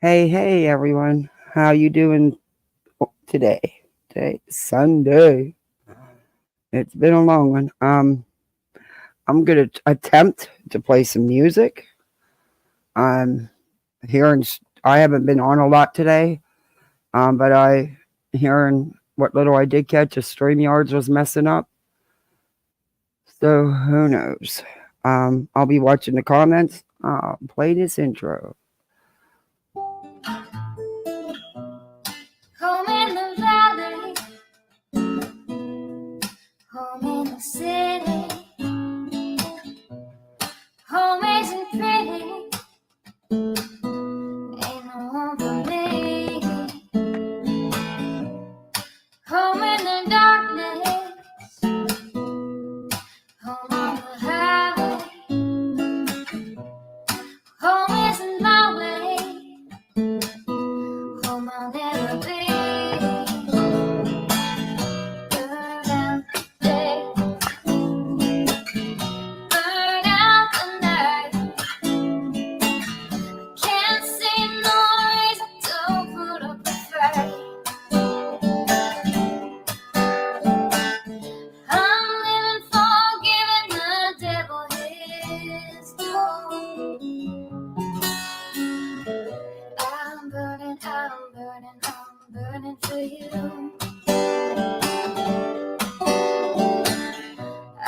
Hey, everyone. How you doing today? Today, Sunday. It's been a long one. I'm gonna attempt to play some music. I'm hearing. I haven't been on a lot today. But I hearing what little I did catch, a StreamYards was messing up. So who knows? I'll be watching the comments. I'll play this intro. Home in the valley, home in the city, home isn't pretty, ain't no home for me. Home in the darkness, home on the highway, home isn't my way, home I'll never be.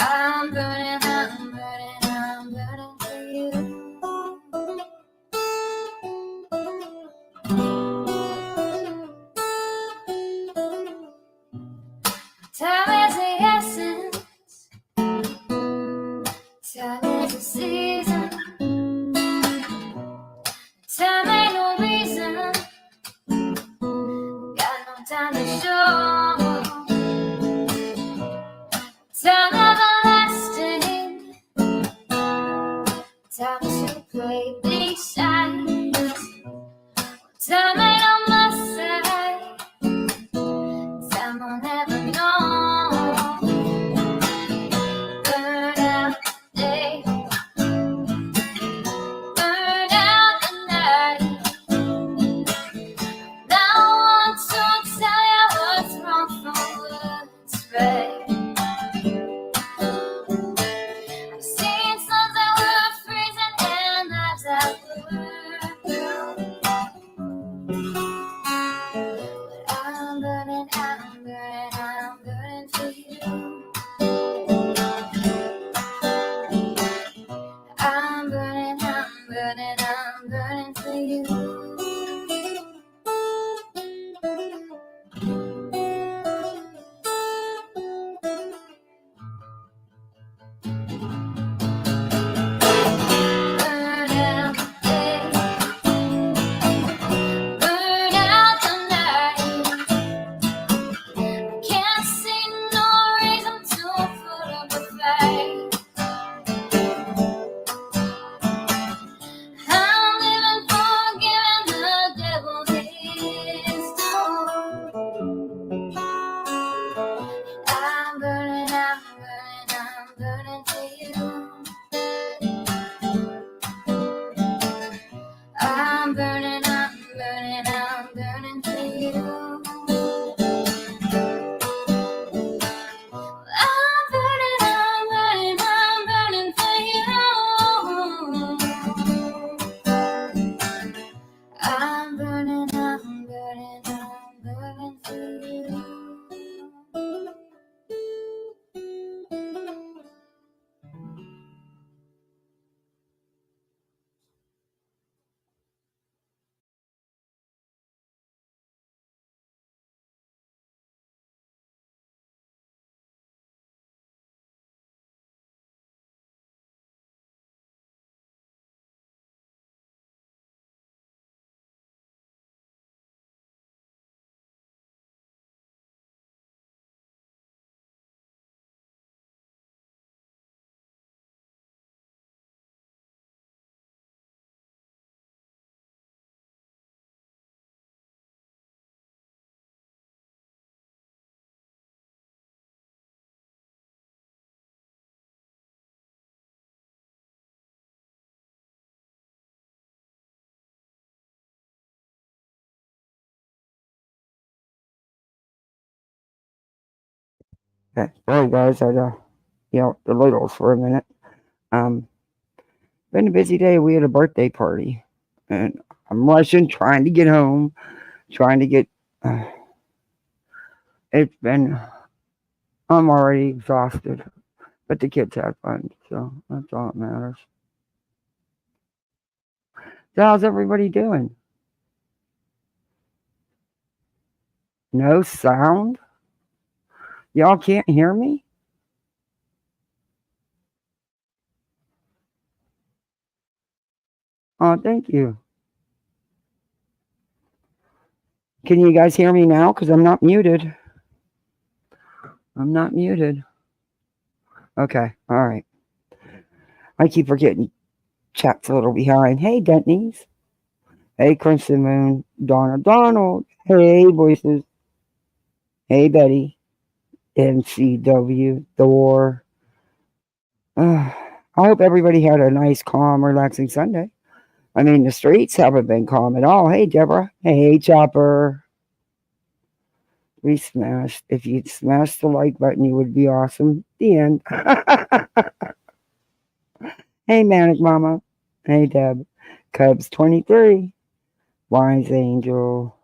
I'm burning for you. I'm burning for you. Time is the essence. Time is the season. Time ain't no reason. Got no time to show. Time everlasting. Time to play these sides. Time ain't on my side. Time I'll never know. Burn out the day. Burn out the night. Now I want to tell you what's wrong from what's right. I've seen suns that were freezing and lives that were blue. But I'm burning for you. I'm burning for you. Burn out the day. Burn out the night. Okay. Sorry, guys. I had to yell at the littles for a minute. Um, been a busy day. We had a birthday party, and I'm rushing, trying to get home, trying to get. Uh, it's been. I'm already exhausted, but the kids had fun, so that's all that matters. So how's everybody doing? No sound? Y'all can't hear me? Oh, thank you. Can you guys hear me now? Because I'm not muted. I'm not muted. Okay, all right. I keep forgetting chat's a little behind. Hey, Dentneys. Hey, Crimson Moon. Donna Donald. Hey, Voices. Hey, Betty. NCW. Thor. I hope everybody had a nice, calm, relaxing Sunday. I mean, the streets haven't been calm at all. Hey, Deborah. Hey, Chopper. We smashed. If you'd smash the like button, you would be awesome. The end. Hey, Manic Mama. Hey, Deb. Cubs 23. Wise Angel.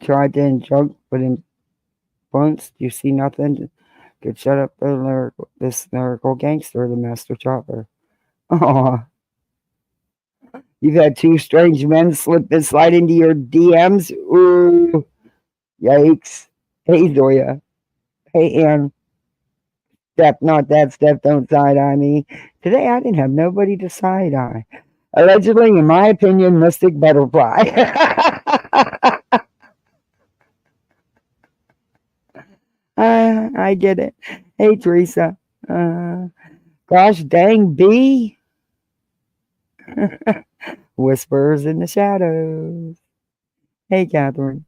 Tried to injunct, but in once you see nothing, could shut up this lyrical gangster, the Master Chopper. Aw. You've had two strange men slide into your DMs. Ooh. Yikes. Hey, Zoya. Hey, Ann. Step, not that step, don't side eye me. Today I didn't have nobody to side eye. Allegedly, in my opinion, Mystic Butterfly. I get it. Hey, Teresa. Gosh dang B. Whispers in the shadows. Hey, Catherine.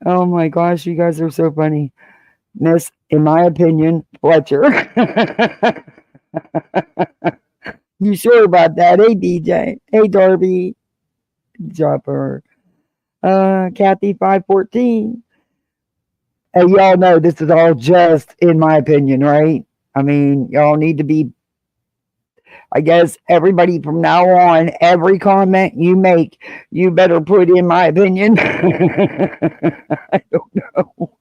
Oh my gosh, you guys are so funny. Miss, in my opinion, Fletcher. You sure about that? Hey, DJ. Hey, Darby. Dropper. Kathy 514. Hey, y'all know this is all just in my opinion, right? I mean, y'all need to be, I guess, everybody from now on, every comment you make, you better put in my opinion. I don't know.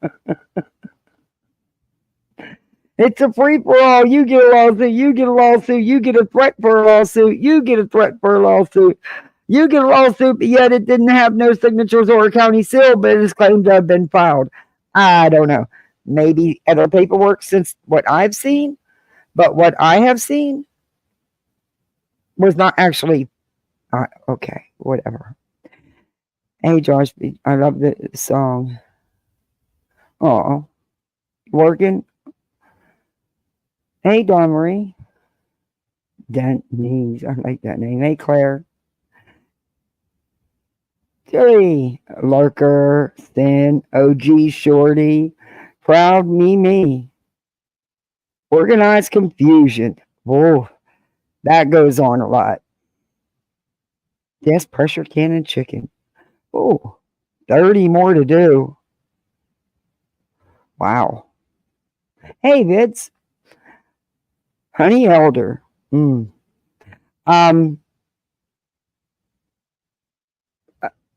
It's a free for all. You get a lawsuit, you get a lawsuit, you get a threat for a lawsuit, you get a threat for a lawsuit. You get a lawsuit, but yet it didn't have no signatures or a county seal, but it's claimed to have been filed. I don't know. Maybe other paperwork since what I've seen, but what I have seen was not actually. Okay, whatever. Hey, Josh, I love the song. Oh, working. Hey, Dawn Marie. Denise, I like that name. Hey, Claire. Jerry, Lurker, Stan, OG, Shorty, Proud Me. Organized confusion. Whoa, that goes on a lot. Yes, pressure cannon chicken. Oh, 30 more to do. Wow. Hey, Vids. Honey Elder. Um,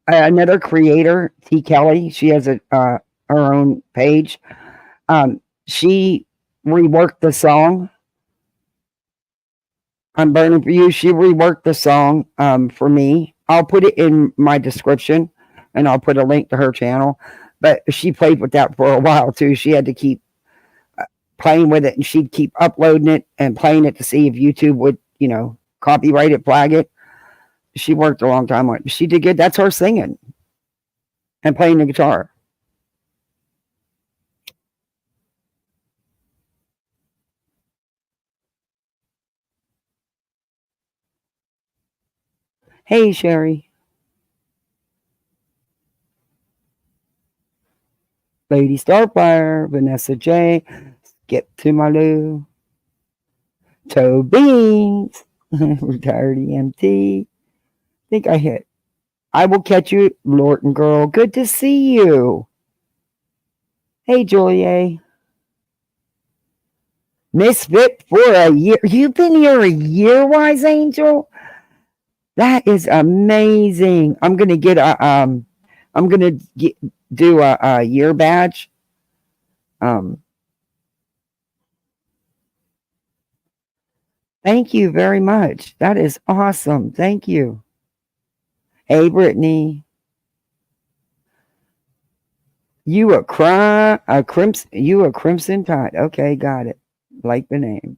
another creator, T. Kelly. She has her own page. She reworked the song. I'm burning for you. She reworked the song for me. I'll put it in my description, and I'll put a link to her channel. But she played with that for a while too. She had to keep playing with it, and she'd keep uploading it and playing it to see if YouTube would, copyright it, flag it. She worked a long time on it. She did good. That's her singing and playing the guitar. Hey, Sherry. Lady Starfire, Vanessa J, Skip to my Lou, Toe Beans, Retired EMT. I think I hit I will catch you, Lorton girl. Good to see you. Hey, Julie. Misfit for a year. You've been here a year, Wise Angel? That is amazing. I'm gonna get a I'm gonna do a year badge. Thank you very much. That is awesome. Thank you. Hey, Brittany. You a crimson tide. Okay, got it. Like the name.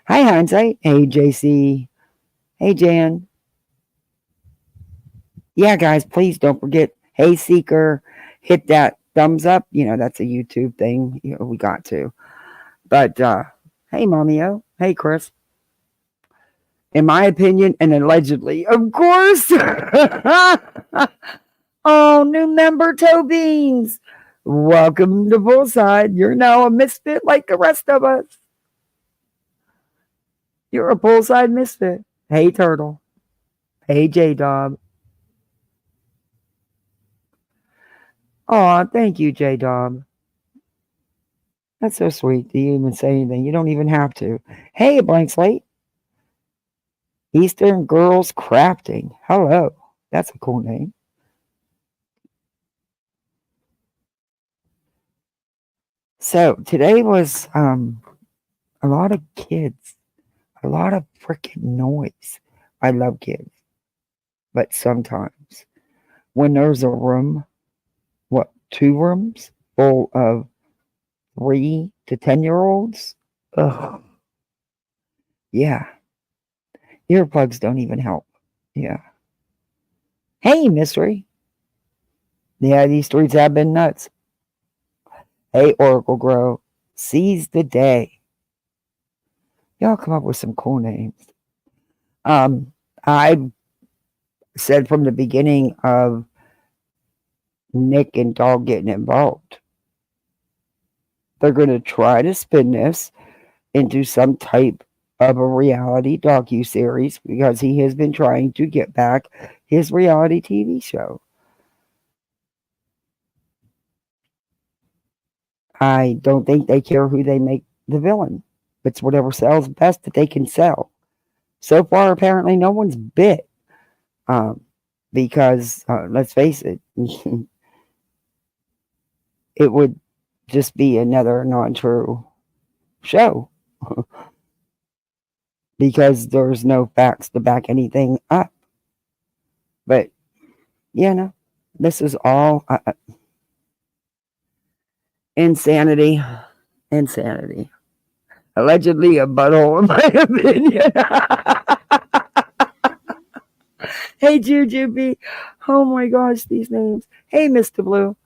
Hi, Hindsight. Hey, JC. Hey, Jan. Yeah, guys, please don't forget. Hey, Seeker, hit that thumbs up. That's a YouTube thing. We got to. But hey, Mommy-O. Hey, Chris. In my opinion, and allegedly, of course. Oh, new member, Toe Beans. Welcome to Bullside. You're now a misfit like the rest of us. You're a Bullside misfit. Hey, Turtle. Hey, J-Dog. Aw, thank you, J-Dog. That's so sweet. Do you even say anything? You don't even have to. Hey, Blank Slate. Eastern Girls Crafting. Hello. That's a cool name. So today was a lot of kids. A lot of freaking noise. I love kids. But sometimes when there's a room, 2 rooms full of 3 to 10-year-olds, yeah. Earplugs don't even help. Yeah. Hey, Mystery. Yeah, these streets have been nuts. Hey, Oracle Grow. Seize the day. Y'all come up with some cool names. I said from the beginning of Nick and Dog getting involved, they're going to try to spin this into some type of a reality docu-series because he has been trying to get back his reality TV show. I don't think they care who they make the villain. It's whatever sells best that they can sell. So far, apparently, no one's bit. Because, let's face it, it would just be another non-true show. Because there's no facts to back anything up. But, this is all insanity. Insanity. Allegedly a butthole, in my opinion. Hey, Jujubee. Oh my gosh, these names. Hey, Mr. Blue.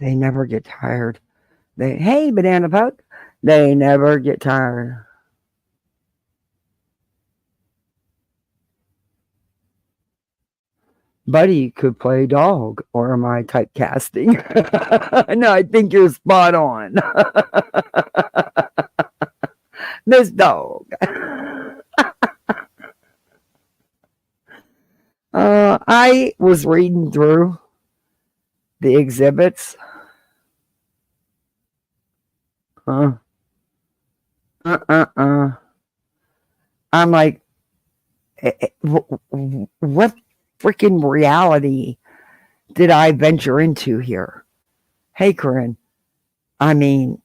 They never get tired. Hey, Banana Puck. They never get tired. Buddy could play dog, or am I typecasting? No, I think you're spot on. Miss Dog. I was reading through the exhibits. I'm like, what freaking reality did I venture into here? Hey, Corinne. I mean,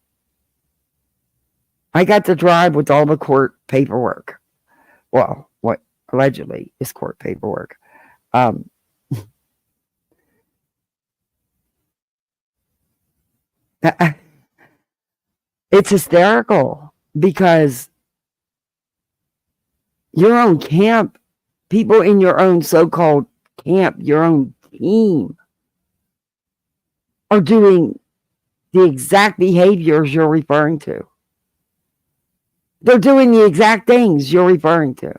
I got to drive with all the court paperwork. Well, what allegedly is court paperwork. It's hysterical because your own camp, people in your own so-called camp, your own team, are doing the exact behaviors you're referring to. They're doing the exact things you're referring to.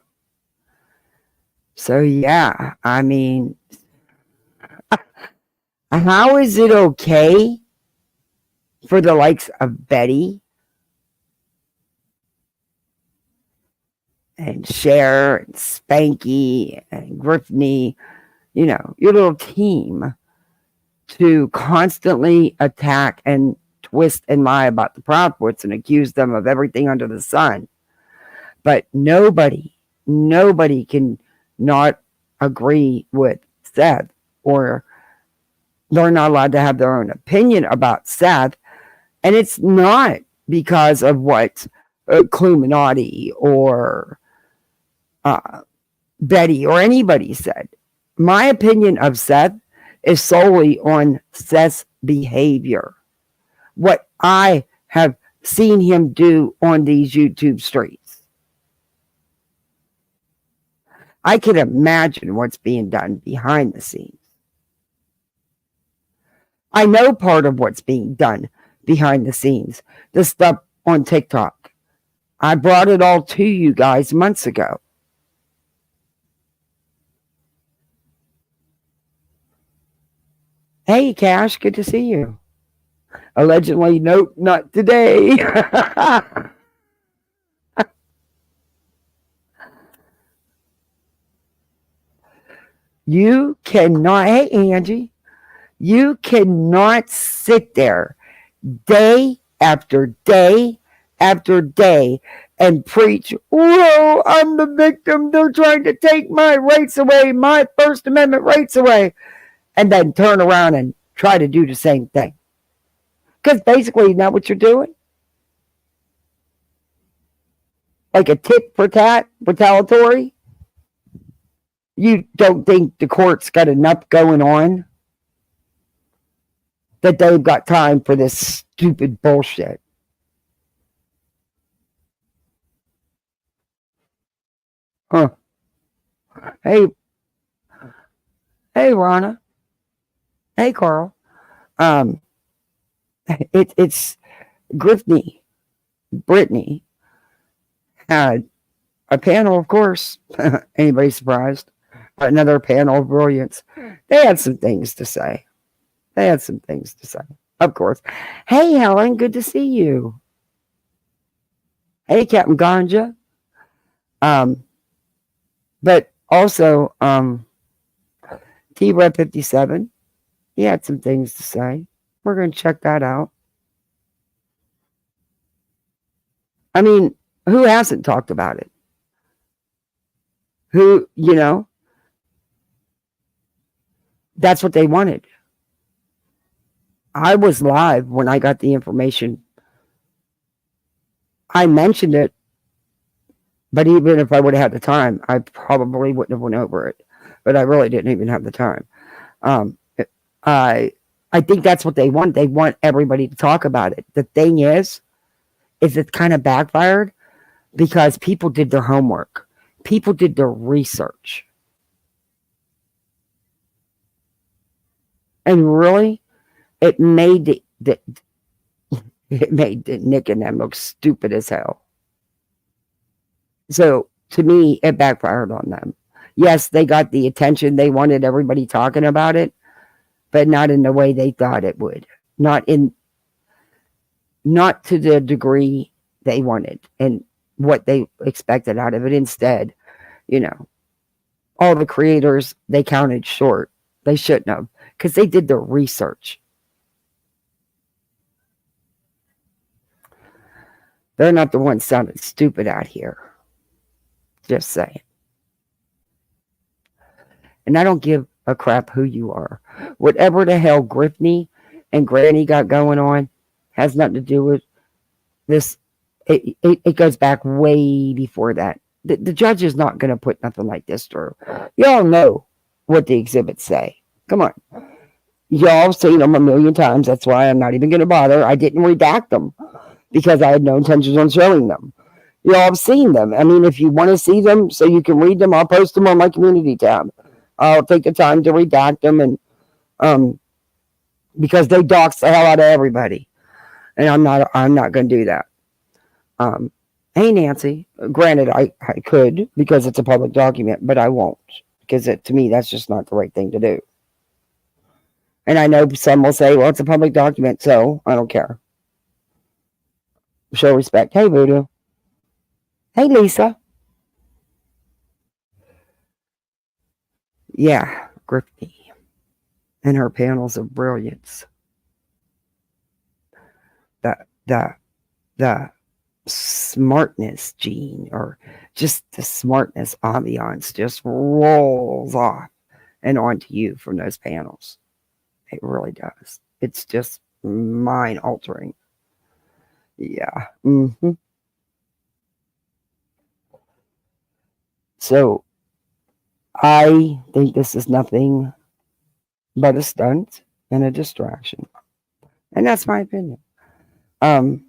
So, yeah, I mean, how is it okay for the likes of Betty and Cher and Spanky and Griffney, your little team, to constantly attack and twist and lie about the Proudfoots and accuse them of everything under the sun? But nobody can not agree with Seth, or they're not allowed to have their own opinion about Seth. And it's not because of what Cluminati or Betty or anybody said. My opinion of Seth is solely on Seth's behavior. What I have seen him do on these YouTube streets. I can imagine what's being done behind the scenes. I know part of what's being done behind the scenes. The stuff on TikTok. I brought it all to you guys months ago. Hey, Cash, good to see you. Allegedly, nope, not today. You cannot, hey, Angie, you cannot sit there day after day after day and preach, whoa, I'm the victim. They're trying to take my rights away, my First Amendment rights away, and then turn around and try to do the same thing. Because basically, isn't that what you're doing? Like a tit for tat, retaliatory? You don't think the court's got enough going on that they've got time for this stupid bullshit? Huh. Hey, Rana. Hey, Carl. It's Griffney. Brittany had a panel, of course. Anybody surprised? Another panel of brilliance. They had some things to say. Of course. Hey, Helen, good to see you. Hey, Captain Ganja. But also, T-Red 57, he had some things to say. We're going to check that out. I mean, who hasn't talked about it? Who, that's what they wanted. I was live when I got the information. I mentioned it, but even if I would have had the time, I probably wouldn't have went over it. But I really didn't even have the time. I think that's what they want. They want everybody to talk about it. The thing is it kind of backfired because people did their homework. People did their research. And really, it made Nick and them look stupid as hell. So, to me, it backfired on them. Yes, they got the attention. They wanted everybody talking about it, but not in the way they thought it would. Not to the degree they wanted and what they expected out of it. Instead, all the creators, they counted short. They shouldn't have, because they did their research. They're not the ones sounding stupid out here. Just saying. And I don't give a crap who you are. Whatever the hell Griffney and Granny got going on has nothing to do with this. It goes back way before that. The judge is not going to put nothing like this through. Y'all know what the exhibits say. Come on. Y'all have seen them a million times. That's why I'm not even going to bother. I didn't redact them because I had no intentions on showing them. Y'all have seen them. I mean, if you want to see them so you can read them, I'll post them on my community tab. I'll take the time to redact them, and because they dox the hell out of everybody. and I'm not going to do that. Hey, Nancy. Granted, I could because it's a public document, but I won't because to me that's just not the right thing to do. And I know some will say, well, it's a public document, so I don't care. Show respect. Hey, Voodoo. Hey, Lisa. Yeah, Griffey. And her panels of brilliance. The smartness gene, or just the smartness ambiance, just rolls off and onto you from those panels. It really does. It's just mind altering. Yeah. So I think this is nothing but a stunt and a distraction. And that's my opinion. I'm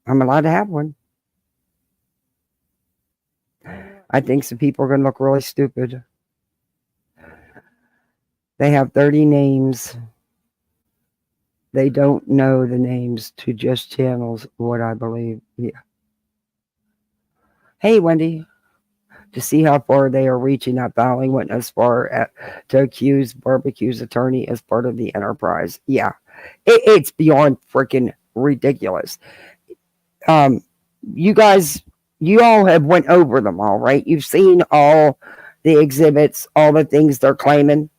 allowed to have one. I think some people are going to look really stupid. They have 30 names. They don't know the names to just channels, what I believe. Yeah. Hey, Wendy. To see how far they are reaching, that filing went as far to accuse Barbecue's attorney as part of the enterprise. Yeah. It's beyond freaking ridiculous. You guys, you all have went over them all, right? You've seen all the exhibits, all the things they're claiming.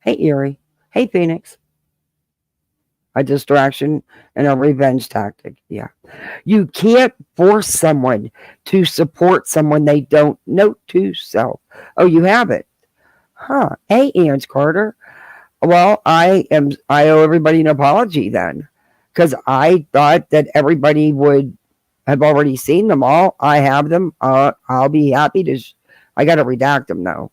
Hey, Erie. Hey, Phoenix. A distraction and a revenge tactic. Yeah. You can't force someone to support someone they don't note to self. Oh, you have it. Huh. Hey, Ange Carter. Well, I owe everybody an apology then, because I thought that everybody would have already seen them all. I have them. I'll be happy to. I got to redact them though.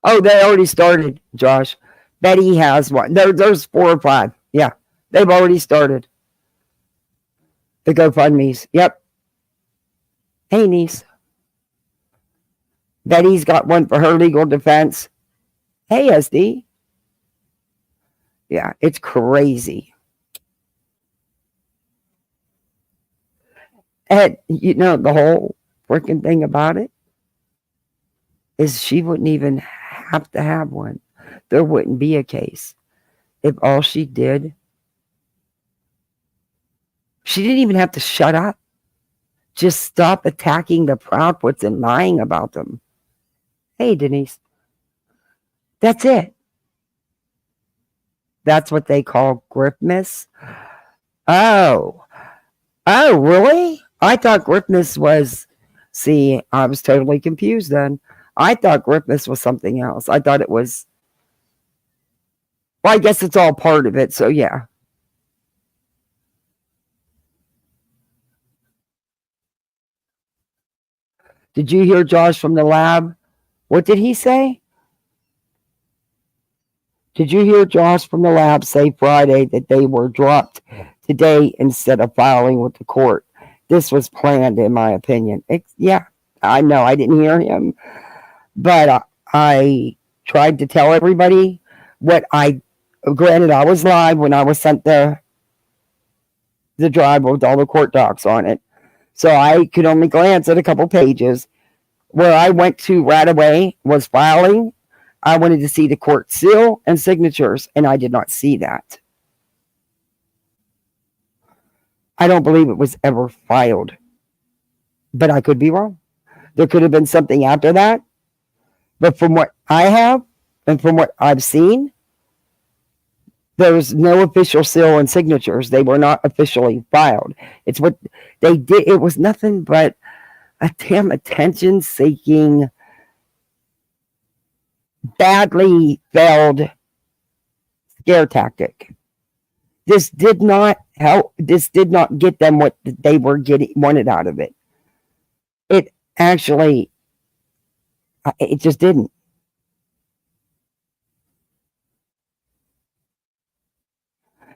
Oh, they already started, Josh. Betty has one. There's 4 or 5. Yeah, they've already started. The GoFundMe's. Yep. Hey, niece. Betty's got one for her legal defense. Hey, SD. Yeah, it's crazy. And you know, the whole freaking thing about it is she wouldn't even have to have one. There wouldn't be a case if all she did, she didn't even have to shut up. Just stop attacking the Proudfoots and lying about them. Hey, Denise. That's it. That's what they call Gripmas. Oh, really? I thought Gripmas was. See, I was totally confused then. I thought Gripmas was something else. I thought it was. Well, I guess it's all part of it. So yeah. Did you hear Josh from the lab? What did he say? Did you hear Josh from the lab say Friday that they were dropped today instead of filing with the court? This was planned, in my opinion. Yeah, I know. I didn't hear him, but I tried to tell everybody what I. Granted, I was live when I was sent the drive with all the court docs on it, so I could only glance at a couple pages. Where I went to right away was filing. I wanted to see the court seal and signatures, and I did not see that. I don't believe it was ever filed, but I could be wrong. There could have been something after that, but from what I have and from what I've seen, there's no official seal and signatures. They were not officially filed. It's what they did. It was nothing but a damn attention-seeking, badly failed scare tactic. This did not help. This did not get them what they were wanted out of it. It actually, it just didn't.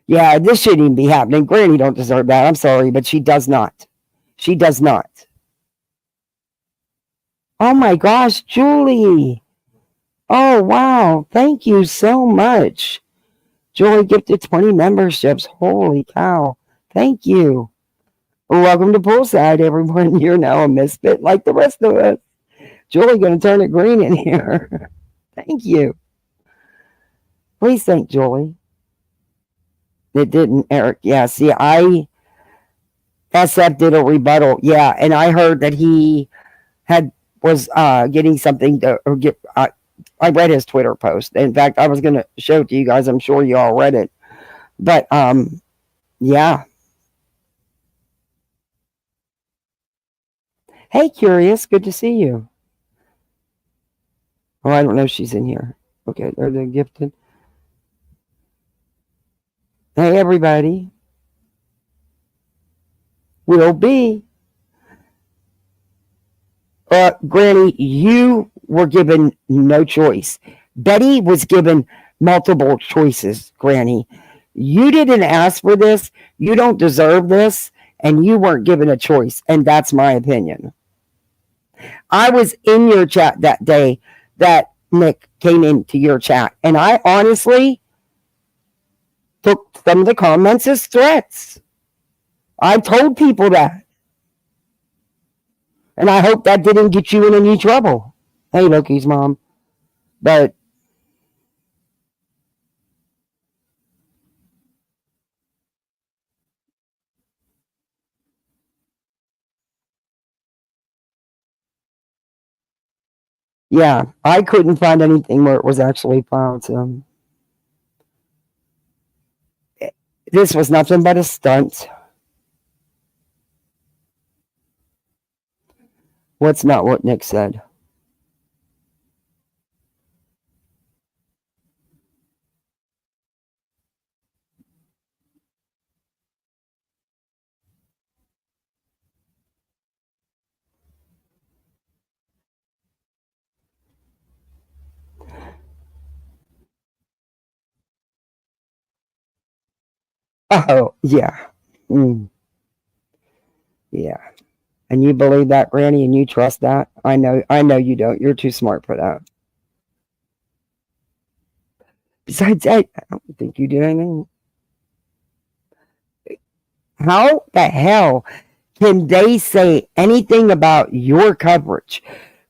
Yeah, this shouldn't even be happening. Granny don't deserve that. I'm sorry, but she does not. She does not. Oh my gosh, Julie. Oh wow. Thank you so much. Julie gifted 20 memberships. Holy cow. Thank you. Welcome to Poolside, everyone. You're now a misfit like the rest of us. Julie gonna turn it green in here. Thank you. Please thank Julie. It didn't, Eric. Yeah, see, SF did a rebuttal. Yeah, and I heard that he had was getting something to or get. I read his Twitter post. In fact, I was gonna show it to you guys. I'm sure you all read it. But yeah. Hey, Curious, good to see you. Oh, I don't know if she's in here. Okay, they're the gifted. Hey, everybody. Will be. Granny, you were given no choice. Betty was given multiple choices, Granny. You didn't ask for this. You don't deserve this. And you weren't given a choice. And that's my opinion. I was in your chat that day that Nick came into your chat. And I honestly took some of the comments as threats. I told people that. And I hope that didn't get you in any trouble. Hey, Loki's mom. But yeah, I couldn't find anything where it was actually found. So this was nothing but a stunt. What's not what Nick said? Oh, yeah. Mm, yeah. And you believe that, Granny, and you trust that? I know you don't. You're too smart for that. Besides, I don't think you did anything. How the hell can they say anything about your coverage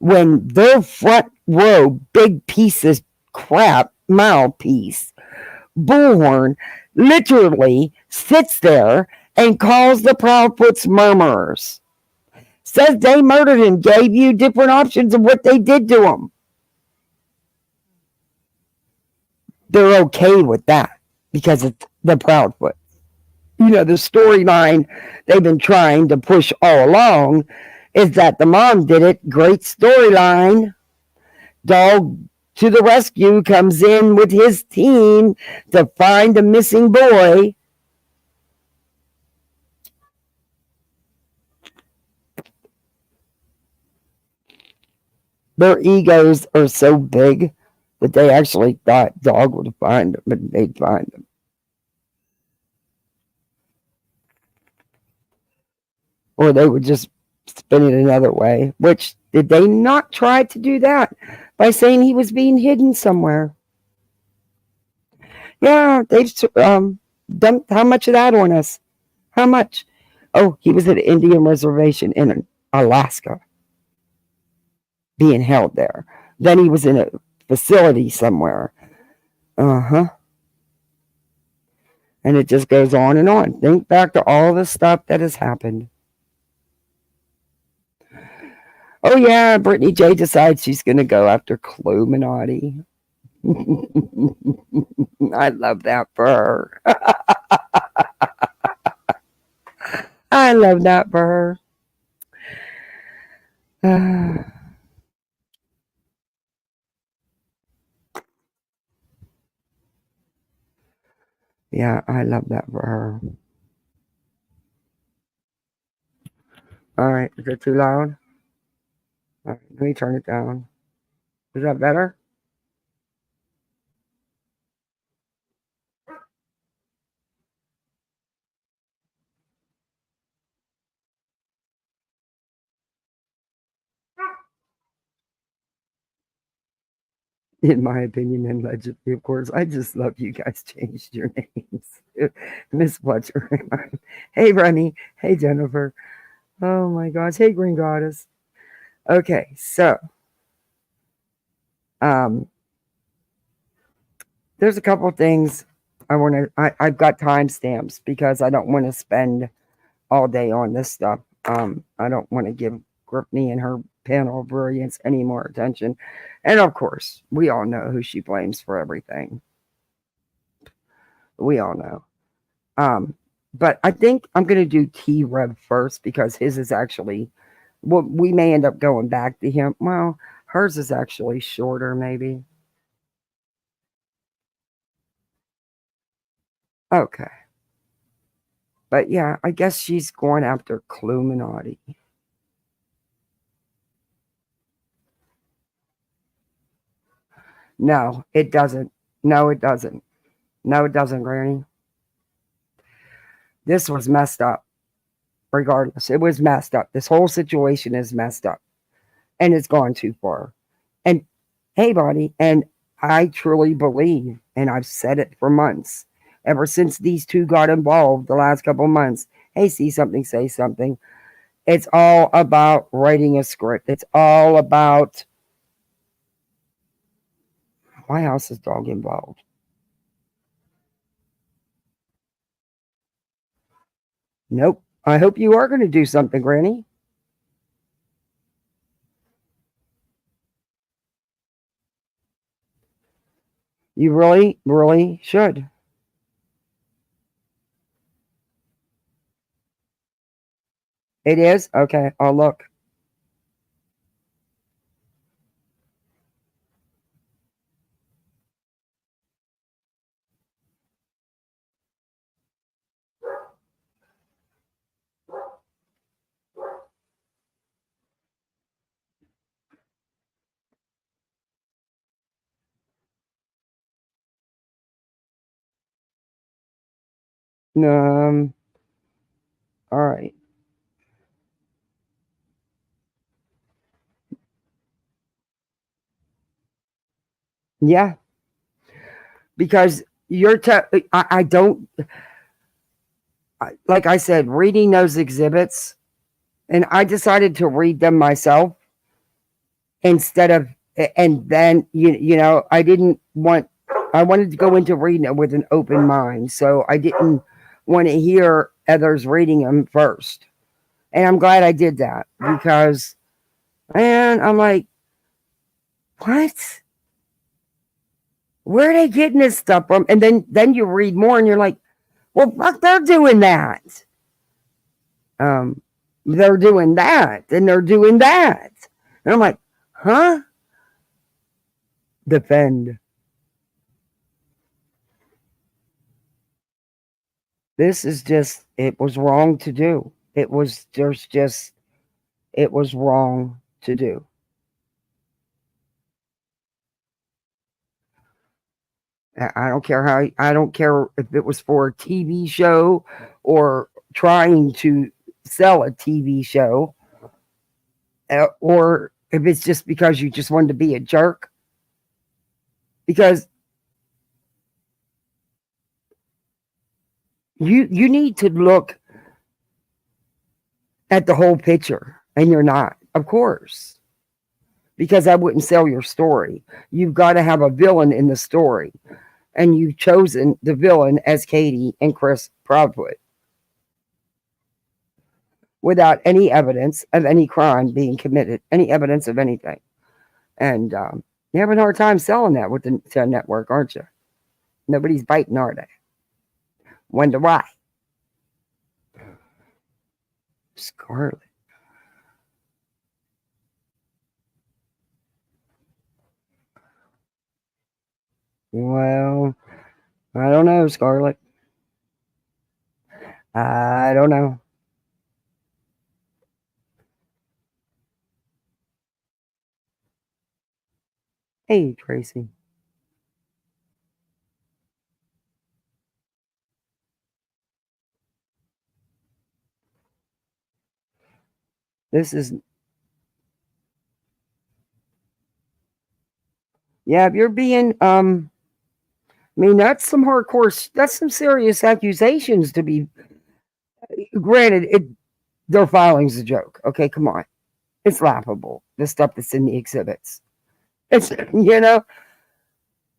when their front row big piece of crap mouthpiece Bullhorn literally sits there and calls the Proudfoots murmurers? Says they murdered him, gave you different options of what they did to him. They're okay with that because it's the Proudfoot. You know, the storyline they've been trying to push all along is that the mom did it. Great storyline. Dog to the rescue comes in with his team to find a missing boy. Their egos are so big that they actually thought Dog would find him, but they'd find him. Or they would just spin it another way. Which, did they not try to do that by saying he was being hidden somewhere? Yeah, they've dumped how much of that on us? How much? Oh, he was at an Indian reservation in Alaska being held there. Then he was in a facility somewhere. Uh huh. And it just goes on and on. Think back to all the stuff that has happened. Oh, yeah, Brittany J decides she's going to go after Cluminati. I love that for her. I love that for her. Yeah, I love that for her. All right, is it too loud? All right, let me turn it down. Is that better? in my opinion, and allegedly, of course. I just love you guys changed your names. Miss Fletcher. Hey, Ronnie. Hey, Jennifer. Oh my gosh. Hey, Green Goddess. Okay, so um, there's a couple of things I want to. I've got timestamps because I don't want to spend all day on this stuff. I don't want to give Griffney and her panel of brilliance any more attention. And of course, we all know who she blames for everything. We all know. Um, but I think I'm going to do T Rev first because his is actually, well, we may end up going back to him. Well, hers is actually shorter, maybe. Okay. But yeah, I guess she's going after Cluminati. No, it doesn't. No, it doesn't. No, it doesn't, Granny. This was messed up. Regardless, it was messed up. This whole situation is messed up. And it's gone too far. And hey, buddy, and I truly believe, and I've said it for months, ever since these two got involved the last couple months. Hey, see something, say something. It's all about writing a script. It's all about why else is dog involved? Nope. I hope you are going to do something, Granny. You really, really should. It is? Okay, I'll look. Um, all right. Yeah, because I don't, like I said, reading those exhibits, and I decided to read them myself instead of, and then, I didn't want, I wanted to go into reading it with an open mind. So I didn't want to hear others reading them first. And I'm glad I did that because, man, I'm like, what? Where are they getting this stuff from? And then you read more and you're like, well, fuck, they're doing that. Um, they're doing that and they're doing that. And I'm like, huh? Defend. This is just, it was wrong to do. It was wrong to do. I don't care I don't care if it was for a TV show or trying to sell a TV show, or if it's just because you just wanted to be a jerk. Because you need to look at the whole picture, and you're not, of course, because I wouldn't sell your story. You've got to have a villain in the story, and you've chosen the villain as Katie and Chris Proudfoot without any evidence of any crime being committed, any evidence of anything. And you're having a hard time selling that with the network, aren't you? Nobody's biting, are they? Wonder why. Scarlet. Well, I don't know, Scarlet. I don't know. Hey, Tracy. This is Yeah, if you're being I mean, that's some hardcore, that's some serious accusations to be. Granted, their filing's a joke. Okay, come on. It's laughable, the stuff that's in the exhibits. It's,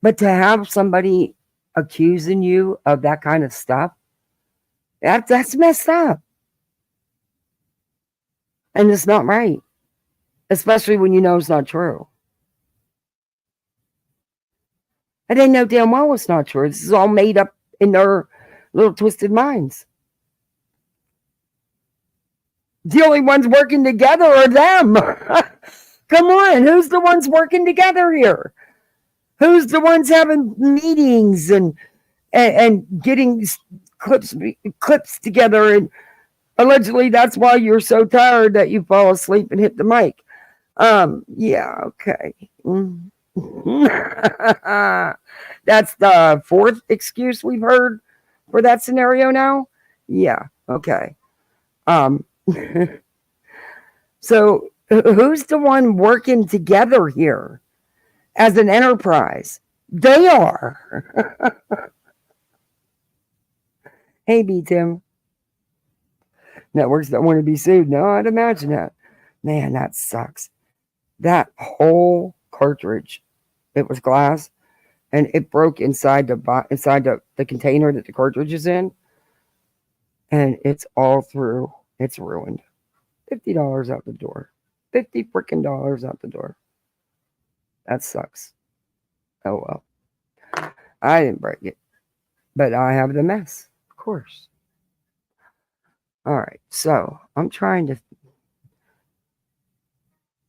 but to have somebody accusing you of that kind of stuff, that's messed up. And it's not right, especially when you know it's not true. And they know damn well it's not true. This is all made up in their little twisted minds. The only ones working together are them. Come on, who's the ones working together here? Who's the ones having meetings and getting clips together? And allegedly, that's why you're so tired that you fall asleep and hit the mic. Yeah, okay. That's the fourth excuse we've heard for that scenario now. Yeah, okay. Um, so who's the one working together here as an enterprise? They are. Hey, B Tim. Networks that want to be sued. No, I'd imagine that. Man, that sucks. That whole cartridge, it was glass, and it broke inside the container that the cartridge is in, and it's all through. It's ruined. $50 out the door. 50 freaking dollars out the door. That sucks. Oh well. I didn't break it, but I have the mess, of course. All right, so I'm trying to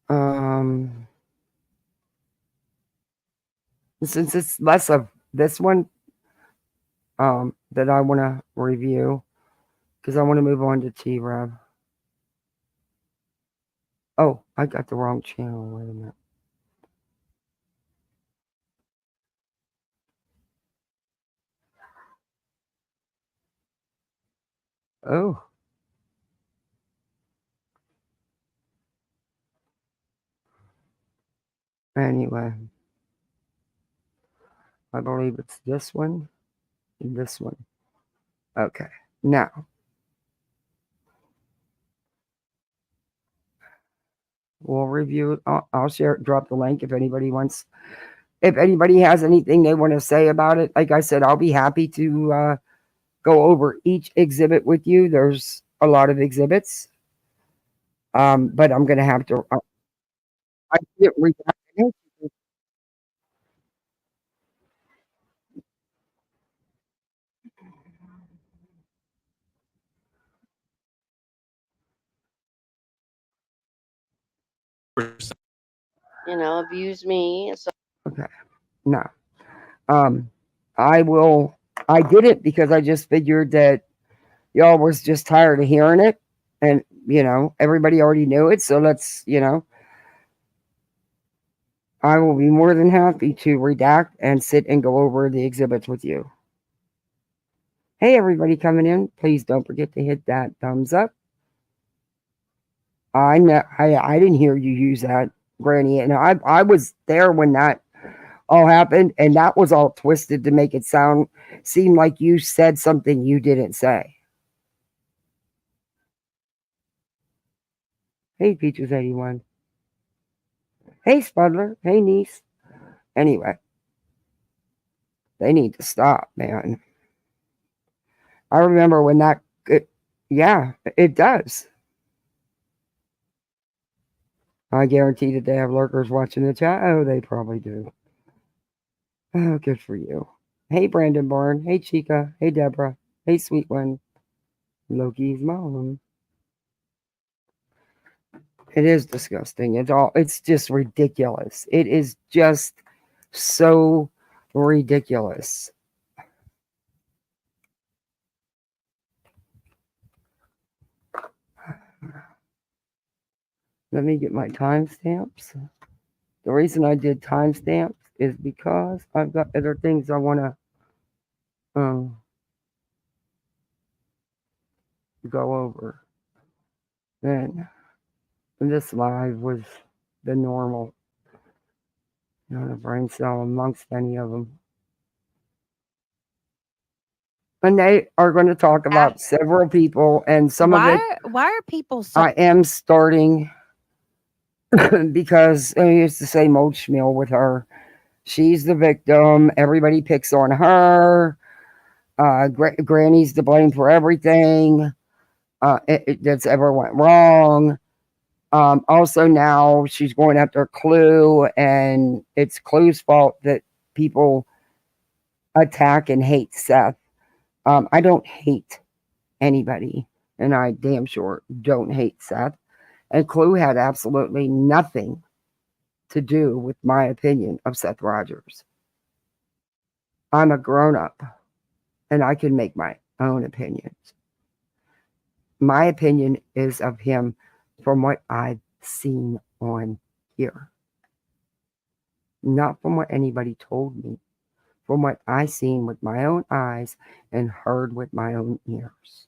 um since it's less of this one that I want to review because I want to move on to T Rev. Oh, I got the wrong channel. Wait a minute. Oh. Anyway, I believe it's this one and this one. Okay. Now, we'll review it. I'll share, drop the link if anybody wants. If anybody has anything they want to say about it, like I said, I'll be happy to go over each exhibit with you. There's a lot of exhibits, but I'm going to have to. I didn't read that. Abuse me. So Okay. No. Um, I will. I did it because I just figured that y'all was just tired of hearing it, and everybody already knew it. So let's. I will be more than happy to redact and sit and go over the exhibits with you. Hey, everybody coming in, please don't forget to hit that thumbs up. I didn't hear you use that, Granny, and I was there when that all happened, and that was all twisted to make it seem like you said something you didn't say. Hey, Peaches 81. Hey, Spudler. Hey, niece. Anyway, they need to stop, man. I remember when yeah, it does. I guarantee that they have lurkers watching the chat. Oh, they probably do. Oh, good for you. Hey, Brandon Bourne. Hey, Chica. Hey, Deborah. Hey, sweet one. Loki's mom. It is disgusting. It's just ridiculous. It is just so ridiculous. Let me get my timestamps. The reason I did timestamps is because I've got other things I want to go over. And this live was the normal. Not a brain cell amongst any of them. And they are going to talk about several people, and some of it Why are people so I am starting because I used to say old schmeal with her. She's the victim. Everybody picks on her. Granny's to blame for everything that's ever went wrong. Also, now she's going after Clue, and it's Clue's fault that people attack and hate Seth. I don't hate anybody, and I damn sure don't hate Seth. And Clue had absolutely nothing to do with my opinion of Seth Rogers. I'm a grown up, and I can make my own opinions. My opinion is of him from what I've seen on here, not from what anybody told me, from what I seen with my own eyes and heard with my own ears.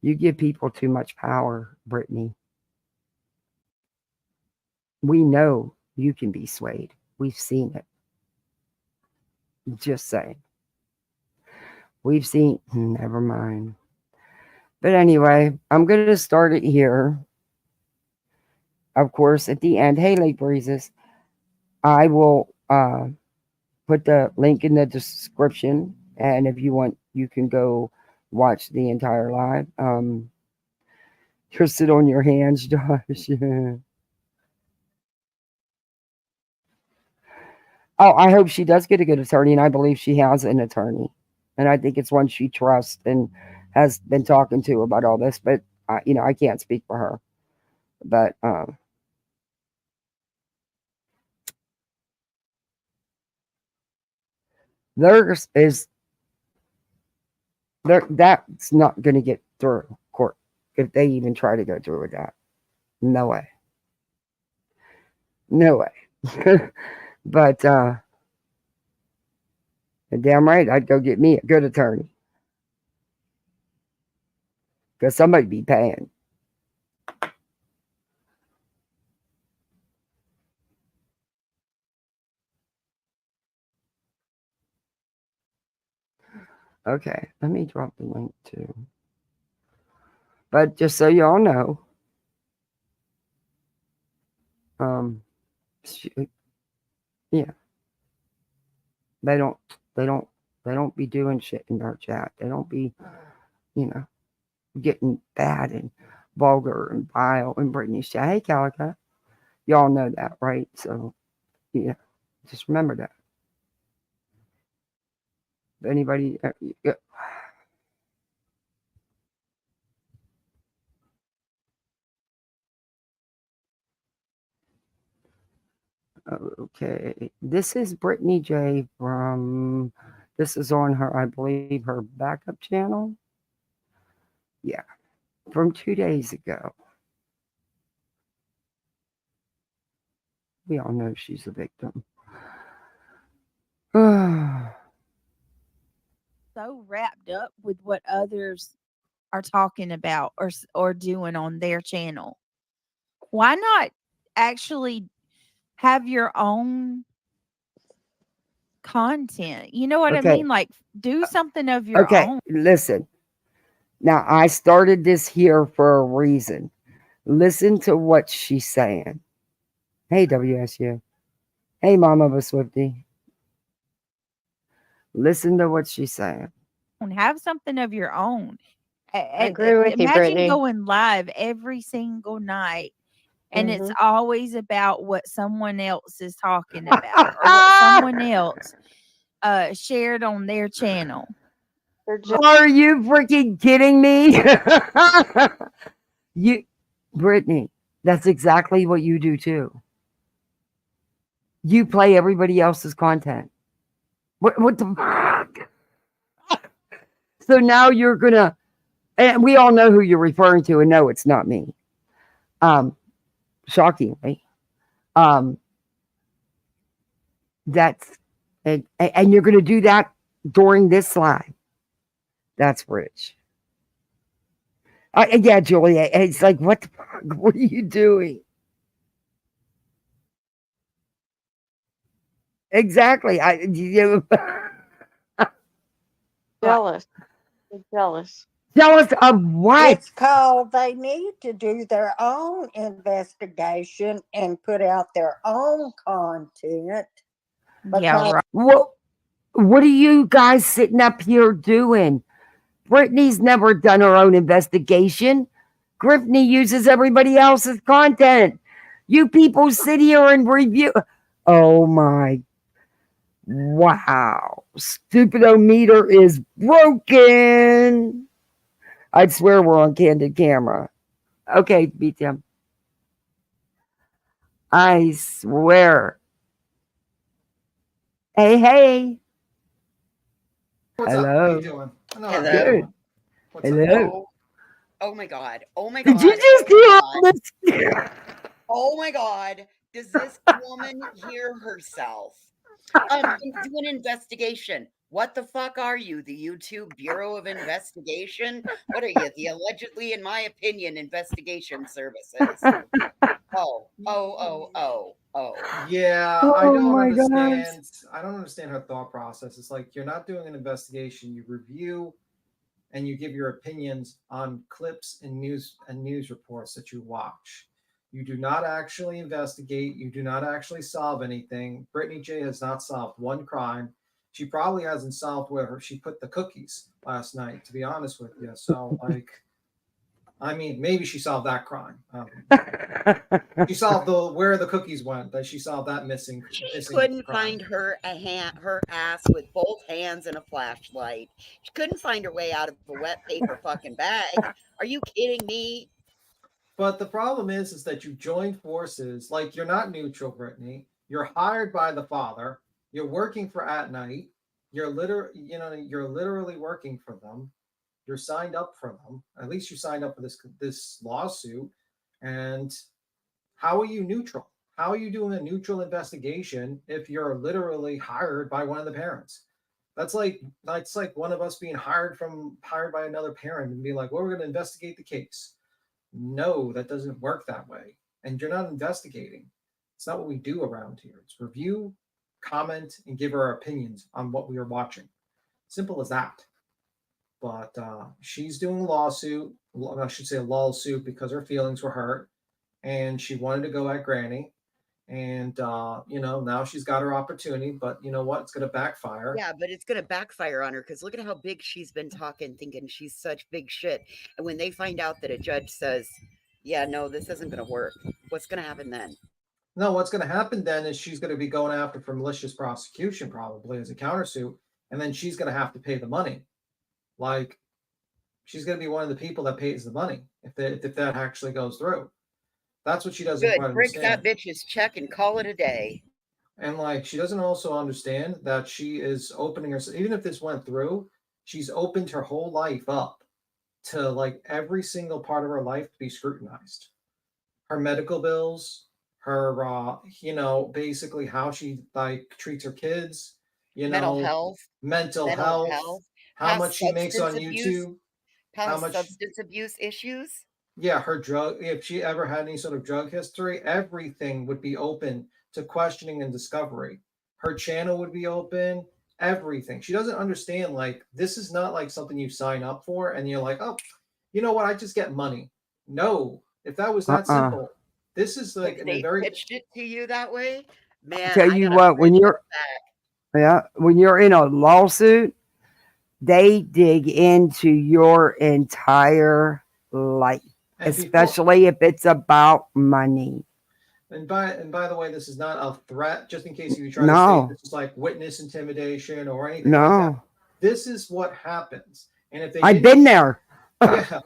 You give people too much power, Brittany. We know you can be swayed. We've seen it. Just saying. We've seen, never mind. But anyway, I'm going to start it here. Of course, at the end, hey, Late Breezes, I will put the link in the description. And if you want, you can go watch the entire live. Just sit on your hands, Josh. Oh, I hope she does get a good attorney, and I believe she has an attorney. And I think it's one she trusts and has been talking to about all this. But, I can't speak for her. But theirs is, that's not going to get through court if they even try to go through with that. No way. No way. But damn right, I'd go get me a good attorney. Because somebody be paying. Okay, let me drop the link too. But just so y'all know, yeah, they don't be doing shit in our chat. They don't be, getting bad and vulgar and vile in Brittany's chat. Hey, Calica, y'all know that, right? So, yeah, just remember that. If anybody, okay, this is Brittany J from. This is on her, I believe, her backup channel. Yeah, from 2 days ago. We all know she's a victim. so wrapped up with what others are talking about or doing on their channel? Why not actually have your own content? You know what I Okay. mean? Like do something of your Okay, own. listen. Now, I started this here for a reason. Listen to what she's saying. Hey, WSU. Hey, Mama of a Swifty. Listen to what she's saying. Have something of your own. I agree with you, Imagine Brittany. going live every single night and it's always about what someone else is talking about or what someone else shared on their channel. Are you freaking kidding me? Brittany, that's exactly what you do too. You play everybody else's content. What the fuck? So now you're gonna, and we all know who you're referring to, and no, it's not me. Shockingly, that's and you're gonna do that during this live. That's rich. Yeah, Julia. It's like, what the fuck? What are you doing? exactly. Jealous. You're jealous. Jealous of what? It's called they need to do their own investigation and put out their own content Yeah, because right. What are you guys sitting up here doing? Brittany's never done her own investigation. Griffney uses everybody else's content. You people sit here and review. Oh my. Wow. Stupidometer is broken. I'd swear we're on candid camera. Okay, beat them. I swear. Hey, hey. What's up? How you Hello. doing? I know how Hello. you Good. doing. What's up? Hello. Oh my god. Oh my Did god. you just hear all this? Oh my god. Does this woman hear herself? Do an investigation. What the fuck are you? The YouTube Bureau of Investigation? What are you? The allegedly, in my opinion, investigation services. Oh. Yeah, I Oh don't my gosh. understand. I don't understand her thought process. It's like you're not doing an investigation. You review and you give your opinions on clips and news reports that you watch. You do not actually investigate. You do not actually solve anything. Brittany J has not solved one crime. She probably hasn't solved where she put the cookies last night, to be honest with you. So, like, I mean, maybe she solved that crime. She solved the where the cookies went. That she solved that missing Couldn't crime. find her ass with both hands and a flashlight. She couldn't find her way out of a wet paper fucking bag. Are you kidding me? But the problem is that you join forces. Like you're not neutral, Brittany. You're hired by the father. You're working for At Night. You're literally working for them. You're signed up for them. At least you signed up for this lawsuit. And how are you neutral? How are you doing a neutral investigation if you're literally hired by one of the parents? That's like one of us being hired by another parent and being like, well, we're going to investigate the case. No, that doesn't work that way. And you're not investigating. It's not what we do around here. It's review, comment, and give our opinions on what we are watching. Simple as that. But she's doing a lawsuit. I should say a lawsuit because her feelings were hurt, and she wanted to go at Granny. And now she's got her opportunity. But you know what? It's going to backfire. Yeah, but it's going to backfire on her because look at how big she's been talking, thinking she's such big shit. And when they find out that a judge says, yeah, no, this isn't going to work, what's going to happen then? No, what's going to happen then is she's going to be going after for malicious prosecution probably as a countersuit, and then she's going to have to pay the money. Like, she's going to be one of the people that pays the money if that actually goes through. That's what she doesn't Good, quite break understand. that bitch's check and call it a day. And like, she doesn't also understand that she is opening herself. Even if this went through, she's opened her whole life up to like every single part of her life to be scrutinized. Her medical bills, her basically how she like treats her kids, Mental health, mental health, how much she makes on YouTube, how much substance abuse issues. yeah, her drug, if she ever had any sort of drug history, everything would be open to questioning and discovery. Her channel would be open, everything. She doesn't understand, like, this is not like something you sign up for and you're like, oh, you know what, I just get money. No, if that was that simple, this is like if they pitched it to you that way, man. Tell you what, when you're in a lawsuit, they dig into your entire life, especially if it's about money. And by the way, this is not a threat. Just in case you try to say this is like witness intimidation or anything like that. This is what happens. And if I've been there. Yeah,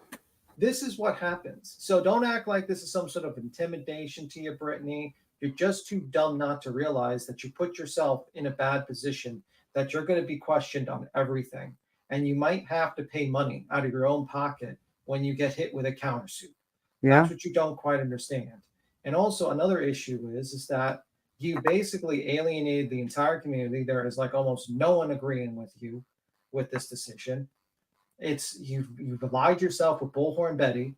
this is what happens. So don't act like this is some sort of intimidation to you, Brittany. You're just too dumb not to realize that you put yourself in a bad position, that you're going to be questioned on everything. And you might have to pay money out of your own pocket when you get hit with a countersuit. Yeah. That's what you don't quite understand. And also another issue is that you basically alienated the entire community. There is like almost no one agreeing with you with this decision. It's you've allied yourself with Bullhorn Betty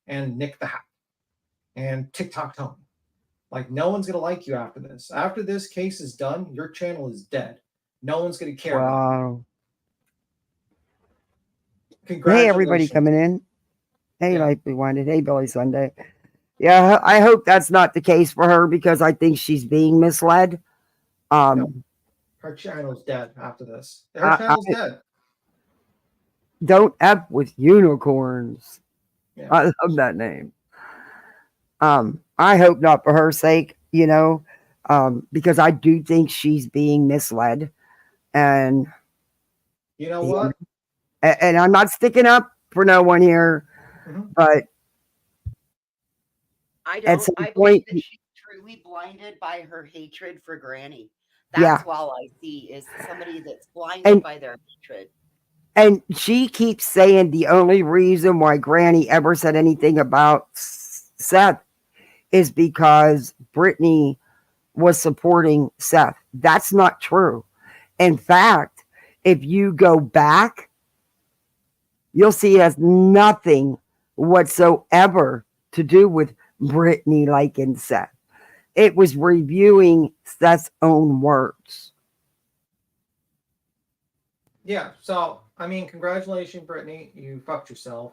and Nick the Hat and TikTok Tony. Like, no one's gonna like you after this. After this case is done, your channel is dead. No one's gonna care about Wow. you. Hey, Congratulations. everybody coming in. Hey, Yeah. Life Rewinded. Hey, Billy Sunday. Yeah, I hope that's not the case for her because I think she's being misled. No. Her channel's dead after this. Her channel's dead. Don't F with unicorns. Yeah. I love that name. I hope not for her sake, because I do think she's being misled. And You know what? And I'm not sticking up for no one here, but I at some believe point, that she's truly blinded by her hatred for Granny. Yeah. That's all I see is somebody that's blinded by their hatred. And she keeps saying the only reason why Granny ever said anything about Seth is because Brittany was supporting Seth. That's not true. In fact, if you go back, you'll see it has nothing whatsoever to do with Brittany liking Seth. It was reviewing Seth's own words. Yeah. So, I mean, congratulations, Brittany. You fucked yourself.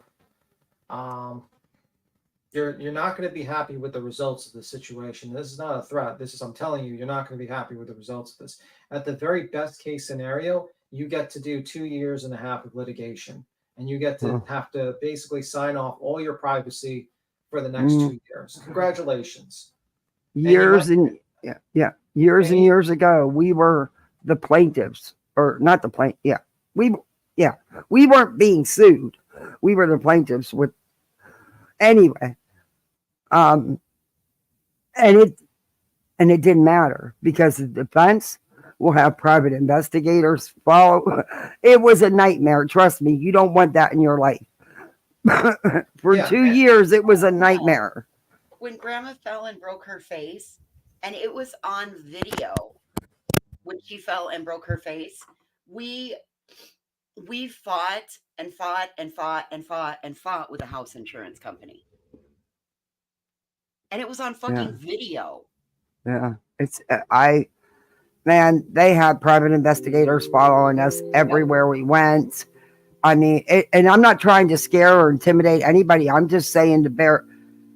You're not going to be happy with the results of the situation. This is not a threat. This is, I'm telling you, you're not going to be happy with the results of this. At the very best case scenario, you get to do 2.5 years of litigation, and you get to have to basically sign off all your privacy for the next 2 years. Congratulations. Years and years ago, we were the plaintiffs, or not the plaintiff. We weren't being sued. We were the plaintiffs with anyway. And it didn't matter because the defense will have private investigators follow. It was a nightmare. Trust me, you don't want that in your life. For 2 years, it was a nightmare. When Grandma fell and broke her face, and it was on video when she fell and broke her face, we fought and fought and fought and fought and fought with a house insurance company. And it was on fucking video. Yeah. They had private investigators following us everywhere we went. I mean, and I'm not trying to scare or intimidate anybody. I'm just saying to bear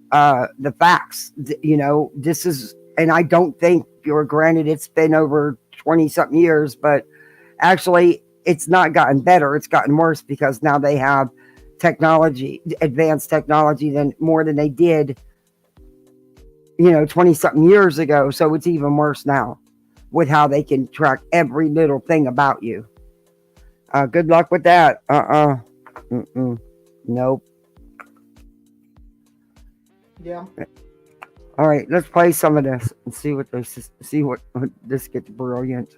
the facts. This is, and I don't think you're granted it's been over 20 something years, but actually it's not gotten better. It's gotten worse because now they have technology, advanced technology more than they did 20 something years ago. So it's even worse now with how they can track every little thing about you. Good luck with that. Nope. Yeah. All right, let's play some of this and see what this gets brilliant.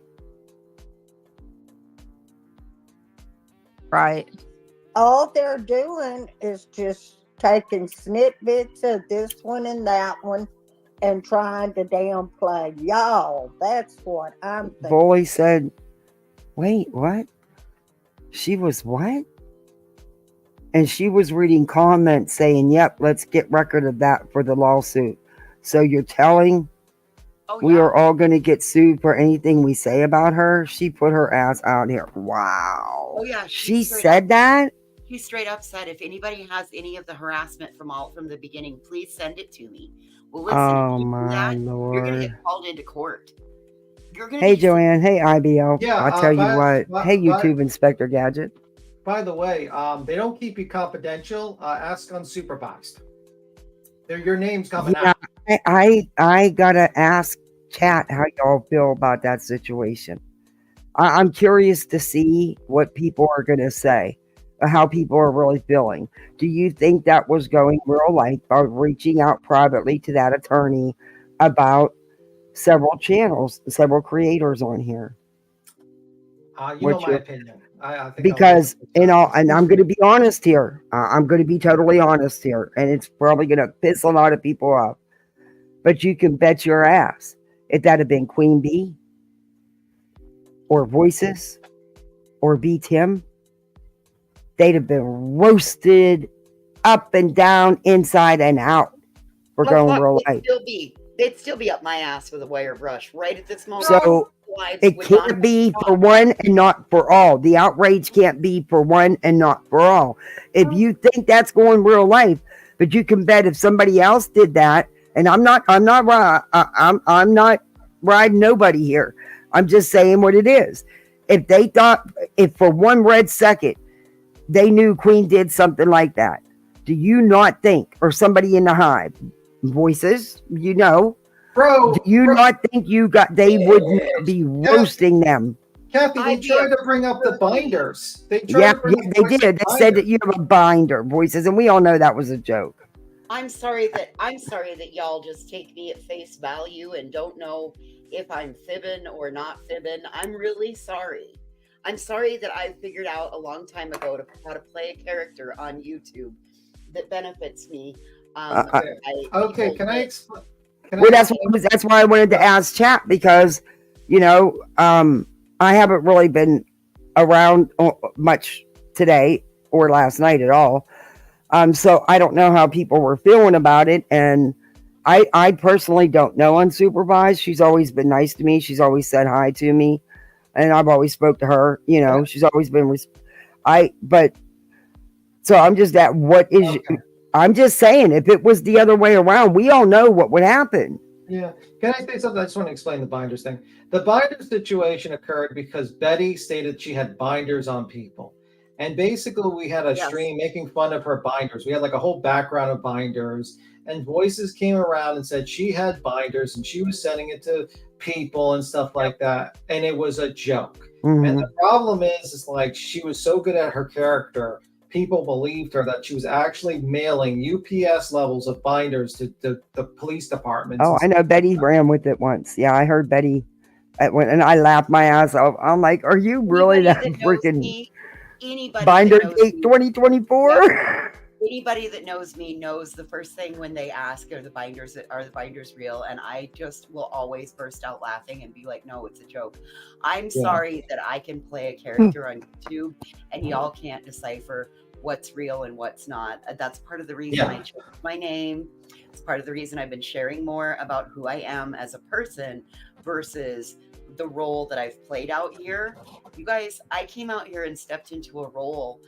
Right. All they're doing is just taking snippets of this one and that one and trying to downplay y'all. That's what I'm thinking. Bully said, wait, what? She was what? And she was reading comments saying, yep, let's get record of that for the lawsuit. So you're telling we are all going to get sued for anything we say about her? She put her ass out here. Wow. Oh, yeah. She said that? She straight up said, if anybody has any of the harassment from the beginning, please send it to me. Well, listen, oh, my Lord. You're going to get called into court. Hey, Joanne. Hey, IBL. Yeah, I'll tell you what. Hey, YouTube Inspector Gadget. By the way, they don't keep you confidential. Ask unsupervised. Your name's coming out. I gotta ask chat how y'all feel about that situation. I'm curious to see what people are gonna say, how people are really feeling. Do you think that was going real light by reaching out privately to that attorney about several channels, several creators on here? You know my opinion. I think because and I'm going to be honest here. I'm going to be totally honest here, and it's probably going to piss a lot of people off. But you can bet your ass if that had been Queen Bee or Voices or B Tim, they'd have been roasted up and down, inside and out. We're going real light. they'd still be up my ass with a wire brush right at this moment. So Lives it would not can't be stop. for one and not for all. The outrage can't be for one and not for all. If you think that's going real life, but you can bet if somebody else did that, and I'm not riding nobody here. I'm just saying what it is. If they thought, if for one red second they knew Queen did something like that, do you not think, or somebody in the hive, voices, you know, Bro, do you not think they would not be roasting them? Kathy, they I'd be tried to bring up the afraid. binders. They tried Yeah, to bring yeah, up they voices did. They said that binders. you have a binder, voices, and we all know that was a joke. I'm sorry that y'all just take me at face value and don't know if I'm fibbing or not fibbing. I'm really sorry. I'm sorry that I figured out a long time ago how to play a character on YouTube that benefits me. Okay, can I explain? Well, that's why I wanted to ask chat, because, you know, I haven't really been around much today or last night at all. So I don't know how people were feeling about it, and I personally don't know unsupervised. She's always been nice to me. She's always said hi to me, and I've always spoke to her. You know, she's always been. But so I'm just at what is. Okay. I'm just saying, if it was the other way around, we all know what would happen. Yeah. Can I say something? I just want to explain the binders thing. The binder situation occurred because Betty stated she had binders on people. And basically, we had a stream making fun of her binders. We had like a whole background of binders. And voices came around and said she had binders and she was sending it to people and stuff like that. And it was a joke. Mm-hmm. And the problem is like she was so good at her character, people believed her that she was actually mailing UPS levels of binders to the police departments. Oh, I know Betty ran with it once. Yeah, I heard Betty and I laughed my ass off. I'm like, are you really that freaking binder cake 2024? Anybody that knows me knows the first thing when they ask, are the binders real? And I just will always burst out laughing and be like, no, it's a joke. I'm sorry that I can play a character on YouTube and y'all can't decipher what's real and what's not. That's part of the reason I changed my name. It's part of the reason I've been sharing more about who I am as a person versus the role that I've played out here. You guys, I came out here and stepped into a role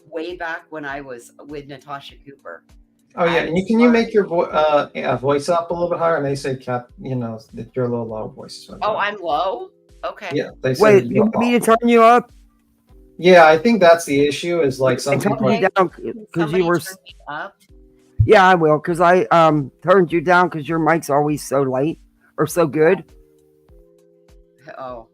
way back when I was with Natasha Cooper. Oh yeah, and you make your voice up a little bit higher, and they say, "Cap, you know that you're a little low voice." Oh, I'm low. Okay. Yeah, they say. Wait, you want me to turn you up? Yeah, I think that's the issue. Is like some people down because you were. Turn me up. Yeah, I will, because I turned you down because your mic's always so light or so good. Oh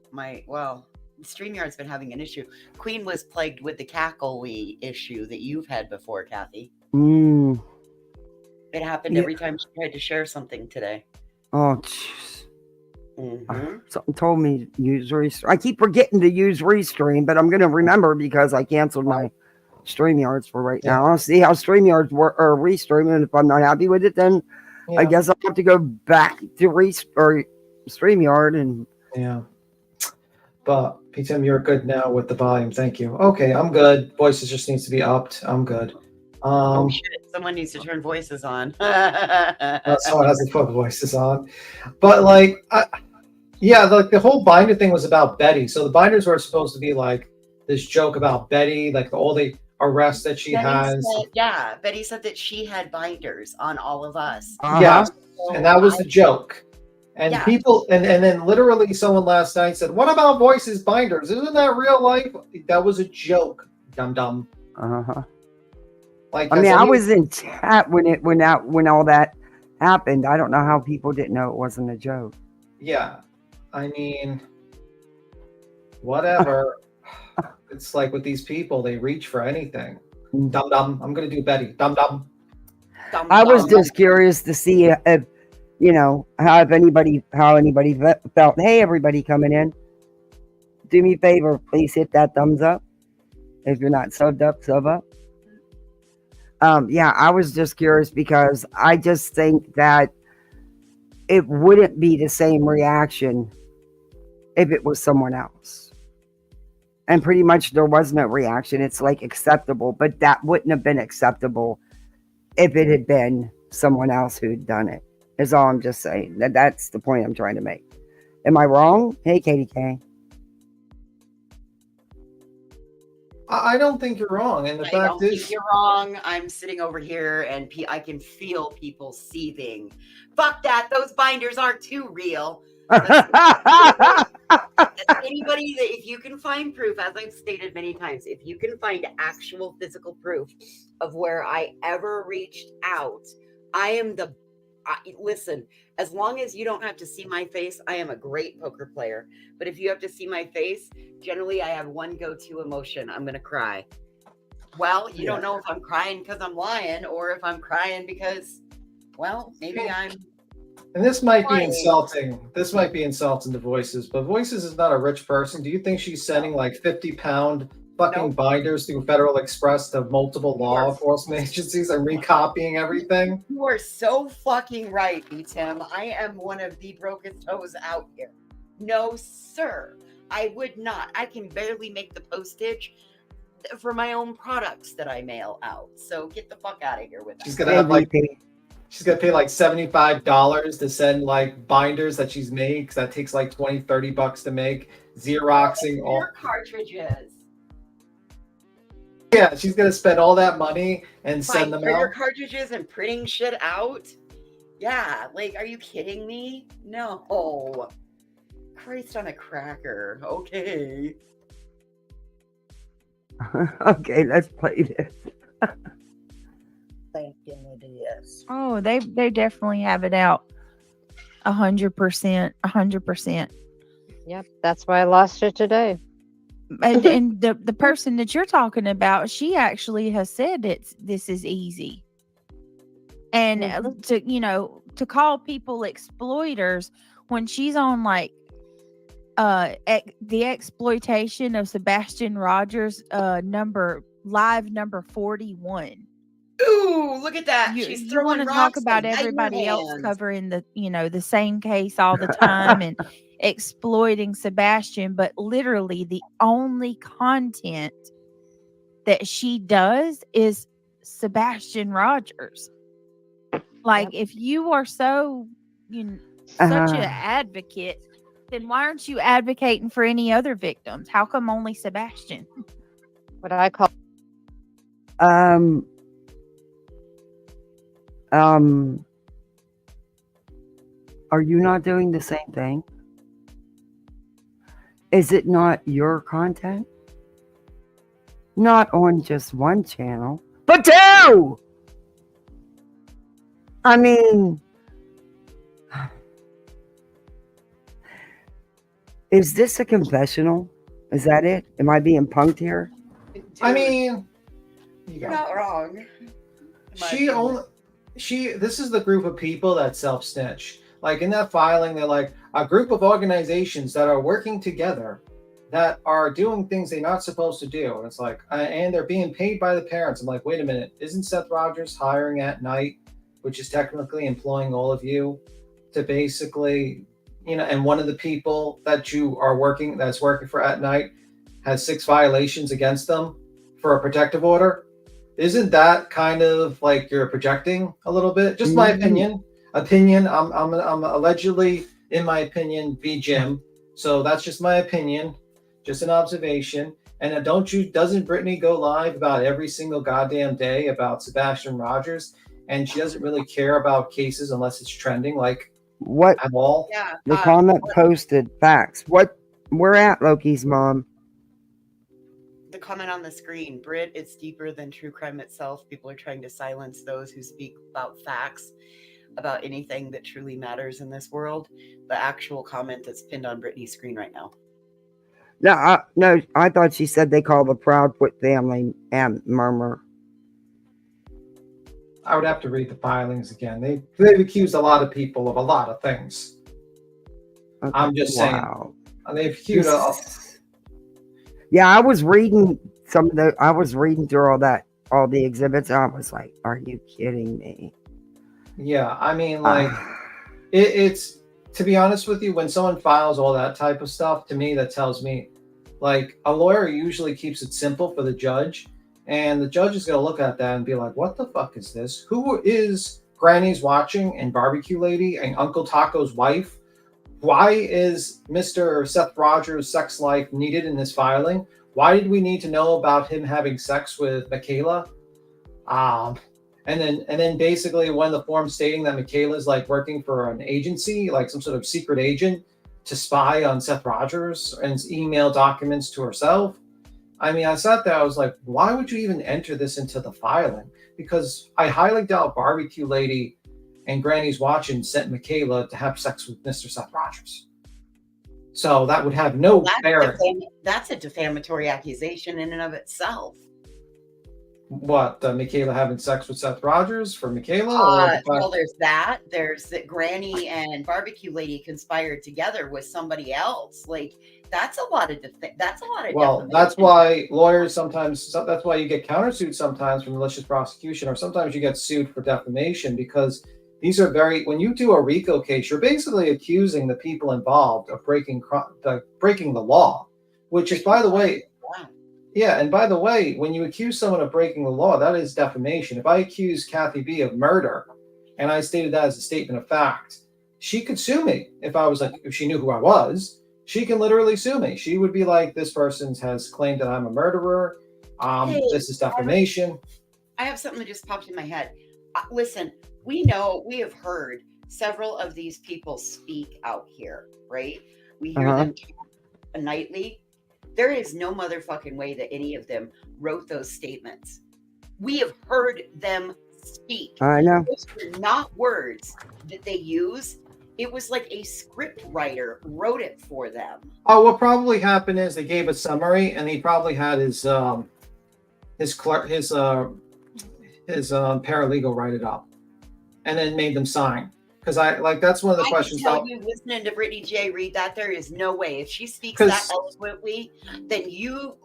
well. StreamYard's been having an issue. Queen was plagued with the cackle-y issue that you've had before, Kathy. It happened every time she tried to share something today. Oh, jeez. Something told me to use Restream. I keep forgetting to use Restream, but I'm going to remember because I canceled my StreamYards for right now. I'll see how StreamYards work or Restream, and if I'm not happy with it, then I guess I'll have to go back to StreamYard and But PTM, you're good now with the volume. Thank you. Okay, I'm good. Voices just needs to be upped. I'm good. Oh shit! Someone needs to turn voices on. Someone has to put voices on. But like, the whole binder thing was about Betty. So the binders were supposed to be like this joke about Betty, like all the arrests that she has. Betty said that she had binders on all of us. Yeah, and that was the joke. And people, and then literally someone last night said, "What about voices binders? Isn't that real life?" That was a joke, dum. Like, I mean, I was in chat when all that happened. I don't know how people didn't know it wasn't a joke. Yeah, I mean, whatever. It's like with these people, they reach for anything. Dum. I'm gonna do Betty. Dum. I was just curious to see if, you know, how anybody felt. Hey, everybody coming in, do me a favor, please hit that thumbs up. If you're not subbed up, sub up. I was just curious because I just think that it wouldn't be the same reaction if it was someone else. And pretty much there was no reaction. It's like acceptable, but that wouldn't have been acceptable if it had been someone else who'd done it. Is all I'm just saying. That's the point I'm trying to make. Am I wrong? Hey, Katie K. I don't think you're wrong. And the I fact don't think is, you're wrong. I'm sitting over here and I can feel people seething. Fuck that. Those binders aren't too real. Anybody that, if you can find proof, as I've stated many times, if you can find actual physical proof of where I ever reached out, listen, as long as you don't have to see my face, I am a great poker player. But if you have to see my face, generally I have one go-to emotion. I'm going to cry. Well, you don't know if I'm crying because I'm lying or if I'm crying because, well, maybe I'm. and this might be Lying. insulting. This might be insulting to Voices, but Voices is not a rich person. Do you think she's sending like 50-pound fucking Nope. binders through Federal Express to multiple law enforcement agencies and recopying everything? You are so fucking right, Tim. I am one of the brokest hoes out here. No, sir. I would not. I can barely make the postage for my own products that I mail out. So get the fuck out of here with that. She's gonna have like she's gonna pay like $75 to send like binders that she's made because that takes like $20-$30 to make. Xeroxing all cartridges. Yeah, she's gonna spend all that money and send them printer out. Cartridges and printing shit out. Yeah, like, are you kidding me? No. Christ on a cracker. Okay. Okay, let's play this. Thinking it is. Oh, they definitely have it out. 100%. 100%. Yep, that's why I lost it today. And the person that you're talking about, she actually has said this is easy. And to call people exploiters when she's on like the exploitation of Sebastian Rogers number 41. Ooh, look at that. You want to talk about everybody else covering the same case all the time and exploiting Sebastian, but literally the only content that she does is Sebastian Rogers. Like, if you are so such an advocate, then why aren't you advocating for any other victims? How come only Sebastian? What I call are you not doing the same thing? Is it not your content? Not on just one channel, but two! I mean, is this a confessional? Is that it? Am I being punked here? I mean, you're not wrong. This is the group of people that self-snitch. Like in that filing, they're like a group of organizations that are working together that are doing things they're not supposed to do. And it's like, and they're being paid by the parents. I'm like, wait a minute, isn't Seth Rogers hiring at night, which is technically employing all of you to basically, and one of the people that you are that's working for at night has 6 violations against them for a protective order? Isn't that kind of like you're projecting a little bit? Just my opinion. I'm allegedly, in my opinion, be Jim. So that's just my opinion, just an observation. And doesn't Brittany go live about every single goddamn day about Sebastian Rogers? And she doesn't really care about cases unless it's trending, like what at all. Yeah. The comment posted facts. What we're at, Loki's mom. The comment on the screen, Brit, it's deeper than true crime itself. People are trying to silence those who speak about facts, about anything that truly matters in this world. The actual comment that's pinned on Brittany's screen right now. No, I thought she said they call the Proudfoot family and murmur. I would have to read the filings again. They've accused a lot of people of a lot of things. Okay. I'm just saying. They've accused. Yeah, I was reading I was reading through all the exhibits. And I was like, "Are you kidding me?" Yeah, I mean, like, it's to be honest with you, when someone files all that type of stuff, to me, that tells me, like, a lawyer usually keeps it simple for the judge. And the judge is going to look at that and be like, what the fuck is this? Who is Granny's Watching and Barbecue Lady and Uncle Taco's wife. Why is Mr. Seth Rogers' sex life needed in this filing? Why did we need to know about him having sex with Michaela? And then basically one of the forms stating that Michaela's like working for an agency, like some sort of secret agent to spy on Seth Rogers and email documents to herself. I mean, I sat there, I was like, why would you even enter this into the filing? Because I highly doubt Barbecue Lady and Granny's Watching sent Michaela to have sex with Mr. Seth Rogers. So that would have no bearing. That's a defamatory accusation in and of itself. What, Michaela having sex with Seth Rogers for Michaela? Well, there's that. There's that Granny and Barbecue Lady conspired together with somebody else. Like, that's a lot of Well, that's why lawyers sometimes, that's why you get countersued sometimes for malicious prosecution, or sometimes you get sued for defamation, because these are when you do a RICO case, you're basically accusing the people involved of breaking the law, which is, by the way, yeah, and by the way, when you accuse someone of breaking the law, that is defamation. If I accuse Kathy B of murder, and I stated that as a statement of fact, she could sue me. If she knew who I was, she can literally sue me. She would be like, this person has claimed that I'm a murderer. This is defamation. I have something that just popped in my head. Listen, we have heard several of these people speak out here, right? We hear them nightly. There is no motherfucking way that any of them wrote those statements. We have heard them speak. I know. Those were not words that they use. It was like a script writer wrote it for them. Oh, what probably happened is they gave a summary, and he probably had his paralegal write it up, and then made them sign. Because that's one of the questions. I can tell you, listening to Brittany J read that, there is no way. If she speaks that eloquently, then you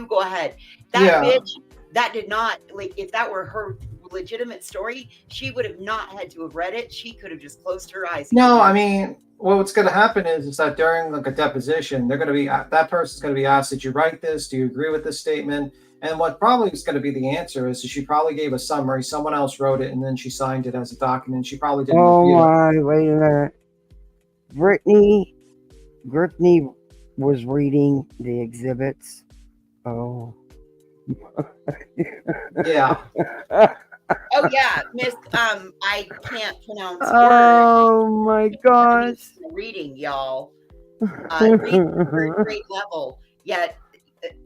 go ahead. That bitch, that did not, if that were her legitimate story, she would have not had to have read it. She could have just closed her eyes. No, I mean, what's going to happen is that during a deposition, that person's going to be asked, did you write this? Do you agree with this statement? And what probably is going to be the answer is she probably gave a summary, someone else wrote it, and then she signed it as a document. She probably didn't review it. Wait a minute. Brittany was reading the exhibits. Oh. Yeah. Oh yeah, Miss. I can't pronounce words. Oh my gosh. Reading, y'all. Reading third grade level, yet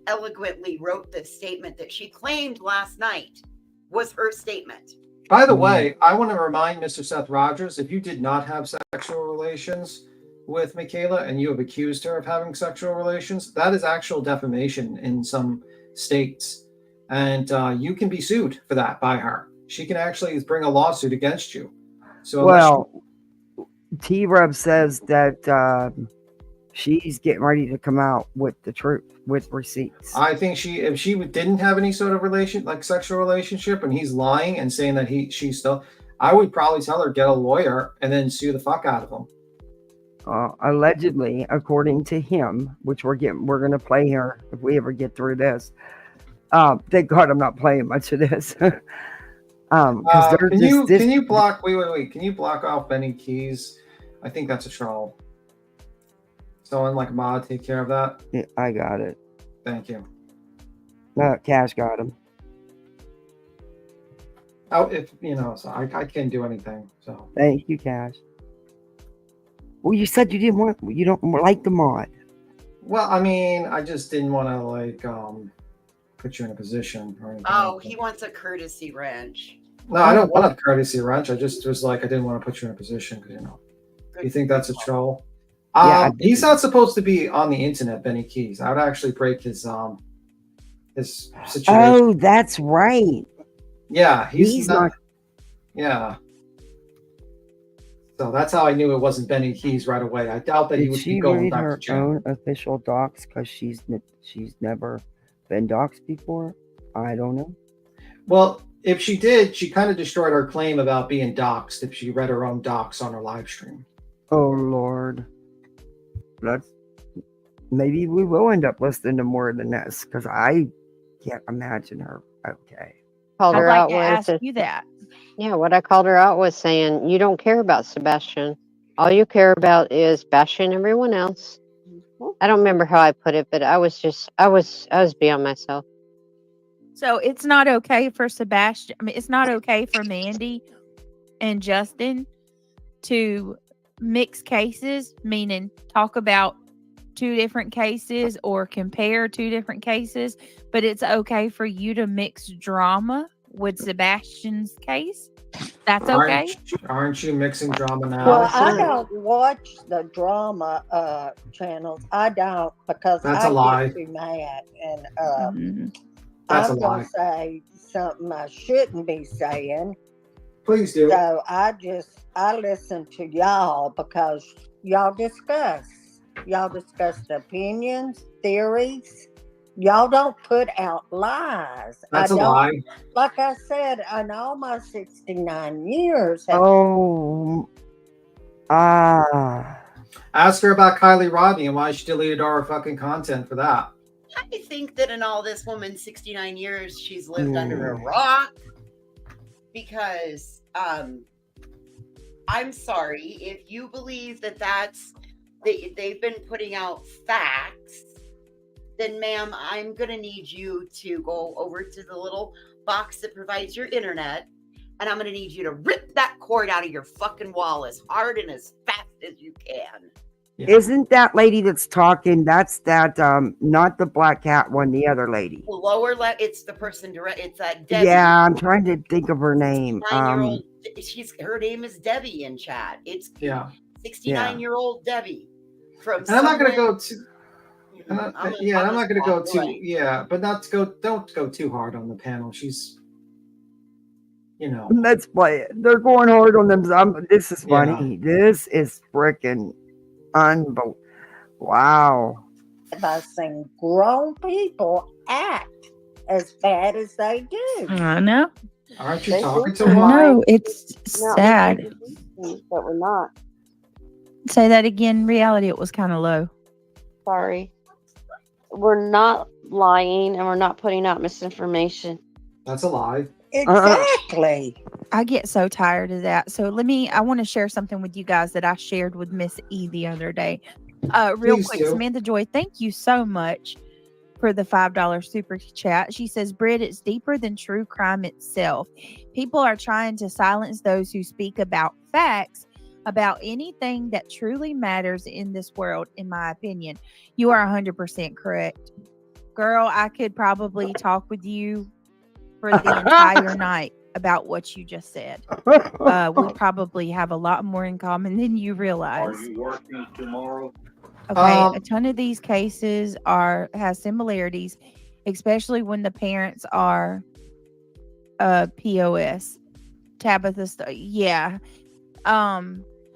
eloquently wrote the statement that she claimed last night was her statement. By the way, I want to remind Mr. Seth Rogers, if you did not have sexual relations with Michaela and you have accused her of having sexual relations, that is actual defamation in some states. And you can be sued for that by her. She can actually bring a lawsuit against you. So, T-Rub says that she's getting ready to come out with the truth, with receipts. I think if she didn't have any sort of sexual relationship, and he's lying and saying that she's still, I would probably tell her, get a lawyer and then sue the fuck out of him. Allegedly, according to him, which we're going to play here if we ever get through this. Thank God I'm not playing much of this. Can you block? Wait. Can you block off Benny Keys? I think that's a troll. Someone like Mod take care of that. Yeah, I got it. Thank you. Cash got him. Oh, so I can't do anything. So thank you, Cash. Well, you said you don't like the mod. Well, I mean, I just didn't want to put you in a position or anything. Oh, he wants a courtesy wrench. No, I don't want a courtesy wrench. I just was like, I didn't want to put you in a position because you think that's a troll. He's not supposed to be on the internet, Benny Keys. I would actually break his situation. Oh, that's right. Yeah, he's not. Yeah. So that's how I knew it wasn't Benny Keys right away. I doubt that he would be going back to jail. Own official docs because she's never been doxxed before. I don't know. Well, if she did, she kind of destroyed her claim about being doxxed if she read her own docs on her live stream. Oh Lord. Maybe we will end up listening to more than this because I can't imagine her. Okay. Called her I'd out like to once. ask you that. Yeah, what I called her out was saying, you don't care about Sebastian. All you care about is bashing everyone else. I don't remember how I put it, but I was beyond myself. So it's not okay for Sebastian. I mean, it's not okay for Mandy and Justin to mix cases, meaning talk about two different cases or compare two different cases, but it's okay for you to mix drama with Sebastian's case. That's okay. Aren't you mixing drama now? Well, I Also, don't watch the drama channels. I don't because That's I a lie. get too mad, and Mhm. That's a I'm gonna lie. say something I shouldn't be saying. Please do. So I listen to y'all because y'all discuss. Y'all discuss the opinions, theories. Y'all don't put out lies. That's I a don't, lie. like I said, in all my 69 years, Oh, ah. Ask her about Kylie Rodney and why she deleted all her fucking content for that. I think that in all this woman's 69 years, she's lived under a Mm. rock because I'm sorry if you believe that they've been putting out facts, then ma'am, I'm gonna need you to go over to the little box that provides your internet, and I'm gonna need you to rip that cord out of your fucking wall as hard and as fast as you can. Yeah. Isn't that lady that's talking? That's that not the black cat one, the other lady. The lower left, it's the person direct. It's that Debbie. Yeah, I'm trying to think of her name. 69-year-old. Her name is Debbie in chat. It's Yeah. 69-year-old Debbie from. And I'm not going to someone- go too. I'm I'm gonna not going to go walk too. away. Yeah, but don't go too hard on the panel. She's, Let's play it. They're going hard on them. This is Yeah. funny. This is freaking unbelievable. Wow. I've seen grown people act as bad as they do. I know. Aren't you They talking think to I they're her? lying. know. It's No, sad. we do things, but we're not. Say that again. Reality, it was kind of low. Sorry. We're not lying and we're not putting out misinformation. That's a lie. Exactly. I get so tired of that. So I want to share something with you guys that I shared with Miss E the other day. Real Please quick, do. Samantha Joy, thank you so much for the $5 super chat. She says, Britt, it's deeper than true crime itself. People are trying to silence those who speak about facts about anything that truly matters in this world, in my opinion. You are 100% correct. Girl, I could probably talk with you for the entire night about what you just said. We probably have a lot more in common than you realize. Are you working tomorrow? Okay, a ton of these cases has similarities, especially when the parents are POS. Tabitha, yeah.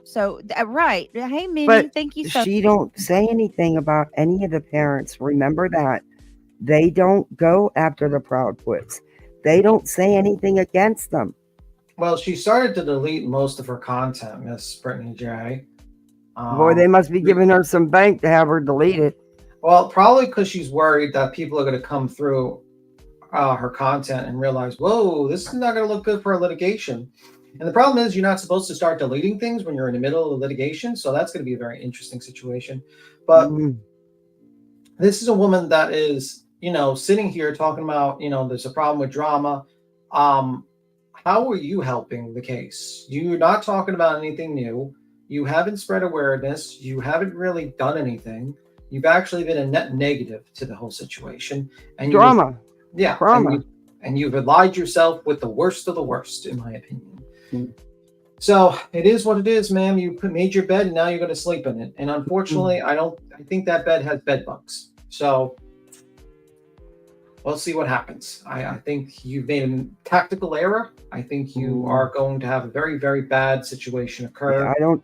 So right. Hey, Minnie, But thank you so. she don't say anything about any of the parents. Remember that. They don't go after the Proudfoots. They don't say anything against them. Well, she started to delete most of her content, Miss Brittany J. Boy, they must be giving her some bank to have her delete it. Well, probably because she's worried that people are going to come through her content and realize, whoa, this is not going to look good for a litigation. And the problem is you're not supposed to start deleting things when you're in the middle of the litigation. So that's going to be a very interesting situation. But this is a woman that is, sitting here talking about, there's a problem with drama. How are you helping the case? You're not talking about anything new. You haven't spread awareness. You haven't really done anything. You've actually been a net negative to the whole situation. And Drama. Drama. And you've allied yourself with the worst of the worst, in my opinion. So it is what it is, ma'am. You made your bed and now you're going to sleep in it. And unfortunately, I think that bed has bed bugs. So we'll see what happens. I think you've made a tactical error. I think you are going to have a very, very bad situation occur. Yeah, I don't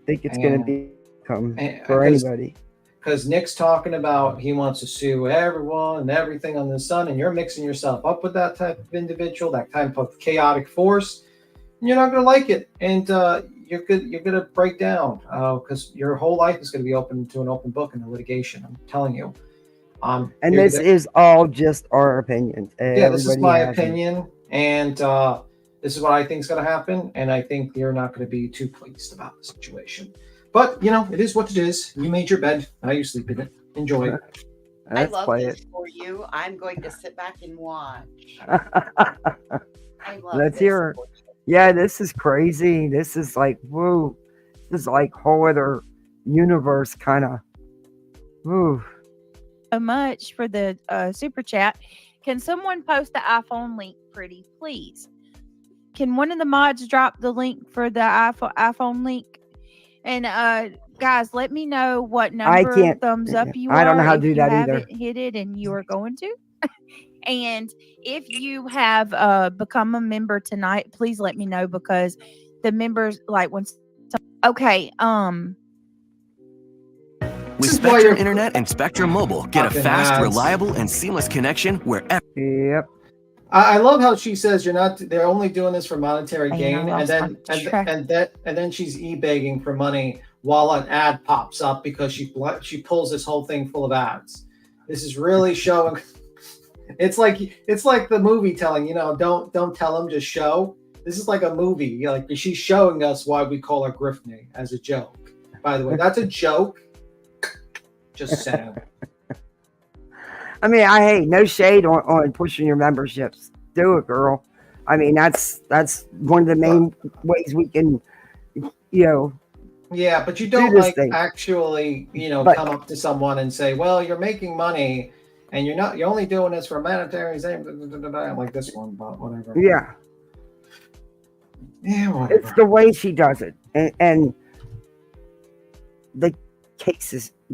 think it's going to be for anybody. Because Nick's talking about he wants to sue everyone and everything on the sun, and you're mixing yourself up with that type of individual, that type of chaotic force, and you're not going to like it, and you're going to break down because your whole life is going to be open to an open book in the litigation. I'm telling you. And this is all just our opinions. Yeah, this is my opinion, and This is what I think is going to happen, and I think you're not going to be too pleased about the situation. But it is what it is. You made your bed. Now you sleep in it. Enjoy it. I Let's love play this it. for you. I'm going to sit back and watch. I love Let's this hear it. for you. Yeah, this is crazy. This is like, woo. This is like whole other universe kind of. Woo. So much for the super chat. Can someone post the iPhone link, pretty please? Can one of the mods drop the link for the iPhone link? And guys, let me know what number can't- thumbs up you I don't know are how to if do you that either. haven't hit it and you are going to. And if you have become a member tonight, please let me know, because the members okay. With This is why Spectrum you're Internet and Spectrum Mobile, get a fucking fast, ads. reliable, and seamless connection wherever. Yep. I love how she says they're only doing this for monetary And I gain, and lost then my track. and then she's e-begging for money while an ad pops up because she pulls this whole thing full of ads. This is really showing. It's like the movie telling, don't tell them, just show. This is like a movie. Like, she's showing us why we call her Griffney as a joke. By the way, that's a joke. Just saying. I mean, hey, no shade on pushing your memberships. Do it, girl. I mean, that's one of the main ways we can, Yeah, but you don't this thing. actually, But- come up to someone and say, "Well, you're making money, and you're only doing this for monetary gain." Like this one, but whatever. Yeah. Yeah, whatever. It's the way she does it, and the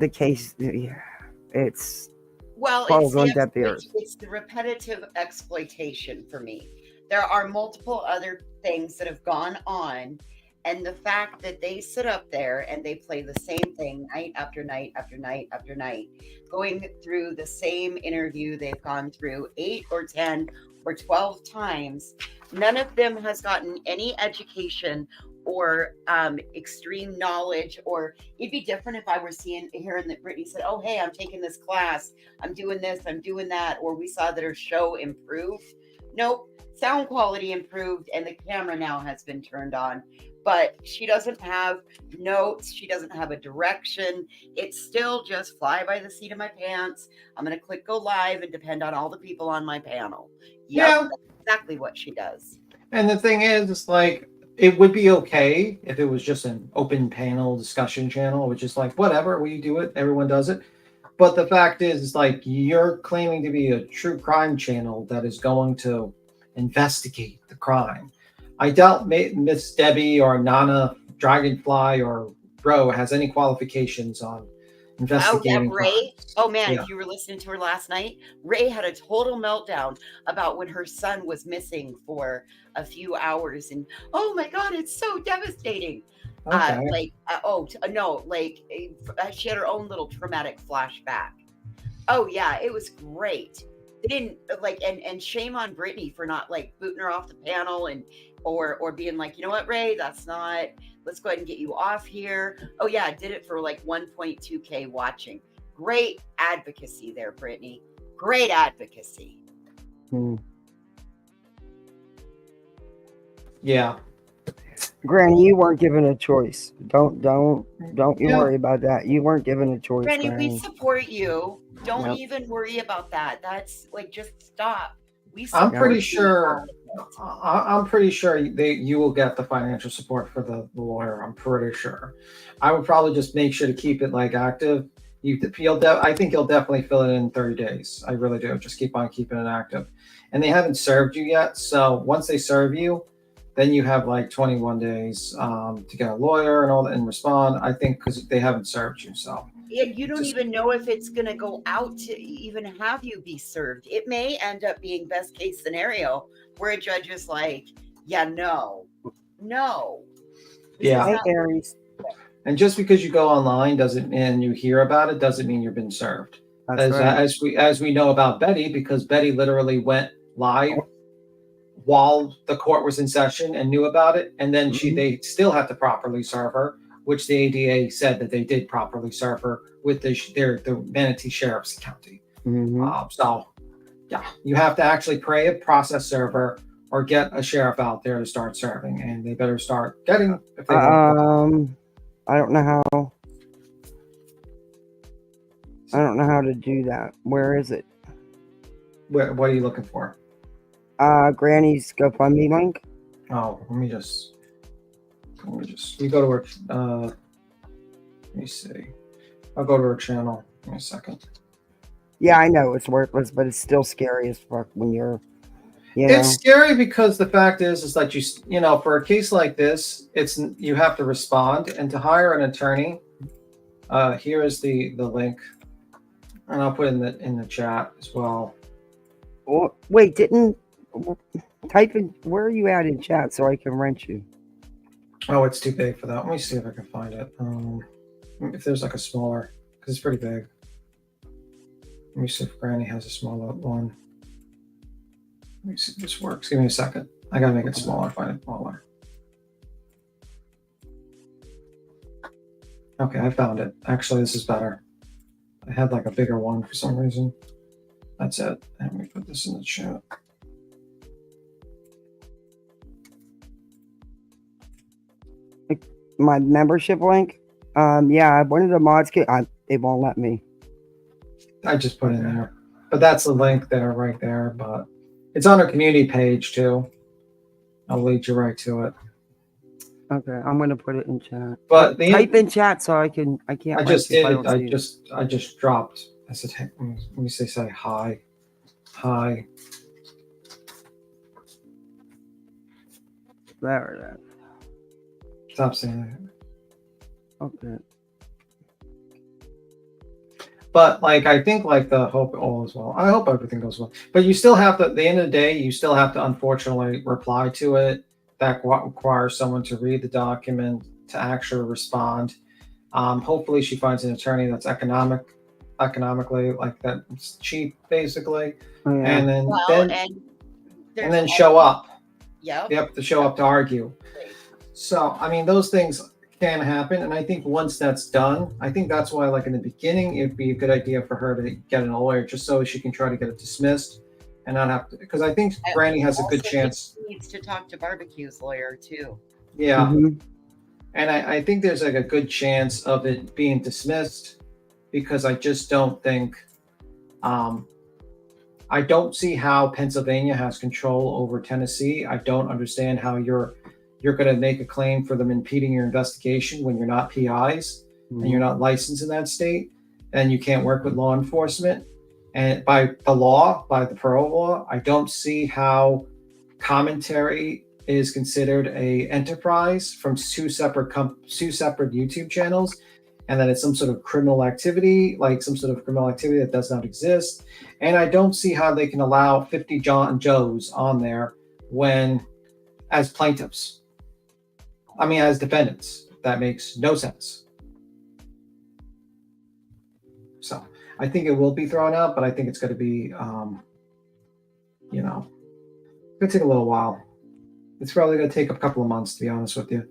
case. Yeah, it's Well, falls on deaf ears. it's the repetitive exploitation for me. There are multiple other things that have gone on, and the fact that they sit up there and they play the same thing night after night after night after night, going through the same interview they've gone through 8 or 10 or 12 times. None of them has gotten any education or extreme knowledge. Or it'd be different if I were hearing that Brittany said, "Oh, hey, I'm taking this class, I'm doing this, I'm doing that," or we saw that her show improved. Nope, sound quality improved and the camera now has been turned on, but she doesn't have notes, she doesn't have a direction. It's still just fly by the seat of my pants. I'm gonna click go live and depend on all the people on my panel. Yeah. That's exactly what she does. And the thing is, it's like, it would be okay if it was just an open panel discussion channel, which is like, whatever, we do it, everyone does it. But the fact is, it's like, you're claiming to be a true crime channel that is going to investigate the crime. I doubt Miss Debbie or Nana Dragonfly or Bro has any qualifications on investigating. Ray. crimes. Oh man, Yeah. if you were listening to her last night, Ray had a total meltdown about when her son was missing for a few hours, and oh my god, it's so devastating. Okay. She had her own little traumatic flashback. Oh yeah, it was great. They didn't and shame on Brittany for not booting her off the panel or being like, you know what, Ray, that's not. Let's go ahead and get you off here. Oh yeah, I did it for 1.2K watching. Great advocacy there, Brittany. Great advocacy. Yeah. Granny, you weren't given a choice. Don't you worry about that. You weren't given a choice, Granny, we Granny. support you. Don't Yep. even worry about that. That's just stop. I'm pretty you. sure. I'm pretty sure you will get the financial support for the lawyer. I'm pretty sure. I would probably just make sure to keep it active. I think you'll definitely fill it in 30 days. I really do. Just keep on keeping it active. And they haven't served you yet. So once they serve you, then you have 21 days to get a lawyer and all that and respond. I think because they haven't served you. So. Yeah, you don't even know if it's going to go out to even have you be served. It may end up being best case scenario where a judge is like, yeah, no. Yeah. Hey, Aries. And just because you go online and you hear about it doesn't mean you've been served. That's right. As we know about Betty, because Betty literally went live while the court was in session and knew about it, and then they still have to properly serve her, which the ADA said that they did properly serve her with the Manatee Sheriff's County. So, yeah, you have to actually pray a process server or get a sheriff out there to start serving, and they better start getting. If they want. I don't know how. I don't know how to do that. Where is it? What are you looking for? Granny's GoFundMe link. Oh, let me just. You go to her. Let me see. I'll go to her channel. Give me a second. Yeah, I know it's worthless, but it's still scary as fuck when you're. It's scary because the fact is that you know, for a case like this, you have to respond, and to hire an attorney. Here is the link, and I'll put it in the chat as well. Oh, wait, type in where are you at in chat so I can rent you? Oh, it's too big for that. Let me see if I can find it. If there's like a smaller, because it's pretty big. Let me see if Granny has a smaller one. Let me see if this works. Give me a second. I gotta make it smaller. Find it smaller. Okay, I found it. Actually, this is better. I had like a bigger one for some reason. That's it. And let me put this in the chat. My membership link. Yeah, one of the mods it won't let me. I just put it in there, but that's the link there, right there. But it's on our community page too. I'll lead you right to it. Okay, I'm gonna put it in chat. But type in chat so I can't. I just did it. I just dropped. I said, hey, let me say hi. Hi. There it is. Stop saying that. Okay. But like, I think like the hope all is well. I hope everything goes well. But you still have to, at the end of the day, you still have to unfortunately reply to it. That requires someone to read the document, to actually respond. Hopefully she finds an attorney that's economically like that's cheap, basically. Oh, yeah. And then show up. Yeah. You have to show up to argue. So, I mean, those things can happen. And I think once that's done, I think that's why, like in the beginning, it'd be a good idea for her to get a lawyer just so she can try to get it dismissed and not have to. Because I think Granny has a good chance. She needs to talk to Barbecue's lawyer, too. Yeah. Mm-hmm. And I think there's like a good chance of it being dismissed because I just don't think. I don't see how Pennsylvania has control over Tennessee. I don't understand how you're going to make a claim for them impeding your investigation when you're not PIs and you're not licensed in that state and you can't work with law enforcement. And by the parole law, I don't see how commentary is considered a enterprise from two separate YouTube channels, and that it's some sort of criminal activity, that does not exist. And I don't see how they can allow 50 John Joes on there as plaintiffs. I mean, as defendants. That makes no sense. So I think it will be thrown out, but I think it's going to be, it's going to take a little while. It's probably going to take a couple of months, to be honest with you.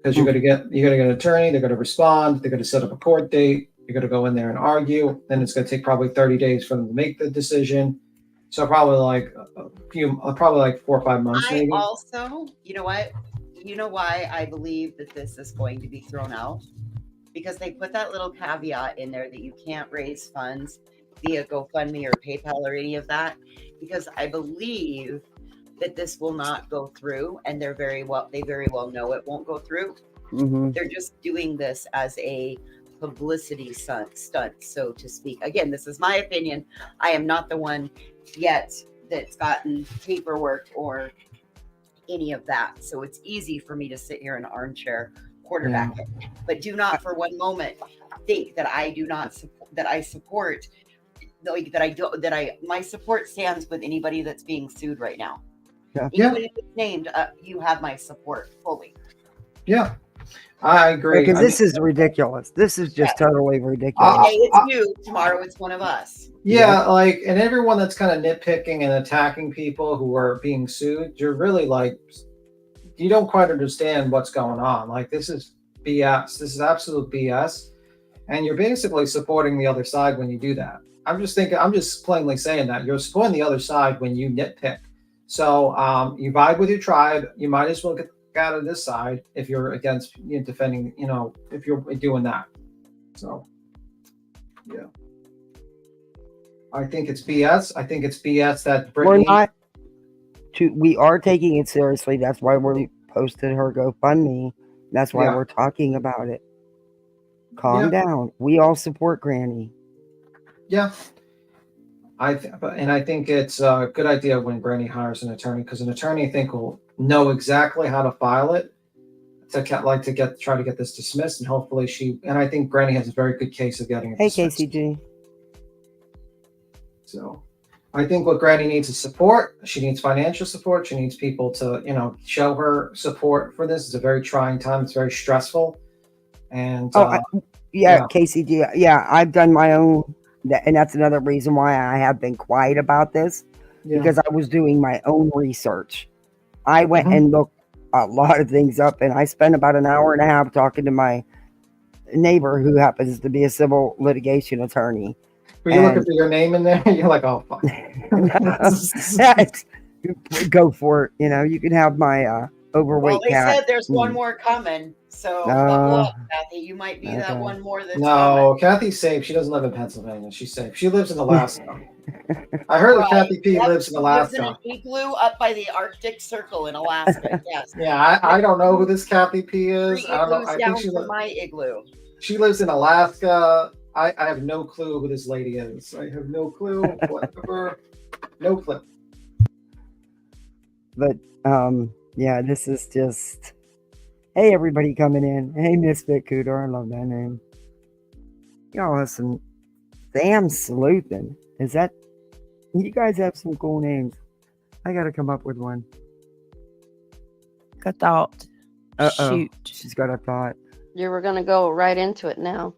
Because you got to get an attorney, they're going to respond, they're going to set up a court date, you're going to go in there and argue, then it's going to take probably 30 days for them to make the decision. So probably like 4 or 5 months maybe. Also, you know what? You know why I believe that this is going to be thrown out? Because they put that little caveat in there that you can't raise funds via GoFundMe or PayPal or any of that. Because I believe that this will not go through, and they very well know it won't go through. Mm-hmm. They're just doing this as a publicity stunt, so to speak. Again, this is my opinion. I am not the one yet that's gotten paperwork or any of that, so it's easy for me to sit here in an armchair quarterback it. But do not for one moment think that I do not support, that I support, like my support stands with anybody that's being sued right now. Even if it's named, you have my support fully. Yeah, I agree. Because this is ridiculous. This is just totally ridiculous. Today it's you, tomorrow it's one of us. Yeah, like, and everyone that's kind of nitpicking and attacking people who are being sued, you're really like, you don't quite understand what's going on. Like, this is BS. This is absolute BS. And you're basically supporting the other side when you do that. I'm just plainly saying that. You're supporting the other side when you nitpick So you vibe with your tribe. You might as well get out of this side if you're against defending. If you're doing that. So yeah, I think it's BS. I think it's BS that Brittany. We are taking it seriously. That's why we posted her GoFundMe. That's why we're talking about it. Calm down. We all support Granny. Yeah. I think it's a good idea when Granny hires an attorney, because an attorney, I think, will know exactly how to file it try to get this dismissed, and hopefully I think Granny has a very good case of getting it dismissed. Hey, KCG. So I think what Granny needs is support. She needs financial support. She needs people to, show her support for this. It's a very trying time. It's very stressful. And KCG. Yeah, I've done my own, and that's another reason why I have been quiet about this, because I was doing my own research. I went and looked a lot of things up, and I spent about an hour and a half talking to my neighbor who happens to be a civil litigation attorney. Were you looking for your name in there? You're like, oh, fuck. Go for it. You can have my overweight they cat. said there's one more coming. So buckle up, Kathy. You might be that one more that's No, coming. Kathy's safe. She doesn't live in Pennsylvania. She's safe. She lives in Alaska. I heard that Kathy P lives in Alaska. She lives in an igloo up by the Arctic Circle in Alaska. Yes. Yeah, I don't know who this Kathy P is. I don't know. I think from my igloo. She lives in Alaska. I have no clue who this lady is. I have no clue. Whatever. No clue. But this is just. Hey, everybody coming in. Hey, Misfit Cooter. I love that name. Y'all have some. Sam Sleuthin. Is that. You guys have some cool names. I gotta come up with one. A thought. Uh-oh. Shoot. She's got a thought. You were going to go right into it now.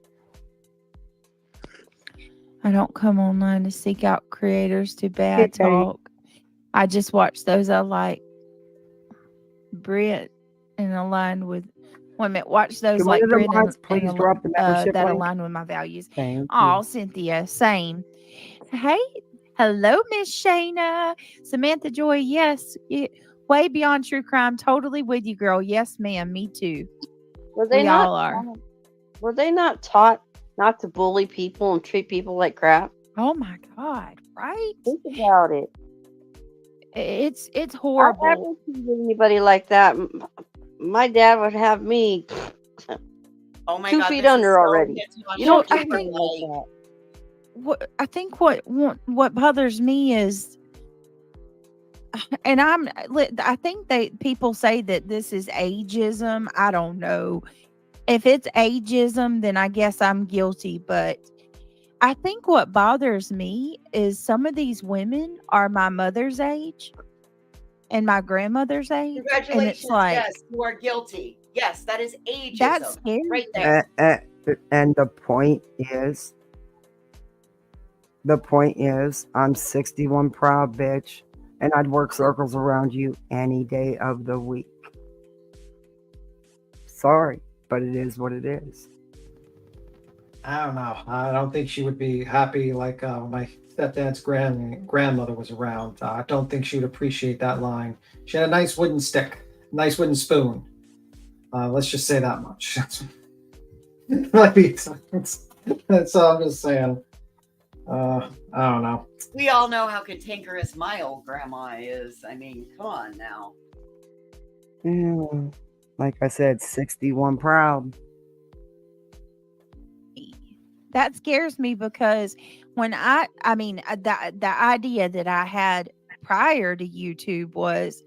I don't come online to seek out creators to bad talk. I just watch those I like. Brit and aligned with women. Watch those like Brit and drop the membership that link? align with my values. Thank Oh, you. Cynthia, same. Hey, hello, Miss Shayna. Samantha Joy, yes. Way beyond true crime. Totally with you, girl. Yes, ma'am. Me too. We all are. Were they not taught not to bully people and treat people like crap? Oh my God! Right? Think about it. It's horrible. I haven't treated anybody like that. My dad would have me Oh my 2 God, feet this under is so already. much You don't fun. treat me like that. I think what bothers me is, and I think people say that this is ageism. I don't know if it's ageism, then I guess I'm guilty. But I think what bothers me is some of these women are my mother's age and my grandmother's age, Congratulations. and it's like, yes, you are guilty. Yes, that is ageism. that's scary. Right there. And the point is, I'm 61 proud, bitch, and I'd work circles around you any day of the week. Sorry, but it is what it is. I don't know. I don't think she would be happy like my stepdad's grandmother was around. I don't think she would appreciate that line. She had a nice wooden stick, nice wooden spoon. Let's just say that much. That's all I'm just saying. I don't know. We all know how cantankerous my old grandma is. I mean, come on now. Yeah, like I said, 61 proud. That scares me because when the idea that I had prior to YouTube was,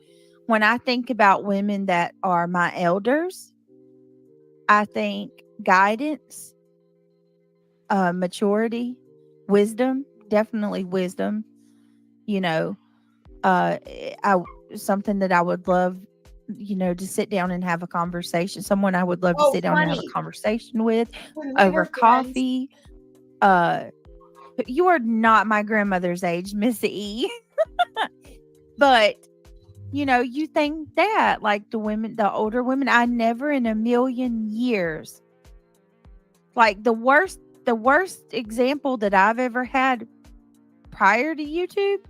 when I think about women that are my elders, I think guidance, maturity, wisdom, definitely wisdom, something that I would love, to sit down and have a conversation. Someone I would love to sit down and have a conversation with over coffee. You are not my grandmother's age, Miss E. But you think that like the older women, I never in a million years, like the worst example that I've ever had prior to YouTube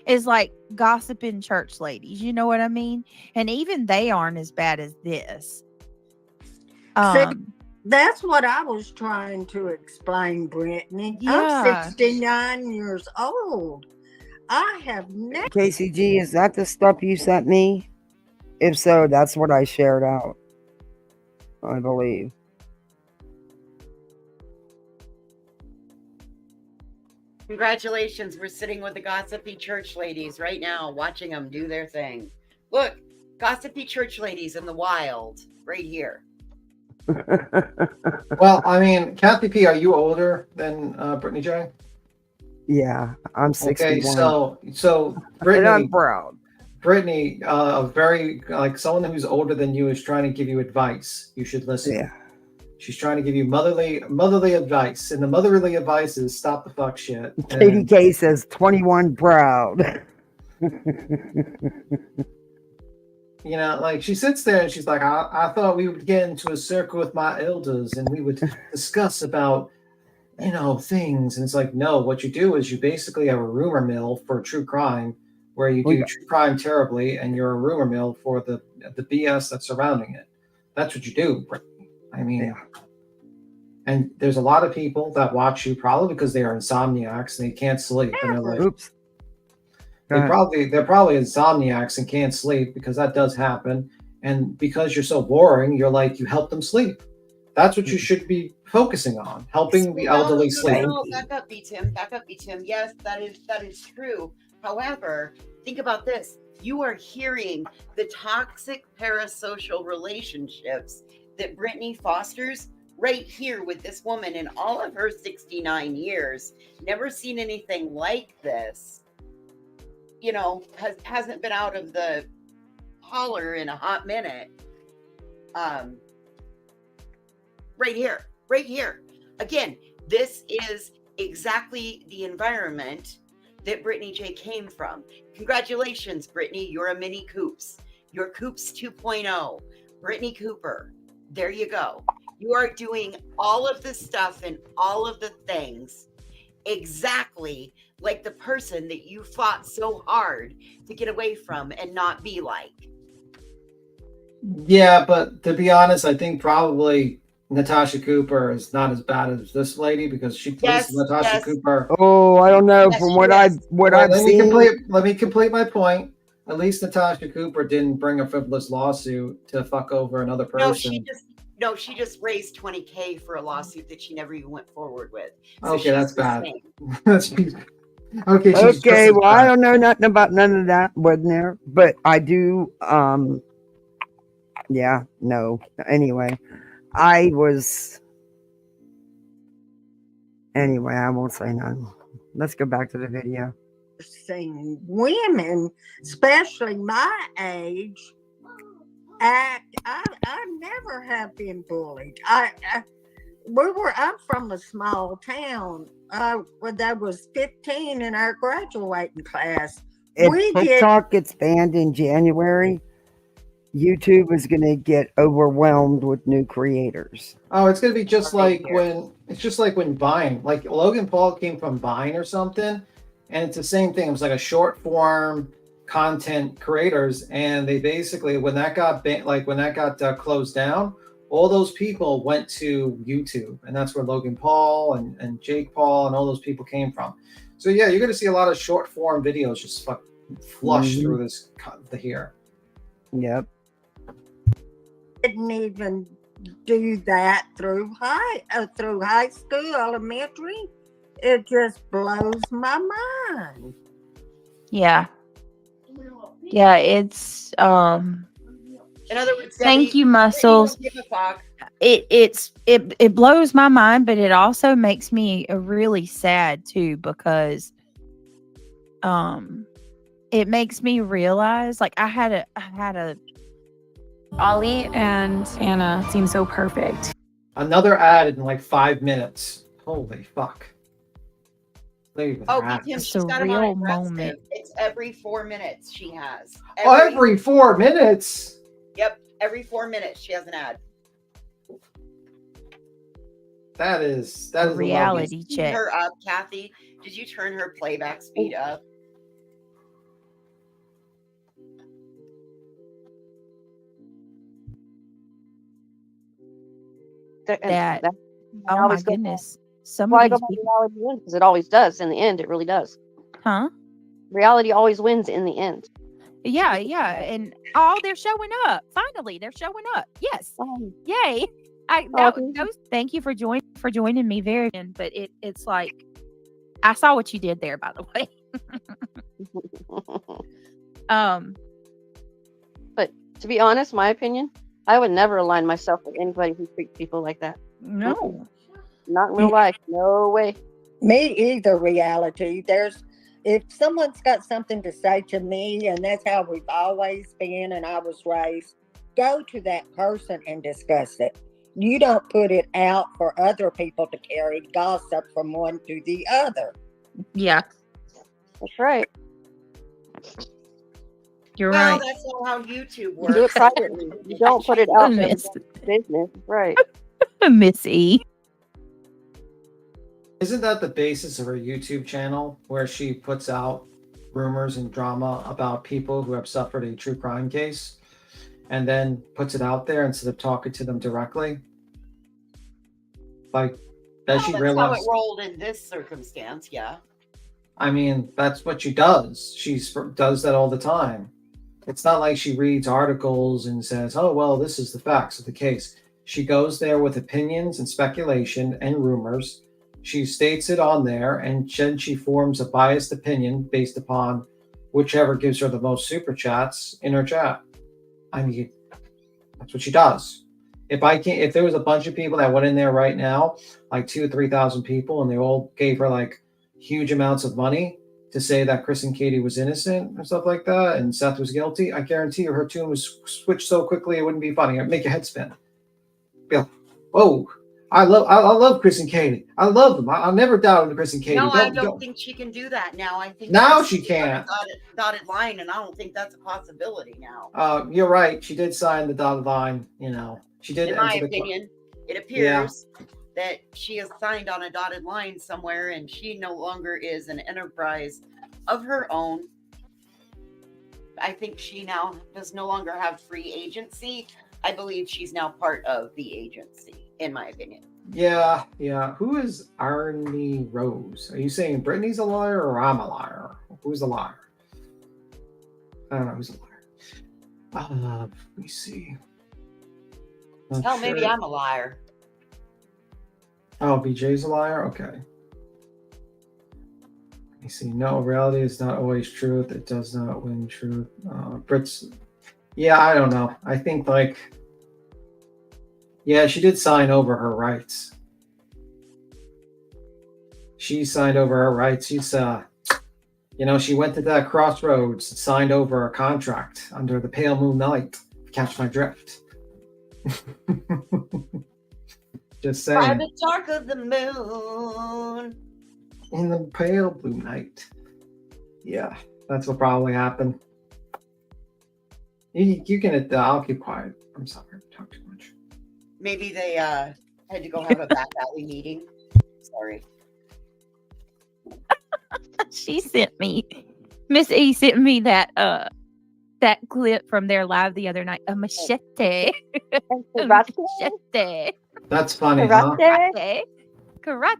is like gossiping church ladies. You know what I mean? And even they aren't as bad as this. See, that's what I was trying to explain, Brittany. Yeah. I'm 69 years old. I have never. KCG, is that the stuff you sent me? If so, that's what I shared out, I believe. Congratulations. We're sitting with the gossipy church ladies right now, watching them do their thing. Look, gossipy church ladies in the wild, right here. Well, I mean, Kathy P, are you older than Brittany J? Yeah, I'm 61. Okay, so And Brittany, I'm proud. Brittany, very like someone who's older than you is trying to give you advice. You should listen. Yeah. She's trying to give you motherly advice, and the motherly advice is stop the fuck shit. Katie K says 21 proud. You know, like she sits there and she's like, I thought we would get into a circle with my elders and we would discuss about, you know, things. And it's like, no, what you do is you basically have a rumor mill for true crime where you do true crime terribly and you're a rumor mill for the BS that's surrounding it. That's what you do, Brittany. I mean, and there's a lot of people that watch you probably because they are insomniacs and they can't sleep. And they're like, oops. They're probably insomniacs and can't sleep because that does happen. And because you're so boring, you're like, you help them sleep. That's what you should be focusing on, helping the elderly sleep. No, back up, B. Tim. Yes, that is true. However, think about this. You are hearing the toxic parasocial relationships that Brittany fosters right here with this woman in all of her 69 years. Never seen anything like this. You know, hasn't been out of the holler in a hot minute. Right here. Again, this is exactly the environment that Brittany J came from. Congratulations, Brittany. You're a mini Coops. You're Coops 2.0. Brittany Cooper. There you go. You are doing all of the stuff and all of the things exactly like the person that you fought so hard to get away from and not be like. Yeah, but to be honest, I think probably Natasha Cooper is not as bad as this lady because she plays Natasha Cooper. Oh, I don't know. From what I've seen. Let me complete my point. At least Natasha Cooper didn't bring a frivolous lawsuit to fuck over another person. She just raised $20,000 for a lawsuit that she never even went forward with. So okay, that's bad. Okay, well, I don't know nothing about none of that, wasn't there? But I do, yeah, no. Anyway, I won't say none. Let's go back to the video. Seeing women, especially my age, act. I never have been bullied. I'm from a small town. There was 15 in our graduating class. If TikTok gets banned in January, YouTube is going to get overwhelmed with new creators. Oh, it's going to be just like when Vine, like Logan Paul came from Vine or something, and it's the same thing. It was like a short form content creators, and they basically when that got closed down, all those people went to YouTube, and that's where Logan Paul and Jake Paul and all those people came from. So yeah, you're going to see a lot of short form videos just flush through this here. Yep. Didn't even do that through high school, elementary. It just blows my mind. Yeah. Yeah, it's in other words, thank you, Muscles. It blows my mind, but it also makes me really sad too, because it makes me realize, like I had a Ollie and Anna seem so perfect. Another ad in like 5 minutes. Holy fuck. Oh, Tim, she's got a real moment. It's every 4 minutes she has. Every 4 minutes? Yep, every 4 minutes she has an ad. That is a reality check. Her up, Kathy. Did you turn her playback speed up? that I oh my always go. goodness, some Why of I go these by people, reality wins because it always does. In the end, it really does. huh? Reality always wins in the end. Yeah, and oh, they're showing up. Finally, they're showing up. Yes, yay! Thank you for joining me. But it's like I saw what you did there, by the way. But to be honest, my opinion, I would never align myself with anybody who treats people like that. No, Not in real life. No way. Me either, reality. If someone's got something to say to me, and that's how we've always been, and I was raised, go to that person and discuss it. You don't put it out for other people to carry gossip from one to the other. yeah, That's right. you're Well, right. that's not how YouTube You do it works. privately. You don't put it out there Miss, business. Right. Miss E. Isn't that the basis of her YouTube channel, where she puts out rumors and drama about people who have suffered a true crime case and then puts it out there instead of talking to them directly? Like, does she That's how realize? it rolled in this circumstance, yeah. I mean, that's what she does. She does that all the time. It's not like she reads articles and says, oh, well, this is the facts of the case. She goes there with opinions and speculation and rumors. She states it on there, and then she forms a biased opinion based upon whichever gives her the most super chats in her chat. I mean, that's what she does. If there was a bunch of people that went in there right now, like 2,000 or 3,000 people, and they all gave her like huge amounts of money to say that Chris and Katie was innocent and stuff like that, and Seth was guilty, I guarantee you her tune would switch so quickly it wouldn't be funny. It'd make your head spin. Be like, whoa, I love Chris and Katie. I love them. I'll never doubt Chris and Katie. No, I don't think she can do that now. I think now she can't. Dotted line, and I don't think that's a possibility now. You're right. She did sign the dotted line. She did. In my opinion, it appears that she is signed on a dotted line somewhere, and she no longer is an enterprise of her own. I think she now does no longer have free agency. I believe she's now part of the agency, in my opinion. Yeah. Who is Arnie Rose? Are you saying Brittany's a liar or I'm a liar? Who's a liar? I don't know who's a liar. Let me see. Hell, maybe I'm a liar. Oh, BJ's a liar? Okay. Let me see. No, reality is not always truth. It does not win truth. Brit's... Yeah, I don't know. I think, she did sign over her rights. She signed over her rights. She's, she went to that crossroads and signed over a contract under the pale moonlight. Catch my drift. Just saying. By the dark of the moon. In the pale blue night. Yeah, that's what probably happened. You can, I'll keep quiet. I'm sorry, I talk too much. Maybe they had to go have a back alley meeting. Sorry. She sent me, Miss E sent me that clip from their live the other night. A machete. A machete. That's funny, Karate. Karate.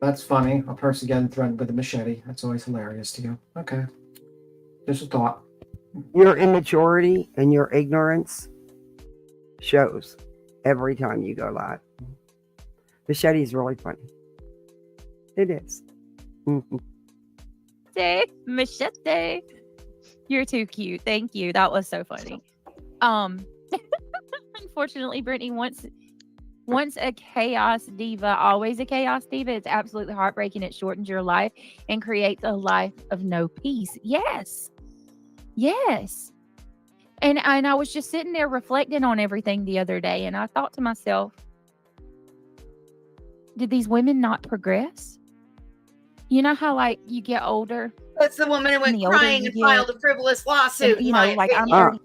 That's funny. A person getting threatened with a machete. That's always hilarious to you. Okay. Just a thought. Your immaturity and your ignorance shows every time you go live. Machete is really funny. It is. Machete. You're too cute. Thank you. That was so funny. Unfortunately, Brittany, once a chaos diva, always a chaos diva. It's absolutely heartbreaking. It shortens your life and creates a life of no peace. Yes. And I was just sitting there reflecting on everything the other day, and I thought to myself, did these women not progress? You know how you get older? That's the woman who went crying and filed a frivolous lawsuit. I'm 30.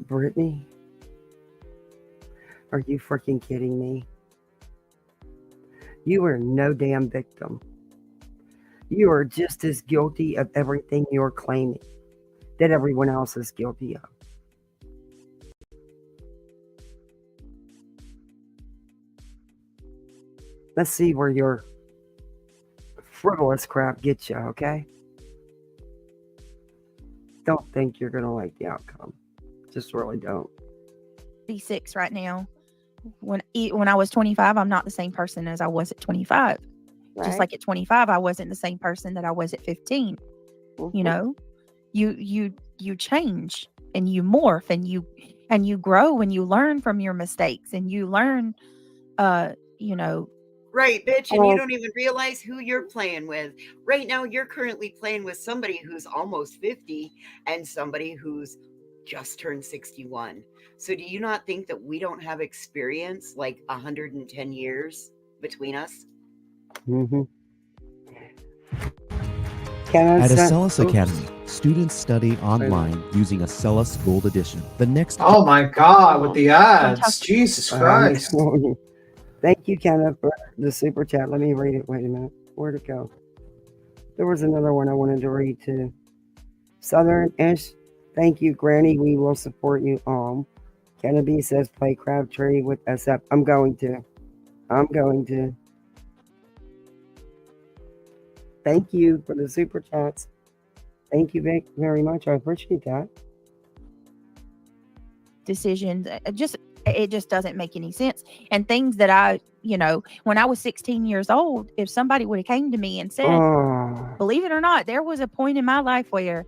Brittany, are you freaking kidding me? You are no damn victim. You are just as guilty of everything you're claiming. that everyone else is guilty of. Let's see where your frivolous crap gets you, okay? Don't think you're going to like the outcome. Just really don't. 36 right now. When I was 25, I'm not the same person as I was at 25. Right? Just like at 25, I wasn't the same person that I was at 15. Mhm. You know, you change and you morph and you grow and you learn from your mistakes and you learn, you know. Right, bitch, and Oh. you don't even realize who you're playing with. Right now, you're currently playing with somebody who's almost 50 and somebody who's just turned 61. So do you not think that we don't have experience like 110 years between us? Mm-hmm. At Acellus Academy, students study online using Acellus Gold Edition. The next Oh my God, with the ads. Jesus Christ. Thank you, Kenneth, for the super chat. Let me read it. Wait a minute. Where'd it go? There was another one I wanted to read too. Southern-ish. Thank you, Granny. We will support you. Kennedy says play Crabtree with SF. I'm going to. Thank you for the super chats. Thank you very much. I appreciate that. Decisions, it just doesn't make any sense. And things that I, when I was 16 years old, if somebody would have came to me and said, believe it or not, there was a point in my life where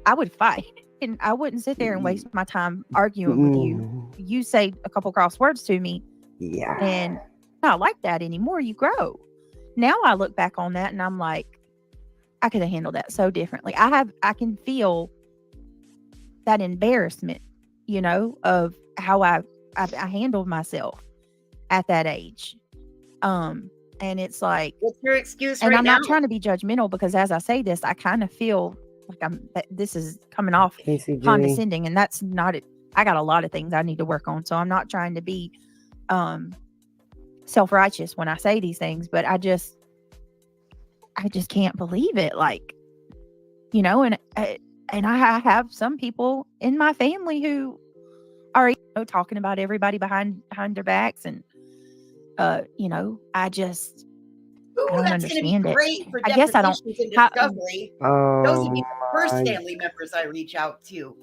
I would fight and I wouldn't sit there and waste my time arguing with you. You say a couple cross words to me. Yeah. And not like that anymore. You grow. Now I look back on that and I'm like, I could have handled that so differently. I can feel that embarrassment, of how I handled myself at that age. And it's like, what's your excuse and right I'm now? not trying to be judgmental because as I say this, I kind of feel like this is coming off KCG. condescending, and that's not it. I got a lot of things I need to work on. So I'm not trying to be, self-righteous when I say these things, but I just can't believe it. Like, and I have some people in my family who are, talking about everybody behind their backs. And, I don't that's going to be understand it. great for I guess I don't. depositions and discovery. Those would be the first my- family members I reach out to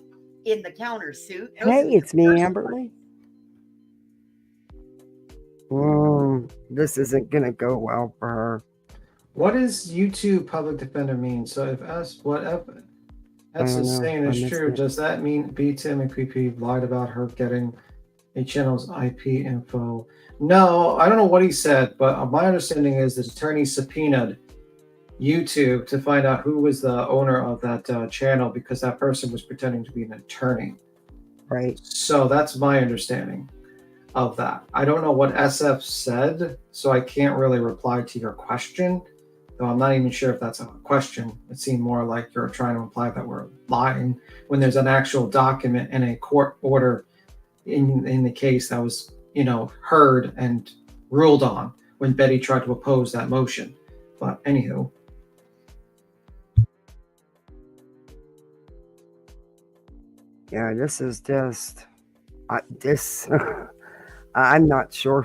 in the countersuit. Hey, it's me, Amberly. This isn't gonna go well for her. What does YouTube public defender mean? So if whatever that's don't know. saying I is missed true, it. does that mean B Tim and PP lied about her getting a channel's IP info? No, I don't know what he said, but my understanding is that attorney subpoenaed YouTube to find out who was the owner of that channel because that person was pretending to be an attorney. Right. So that's my understanding of that. I don't know what SF said, so I can't really reply to your question, though I'm not even sure if that's a question. It seemed more like you're trying to imply that we're lying when there's an actual document and a court order in the case that was, heard and ruled on when Betty tried to oppose that motion. But anywho. Yeah, this is just I'm not sure.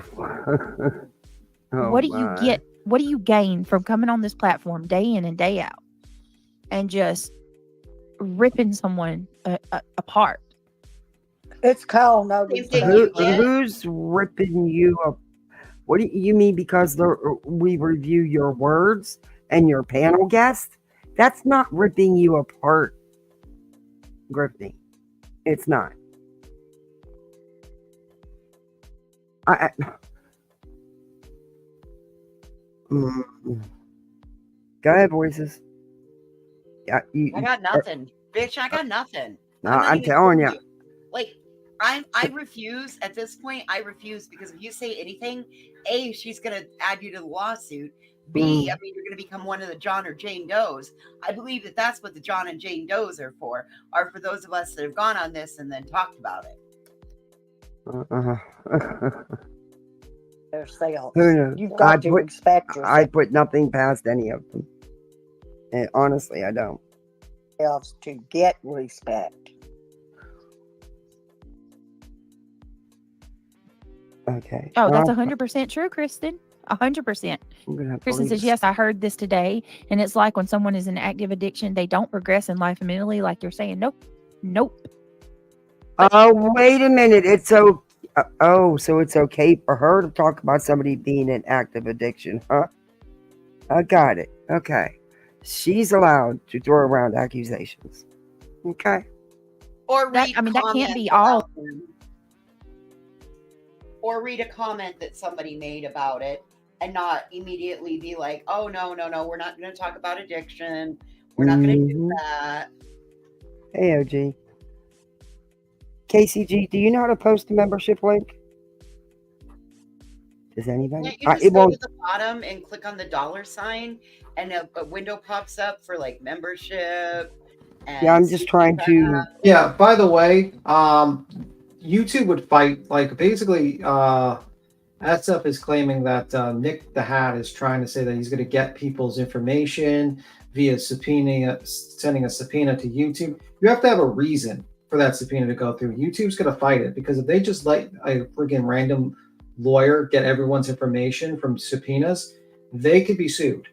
What do you get? What do you gain from coming on this platform day in and day out and just ripping someone apart? It's called no Who's ripping you up? What do you mean? Because we review your words and your panel guest? That's not ripping you apart, Griffney. It's not. Go ahead, voices. Yeah, I got nothing, bitch. I got nothing. No, I'm telling you. Like, I refuse at this point. I refuse because if you say anything, A, she's gonna add you to the lawsuit. B, I mean, you're gonna become one of the John or Jane Does. I believe that that's what the John and Jane Does are for those of us that have gone on this and then talked about it. Their sales. Who knows? You've got to respect yourself. I put nothing past any of them. And honestly, I don't. themselves to get respect. Okay. Oh, that's 100% true, Kristen. 100%. I'm gonna have to Kristen leave says, this. yes, I heard this today. And it's like when someone is in active addiction, they don't progress in life immediately, like you're saying. Nope. Nope. Oh, wait a minute. It's so. Oh, so it's okay for her to talk about somebody being in active addiction, huh? I got it. Okay. She's allowed to throw around accusations. Okay. Or That, read I mean, that can't comments be all. about them. Or read a comment that somebody made about it and not immediately be like, oh, no, we're not going to talk about addiction. We're not going to do that. Hey, OG. KCG, do you know how to post a membership link? Does anybody? You just It go won't. to the bottom and click on the $sign, and a window pops up for like membership. And Yeah, I'm just trying to. Yeah, by the way, YouTube would fight, like, basically, SF is claiming that Nick the Hat is trying to say that he's going to get people's information via sending a subpoena to YouTube. You have to have a reason for that subpoena to go through. YouTube's going to fight it, because if they just let a freaking random lawyer get everyone's information from subpoenas, they could be sued.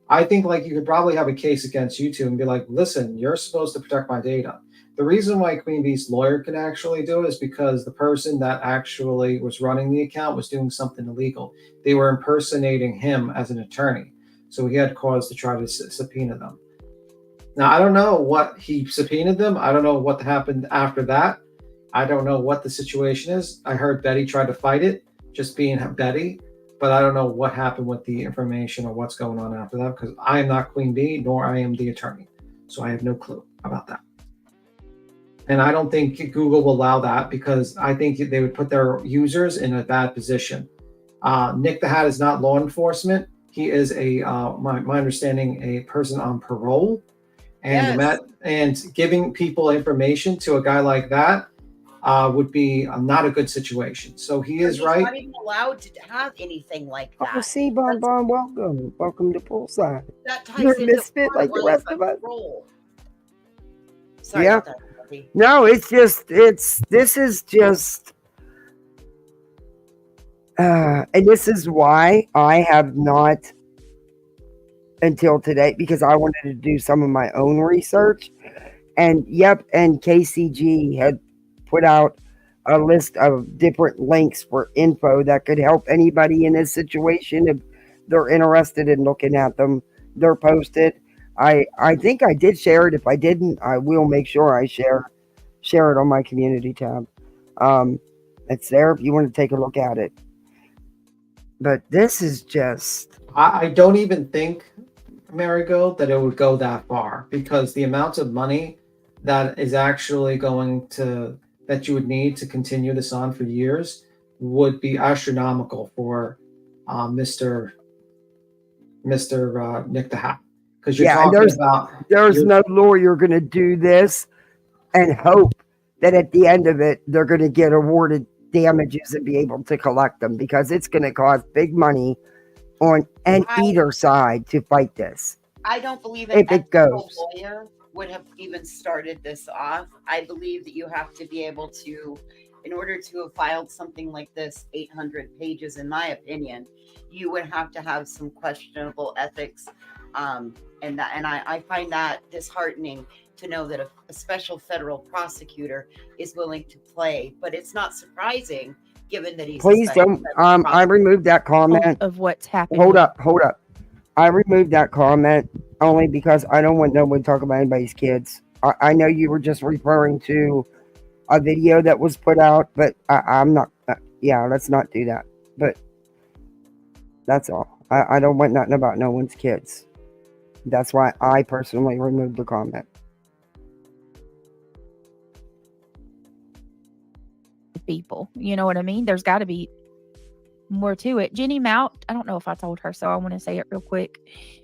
I think, like, you could probably have a case against YouTube and be like, listen, you're supposed to protect my data. The reason why Queen Bee's lawyer can actually do it is because the person that actually was running the account was doing something illegal. They were impersonating him as an attorney. So he had cause to try to subpoena them. Now, I don't know what he subpoenaed them. I don't know what happened after that. I don't know what the situation is. I heard Betty tried to fight it, just being Betty. But I don't know what happened with the information or what's going on after that, because I am not Queen Bee, nor I am the attorney. So I have no clue about that. And I don't think Google will allow that, because I think they would put their users in a bad position. Nick the Hat is not law enforcement. He is my understanding, a person on parole. And Yes. and giving people information to a guy like that would be not a good situation. So he is right. He's not even allowed to have anything like that. Oh, see, Bon, welcome. Welcome to Poolside. That ties You're a into misfit like the rest of us. Sorry Yeah. about that, Kathy. No, this is just, and this is why I have not until today, because I wanted to do some of my own research. And and KCG had put out a list of different links for info that could help anybody in this situation if they're interested in looking at them. They're posted. I think I did share it. If I didn't, I will make sure I share it on my community tab. It's there if you want to take a look at it. But this is just... I don't even think, Marigold, that it would go that far, because the amount of money that is actually that you would need to continue this on for years would be astronomical for Mr. Nick the Hat. Because you're talking about... There's no lawyer going to do this and hope that at the end of it, they're going to get awarded damages and be able to collect them, because it's going to cost big money on either side to fight this. I don't believe if it goes. lawyer would have even started this off. I believe that you have to be able to, in order to have filed something like this, 800 pages, in my opinion, you would have to have some questionable ethics. And I find that disheartening to know that a special federal prosecutor is willing to play, but it's not surprising given that he's... Please don't. I removed that comment of what's happening. Hold up. I removed that comment only because I don't want no one to talk about anybody's kids. I know you were just referring to a video that was put out, but I'm not. Yeah, let's not do that. But that's all. I don't want nothing about no one's kids. That's why I personally removed the comment. People, you know what I mean? There's got to be more to it. Jenny Mount, I don't know if I told her, so I want to say it real quick.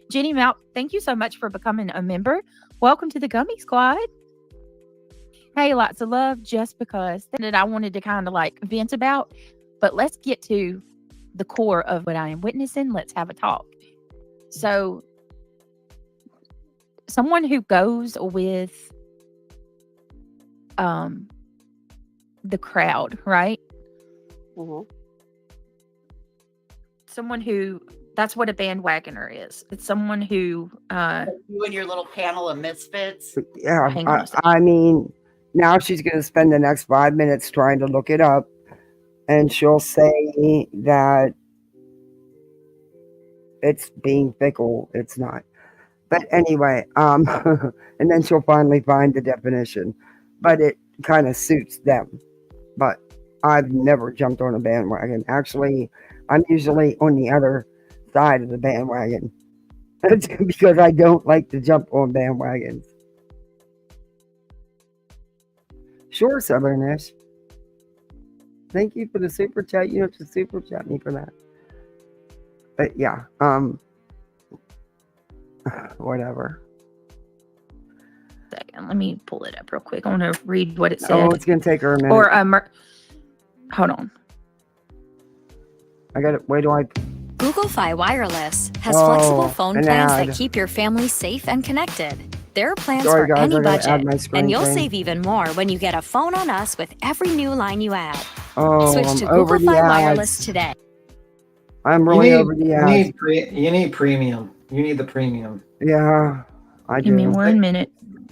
Jenny Mount, thank you so much for becoming a member. Welcome to the Gummy Squad. Hey, lots of love, just because that I wanted to kind of like vent about, but let's get to the core of what I am witnessing. Let's have a talk. So someone who goes with the crowd, right? Mhm. Someone who, that's what a bandwagoner is. It's someone who You and your little panel of misfits. Yeah, hang on a second. I mean, now she's going to spend the next 5 minutes trying to look it up, and she'll say that it's being fickle. It's not. But anyway, and then she'll finally find the definition. But it kind of suits them. But I've never jumped on a bandwagon. Actually, I'm usually on the other side of the bandwagon. Because I don't like to jump on bandwagons. Sure, Southernish. Thank you for the super chat. You have to super chat me for that. But yeah, whatever. Second, let me pull it up real quick. I want to read what it said. Oh, it's gonna take her a minute. Or hold on. I got it. Wait, do I? Google Fi Wireless has Oh, flexible phone an plans ad. that keep your family safe and connected. There are plans Sorry, for guys, any I gotta add budget, my screen and you'll thing. save even more when you get a phone on us with every new line you add. Oh, Switch to I'm over Google the Fi ads. Wireless today. I'm really over the ads. You need premium. You need the premium. Yeah, I Give me do. 1 minute.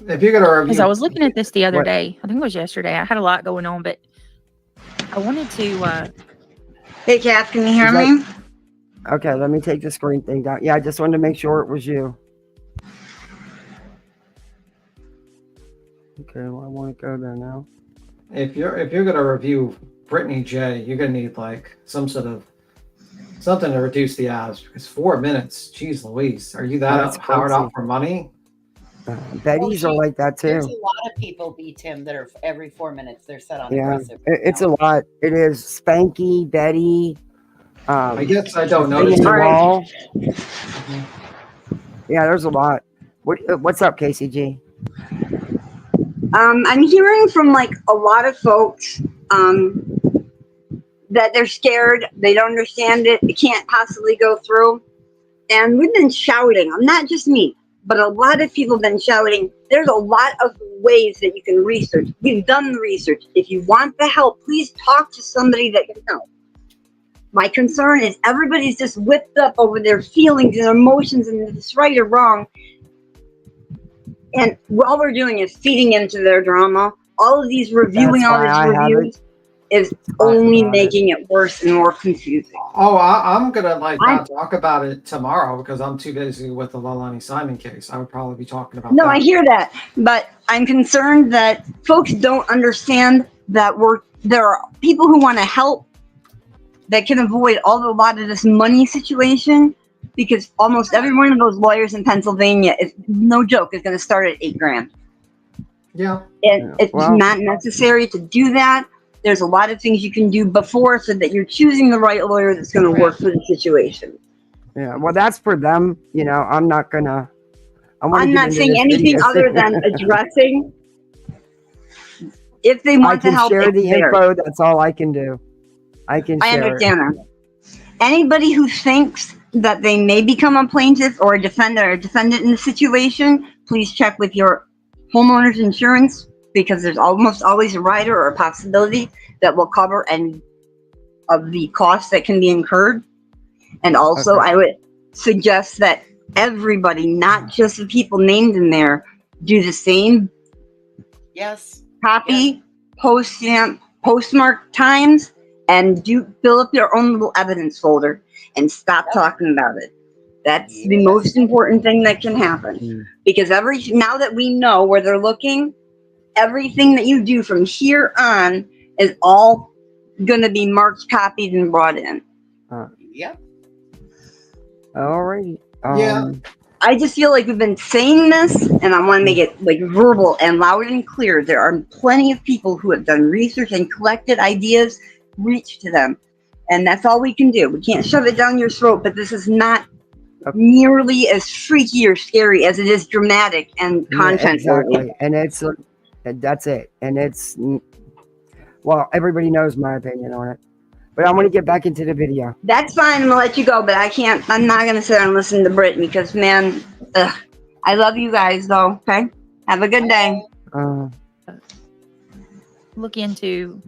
If you're gonna review, Because I was looking at this the other What? day. I think it was yesterday. I had a lot going on, but I wanted to. Hey, Kath, can you hear Is that- me? Okay, let me take the screen thing down. Yeah, I just wanted to make sure it was you. Okay, well, I want to go there now. if you're gonna review Brittany J, you're gonna need like some sort of something to reduce the ads, because 4 minutes, geez Louise, are you That's that hard crazy. off for money? Betty's are like that too. There's a lot of people, beat Tim, that are every 4 minutes they're set on Yeah, aggressive. it's a lot. It is Spanky, Betty. I guess I don't Thing notice in the it. wall. Yeah, there's a lot. What's up, KCG? I'm hearing from like a lot of folks that they're scared, they don't understand it, it can't possibly go through. And we've been shouting, not just me, but a lot of people have been shouting. There's a lot of ways that you can research. We've done the research. If you want the help, please talk to somebody that can help. My concern is everybody's just whipped up over their feelings and emotions and if it's right or wrong. And all we're doing is feeding into their drama. All of these reviewing That's all why these I reviews is only making it worse and more confusing. Oh, I'm gonna not talk about it tomorrow because I'm too busy with the Leilani Simon case. I would probably be talking about No, that. I hear that, but I'm concerned that folks don't understand that there are people who want to help that can avoid a lot of this money situation, because almost every one of those lawyers in Pennsylvania, is no joke, is going to start at $8,000. Yeah. And it's well- not necessary to do that. There's a lot of things you can do before so that you're choosing the right lawyer that's going to work for the situation. Yeah, well, that's for them. You know, I'm not gonna. I'm not saying anything other than addressing. If they I want to can help, share it's the there. info. That's all I can do. I can I share understand that. Anybody who thinks that they may become a plaintiff or a defendant in the situation, please check with your homeowner's insurance, because there's almost always a rider or a possibility that will cover any of the costs that can be incurred. And also, Okay. I would suggest that everybody, not just the people named in there, do the same Yes. copy, post-stamp, postmark times, and fill up your own little evidence folder and stop talking about it. That's the most important thing that can happen. Because now that we know where they're looking, everything that you do from here on is all going to be marked, copied, and brought in. Yep. Alrighty. Yeah. I just feel like we've been saying this, and I want to make it like verbal and loud and clear. There are plenty of people who have done research and collected ideas. Reach to them, and that's all we can do. We can't shove it down your throat, but this is not nearly as freaky or scary as it is dramatic and content. Exactly, and that's it. And it's well, everybody knows my opinion on it, but I want to get back into the video. That's fine. I'm gonna let you go, but I can't. I'm not gonna sit there and listen to Brittany because, man, I love you guys, though. Okay. Have a good day. Look into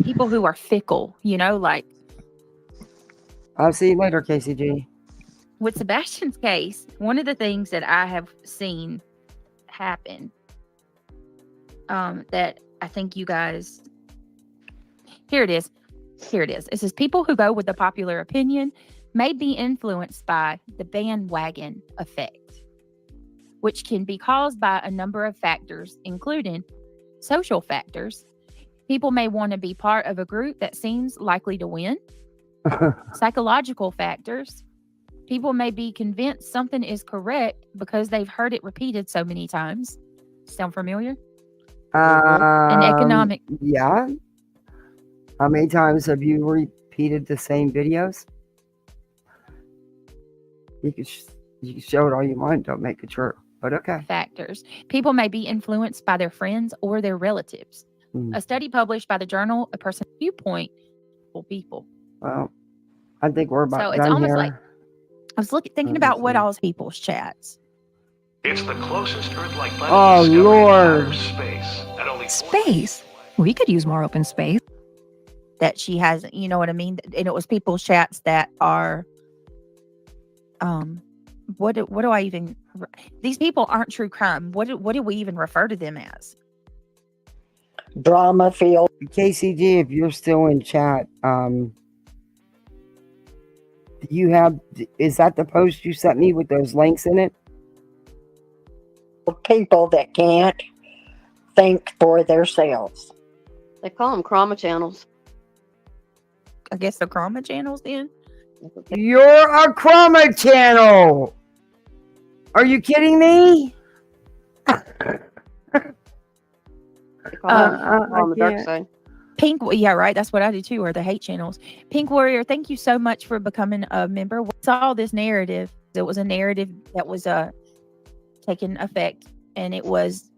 people who are fickle, like I'll see you later, KCG. with Sebastian's case. One of the things that I have seen happen that I think you guys, here it is. It says people who go with the popular opinion may be influenced by the bandwagon effect, which can be caused by a number of factors, including social factors. People may want to be part of a group that seems likely to win. Psychological factors. People may be convinced something is correct because they've heard it repeated so many times. Sound familiar? And economic. Yeah. How many times have you repeated the same videos? You can show it all you want. Don't make it true. But okay. Factors. People may be influenced by their friends or their relatives. A study published by the journal A Person's Viewpoint for People. Well, I think we're about so done it's almost here. like I was thinking about what all people's chats. It's the closest Earth-like planet Oh, discovered in Lord. outer space. At only Space. We could use more open space. That she has, you know what I mean? And it was people's chats that are, what do I even? These people aren't true crime. What do we even refer to them as? Drama field. KCG, if you're still in chat, is that the post you sent me with those links in it? People that can't think for themselves. They call them chroma channels. I guess the chroma channels then. You're a chroma channel. Are you kidding me? They call them on the dark side. Pink, yeah, right. That's what I do too, or the hate channels. Pink Warrior, thank you so much for becoming a member. We saw this narrative. It was a narrative that was taking effect, and it was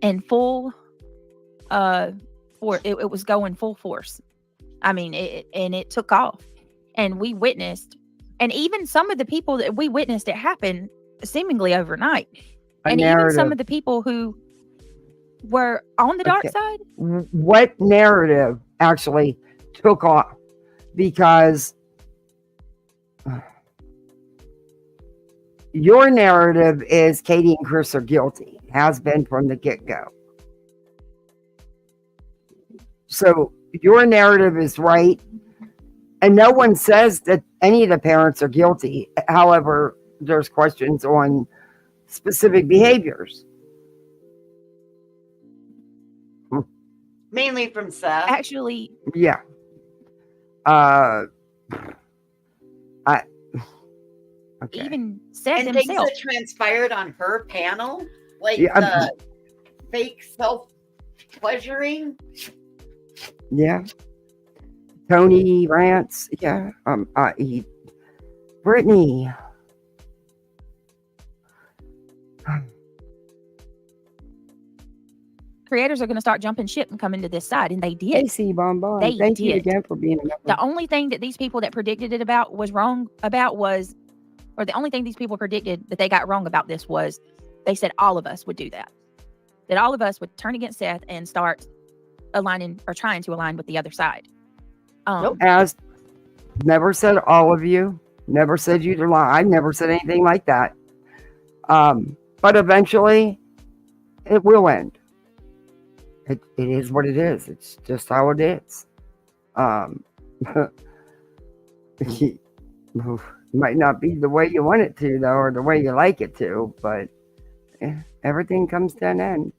in full it was going full force. I mean, it took off, and we witnessed, and even some of the people that we witnessed it happen seemingly overnight, and even some of the people who were on the dark side. What narrative actually took off? Because your narrative is Katie and Chris are guilty, has been from the get-go. So your narrative is right, and no one says that any of the parents are guilty. However, there's questions on specific behaviors. Mainly from Seth. Actually, yeah. Even Seth and himself. things that transpired on her panel, like Yeah, the fake self-pleasuring. Yeah. Tony rants. Yeah. Brittany. Creators are going to start jumping ship and coming to this side, and they did. Casey Bonbon. They Thank you did. again for being a member. The only thing that these people that predicted it about was wrong about was, or the only thing these people predicted that they got wrong about this was, they said all of us would do that. That all of us would turn against Seth and start aligning or trying to align with the other side. As never said all of you, never said you to lie. I never said anything like that. But eventually it will end. It is what it is. It's just how it is. Might not be the way you want it to, though, or the way you like it to, but everything comes to an end.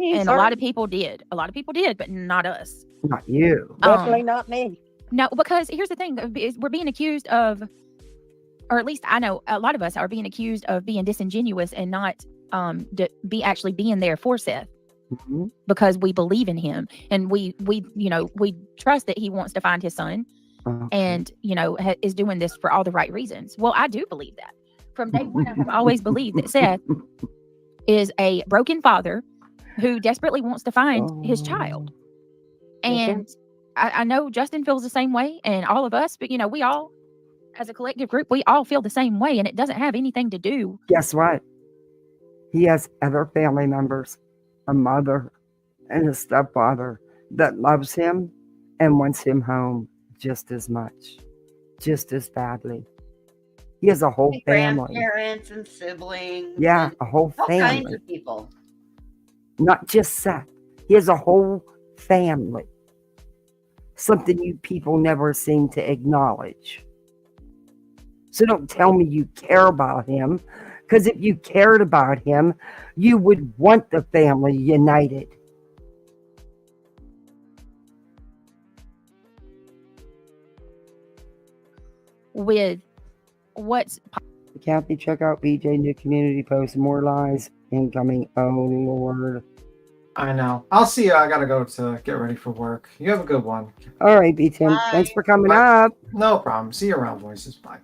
And a lot of people did. A lot of people did, but not us. Not you. Definitely not me. No, because here's the thing. We're being accused of, or at least I know a lot of us are being accused of being disingenuous and not actually being there for Seth. Mm-hmm. Because we believe in him, and we trust that he wants to find his son, and is doing this for all the right reasons. Well, I do believe that. From day one, I have always believed that Seth is a broken father who desperately wants to find his child. And I know Justin feels the same way, and all of us, but we all, as a collective group, we all feel the same way, and it doesn't have anything to do. Guess what? He has other family members, a mother and a stepfather that loves him and wants him home just as much, just as badly. He has a whole And family. grandparents and siblings. Yeah, and a whole all kinds family. of people. Not just Seth. He has a whole family. Something you people never seem to acknowledge. So don't tell me you care about him, because if you cared about him, you would want the family united. With what's Kathy, check out BJ new community post. More lies incoming. Oh Lord. I know. I'll see you. I gotta go to get ready for work. You have a good one. All right, B Tim. Thanks for coming up. No problem. See you around, voices. Bye.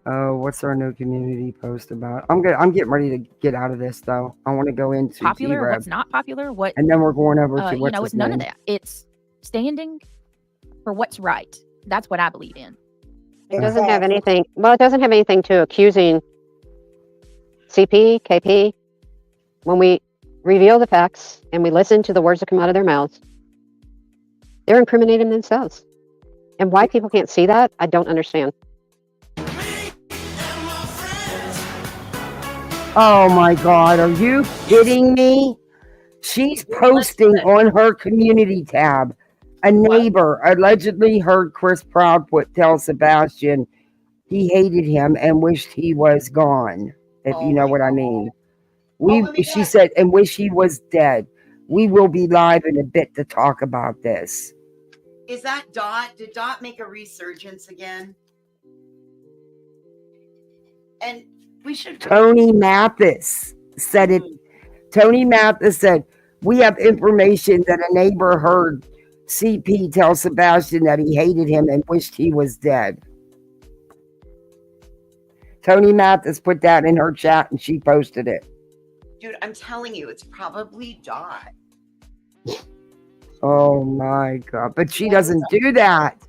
What's our new community post about? I'm getting ready to get out of this though. I want to go into popular, T-Rev, what's not popular, what and then we're going over to what's it's his none name? of that. It's standing for what's right. That's what I believe in. It doesn't have anything. Well, it doesn't have anything to accusing CP, KP. When we reveal the facts and we listen to the words that come out of their mouths, they're incriminating themselves. And why people can't see that, I don't understand. Oh my God, are you kidding me? She's posting on her community tab. A neighbor allegedly heard Chris Proudfoot tell Sebastian he hated him and wished he was gone, if you know what I mean. She said, and wish he was dead. We will be live in a bit to talk about this. Is that Dot? Did Dot make a resurgence again? And we should. Tony Mathis said it. Tony Mathis said, we have information that a neighbor heard CP tell Sebastian that he hated him and wished he was dead. Tony Mathis put that in her chat and she posted it. Dude, I'm telling you, it's probably Dot. Oh my God. But she doesn't do that.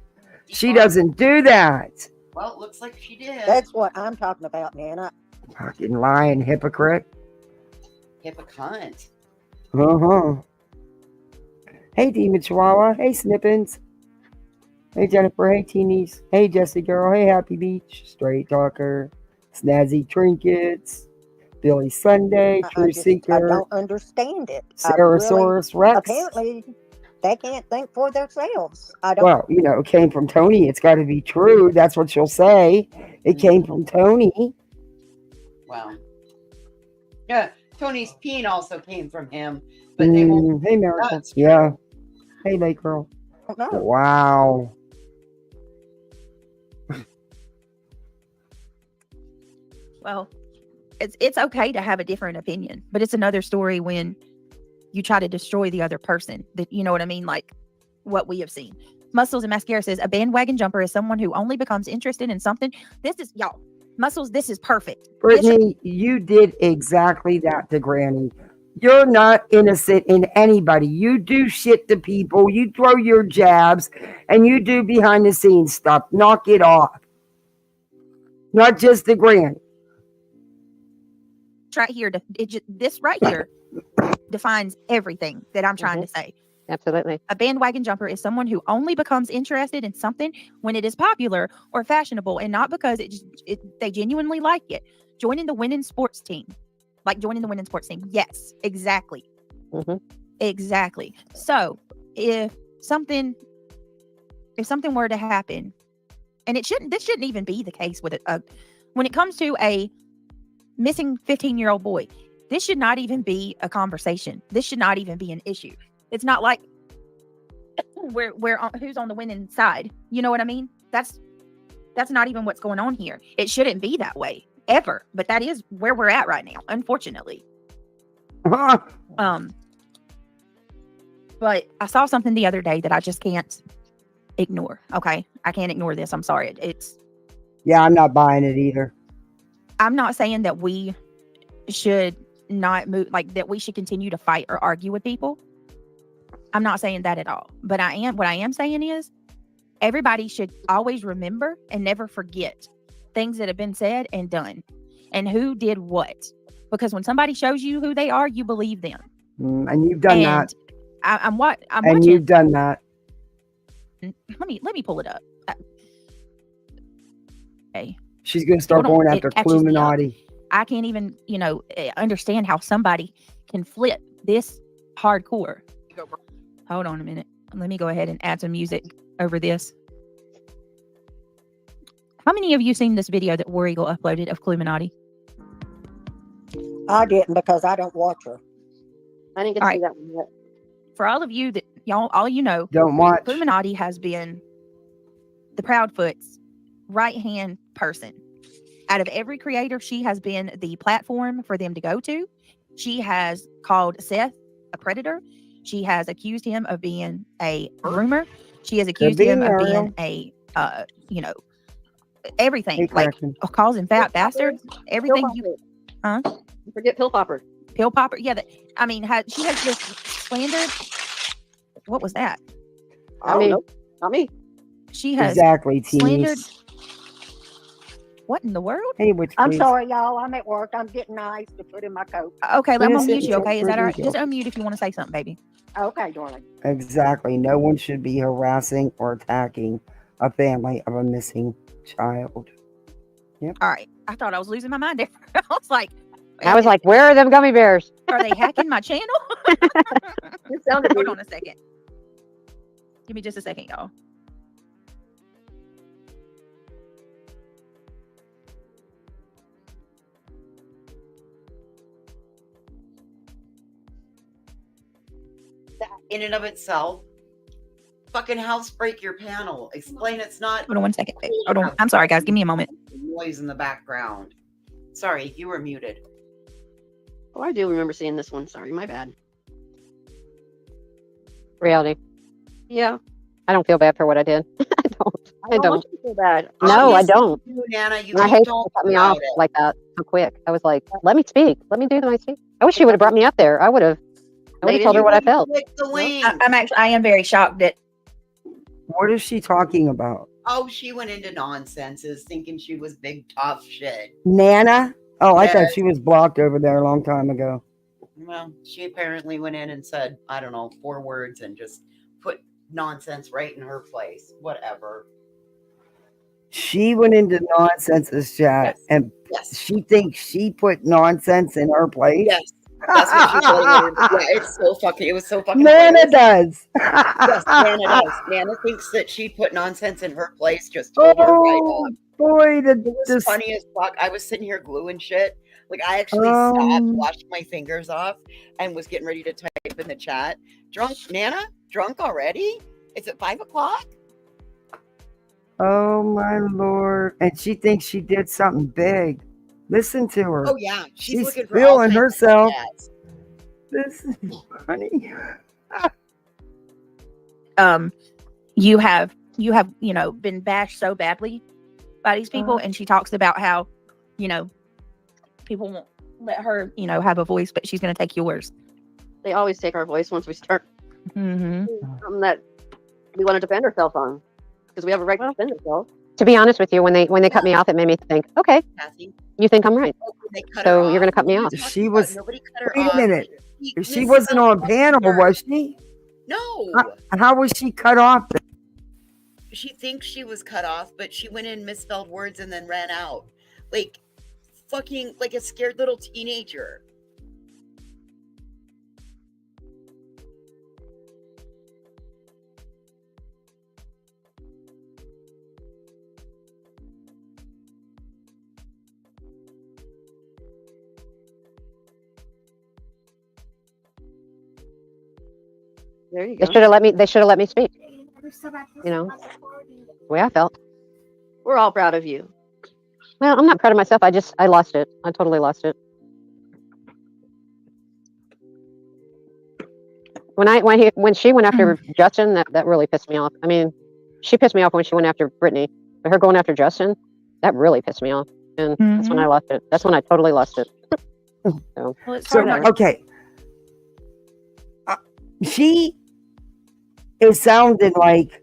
She doesn't do that. Well, it looks like she did. That's what I'm talking about, Nana. Fucking lying hypocrite. Hypocrite. Uh-huh. Hey, Demon Chihuahua. Hey, Snippins. Hey, Jennifer. Hey, Teenies. Hey, Jessie Girl. Hey, Happy Beach. Straight Talker. Snazzy Trinkets. Billy Sunday. True Seeker. I don't understand it. Sarasaurus Rex. Apparently, they can't think for themselves. I don't. Well, it came from Tony. It's got to be true. That's what she'll say. It came from Tony. Wow. Yeah, Tony's peen also came from him. But they won't. Hey, Miracle. Yeah. Hey, Lake Girl. No. Wow. Well, it's okay to have a different opinion, but it's another story when you try to destroy the other person. That, you know what I mean? Like what we have seen. Muscles and Mascara says a bandwagon jumper is someone who only becomes interested in something. This is y'all. Muscles, this is perfect. Brittany, you did exactly that to Granny. You're not innocent in anybody. You do shit to people. You throw your jabs and you do behind the scenes stuff. Knock it off. Not just the Granny. Right here, this right here defines everything that I'm trying to say. Absolutely. A bandwagon jumper is someone who only becomes interested in something when it is popular or fashionable, and not because they genuinely like it. Joining the winning sports team, Yes, exactly. Exactly. So if something were to happen, and this shouldn't even be the case with when it comes to a missing 15-year-old boy, this should not even be a conversation. This should not even be an issue. It's not like who's on the winning side. You know what I mean? That's not even what's going on here. It shouldn't be that way ever, but that is where we're at right now, unfortunately. But I saw something the other day that I just can't ignore. Okay, I can't ignore this. I'm sorry. Yeah, I'm not buying it either. I'm not saying that we should not move, like that we should continue to fight or argue with people. I'm not saying that at all. But what I am saying is everybody should always remember and never forget things that have been said and done and who did what. Because when somebody shows you who they are, you believe them. And you've done that. I'm watching. And you've done that. Let me pull it up. Okay. She's going to start going after Illuminati. I can't even, understand how somebody can flip this hardcore. Hold on a minute. Let me go ahead and add some music over this. How many of you seen this video that War Eagle uploaded of Illuminati? I didn't because I don't watch her. I didn't get to see that one yet. For all of you that all you know, don't watch. Illuminati has been the Proudfoot's right-hand person. Out of every creator, she has been the platform for them to go to. She has called Seth a predator. She has accused him of being a groomer. She has accused him of being a, everything. Like calls him fat bastards. Everything. Forget Pill Popper. Pill Popper. Yeah. She has just slandered. What was that? I don't know. Not me. She has slandered. What in the world? Hey, I'm sorry, y'all. I'm at work. I'm getting ice to put in my coat. Okay, I'm gonna mute you. Okay, is that all right? Just unmute if you want to say something, baby. Okay, darling. Exactly. No one should be harassing or attacking a family of a missing child. Yep. All right. I thought I was losing my mind there. I was like, where are them gummy bears? Are they hacking my channel? Hold on a second. Give me just a second, y'all. That in and of itself, fucking house break your panel. Explain it's not. Hold on 1 second. Hold on. I'm sorry, guys. Give me a moment. Noise in the background. Sorry, you were muted. Oh, I do remember seeing this one. Sorry, my bad. Reality. Yeah. I don't feel bad for what I did. I don't want you to feel bad. No, I don't. Nana, you I hate to cut me off like that so quick. I was like, let me speak. Let me do my speak. I wish she would have brought me up there. I would have told her what I felt. I am very shocked that. What is she talking about? Oh, she went into nonsenses thinking she was big tough shit. Nana? Oh, I thought she was blocked over there a long time ago. Well, she apparently went in and said, I don't know, 4 words and just put nonsense right in her place. Whatever. She went into nonsense's chat and she thinks she put nonsense in her place. Yes. That's what she said. Yeah, it's so fucking. It was so fucking. Nana does. Yes, Nana does. Nana thinks that she put nonsense in her place. Just told her right off. Boy, it was funny as fuck. I was sitting here gluing shit. Like I actually stopped, washed my fingers off, and was getting ready to type in the chat. Drunk, Nana? Drunk already? It's at 5 o'clock. Oh my Lord! And she thinks she did something big. Listen to her. Oh yeah, she's looking for feeling herself. This is funny. You have been bashed so badly by these people, and she talks about how people won't let her have a voice, but she's going to take yours. They always take our voice once we start. Mm-hmm. Something that we want to defend ourselves on because we have a right to defend ourselves. To be honest with you, when they cut me off, it made me think, okay, you think I'm right, so you're going to cut me off. She was. Wait a minute. She wasn't on panel, was she? No. How was she cut off? She thinks she was cut off, but she went in, misspelled words, and then ran out. Like, fucking, like a scared little teenager. There you go. They should have let me speak. The way I felt. We're all proud of you. Well, I'm not proud of myself. I lost it. I totally lost it. When she went after Justin, that really pissed me off. I mean, she pissed me off when she went after Brittany, but her going after Justin, that really pissed me off. And that's when I lost it. That's when I totally lost it. Okay. She it sounded like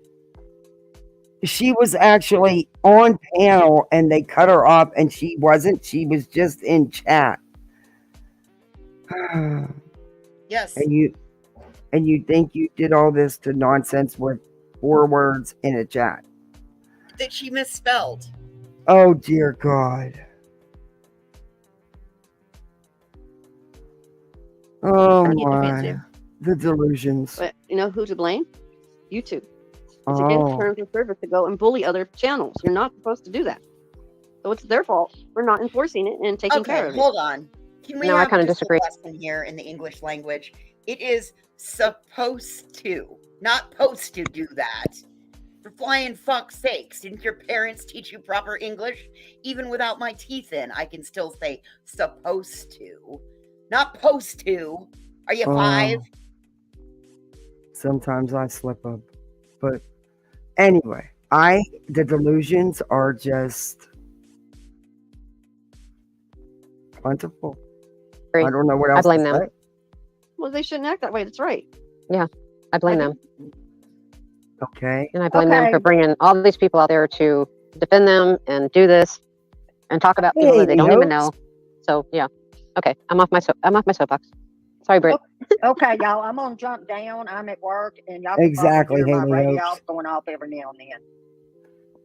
she was actually on panel and they cut her off and she wasn't. She was just in chat. Yes. And you think you did all this to nonsense with 4 words in a chat. That she misspelled. Oh dear God. Oh Get my. defensive. The delusions. But you know who to blame? YouTube. It's against terms of service to go and bully other channels. You're not supposed to do that. So it's their fault for not enforcing it and taking care Okay, of it. hold on. Can we No, I have kinda just disagree. a lesson here in the English language? It is supposed to, not supposed to do that. For flying fuck's sakes, didn't your parents teach you proper English? Even without my teeth in, I can still say supposed to, not supposed to. Are you 5? Sometimes I slip up. But anyway, the delusions are just plentiful. I don't know what else I blame to them. say. Well, they shouldn't act that way. That's right. Yeah, I blame them. Okay. And I blame them for bringing all these people out there to defend them and do this and talk about people that they don't even know. So yeah, okay, I'm off my soapbox. Sorry, Britt. Okay, y'all. I'm gonna jump down. I'm at work, and y'all Exactly, can probably hear my Haley radio Hopes. going off every now and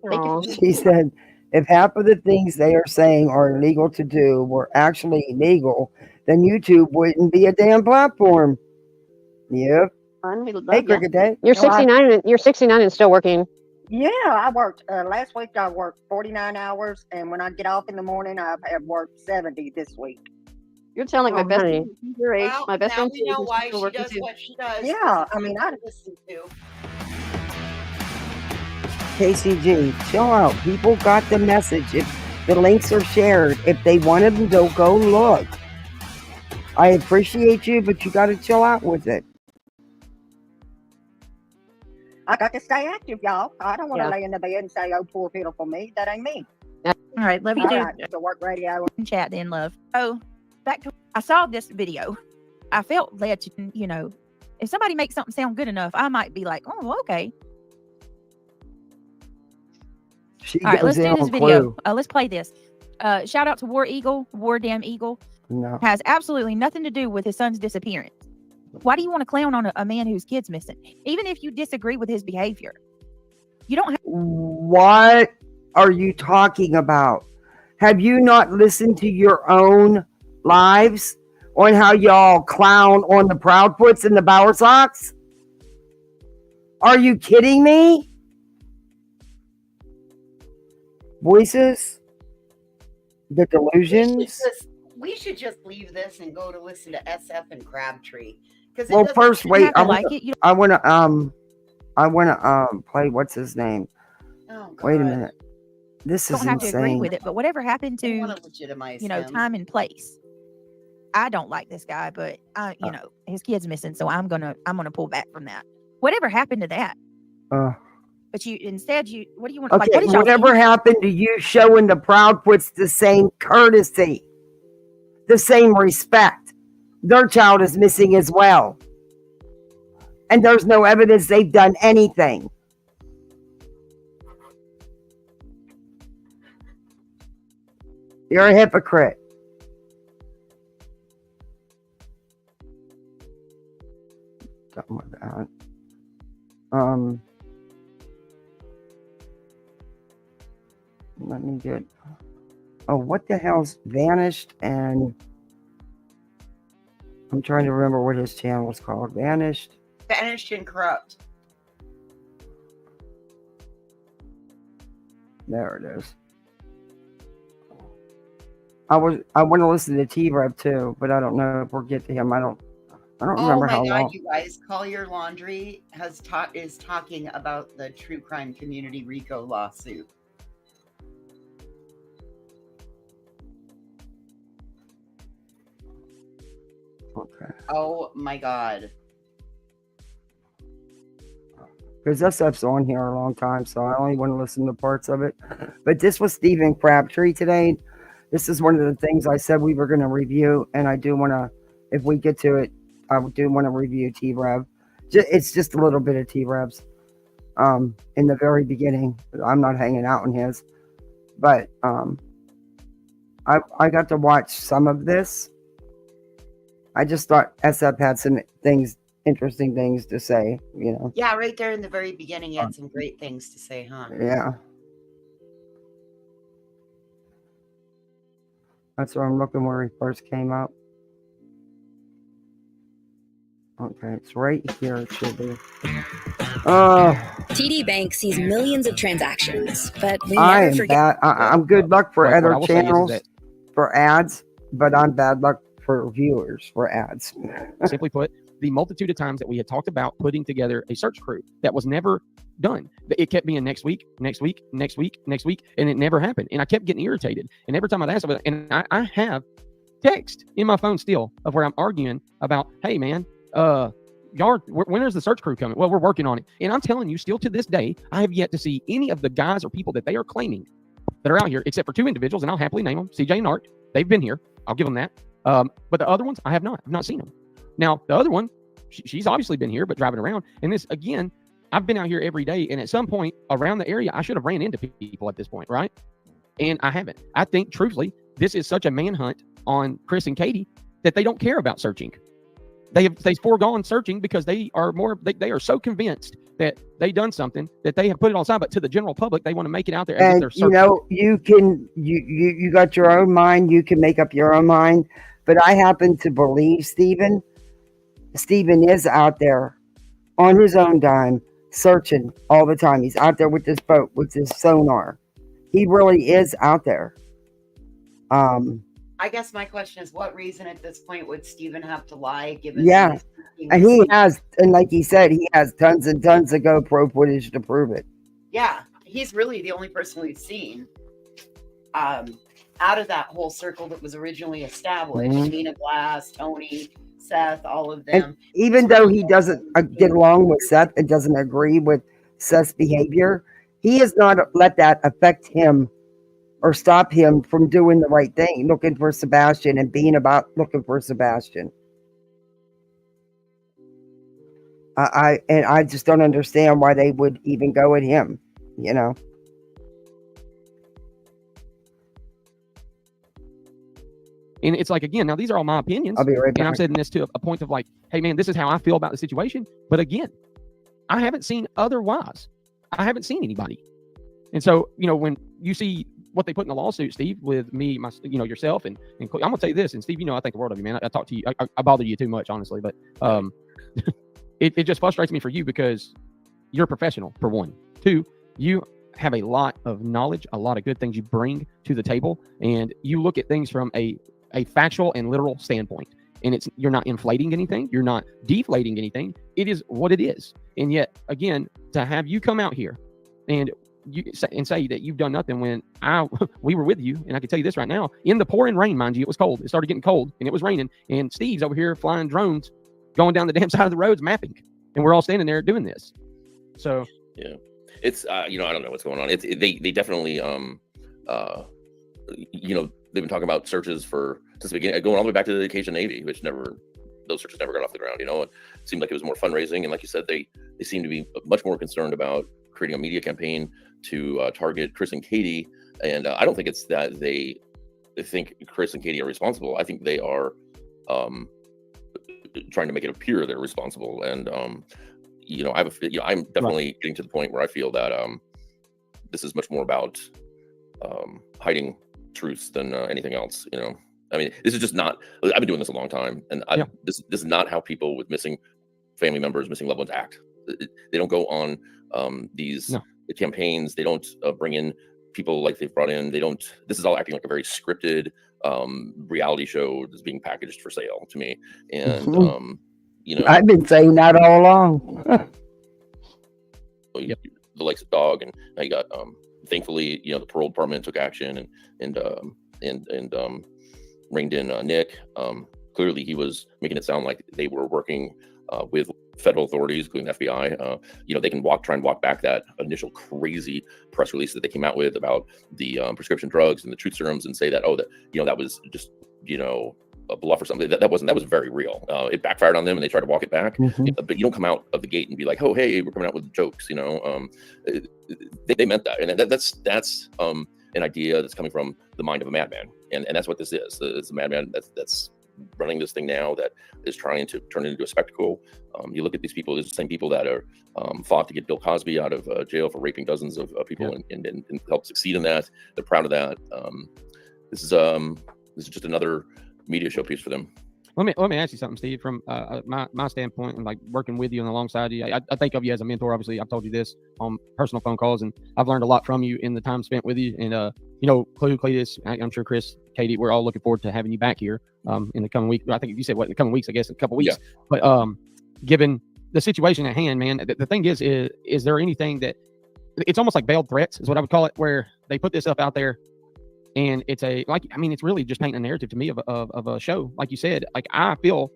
then. Aw. She said, if half of the things they are saying are illegal to do were actually illegal, then YouTube wouldn't be a damn platform. Yep. Hey, Cricket Day. You're 69. You're 69 and still working. Yeah, I worked last week. I worked 49 hours, and when I get off in the morning, I have worked 70 this week. You're telling my best honey. friend your age. Well, My best now friend we know is why still she working does too. what she does. Yeah, I mean, I listen to. KCG, chill out. People got the message. If the links are shared, if they wanted them to go look. I appreciate you, but you got to chill out with it. I got to stay active, y'all. I don't want to Yeah. lay in the bed and say, "Oh, poor pitiful me." That ain't me. All right, let me All do right, so work radio. chat then, love. Oh, back to I saw this video. I felt led to, if somebody makes something sound good enough, I might be like, oh, okay. She All right, goes let's in do this on video. Clue. Let's play this. Shout out to War Eagle. War Damn Eagle No. has absolutely nothing to do with his son's disappearance. Why do you want to clown on a man whose kid's missing? Even if you disagree with his behavior, you don't have. What are you talking about? Have you not listened to your own lives on how y'all clown on the Proudfoots and the Bower Sox? Are you kidding me? Voices? The delusions? We should just leave this and go to listen to SF and Crabtree. Because Well, first, wait. I like want it. You to play what's his name. Oh, God. Wait a minute. This don't is have to agree insane. with it, but whatever happened I to want to legitimize him. time and place. I don't like this guy, but his kid's missing, so I'm gonna pull back from that. Whatever happened to that? But what do you want? Okay, Like, what did y'all whatever think? happened to you showing the Proudfoots the same courtesy, the same respect? Their child is missing as well. And there's no evidence they've done anything. You're a hypocrite. Done with that. Let me get. Oh, what the hell's vanished? And I'm trying to remember what his channel was called. Vanished. Vanished and corrupt. There it is. I want to listen to T-Rev too, but I don't know if we'll get to him. I don't remember how Oh my God, long. you guys! Call Your Laundry is talking about the true crime community RICO lawsuit. Okay. Oh my God. Because that stuff's on here a long time, so I only want to listen to parts of it. But this was Stephen Crabtree today. This is one of the things I said we were going to review, and I do want to, if we get to it, I do want to review T-Rev. It's just a little bit of T-Rebs. In the very beginning, I'm not hanging out in his, but I got to watch some of this. I just thought SF had some interesting things to say, you know. Yeah, right there in the very beginning, he had some great things to say, huh? Yeah. That's where I'm looking where he first came up. Okay, it's right here. It should be. TD Bank sees millions of transactions, but we I never am forget. bad. I'm good luck for what I other will say is channels that- for ads, but I'm bad luck for viewers for ads. Simply put, the multitude of times that we had talked about putting together a search crew that was never done. It kept being next week, and it never happened. And I kept getting irritated. And every time I'd ask about it, and I have text in my phone still of where I'm arguing about, hey man, when is the search crew coming? Well, we're working on it. And I'm telling you, still to this day, I have yet to see any of the guys or people that they are claiming that are out here, except for two individuals, and I'll happily name them, CJ and Art. They've been here. I'll give them that. But the other ones, I have not. I've not seen them. Now, the other one, she's obviously been here, but driving around. And this, again, I've been out here every day. And at some point around the area, I should have ran into people at this point, right? And I haven't. I think, truthfully, this is such a manhunt on Chris and Katie that they don't care about searching. They've foregone searching because they are so convinced that they've done something that they have put it on side. But to the general public, they want to make it out there as if they're searching. You know, you got your own mind. You can make up your own mind. But I happen to believe Stephen is out there on his own dime, searching all the time. He's out there with this boat, with this sonar. He really is out there. I guess my question is, what reason at this point would Stephen have to lie? Given Yeah, and he has, and like he said, he has tons and tons of GoPro footage to prove it. Yeah, he's really the only person we've seen out of that whole circle that was originally established. Nina Glass, Tony, Seth, all of them. And even though he doesn't get along with Seth and doesn't agree with Seth's behavior, he has not let that affect him or stop him from doing the right thing, looking for Sebastian and being about looking for Sebastian. I just don't understand why they would even go at him, you know. And it's like, again, now these are all my opinions. I'll be right back. And I'm saying this to a point of like, hey man, this is how I feel about the situation. But again, I haven't seen otherwise. I haven't seen anybody. And so, you know, when you see what they put in the lawsuit, Steve, with me, yourself, and I'm gonna tell you this, and Steve, you know, I think the world of you, man. I talk to you, I bother you too much, honestly, but it just frustrates me for you because you're a professional, for one. Two, you have a lot of knowledge, a lot of good things you bring to the table, and you look at things from a factual and literal standpoint. And you're not inflating anything, you're not deflating anything. It is what it is. And yet, again, to have you come out here and say that you've done nothing when we were with you, and I can tell you this right now, in the pouring rain, mind you, it was cold. It started getting cold and it was raining, and Steve's over here flying drones, going down the damn side of the roads mapping, and we're all standing there doing this. So yeah, it's you know, I don't know what's going on. They definitely you know, they've been talking about searches since the beginning, going all the way back to the Litigation Navy, which those searches never got off the ground. You know, it seemed like it was more fundraising, and like you said, they seem to be much more concerned about creating a media campaign to target Chris and Katie. And I don't think it's that they think Chris and Katie are responsible. I think they are trying to make it appear they're responsible. And you know, I'm definitely getting to the point where I feel that this is much more about hiding truths than anything else. You know, I mean, this is just not. I've been doing this a long time, and this is not how people with missing family members, missing loved ones act. They don't go on these campaigns. They don't bring in people like they've brought in. They don't. This is all acting like a very scripted reality show that's being packaged for sale to me. And you know, I've been saying that all along. The likes of Dog, and now you got thankfully, you know, the parole department took action and reined in Nick. Clearly, he was making it sound like they were working with federal authorities, including the FBI. You know, they can try and walk back that initial crazy press release that they came out with about the prescription drugs and the truth serums, and say that, that was just, you know, bluff or something. That was very real. It backfired on them, and they tried to walk it back. But you don't come out of the gate and be like, "Oh, hey, we're coming out with jokes." They meant that, and that's an idea that's coming from the mind of a madman, and that's what this is. It's a madman that's running this thing now, that is trying to turn it into a spectacle. You look at these people; it's the same people that are fought to get Bill Cosby out of jail for raping dozens of people, and helped succeed in that. They're proud of that. This is just another media showpiece for them. Let me ask you something, Steve, from my standpoint, and like working with you and alongside you. I think of you as a mentor. Obviously, I've told you this on personal phone calls, and I've learned a lot from you in the time spent with you. And Cletus, I'm sure Chris, Katie, we're all looking forward to having you back here in the coming week. I think you said in the coming weeks, I guess, in a couple weeks. Yeah. But given the situation at hand, man, the thing is there anything that it's almost like veiled threats is what I would call it, where they put this up out there? And it's it's really just painting a narrative to me of a show. Like you said, like I feel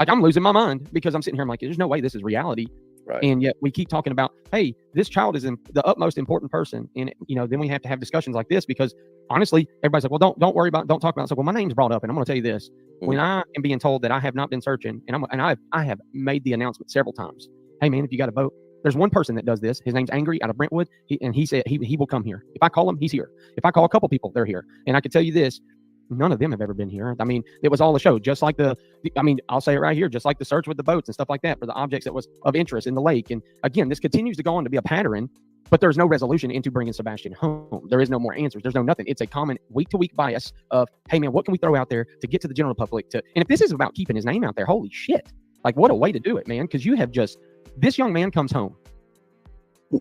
I'm losing my mind because I'm sitting here. I'm like, there's no way this is reality. Right. And yet we keep talking about, hey, this child is the utmost important person. And, then we have to have discussions like this because honestly, everybody's like, well, don't worry about it. Don't talk about it. So, well, my name's brought up and I'm going to tell you this. When I am being told that I have not been searching and I have made the announcement several times. Hey, man, if you got a vote, there's one person that does this. His name's Angry out of Brentwood. He said he will come here. If I call him, he's here. If I call a couple people, they're here. And I can tell you this, none of them have ever been here. I mean, it was all a show, just like I'll say it right here, just like the search with the boats and stuff like that for the objects that was of interest in the lake. And again, this continues to go on to be a pattern, but there's no resolution into bringing Sebastian home. There is no more answers. There's no nothing. It's a common week-to-week bias of, hey, man, what can we throw out there to get to the general public? And if this is about keeping his name out there, holy shit. Like, what a way to do it, man, because this young man comes home.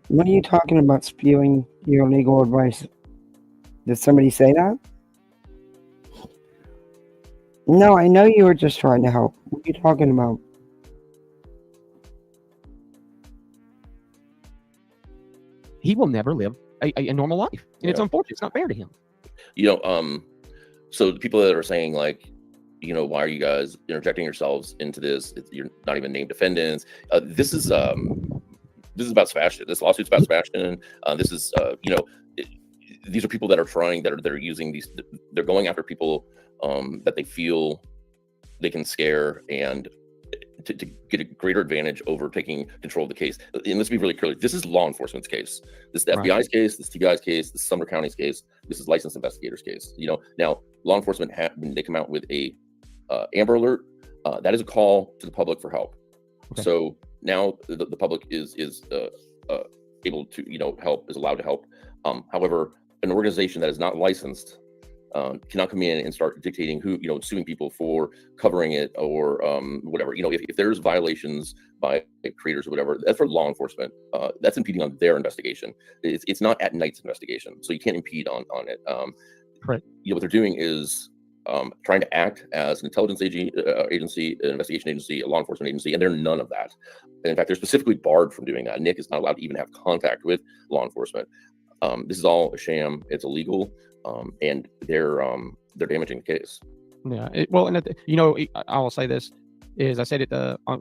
What are you talking about spewing your legal advice? Did somebody say that? No, I know you were just trying to help. What are you talking about? He will never live a normal life. And it's unfortunate. It's not fair to him. So the people that are saying like, why are you guys interjecting yourselves into this? You're not even named defendants. This is about Sebastian. This lawsuit's about Sebastian. This is, these are people that are trying, that are using these. They're going after people that they feel they can scare and to get a greater advantage over taking control of the case. And let's be really clear: this is law enforcement's case. This is the FBI's case. This is TBI's case. This is Sumner County's case. This is licensed investigators' case. Now law enforcement when they come out with a Amber Alert, that is a call to the public for help. Okay. So now the public is able to help, is allowed to help. However, an organization that is not licensed cannot come in and start dictating who, suing people for covering it or whatever. If there's violations by creators or whatever, that's for law enforcement. That's impeding on their investigation. It's not at night's investigation, so you can't impede on it. Right. What they're doing is trying to act as an intelligence agency, an investigation agency, a law enforcement agency, and they're none of that. And in fact, they're specifically barred from doing that. Nick is not allowed to even have contact with law enforcement. This is all a sham. It's illegal, and they're damaging the case. Yeah. I will say this is I said it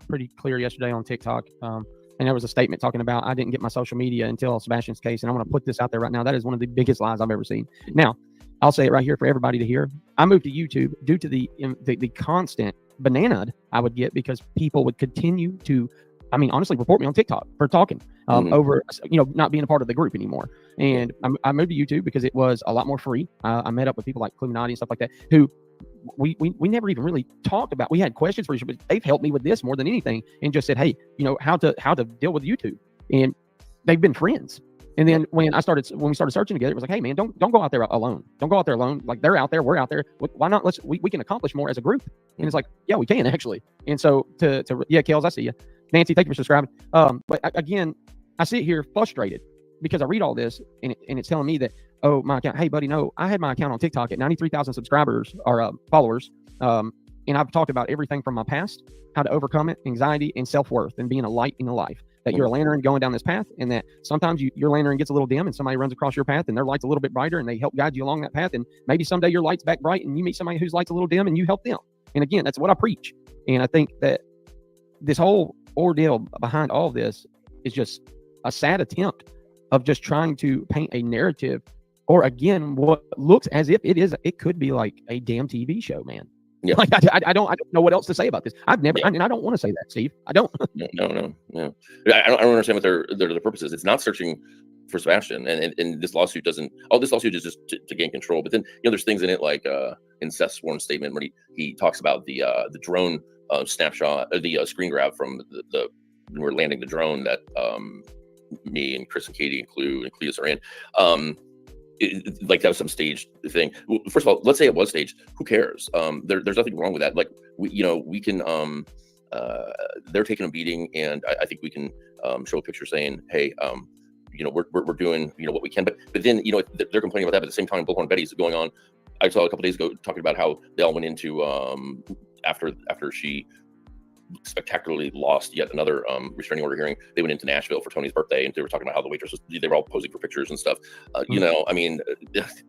pretty clear yesterday on TikTok. And there was a statement talking about I didn't get my social media until Sebastian's case, and I'm going to put this out there right now. That is one of the biggest lies I've ever seen. Now, I'll say it right here for everybody to hear. I moved to YouTube due to the constant banana I would get because people would continue to, honestly, report me on TikTok for talking over, not being a part of the group anymore. And I moved to YouTube because it was a lot more free. I met up with people like Cluminati and stuff like that who we never even really talked about. We had questions for each other, but they've helped me with this more than anything and just said, hey, how to deal with YouTube. And they've been friends. And then when we started searching together, it was like, hey man, don't go out there alone. Don't go out there alone. Like they're out there, we're out there. Why not? We can accomplish more as a group. And it's like, yeah, we can actually. And so Kels, I see you. Nancy, thank you for subscribing. But again, I sit here frustrated because I read all this and it's telling me that, oh, my account. Hey buddy, no, I had my account on TikTok at 93,000 subscribers or followers. And I've talked about everything from my past, how to overcome it, anxiety and self-worth and being a light in the life. That you're a lantern going down this path, and that sometimes your lantern gets a little dim and somebody runs across your path and their light's a little bit brighter and they help guide you along that path. And maybe someday your light's back bright and you meet somebody whose light's a little dim and you help them. And again, that's what I preach. And I think that this whole ordeal behind all of this is just a sad attempt of just trying to paint a narrative or again, what looks as if it could be like a damn TV show, man. Yeah. Like I don't know what else to say about this. I've never, and I don't want to say that, Steve. I don't. No. I don't understand what their purpose is. It's not searching for Sebastian, and this lawsuit doesn't. Oh, this lawsuit is just to gain control. But then there's things in it like in Seth's sworn statement where he talks about the drone snapshot, the screen grab from the when we're landing the drone that me and Chris and Katie and Cleus are in. Like that was some staged thing. Well, first of all, let's say it was staged. Who cares? There's nothing wrong with that. Like we can. They're taking a beating, and I think we can show a picture saying, "Hey, we're doing what we can." But then they're complaining about that. But at the same time, Bullhorn Betty's going on. I saw a couple days ago talking about how they all went into after she spectacularly lost yet another restraining order hearing. They went into Nashville for Tony's birthday, and they were talking about how the waitress they were all posing for pictures and stuff. I mean,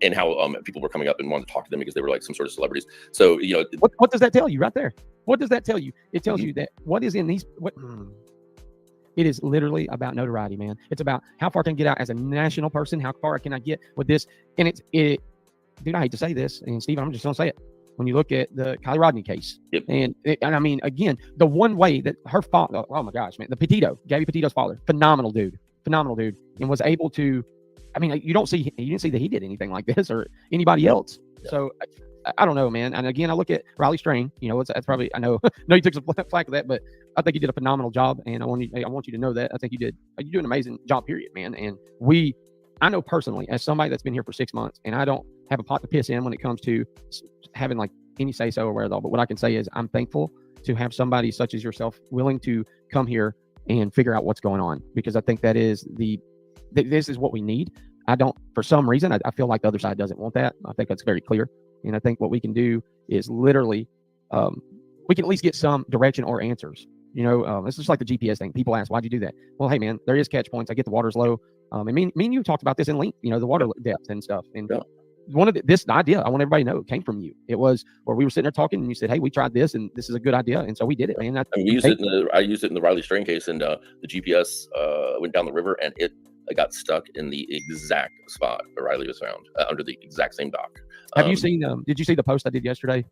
and how people were coming up and wanted to talk to them because they were like some sort of celebrities. So what does that tell you right there? What does that tell you? It tells you that what is in these it is literally about notoriety, man. It's about how far can I get out as a national person, how far can I get with this, and it dude, I hate to say this, and Steve, I'm just gonna say it. When you look at the Kylie Rodney case, and I mean, again, the one way that her father, oh my gosh, man, Gabby Petito's father, phenomenal dude, and was able to, I mean, you didn't see that he did anything like this or anybody else. So I don't know, man. And again, I look at Riley Strain, that's probably, I know you took some flack of that, but I think you did a phenomenal job, and I want you to know that. I think you do an amazing job, period, man. And I know personally, as somebody that's been here for 6 months, and I don't have a pot to piss in when it comes to having like any say so or where at all. But what I can say is I'm thankful to have somebody such as yourself willing to come here and figure out what's going on, because I think that is this is what we need. For some reason, I feel like the other side doesn't want that. I think that's very clear. And I think what we can do is literally, we can at least get some direction or answers. It's just like the GPS thing. People ask, why'd you do that? Well, hey man, there is catch points. I get the water's low. And me and you talked about this in length, the water depth and stuff. And one of this idea, I want everybody to know, it came from you. It was where we were sitting there talking, and you said, "Hey, we tried this, and this is a good idea," and so we did it, man. I used it in the Riley Strain case, and the GPS went down the river, and it got stuck in the exact spot where Riley was found, under the exact same dock. Have you seen? Did you see the post I did yesterday?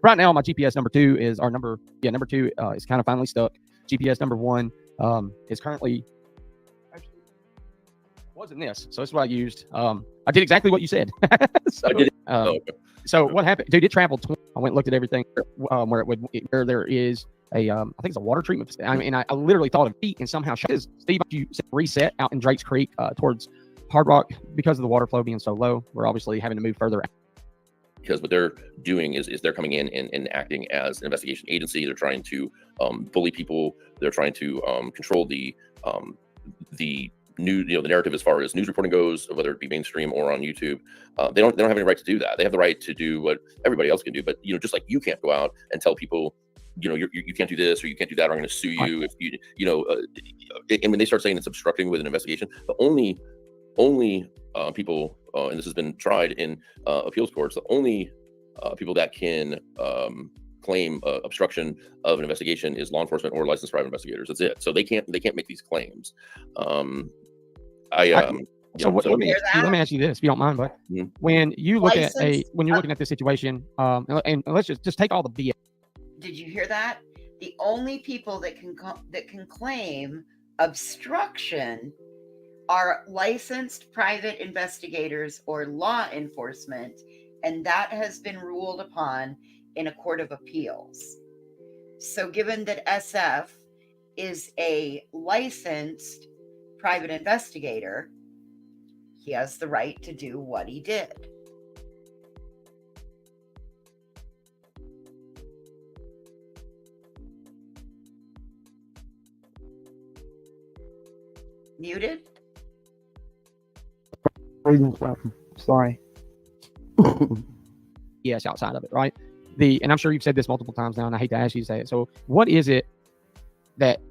Right now, my GPS number 2 is number 2 is kind of finally stuck. GPS number 1 is currently. Wasn't this, so that's what I used. I did exactly what you said. So, I did. So what happened, dude? It traveled. I went and looked at everything where there is a I think it's a water treatment. I mean, I literally thought of feet, and somehow Steve, you reset out in Drake's Creek towards Hard Rock because of the water flow being so low. We're obviously having to move further. Because what they're doing is they're coming in and acting as an investigation agency. They're trying to bully people. They're trying to control the new, the narrative as far as news reporting goes, whether it be mainstream or on YouTube. They don't have any right to do that. They have the right to do what everybody else can do. But just like you can't go out and tell people, you can't do this or you can't do that, or I'm going to sue you if and when they start saying it's obstructing with an investigation, the only people, and this has been tried in appeals courts, the only people that can claim obstruction of an investigation is law enforcement or licensed private investigators. That's it. So they can't make these claims. Let me ask you this, if you don't mind, but when you look when you're looking at this situation, and let's just take all the BS. Did you hear that? The only people that can claim obstruction are licensed private investigators or law enforcement, and that has been ruled upon in a court of appeals. So given that SF is a licensed private investigator, he has the right to do what he did. Muted? Sorry. Yes, outside of it, right? And I'm sure you've said this multiple times now, and I hate to ask you to say it. So what is it that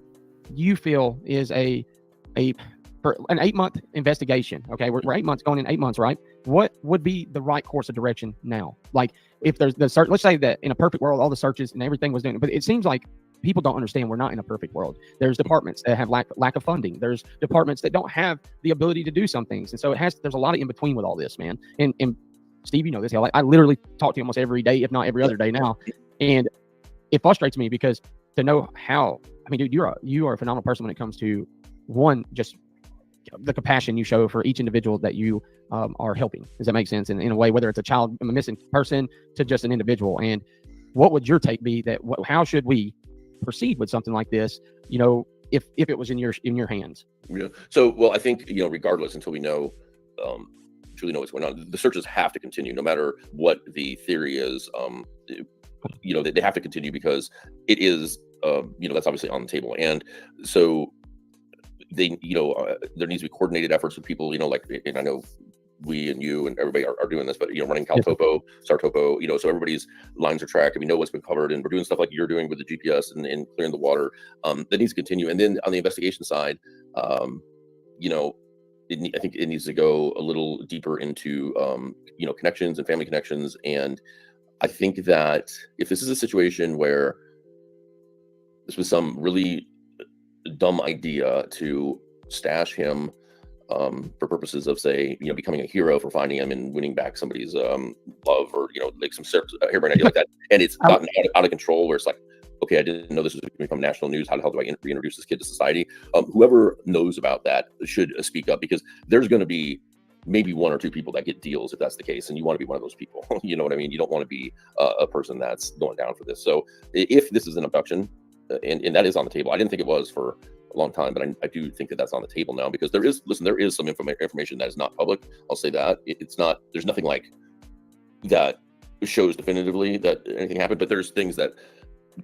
you feel is for an 8-month investigation? Okay, we're 8 months, going in 8 months, right? What would be the right course of direction now? Like, if there's the search, let's say that in a perfect world, all the searches and everything was doing, but it seems like people don't understand we're not in a perfect world. There's departments that have lack of funding. There's departments that don't have the ability to do some things. And so there's a lot of in between with all this, man. And Steve, you know this, hell, I literally talk to you almost every day, if not every other day now. And it frustrates me because to know how, I mean, dude, you are a phenomenal person when it comes to, one, just the compassion you show for each individual that you are helping. Does that make sense? In a way, whether it's a missing person to just an individual. And what would your take be that how should we proceed with something like this? You know, if it was in your hands. Yeah. So, well, I think, you know, regardless, until we know, truly know what's going on, the searches have to continue, no matter what the theory is. You know, they have to continue because it is, you know, that's obviously on the table. And so they, you know, there needs to be coordinated efforts with people, you know, like, and I know we and you and everybody are doing this, but, you know, running CalTopo, StarTopo, you know, so everybody's lines are tracked and we know what's been covered, and we're doing stuff like you're doing with the GPS and clearing the water. That needs to continue. And then on the investigation side, you know, I think it needs to go a little deeper into, you know, connections and family connections. And I think that if this is a situation where this was some really dumb idea to stash him for purposes of, say, you know, becoming a hero for finding him and winning back somebody's love, or, you know, like some harebrained idea like that, and it's gotten out of control where it's like, okay, I didn't know this was going to become national news. How the hell do I reintroduce this kid to society? Whoever knows about that should speak up, because there's going to be maybe one or two people that get deals if that's the case, and you want to be one of those people. You know what I mean? You don't want to be a person that's going down for this. So if this is an abduction, and that is on the table, I didn't think it was for a long time, but I do think that that's on the table now, because there is some information that is not public. I'll say that it's not. There's nothing like that shows definitively that anything happened, but there's things that,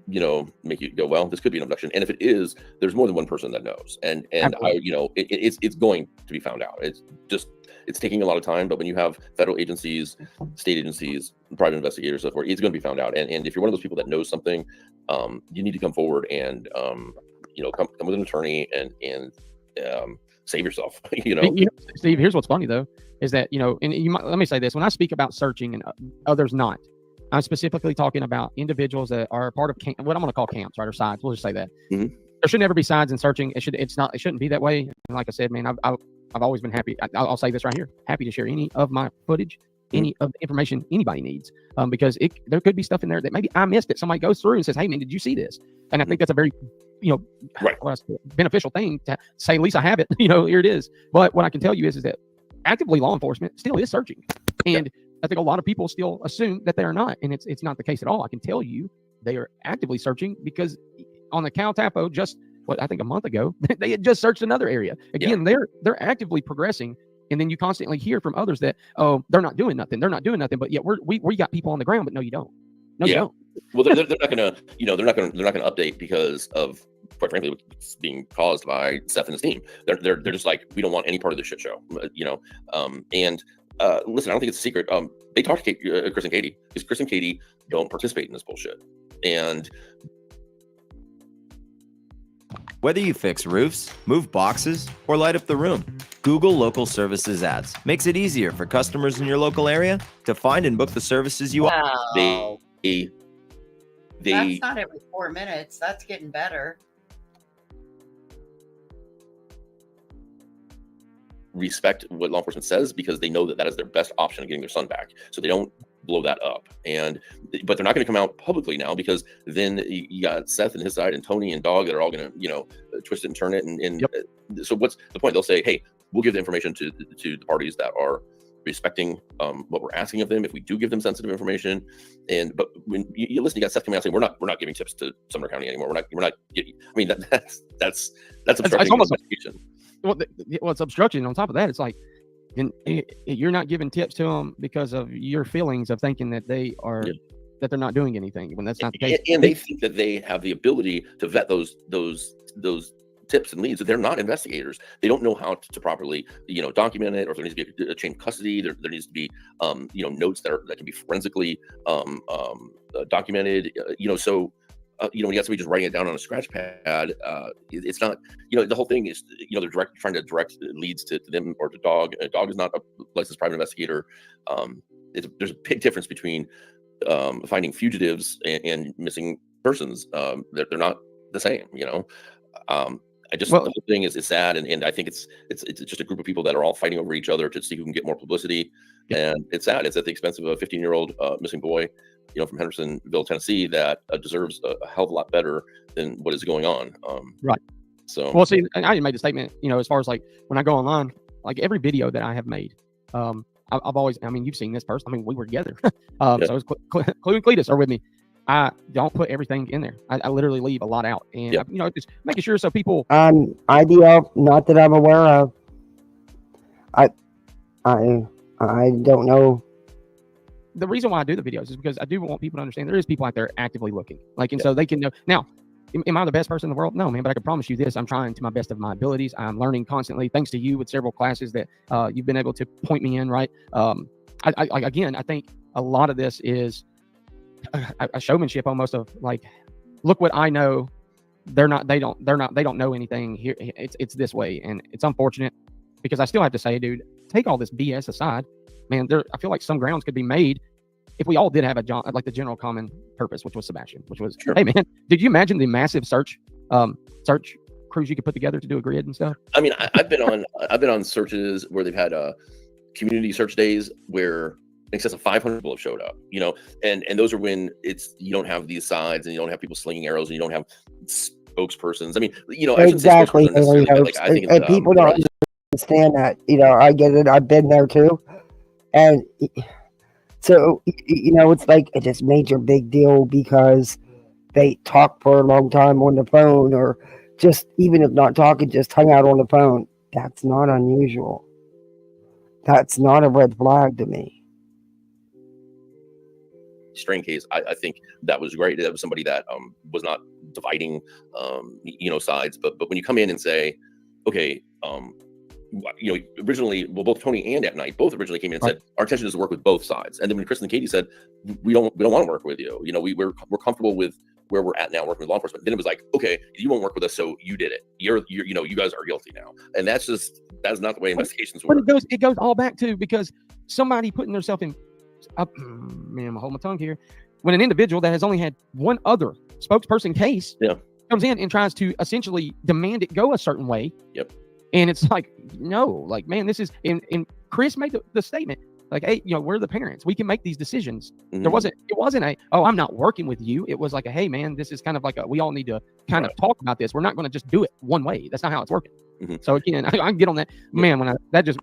you know, make you go, well, this could be an abduction. And if it is, there's more than one person that knows. And I, you know, it's going to be found out. It's taking a lot of time, but when you have federal agencies, state agencies, private investigators, so forth, it's going to be found out. And if you're one of those people that knows something, you need to come forward and, you know, come with an attorney and save yourself. You know, Steve, here's what's funny though, is that, you know, and let me say this, when I speak about searching and others not, I'm specifically talking about individuals that are part of what I'm going to call camps, right, or sides. We'll just say that. There should never be sides in searching. It shouldn't be that way. And like I said, man, I've always been happy. I'll say this right here: happy to share any of my footage, any of the information anybody needs, because there could be stuff in there that maybe I missed, that somebody goes through and says, "Hey, man, did you see this?" And I think that's a very, you know, beneficial thing to say. At least I have it. You know, here it is. But what I can tell you is that actively law enforcement still is searching, and I think a lot of people still assume that they are not, and it's not the case at all. I can tell you they are actively searching, because on the CalTapo, just I think a month ago, they had just searched another area. Again, they're actively progressing, and then you constantly hear from others that, oh, they're not doing nothing, but yet we got people on the ground, but no, you don't. No, you don't. Well, they're not gonna, you know, they're not gonna update because of, quite frankly, what's being caused by Seth and his team. They're just like, we don't want any part of this shit show, you know, and. Listen, I don't think it's a secret. They talked to Chris and Katie, because Chris and Katie don't participate in this bullshit. And whether you fix roofs, move boxes, or light up the room, Google Local Services Ads makes it easier for customers in your local area to find and book the services you want. That's not every 4 minutes. That's getting better. Respect what law enforcement says, because they know that that is their best option of getting their son back. So they don't blow that up. But they're not going to come out publicly now, because then you got Seth and his side and Tony and Dog that are all going to, you know, twist it and turn it. So what's the point? They'll say, hey, we'll give the information to the parties that are respecting what we're asking of them, if we do give them sensitive information. But when you listen, you got Seth coming out saying, we're not giving tips to Sumner County anymore. We're not getting, I mean, that's obstructing investigation. Well, it's obstruction. On top of that, it's like, you're not giving tips to them because of your feelings of thinking that they are that they're not doing anything, when that's not the case. And they think that they have the ability to vet those tips and leads. They're not investigators. They don't know how to properly, you know, document it, or if there needs to be a chain of custody. There needs to be, you know, notes that can be forensically documented. You know, so. You know, when you got somebody just writing it down on a scratch pad, it's not, you know, the whole thing is, you know, they're trying to direct leads to them or to Dog. Dog is not a licensed private investigator. There's a big difference between finding fugitives and missing persons. They're not the same, you know. The whole thing is sad, and I think it's just a group of people that are all fighting over each other to see who can get more publicity. And it's sad. It's at the expense of a 15-year-old missing boy, from Hendersonville, Tennessee, that deserves a hell of a lot better than what is going on. Right. So, well, see, I already made the statement, as far as like when I go online, like every video that I have made, I've always, you've seen this person. We were together. So it was Clue and Cletus are with me. I don't put everything in there. I literally leave a lot out, and just making sure so people. IDL, not that I'm aware of. I don't know. The reason why I do the videos is because I do want people to understand there is people out there actively looking, so they can know. Now, am I the best person in the world? No, man, but I can promise you this: I'm trying to my best of my abilities. I'm learning constantly, thanks to you with several classes that you've been able to point me in. Right? I think a lot of this is a showmanship almost of like, look what I know. They don't know anything here. It's this way, and it's unfortunate because I still have to say, dude, take all this BS aside, man. I feel like some grounds could be made if we all did have the general common purpose, which was Sebastian, which was, hey man, did you imagine the massive search crews you could put together to do a grid and stuff? I've been on searches where they've had community search days where in excess of 500 people have showed up, and those are when you don't have these sides and you don't have people slinging arrows and you don't have spokespersons. Exactly. I think and people don't understand that. I get it. I've been there too, and so it's like it's this major big deal because they talk for a long time on the phone, or just even if not talking, just hung out on the phone. That's not unusual. That's not a red flag to me. Strain case, I think that was great. That was somebody that was not dividing sides, but when you come in and say, okay, originally, both Tony and At Night both originally came in and said our intention is to work with both sides, and then when Chris and Katie said we don't want to work with you, we're comfortable with where we're at now working with law enforcement, then it was like, okay, you won't work with us, so you did it. You guys are guilty now, and that's not the way investigations work. But it goes all back to because somebody putting themselves in. Man, I'm holding my tongue here. When an individual that has only had one other spokesperson case comes in and tries to essentially demand it go a certain way. Yep. And it's like, no, like, man, this is, and Chris made the statement, like, hey, we're the parents. We can make these decisions. Mm-hmm. It wasn't a, oh, I'm not working with you. It was like hey, man, this is kind of like we all need to kind of talk about this. We're not going to just do it one way. That's not how it's working. Mm-hmm. So again, I can get on that. Man, that just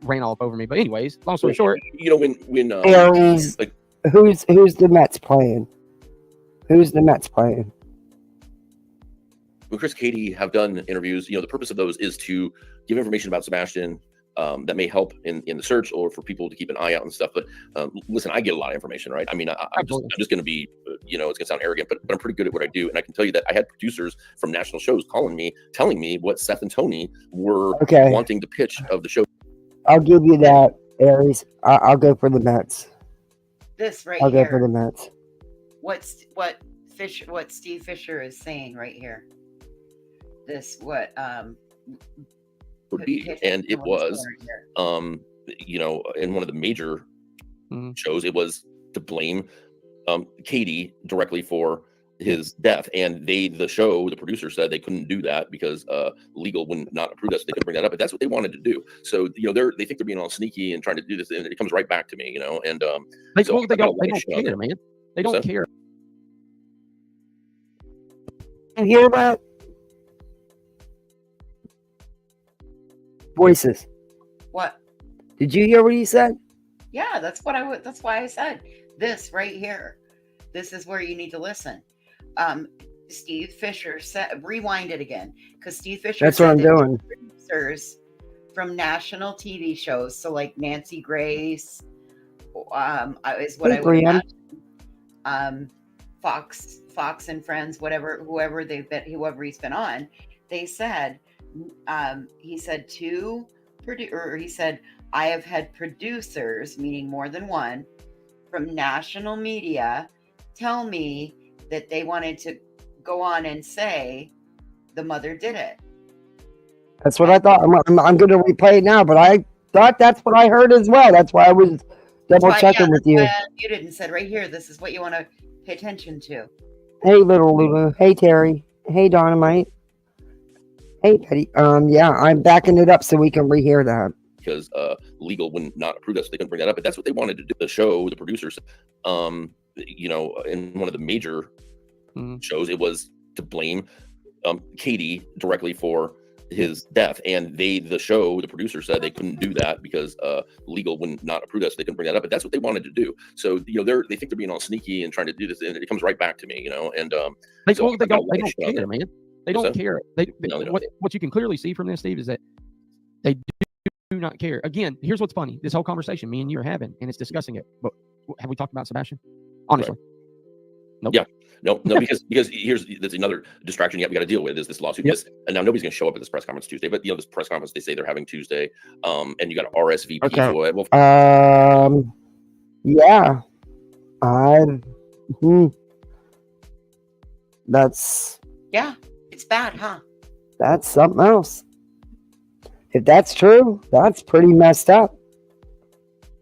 ran all up over me. But anyways, long story short, when Aries, who's the Mets playing? Who's the Mets playing? When Chris and Katie have done interviews, the purpose of those is to give information about Sebastian that may help in the search or for people to keep an eye out and stuff. But listen, I get a lot of information, right? I'm just going to be, it's going to sound arrogant, but I'm pretty good at what I do. And I can tell you that I had producers from national shows calling me, telling me what Seth and Tony were wanting to pitch of the show. I'll give you that, Aries. I'll go for the Mets. This right I'll here. Go for the Mets. What Steve Fisher is saying right here. This would be, and it was, in one of the major shows, it was to blame Katie directly for his death, and the producer said they couldn't do that because legal would not approve that, so they couldn't bring that up. But that's what they wanted to do. So they think they're being all sneaky and trying to do this, and it comes right back to me, and they don't care, man. They don't care. You hear that? Voices. What? Did you hear what he said? Yeah, that's why I said this right here. This is where you need to listen. Steve Fisher said, rewind it again, because Steve Fisher. That's what I'm doing. Producers from national TV shows, so like Nancy Grace, is what I would imagine. Fox and Friends, whoever he's been on, they said, he said, I have had producers, meaning more than one, from national media tell me that they wanted to go on and say the mother did it. That's what I thought. I'm going to replay it now, but I thought that's what I heard as well. That's why I was double checking with you. You didn't said right here, this is what you want to pay attention to. Hey, little Lulu. Hey, Terry. Hey, Dynamite. Hey, Betty. Yeah, I'm backing it up so we can rehear that. Because legal wouldn't not approve that, so they couldn't bring that up. But that's what they wanted to do. The show, the producers, you know, in one of the major shows, it was to blame Katie directly for his death, and the producer said they couldn't do that because legal wouldn't not approve that, so they couldn't bring that up. But that's what they wanted to do. So, you know, they think they're being all sneaky and trying to do this, and it comes right back to me, you know. And they so don't care, man. They don't care. No, they don't. What you can clearly see from this, Steve, is that they do not care. Again, here's what's funny: this whole conversation me and you are having, and it's discussing it. But have we talked about Sebastian? Honestly, nope. Yeah. No, because there's another distraction we got to deal with is this lawsuit. Yep. And now nobody's going to show up at this press conference Tuesday, but you know, this press conference they say they're having Tuesday, and you got to RSVP for it. Well, yeah, that's it's bad, huh? That's something else. If that's true, that's pretty messed up.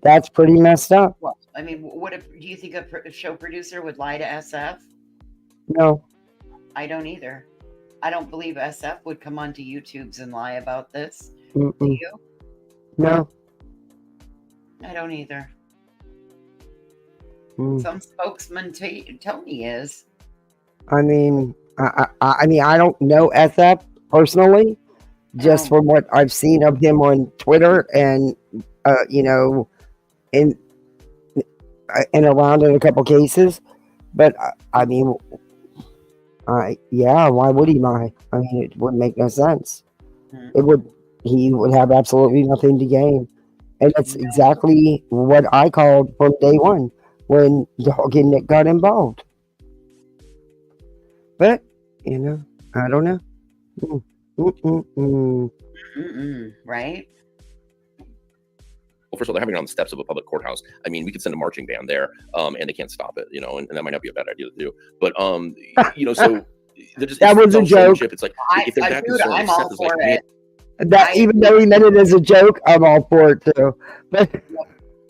That's pretty messed up. Well, I mean, do you think a show producer would lie to SF? No. I don't either. I don't believe SF would come onto YouTube's and lie about this. Mm-mm. Do you? No. I don't either. Mm. Some spokesman tell me is. I mean, I don't know SF personally, just from what I've seen of him on Twitter and you know, and around in a couple cases, but I mean, yeah, why would he lie? I mean, it would make no sense. He would have absolutely nothing to gain, and that's exactly what I called from day one when Dog and Nick got involved. But you know, I don't know. Right? Well, first of all, they're having it on the steps of a public courthouse. I mean, we could send a marching band there, and they can't stop it, you know, and that might not be a bad idea to do. But, you know, so they're just, that was a joke. It's like, if they're that concerned, I'm all for it. That even though he meant it as a joke, I'm all for it too. But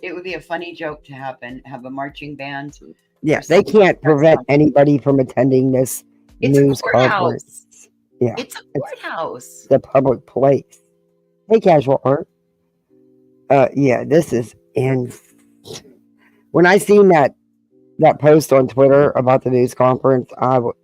it would be a funny joke to have a marching band. yeah, they can't prevent anybody from attending this news conference. Yeah, it's a courthouse. The public place. Hey, Casual Art. Yeah, this is when I seen that post on Twitter about the news conference, I would.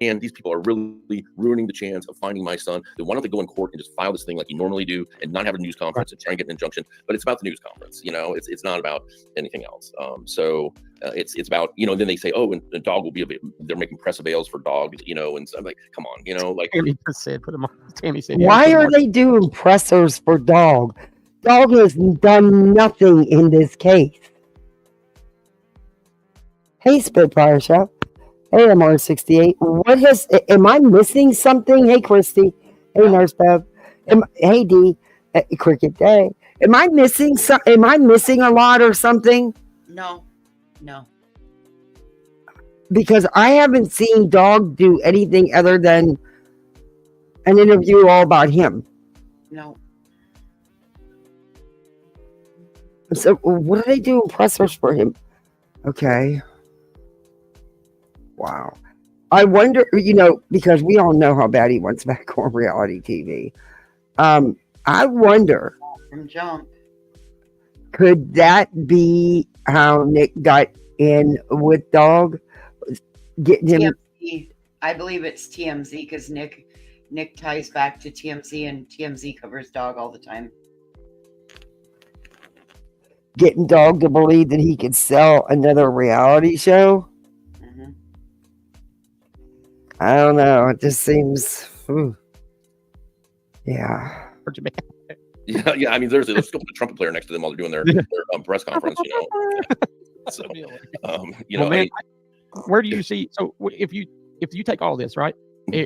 And these people are really ruining the chance of finding my son. They want to go in court and just file this thing like you normally do and not have a news conference and try and get an injunction. But it's about the news conference, you know. It's not about anything else. So it's about, you know. Then they say, oh, and the dog will be they're making press avails for dogs, you know. And so I'm like, come on, you know, like Tammy said, put them on. Tammy said, why are they doing pressers for Dog? Dog has done nothing in this case. Hey, Spitfire Shop. Hey, MR68. Am I missing something? Hey, Christy. Hey, Nurse Bev. Hey, D. Cricket Day. Am I missing a lot or something? No. Because I haven't seen Dog do anything other than an interview all about him. No. So what are they doing pressers for him? Okay. Wow. I wonder, you know, because we all know how bad he wants back on reality TV. I wonder. From jump. Could that be how Nick got in with Dog? Getting him. TMZ. I believe it's TMZ because Nick ties back to TMZ and TMZ covers Dog all the time. Getting Dog to believe that he could sell another reality show? I don't know. It just seems, yeah. Yeah. I mean, let's go put a trumpet player next to them while they're doing their press conference. You know, so you know, man, where do you see? So if you take all this, right?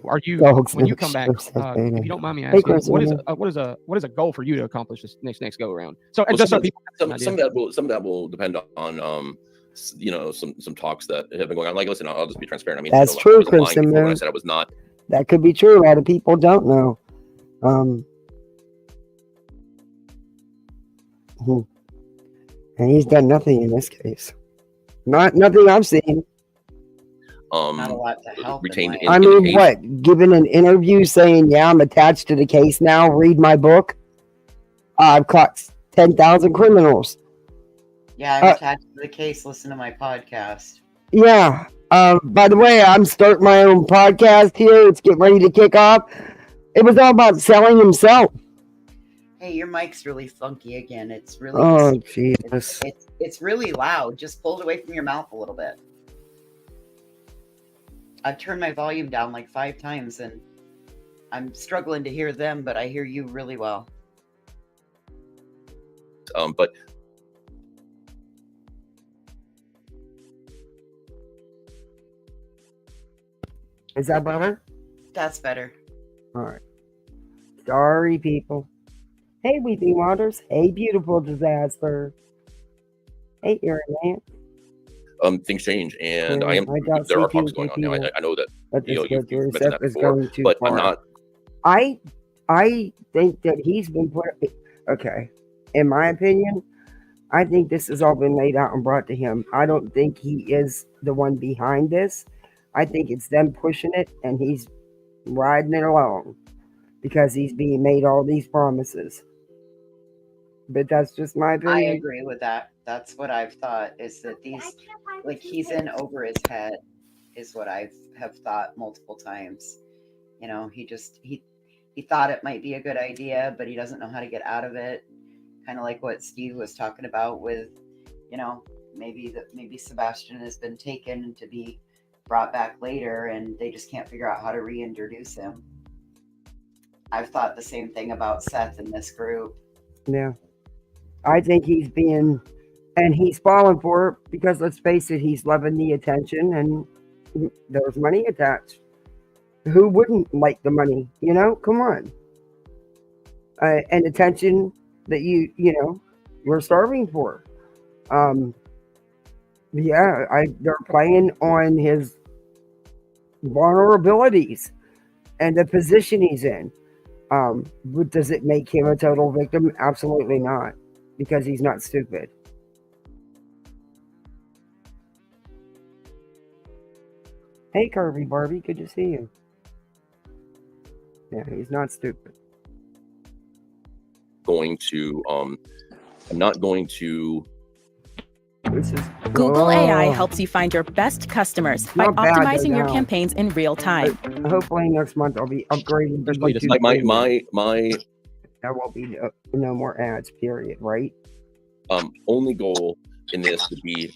Are you when you come back? If you don't mind me asking, what is a goal for you to accomplish this next go around? So well, just some of that will depend on. You know, some talks that have been going on. Like, listen, I'll just be transparent. I mean, that's true, Kristen. When I said I was not. That could be true. A lot of people don't know. And he's done nothing in this case. Nothing I've seen. Not a lot to help. retained I in the mean, case. what? Giving an interview saying, "Yeah, I'm attached to the case now. Read my book. I've caught 10,000 criminals." Yeah, I'm attached to the case. Listen to my podcast. Yeah. By the way, I'm starting my own podcast here. It's getting ready to kick off. It was all about selling himself. Hey, your mic's really funky again. It's really Oh, Jesus. it's really loud. Just pull it away from your mouth a little bit. I've turned my volume down like 5 times and I'm struggling to hear them, but I hear you really well. But Is that better? That's better. All right. Sorry, people. Hey, Weeping Waters. Hey, beautiful disaster. Hey, Aaron Man. things change, and Yeah, I am. I doubt There are CP talks going on now. I know that But you know this you've Twitter mentioned stuff that is before, going too but far. I'm not. I think that he's been put. Okay, in my opinion, I think this has all been laid out and brought to him. I don't think he is the one behind this. I think it's them pushing it, and he's riding it along because he's being made all these promises. But that's just my I opinion. agree with that. That's what I've thought, is that these, like, he's in over his head, is what I have thought multiple times. You know, he thought it might be a good idea, but he doesn't know how to get out of it. Kind of like what Steve was talking about with, you know, maybe Sebastian has been taken to be brought back later and they just can't figure out how to reintroduce him. I've thought the same thing about Seth in this group. Yeah. I think he's being, and he's falling for it because let's face it, he's loving the attention and there's money attached. Who wouldn't like the money? You know, come on. And attention that you know, we're starving for. Yeah, they're playing on his vulnerabilities and the position he's in. But does it make him a total victim? Absolutely not, because he's not stupid. Hey, Kirby Barbie, good to see you. Yeah, he's not stupid. I'm not going to. This is Google AI helps you find your best customers by not bad, though, optimizing your now. campaigns in real time. Hopefully next month I'll be upgrading. There's like my there won't be no more ads. Period. Right. Only goal in this would be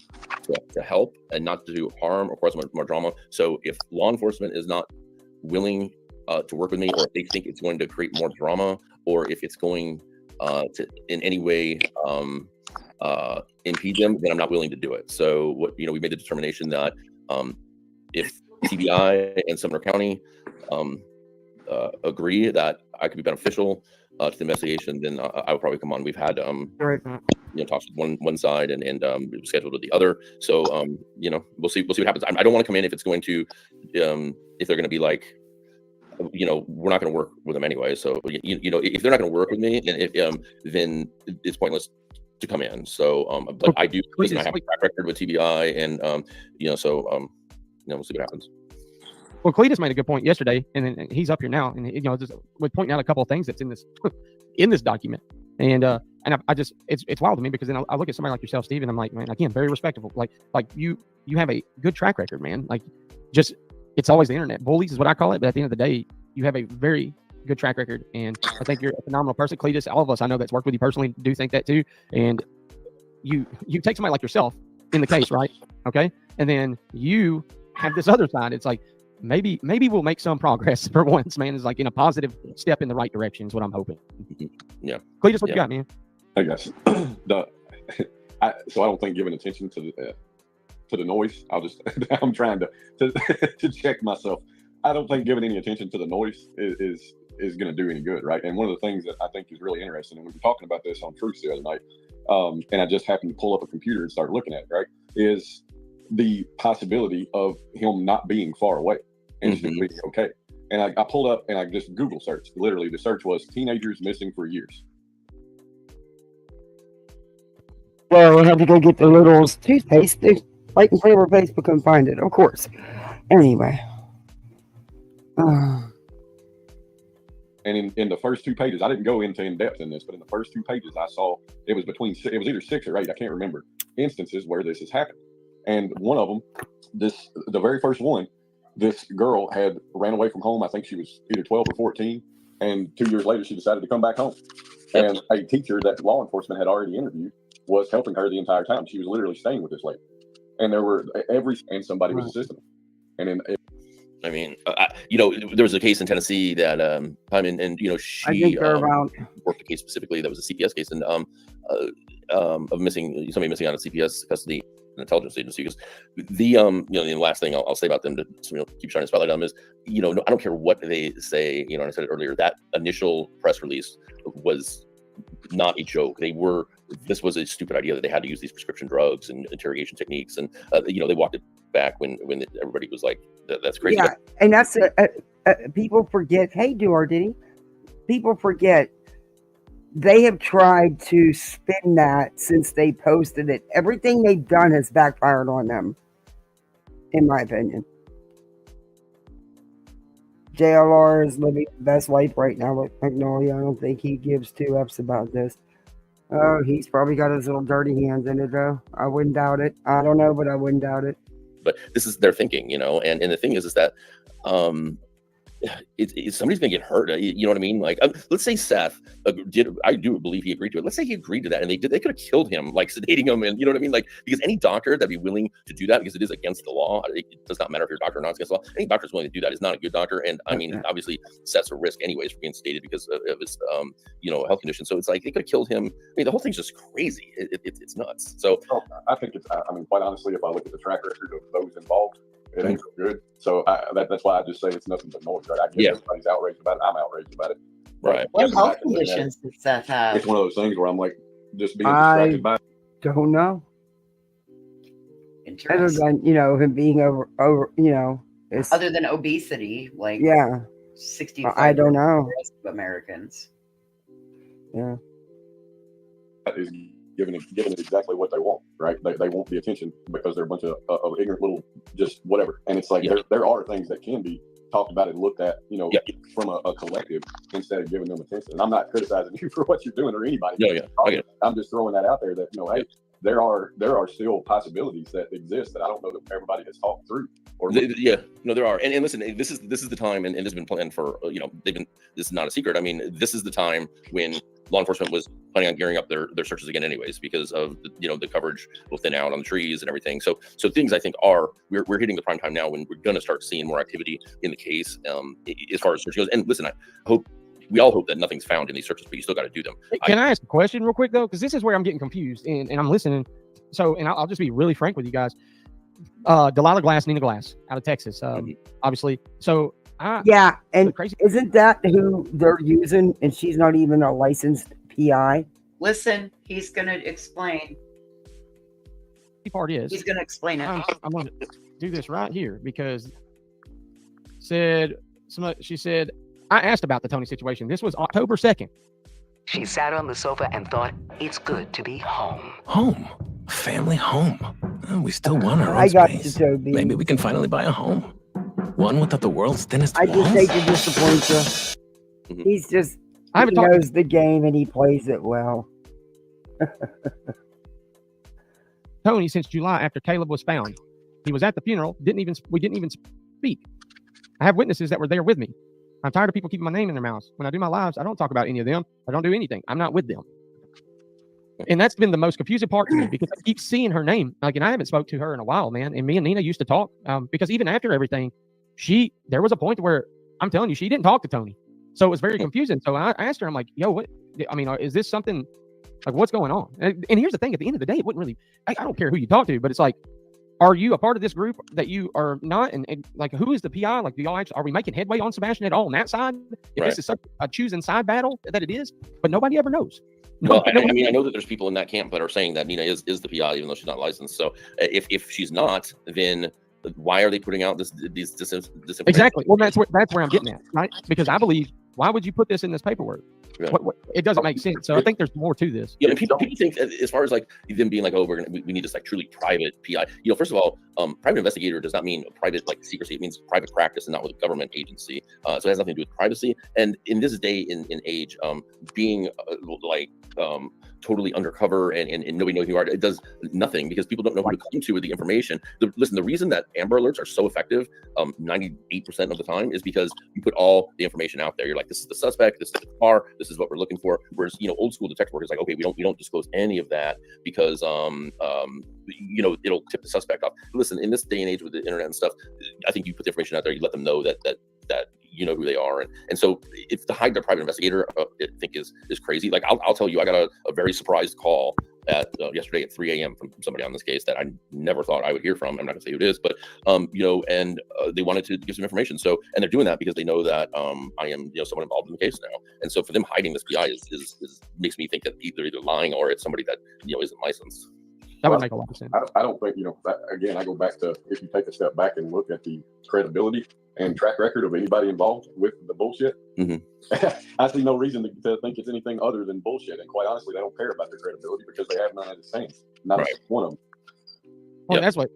to help and not to do harm or cause more drama. So if law enforcement is not willing to work with me, or if they think it's going to create more drama, or if it's going to in any way impede them, then I'm not willing to do it. So we made the determination that if TBI and Sumner County agree that I could be beneficial to the investigation, then I would probably come on. We've had talks with one side and scheduled with the other. So we'll see what happens. I don't want to come in if it's going to if they're going to be like, we're not going to work with them anyway. So if they're not going to work with me, then it's pointless to come in. So but I do listen, I have a track record with TBI, and we'll see what happens. Well, Cletus made a good point yesterday, and then he's up here now, and just would point out a couple of things that's in this in this document, and I just it's wild to me, because then I look at somebody like yourself, Steve, and I'm like, man, again, very respectable. Like you have a good track record, man. Like, just it's always the internet bullies is what I call it, but at the end of the day, you have a very good track record, and I think you're a phenomenal person, Cletus. All of us I know that's worked with you personally do think that too, and you take somebody like yourself in the case, right? Okay, and then you have this other side. It's like, maybe we'll make some progress for once, man. It's like in a positive step in the right direction is what I'm hoping. Yeah. Cletus, what you got, man? I guess so I don't think giving attention to the noise. I'm trying to check myself. I don't think giving any attention to the noise is going to do any good, right? And one of the things that I think is really interesting, and we were talking about this on Truth the other night, and I just happened to pull up a computer and start looking at it, right, is the possibility of him not being far away and still being okay. And I pulled up and I just Google searched. Literally, the search was teenagers missing for years. Well, I had to go get the little toothpaste. Light and flavor paste, but couldn't find it, of course. Anyway. And in the first 2 pages, I didn't go into in depth in this, but in the first 2 pages, I saw it was either 6 or 8, I can't remember, instances where this has happened. And one of them, the very first one, this girl had ran away from home. I think she was either 12 or 14. And 2 years later, she decided to come back home. And a teacher that law enforcement had already interviewed was helping her the entire time. She was literally staying with this lady. And there were and somebody was assisting them. And then I mean, there was a case in Tennessee that she worked a case specifically that was a CPS case, and of somebody missing out of CPS custody, an intelligence agency. Because the last thing I'll say about them to keep shining a spotlight on them is, I don't care what they say. And I said it earlier, that initial press release was not a joke. This was a stupid idea that they had to use these prescription drugs and interrogation techniques, and they walked it back when everybody was like, "That's crazy." Yeah, and that's people forget. Hey, Diddy, people forget they have tried to spin that since they posted it. Everything they've done has backfired on them, in my opinion. JLR is living the best life right now with Magnolia. I don't think he gives 2 F's about this. Oh, he's probably got his little dirty hands in it, though. I wouldn't doubt it. I don't know, but I wouldn't doubt it. But this is their thinking, and the thing is that somebody's gonna get hurt. You know what I mean? Like, let's say Seth I do believe he agreed to it. Let's say he agreed to that, and they could have killed him, like sedating him, and you know what I mean? Like, because any doctor that'd be willing to do that, because it is against the law. It does not matter if you're a doctor or not, it's against the law. Any doctor's willing to do that is not a good doctor. And I mean, obviously, Seth's a risk anyways for being sedated because of his health condition. So it's like they could have killed him. I mean, the whole thing's just crazy. It's nuts. So I think quite honestly, if I look at the track record of those involved, it ain't so good. So that's why I just say it's nothing but noise, right? I guess everybody's outraged about it. I'm outraged about it. Right. What health conditions does Seth have? It's one of those things where I'm like, just being distracted by it. Don't know. Other than, him being over, it's, other than obesity, like 65. I don't know. Of Americans. Yeah. That is giving it exactly what they want, right? They want the attention because they're a bunch of ignorant little just whatever. And it's like there are things that can be talked about and looked at, from a collective instead of giving them attention. And I'm not criticizing you for what you're doing or anybody. I'm just throwing that out there that hey, there are still possibilities that exist that I don't know that everybody has talked through. There are. And listen, this is the time, and it's been planned for, this is not a secret. I mean, this is the time when law enforcement was planning on gearing up their searches again anyways, because of the coverage will thin out on the trees and everything. So things I think we're hitting the prime time now when we're going to start seeing more activity in the case as far as search goes. And listen, we all hope that nothing's found in these searches, but you still got to do them. Can I ask a question real quick though? Because this is where I'm getting confused and I'm listening. So, and I'll just be really frank with you guys. Delilah Glass, Nina Glass out of Texas, obviously. So and isn't that who they're using? And she's not even a licensed PI. Listen, he's going to explain. The part is he's going to explain it. I'm going to do this right here because she said, I asked about the Tony situation. This was October 2nd. She sat on the sofa and thought, it's good to be home. Home? A family home? We still want our own space. Maybe we can finally buy a home. One without the world's thinnest walls. I just hate to disappoint you. He's just, he knows the game and he plays it well. Tony, since July after Caleb was found, he was at the funeral, we didn't even speak. I have witnesses that were there with me. I'm tired of people keeping my name in their mouths. When I do my lives, I don't talk about any of them. I don't do anything. I'm not with them. And that's been the most confusing part to me because I keep seeing her name. And I haven't spoke to her in a while, man. And me and Nina used to talk because even after everything, there was a point where I'm telling you, she didn't talk to Tony. So it was very confusing. So I asked her, I'm like, yo, what? I mean, is this something like what's going on? And here's the thing, at the end of the day, it wouldn't really, I don't care who you talk to, but it's like, are you a part of this group that you are not? And like, who is the PI? Like, are we making headway on Sebastian at all on that side? If this is such a choosing side battle that it is, but nobody ever knows. Well, I mean, I know that there's people in that camp that are saying that Nina is the PI, even though she's not licensed. So if she's not, then why are they putting out these disinformation? Exactly. Well, that's where I'm getting at, right? Because I believe Why would you put this in this paperwork? Yeah. It doesn't make sense. So I think there's more to this. Yeah, and people think as far as like them being like, oh, we need this like truly private PI. First of all, private investigator does not mean private like secrecy. It means private practice and not with a government agency. So it has nothing to do with privacy. And in this day in age, being totally undercover and nobody knows who you are, it does nothing because people don't know who to come to with the information. Listen, the reason that Amber Alerts are so effective 98% of the time is because you put all the information out there. You're like, this is the suspect, this is the car, this is what we're looking for. Whereas, old school detective work is like, okay, we don't disclose any of that because it'll tip the suspect off. Listen, in this day and age with the internet and stuff, I think you put the information out there, you let them know that you know who they are, and so if to hide their private investigator, I think is crazy. Like I'll tell you, I got a very surprised call at yesterday at 3 a.m. from somebody on this case that I never thought I would hear from. I'm not gonna say who it is, but and they wanted to give some information. So, and they're doing that because they know that I am someone involved in the case now, and so for them hiding this PI is makes me think that either lying or it's somebody that isn't licensed. That would make a lot of sense. I don't think, again, I go back to, if you take a step back and look at the credibility and track record of anybody involved with the bullshit, I see no reason to think it's anything other than bullshit. And quite honestly, they don't care about their credibility because they have none of the same. Not one of them. Well, that's what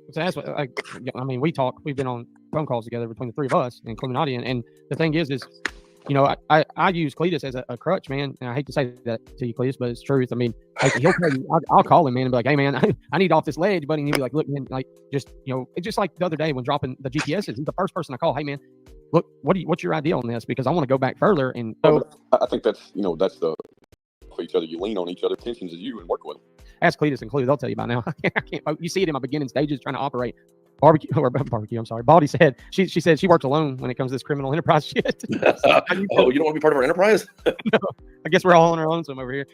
we've been on phone calls together between the three of us, including Nadia. And the thing is I use Cletus as a crutch, man. And I hate to say that to you, Cletus, but it's truth. I mean, he'll tell you, I'll call him, man, and be like, hey, man, I need off this ledge, buddy. And he'll be like, look, man, like, just, it's just like the other day when dropping the GPSs. He's the first person I call. Hey, man, look, what's your idea on this? Because I want to go back further. And so I think that's the for each other. You lean on each other. Tensions is you and work with them. Ask Cletus and Clue. They'll tell you by now. I can't. You see it in my beginning stages trying to operate. Barbecue. I'm sorry. Baldy said she said she works alone when it comes to this criminal enterprise shit. Oh, you don't want to be part of our enterprise? No, I guess we're all on our own. Some over here.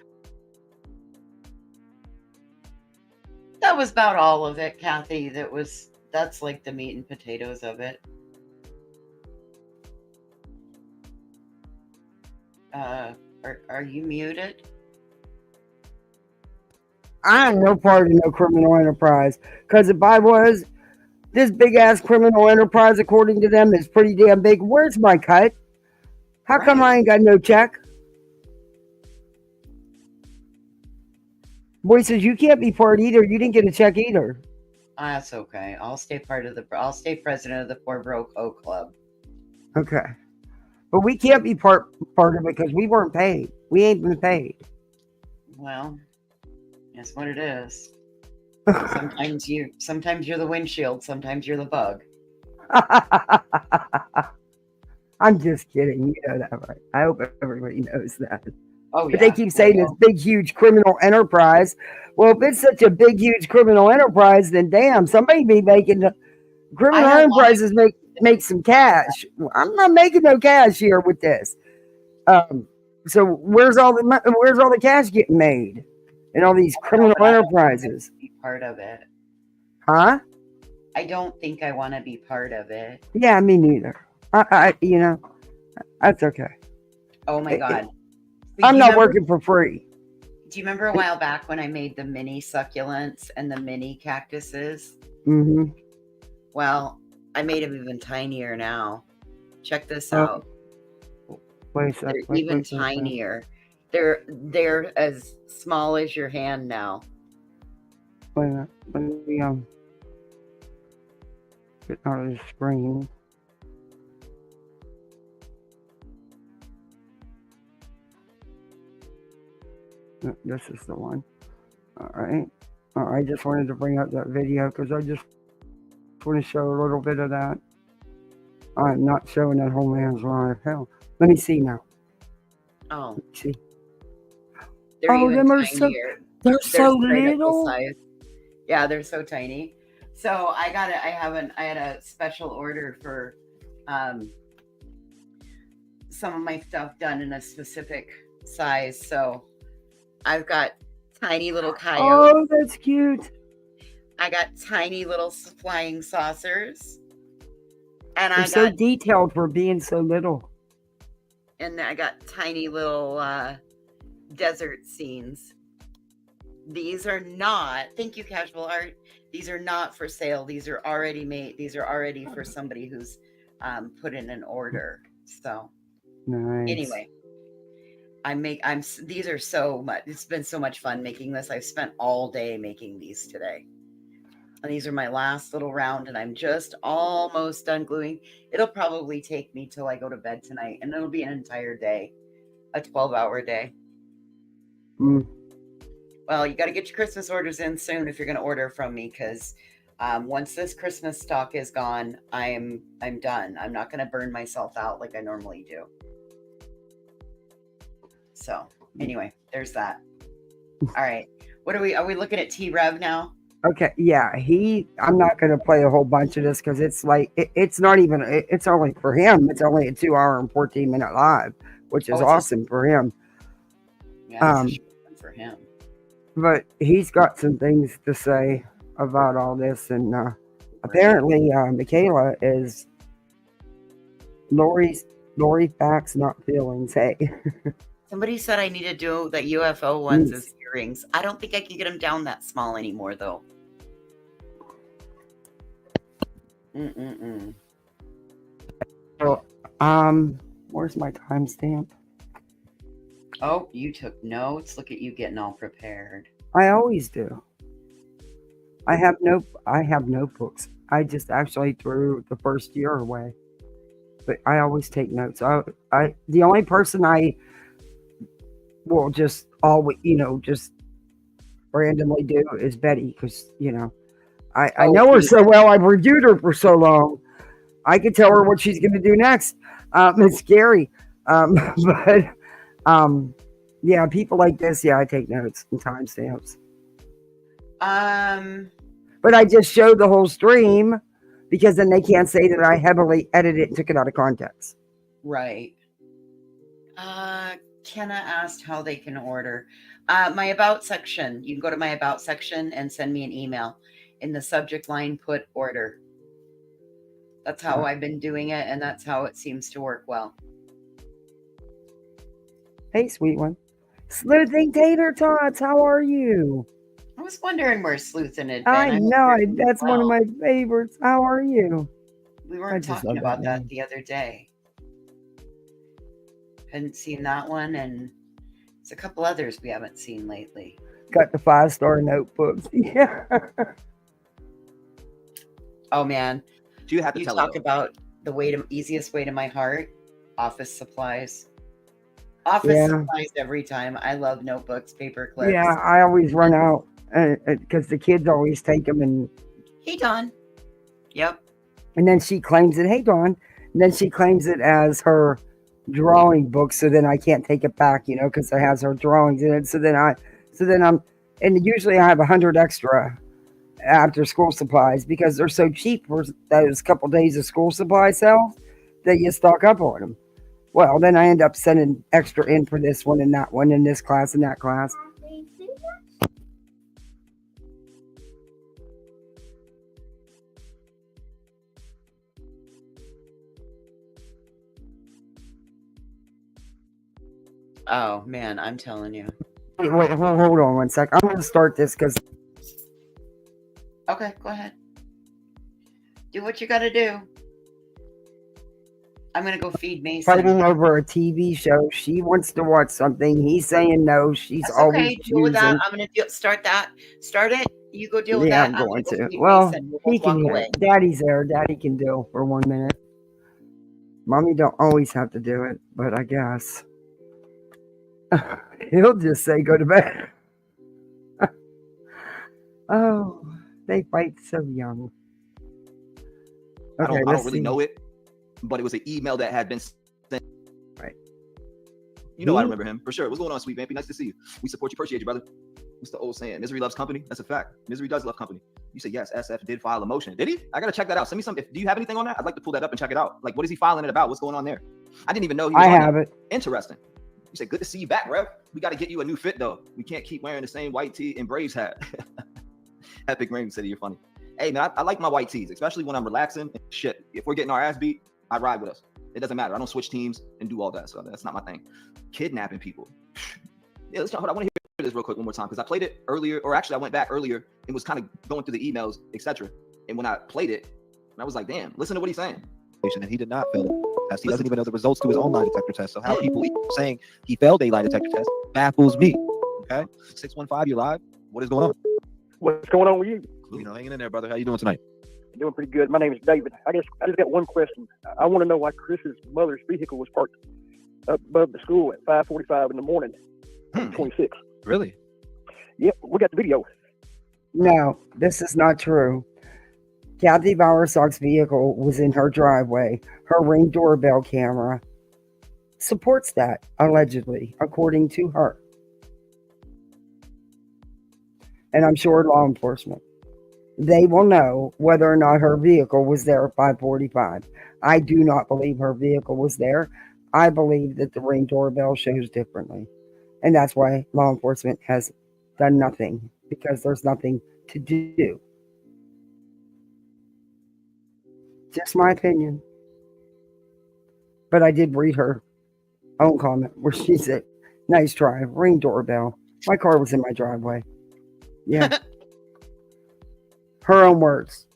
That was about all of it, Kathy. That's like the meat and potatoes of it. Are you muted? I am no part of no criminal enterprise. Because if I was, this big ass criminal enterprise, according to them, is pretty damn big. Where's my cut? How come I ain't got no check? Boy says you can't be part either. You didn't get a check either. That's okay. I'll stay president of the Poor Broke O Club. Okay. But we can't be part of it because we weren't paid. We ain't been paid. Well, that's what it is. Sometimes you're the windshield, sometimes you're the bug. I'm just kidding. You know that, right? I hope everybody knows that. Oh, yeah. But they keep saying this big, huge criminal enterprise. Well, if it's such a big, huge criminal enterprise, then damn, somebody be making criminal enterprises make some cash. I'm not making no cash here with this. So where's all the cash getting made in all these criminal enterprises? Be part of it. Huh? I don't think I want to be part of it. Yeah, me neither. I that's okay. Oh my God. I'm not working for free. Do you remember a while back when I made the mini succulents and the mini cactuses? Mm-hmm. Well, I made them even tinier now. Check this out. Wait a second. They're even tinier. They're as small as your hand now. Wait a minute. Let me get out of the screen. This is the one. All right. I just wanted to bring up that video because I just want to show a little bit of that. I'm not showing that whole man's life. Hell, let me see now. Oh, see. They're even them are tinier. They're so little. Size. Yeah, they're so tiny. So I had a special order for some of my stuff done in a specific size. So I've got tiny little coyotes. Oh, that's cute. I got tiny little flying saucers. And They're so detailed for being so little. And I got tiny little desert scenes. These are not, thank you, Casual Art. These are not for sale. These are already made. These are already for somebody who's put in an order. So Nice. Anyway, these are so much. It's been so much fun making this. I've spent all day making these today. And these are my last little round, and I'm just almost done gluing. It'll probably take me till I go to bed tonight, and it'll be an entire day, a 12-hour day. Mm. Well, you got to get your Christmas orders in soon if you're going to order from me, because once this Christmas stock is gone, I'm done. I'm not going to burn myself out like I normally do. So anyway, there's that. All right. What are we looking at T-Rev now? Okay, yeah, I'm not going to play a whole bunch of this because it's like, it's not even, it's only for him. It's only a 2-hour and 14-minute live, which is awesome for him. Yeah, it's a short one for him. But he's got some things to say about all this. And apparently, Michaela is Lori facts, not feelings. Hey. Somebody said I need to do that UFO ones as earrings. I don't think I can get them down that small anymore, though. So, where's my timestamp? Oh, you took notes. Look at you getting all prepared. I always do. I have notebooks. I just actually threw the first year away. But I always take notes. The only person I will just always, just randomly do is Betty, because I know her so well. I've reviewed her for so long. I can tell her what she's going to do next. It's scary, but yeah, people like this. Yeah, I take notes and timestamps. But I just showed the whole stream because then they can't say that I heavily edited it and took it out of context. Right. Kenna asked how they can order. My about section. You can go to my about section and send me an email. In the subject line, put order. That's how I've been doing it, and that's how it seems to work well. Hey, sweet one. Sleuthing Tater Tots, how are you? I was wondering where Sleuthing had been. I know, that's one of my favorites. How are you? We weren't talking about that the other day. Hadn't seen that one, and there's a couple others we haven't seen lately. Got the 5-star notebooks. Yeah. Oh man, do you have to talk about the easiest way to my heart? Office supplies. Office supplies every time. I love notebooks, paper clips. Yeah, I always run out because the kids always take them. And hey, Dawn. Yep. And then she claims it. Hey, Dawn. And then she claims it as her drawing book. So then I can't take it back, because it has her drawings in it. So then and usually I have 100 extra after school supplies because they're so cheap for those couple days of school supply sales that you stock up on them. Well, then I end up sending extra in for this one and that one, and this class and that class. Oh man, I'm telling you. Wait, hold on one sec. I'm going to start this because. Okay, go ahead. Do what you got to do. I'm going to go feed Mason. Fighting over a TV show. She wants to watch something. He's saying no. She's That's always okay. Deal with that. I'm going to start that. Start it. You go deal with that. I'm going to. Well, he can hear it. Daddy's there. Daddy can deal for 1 minute. Mommy don't always have to do it, but I guess. He'll just say go to bed. Oh, they fight so young. Okay, I don't really know it, but it was an email that had been sent. Right. I remember him for sure. What's going on, sweet Vampy? Nice to see you. We support you, appreciate you, brother. What's the old saying? Misery loves company. That's a fact. Misery does love company. You say yes. SF did file a motion. Did he? I gotta check that out. Send me some. Do you have anything on that? I'd like to pull that up and check it out. Like, what is he filing it about? What's going on there? I didn't even know he was I on have there. it. Interesting. You say, good to see you back, bro. We got to get you a new fit, though. We can't keep wearing the same white tee and Braves hat. Epic Rain City, you're funny. Hey, man, I like my white tees, especially when I'm relaxing. Shit, if we're getting our ass beat, I ride with us. It doesn't matter. I don't switch teams and do all that. So that's not my thing. Kidnapping people. Yeah, hold on. I want to hear this real quick one more time because I played it earlier, or actually I went back earlier and was kind of going through the emails, etc. And when I played it, I was like, damn, listen to what he's saying. And he did not fail test. He doesn't even know the results to his own lie detector test. So how people saying he failed a lie detector test baffles me. Okay, 615, you live. What is going on? What's going on with you? Hanging in there, brother. How you doing tonight? Doing pretty good. My name is David. I just got one question. I want to know why Chris's mother's vehicle was parked up above the school at 5:45 in the morning, 26. Really? Yep, we got the video. No, this is not true. Kathy Bowersock's vehicle was in her driveway. Her Ring doorbell camera supports that, allegedly, according to her. And I'm sure law enforcement. They will know whether or not her vehicle was there at 5:45. I do not believe her vehicle was there. I believe that the Ring doorbell shows differently. And that's why law enforcement has done nothing, because there's nothing to do. Just my opinion. But I did read her own comment where she said, nice try, Ring doorbell. My car was in my driveway. Yeah. Her own words.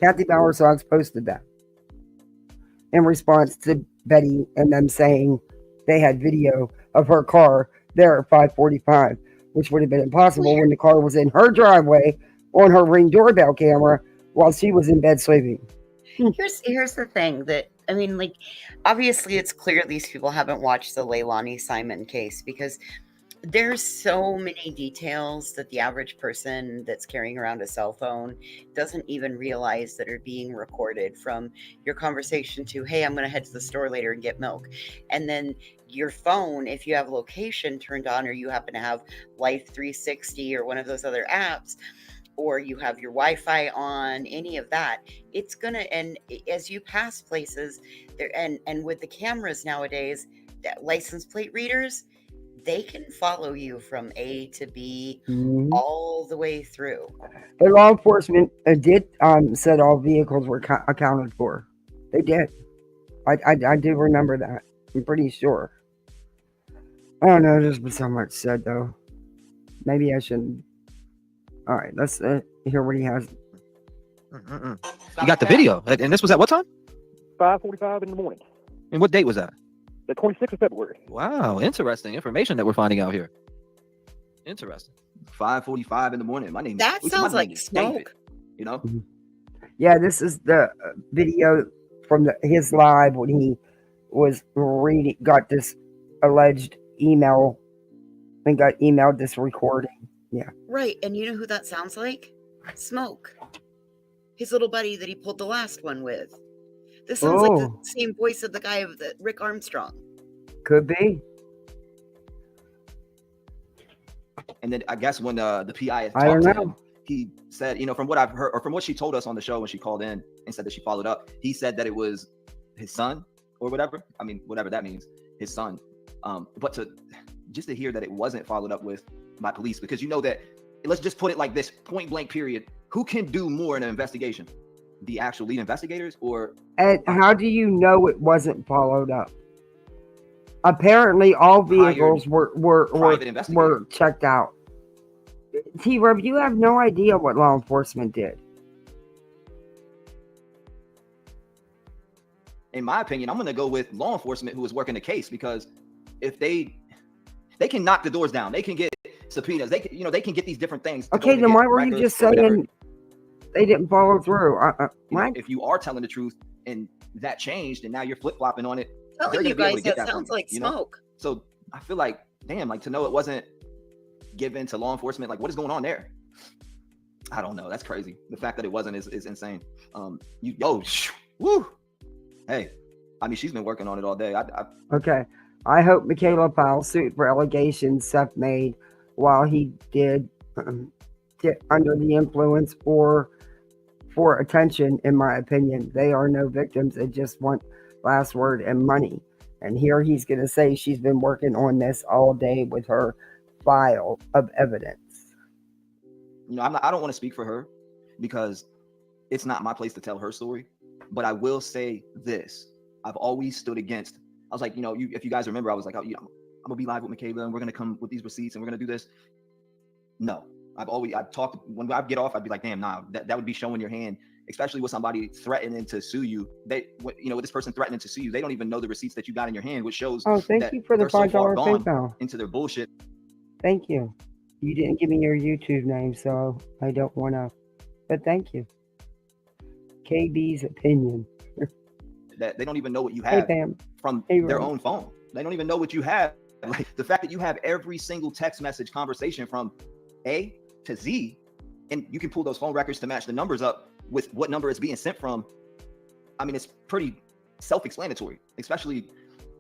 Kathy Bowersock posted that in response to Betty and them saying they had video of her car there at 5:45, which would have been impossible when the car was in her driveway on her Ring doorbell camera while she was in bed sleeping. Here's the thing that, I mean, like, obviously it's clear these people haven't watched the Leilani Simon case, because there's so many details that the average person that's carrying around a cell phone doesn't even realize that are being recorded, from your conversation to, hey, I'm going to head to the store later and get milk. And then your phone, if you have location turned on, or you happen to have Life 360 or one of those other apps, or you have your Wi-Fi on, any of that, it's going to, and as you pass places there, and with the cameras nowadays, that license plate readers, they can follow you from A to B all the way through. The law enforcement did said all vehicles were accounted for. They did. I do remember that. I'm pretty sure. I don't know. There's been so much said, though. Maybe I shouldn't. All right, let's hear what he has. You got the video, and this was at what time? 5:45 in the morning. And what date was that? The 26th of February. Wow, interesting information that we're finding out here. Interesting. 5:45 in the morning. My name. That sounds like smoke. David, you know. Yeah, this is the video from his live when he was reading, got this alleged email, and got emailed this recording. Yeah. Right, and you know who that sounds like? Smoke. His little buddy that he pulled the last one with. This sounds like the same voice of the guy of the Rick Armstrong. Could be. And then I guess when the PI I don't talked to know. him, he said, you know, from what I've heard, or from what she told us on the show when she called in and said that she followed up, he said that it was his son or whatever. I mean, whatever that means, his son. But to hear that it wasn't followed up with by police, because you know that, let's just put it like this, point blank period, who can do more in an investigation? The actual lead investigators, or? And how do you know it wasn't followed up? Apparently, all vehicles were checked out. T-Rev, you have no idea what law enforcement did. In my opinion, I'm going to go with law enforcement who was working the case, because if they can knock the doors down, they can get subpoenas, they can, they can get these different things. Okay, then why were you just saying they didn't follow through? If you are telling the truth and that changed, and now you're flip flopping on it, Telling you guys that sounds like smoke. So I feel like, damn, like to know it wasn't given to law enforcement, like what is going on there? I don't know. That's crazy. The fact that it wasn't is insane. Woo. Hey, I mean, she's been working on it all day. Okay. I hope Michaela files suit for allegations Seth made while he did get under the influence or for attention. In my opinion, they are no victims. They just want last word and money. And here he's going to say she's been working on this all day with her file of evidence. I don't want to speak for her because it's not my place to tell her story. But I will say this: I've always stood against. I was like, if you guys remember, I was like, I'm gonna be live with Michaela, and we're gonna come with these receipts, and we're gonna do this. No, I've talked when I get off. I'd be like, damn, nah, that would be showing your hand especially with somebody threatening to sue you. With this person threatening to sue you, they don't even know the receipts that you got in your hand, which shows thank you for the they're so far $5 gone PayPal. into their bullshit. Thank you. You didn't give me your YouTube name, so I don't want to, but thank you. KB's opinion. That they don't even know what you Hey, have Pam. from Hey, their Ron. own phone. They don't even know what you have. Like the fact that you have every single text message conversation from A to Z, and you can pull those phone records to match the numbers up with what number it's being sent from. I mean, it's pretty self-explanatory, especially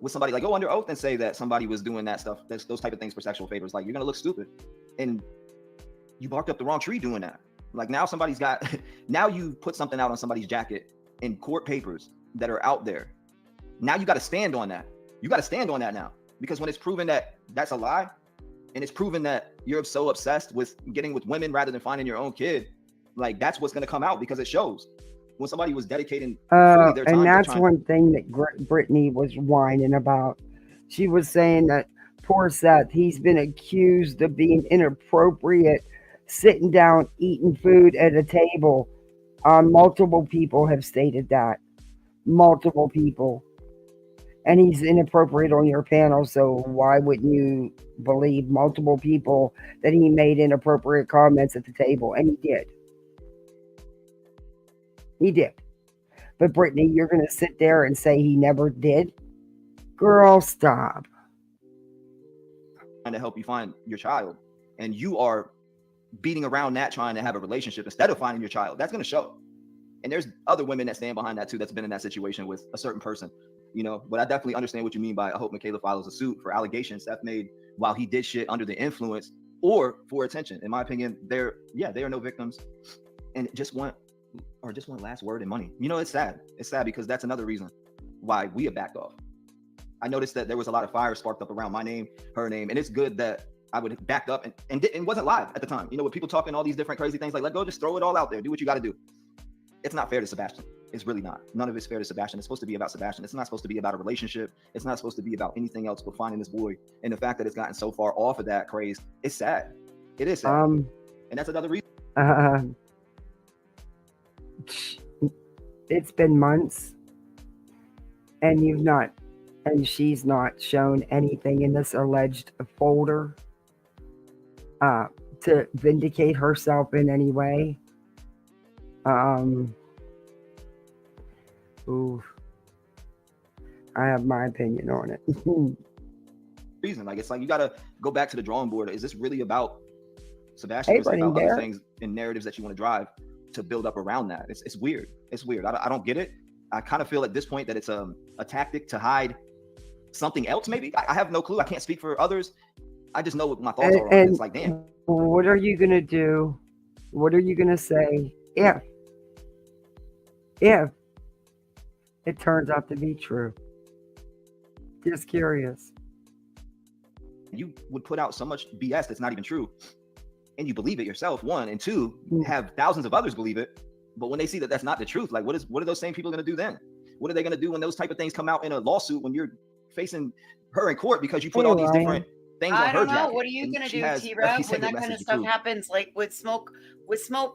with somebody like go under oath and say that somebody was doing that stuff, those type of things for sexual favors. Like, you're gonna look stupid, and you barked up the wrong tree doing that. Like, now somebody's got, now you put something out on somebody's jacket in court papers that are out there. Now you got to stand on that. You got to stand on that now, because when it's proven that that's a lie, and it's proven that you're so obsessed with getting with women rather than finding your own kid, like, that's what's going to come out, because it shows when somebody was dedicating fully their time. And that's one thing that Brittany was whining about. She was saying that poor Seth, he's been accused of being inappropriate, sitting down, eating food at a table. Multiple people have stated that. Multiple people. And he's inappropriate on your panel, so why wouldn't you believe multiple people that he made inappropriate comments at the table? And he did. He did. But Brittany, you're going to sit there and say he never did? Girl, stop. Trying to help you find your child, and you are beating around that, trying to have a relationship instead of finding your child. That's going to show. And there's other women that stand behind that too, that's been in that situation with a certain person, but I definitely understand what you mean by, I hope Michaela files a suit for allegations Seth made while he did shit under the influence or for attention. In my opinion, they are no victims, and just want last word and money. It's sad. It's sad because that's another reason why we have backed off. I noticed that there was a lot of fire sparked up around my name, her name, and it's good that I would have backed up and wasn't live at the time. With people talking all these different crazy things, like, let go, just throw it all out there, do what you got to do. It's not fair to Sebastian. It's really not. None of it's fair to Sebastian. It's supposed to be about Sebastian. It's not supposed to be about a relationship. It's not supposed to be about anything else but finding this boy. And the fact that it's gotten so far off of that craze, it's sad. It is sad. And that's another reason. It's been months, and she's not shown anything in this alleged folder to vindicate herself in any way. I have my opinion on it. Reason, like, it's like, you got to go back to the drawing board. Is this really about Sebastian, or is it about other things and narratives that you want to drive to build up around that? It's weird. It's weird. I don't get it. I kind of feel at this point that it's a tactic to hide something else. Maybe I have no clue. I can't speak for others. I just know what my thoughts are on it. It's like, damn. What are you gonna do? What are you gonna say if it turns out to be true? Just curious. You would put out so much BS that's not even true, and you believe it yourself, one, and two, have thousands of others believe it. But when they see that that's not the truth, like, what are those same people going to do then? What are they going to do when those type of things come out in a lawsuit, when you're facing her in court because you put all these different things on her jacket? I don't know. What are you going to do, T-Rev, when that kind of stuff happens, like with smoke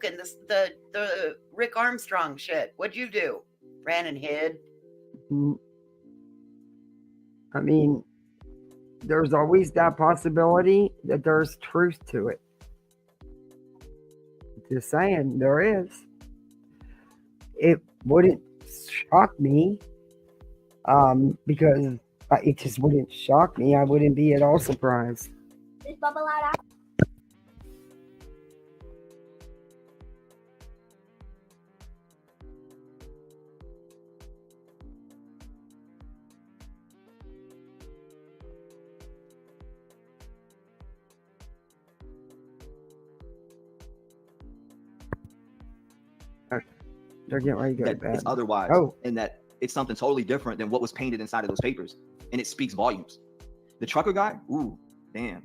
and the Rick Armstrong shit? What'd you do? Ran and hid? I mean, there's always that possibility that there's truth to it. Just saying, there is. It wouldn't shock me, because it just wouldn't shock me. I wouldn't be at all surprised. Is Bubba loud? They're getting ready to go to bed. It's otherwise, and that it's something totally different than what was painted inside of those papers, and it speaks volumes. The trucker guy, ooh, damn,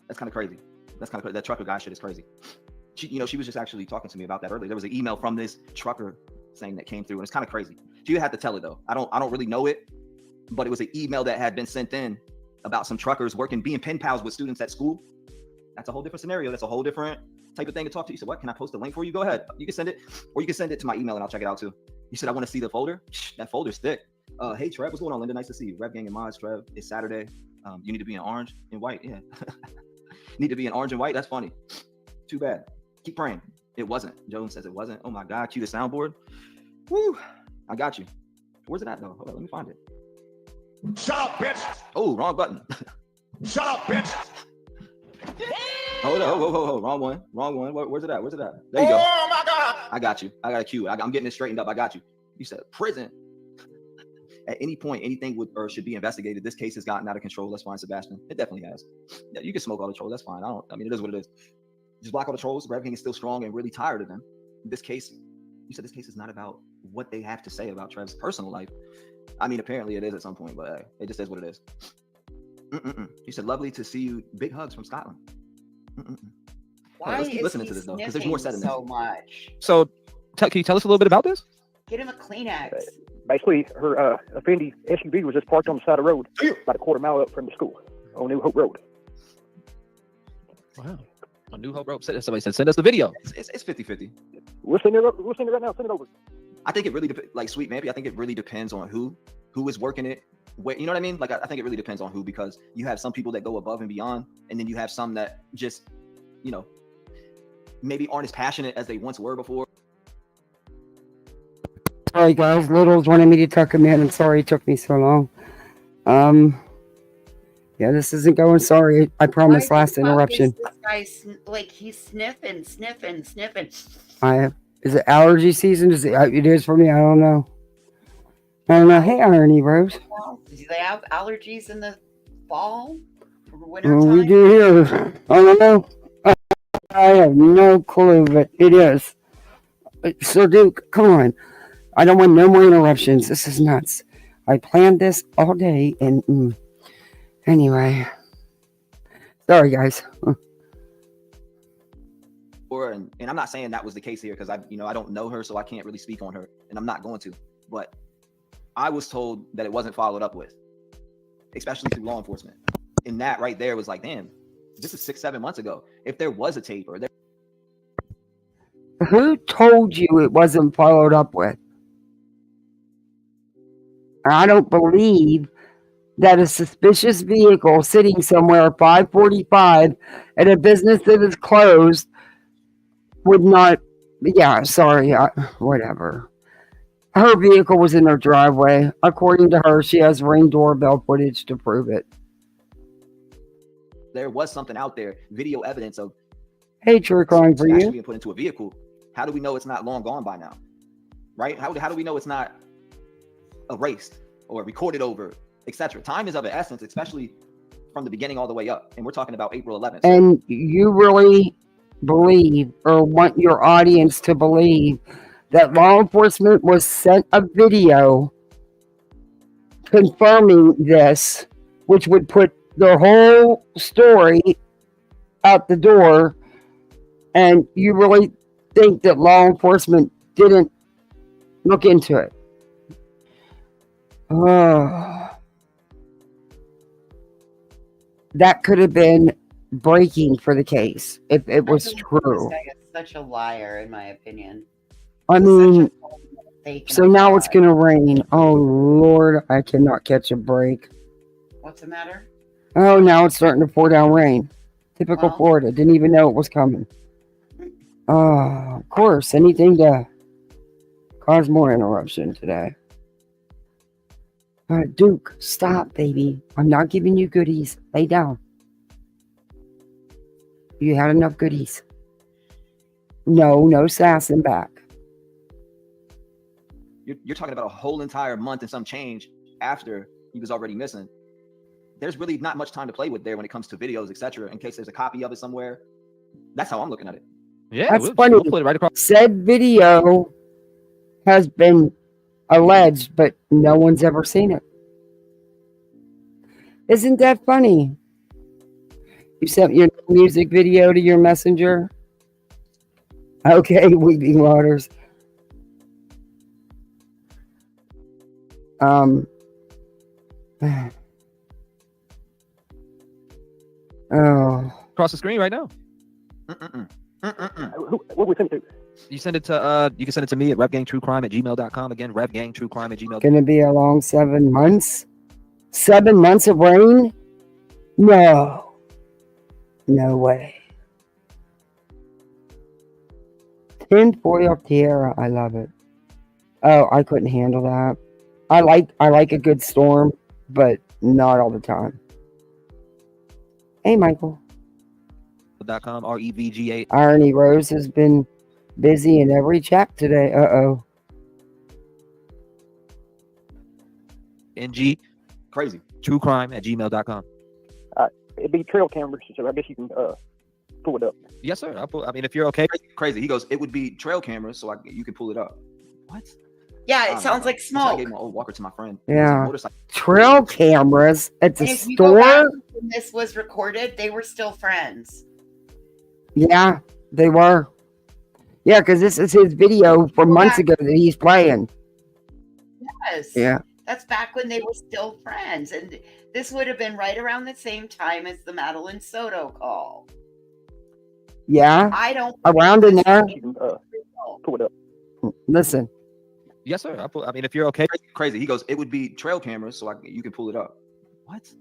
that's kind of crazy. That trucker guy shit is crazy. She was just actually talking to me about that earlier. There was an email from this trucker saying that came through, and it's kind of crazy. She had to tell it though. I don't really know it, but it was an email that had been sent in about some truckers being pen pals with students at school. That's a whole different scenario. That's a whole different type of thing to talk to you. He said, what? Can I post a link for you? Go ahead. You can send it, or you can send it to my email and I'll check it out too. You said, I want to see the folder. That folder's thick. Hey, Trev, what's going on, Linda? Nice to see you. Rap Gang and Mods, Trev. It's Saturday. You need to be in orange and white. Yeah. Need to be in orange and white. That's funny. Too bad. Keep praying. It wasn't. Joan says it wasn't. Oh my God. Cue the soundboard. Woo. I got you. Where's it at though? Hold on. Let me find it. Shut up, bitch! Oh, wrong button. Shut up, bitch! Hold on. Whoa. Wrong one. Where's it at? There you go. Oh my God! I got you. I got a cue. I'm getting it straightened up. I got you. You said prison. At any point, anything would or should be investigated. This case has gotten out of control. Let's find Sebastian. It definitely has. Yeah, you can smoke all the trolls. That's fine. I mean, it is what it is. Just block all the trolls. Rap King is still strong and really tired of them. This case, you said this case is not about what they have to say about Trev's personal life. I mean, apparently it is at some point, but it just is what it is. You said, lovely to see you. Big hugs from Scotland. Why let's keep is listening he to this though, because there's more said in this. so much? So, can you tell us a little bit about this? Get him a Kleenex. Basically, her Fendi SUV was just parked on the side of the road, about a quarter mile up from the school on New Hope Road. Wow. On New Hope Road. Somebody said, send us the video. It's 50-50. We'll send it right now. Send it over. I think it really like Sweet Maybe. I think it really depends on who is working it. Where, you know what I mean? Like I think it really depends on who, because you have some people that go above and beyond, and then you have some that just, you know, maybe aren't as passionate as they once were before. Sorry guys, Littles wanted me to tuck him in. I'm sorry it took me so long. Yeah, this isn't going. Sorry, I promised last interruption. This guy like he's sniffing. Is it allergy season? It is for me. I don't know. Hey, Irony Rose. Do they have allergies in the fall or winter Well, time? we do here. I don't know. I have no clue, but it is. So, Duke, come on. I don't want no more interruptions. This is nuts. I planned this all day, and anyway. Sorry, guys. And I'm not saying that was the case here, because I don't know her, so I can't really speak on her, and I'm not going to. But I was told that it wasn't followed up with, especially through law enforcement. And that right there was like, damn, this is 6-7 months ago. If there was a tape or there. Who told you it wasn't followed up with? I don't believe that a suspicious vehicle sitting somewhere at 5:45 at a business that is closed would not. Yeah, sorry. Whatever. Her vehicle was in her driveway. According to her, she has Ring doorbell footage to prove it. There was something out there, video evidence of. Hey, True Crime for you. Being put into a vehicle. How do we know it's not long gone by now? Right? How do we know it's not erased or recorded over, etc.? Time is of an essence, especially from the beginning all the way up. And we're talking about April 11th. And you really believe or want your audience to believe that law enforcement was sent a video confirming this, which would put the whole story out the door, and you really think that law enforcement didn't look into it? That could have been breaking for the case if it was true. This guy is such a liar, in my opinion. I mean, so now it's going to rain. Oh, Lord, I cannot catch a break. What's the matter? Oh, now it's starting to pour down rain. Typical Florida. Didn't even know it was coming. Of course, anything to cause more interruption today. Duke, stop, baby. I'm not giving you goodies. Lay down. You had enough goodies. No sassing back. You're talking about a whole entire month and some change after he was already missing. There's really not much time to play with there when it comes to videos, etc. In case there's a copy of it somewhere. That's how I'm looking at it. Yeah, that's funny. We'll put it right across. Said video has been alleged, but no one's ever seen it. Isn't that funny? You sent your music video to your messenger? Okay, Weeping Waters. Oh. Across the screen right now. What we send it to? You send it to you can send it to me at revgangtruecrime@gmail.com. Again, revgangtruecrime@gmail.com. Gonna be a long 7 months. 7 months of rain? No. No way. Tinfoil tiara. I love it. Oh, I couldn't handle that. I like a good storm, but not all the time. Hey, Michael. .com, REVGA. Irony Rose has been busy in every chat today. Uh-oh. NG. Crazy. Truecrime@gmail.com. It'd be trail cameras, so I guess you can pull it up. Yes, sir. I mean, if you're okay. Crazy. He goes, it would be trail cameras, so you can pull it up. What? Yeah, it sounds like I smoke. gave my old walker to my friend. Yeah. Motorcycle. Trail cameras at the And if you go back store? when this was recorded, they were still friends. Yeah, they were. Yeah, because this is his video from months ago that he's playing. Yes. Yeah. That's back when they were still friends. And this would have been right around the same time as the Madeline Soto call. Yeah. I don't Around in there. Pull it up. Listen. Yes, sir. I mean, if you're okay. Crazy. He goes, it would be trail cameras, so you can pull it up. What?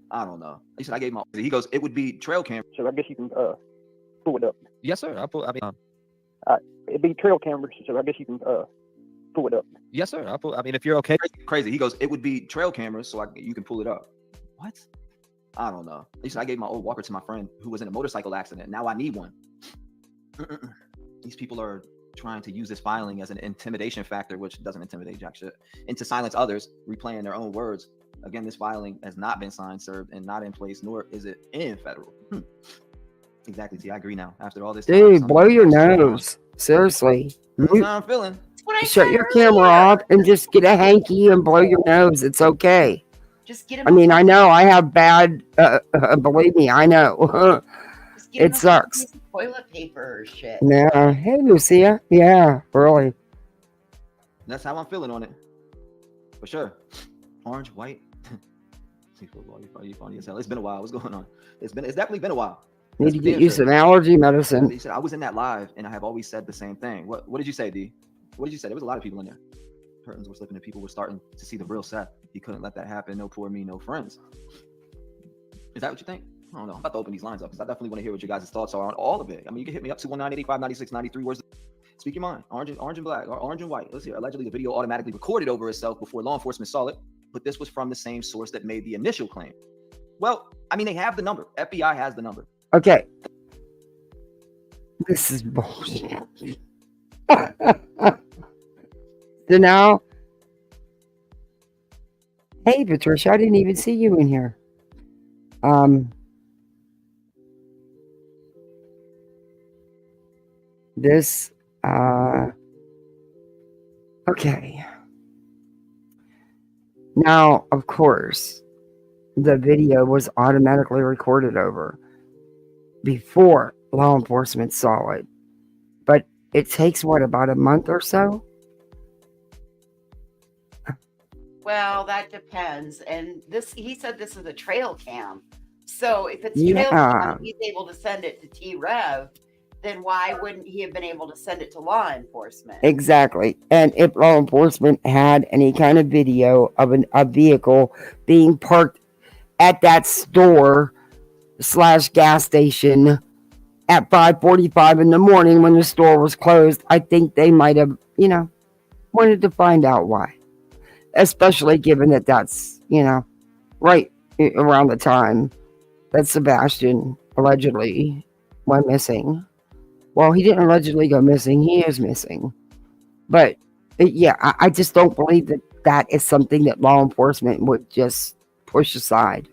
I don't know. He said I gave my. He goes, it would be trail cameras. So I guess you can pull it up. Yes, sir. I mean, it'd be trail cameras, so I guess you can pull it up. yes, sir. I mean, if you're okay. Crazy. He goes, it would be trail cameras, so you can pull it up. What? I don't know. He said I gave my old walker to my friend who was in a motorcycle accident. Now I need one. These people are trying to use this filing as an intimidation factor, which doesn't intimidate jack shit, and to silence others, replaying their own words. Again, this filing has not been signed, served, and not in place, nor is it in federal. Exactly. See, I agree now. After all this time, Dude, blow your nose. Seriously. That's how I'm feeling. Shut your camera off and just get a hanky and blow your nose. It's okay. Just get him. I mean, I know I have bad, believe me, I know. It sucks. Toilet paper or shit. Yeah. Hey, Lucia. Yeah, really. That's how I'm feeling on it. For sure. Orange, white. See football. You funny as hell. It's been a while. What's going on? It's definitely been a while. Need to get you some allergy medicine. He said I was in that live and I have always said the same thing. What did you say, D? What did you say? There was a lot of people in there. Curtains were slipping and people were starting to see the real Seth. He couldn't let that happen. No poor me, no friends. Is that what you think? I don't know. I'm about to open these lines up because I definitely want to hear what you guys' thoughts are on all of it. I mean, you can hit me up 219-85-96-93. Where's speak your mind? Orange and black, or orange and white. Let's hear. Allegedly, the video automatically recorded over itself before law enforcement saw it, but this was from the same source that made the initial claim. Well, I mean, they have the number. FBI has the number. Okay. This is bullshit. So now, hey Patricia, I didn't even see you in here. This, okay. Now, of course, the video was automatically recorded over before law enforcement saw it. But it takes, what, about a month or so? Well, that depends. And he said this is a trail cam. So if it's Yeah. trail cam, he's able to send it to T-Rev, then why wouldn't he have been able to send it to law enforcement? Exactly. And if law enforcement had any kind of video of a vehicle being parked at that store / gas station at 5:45 in the morning when the store was closed, I think they might have, wanted to find out why. Especially given that that's, right around the time that Sebastian allegedly went missing. Well, he didn't allegedly go missing. He is missing. But, yeah, I just don't believe that is something that law enforcement would just push aside.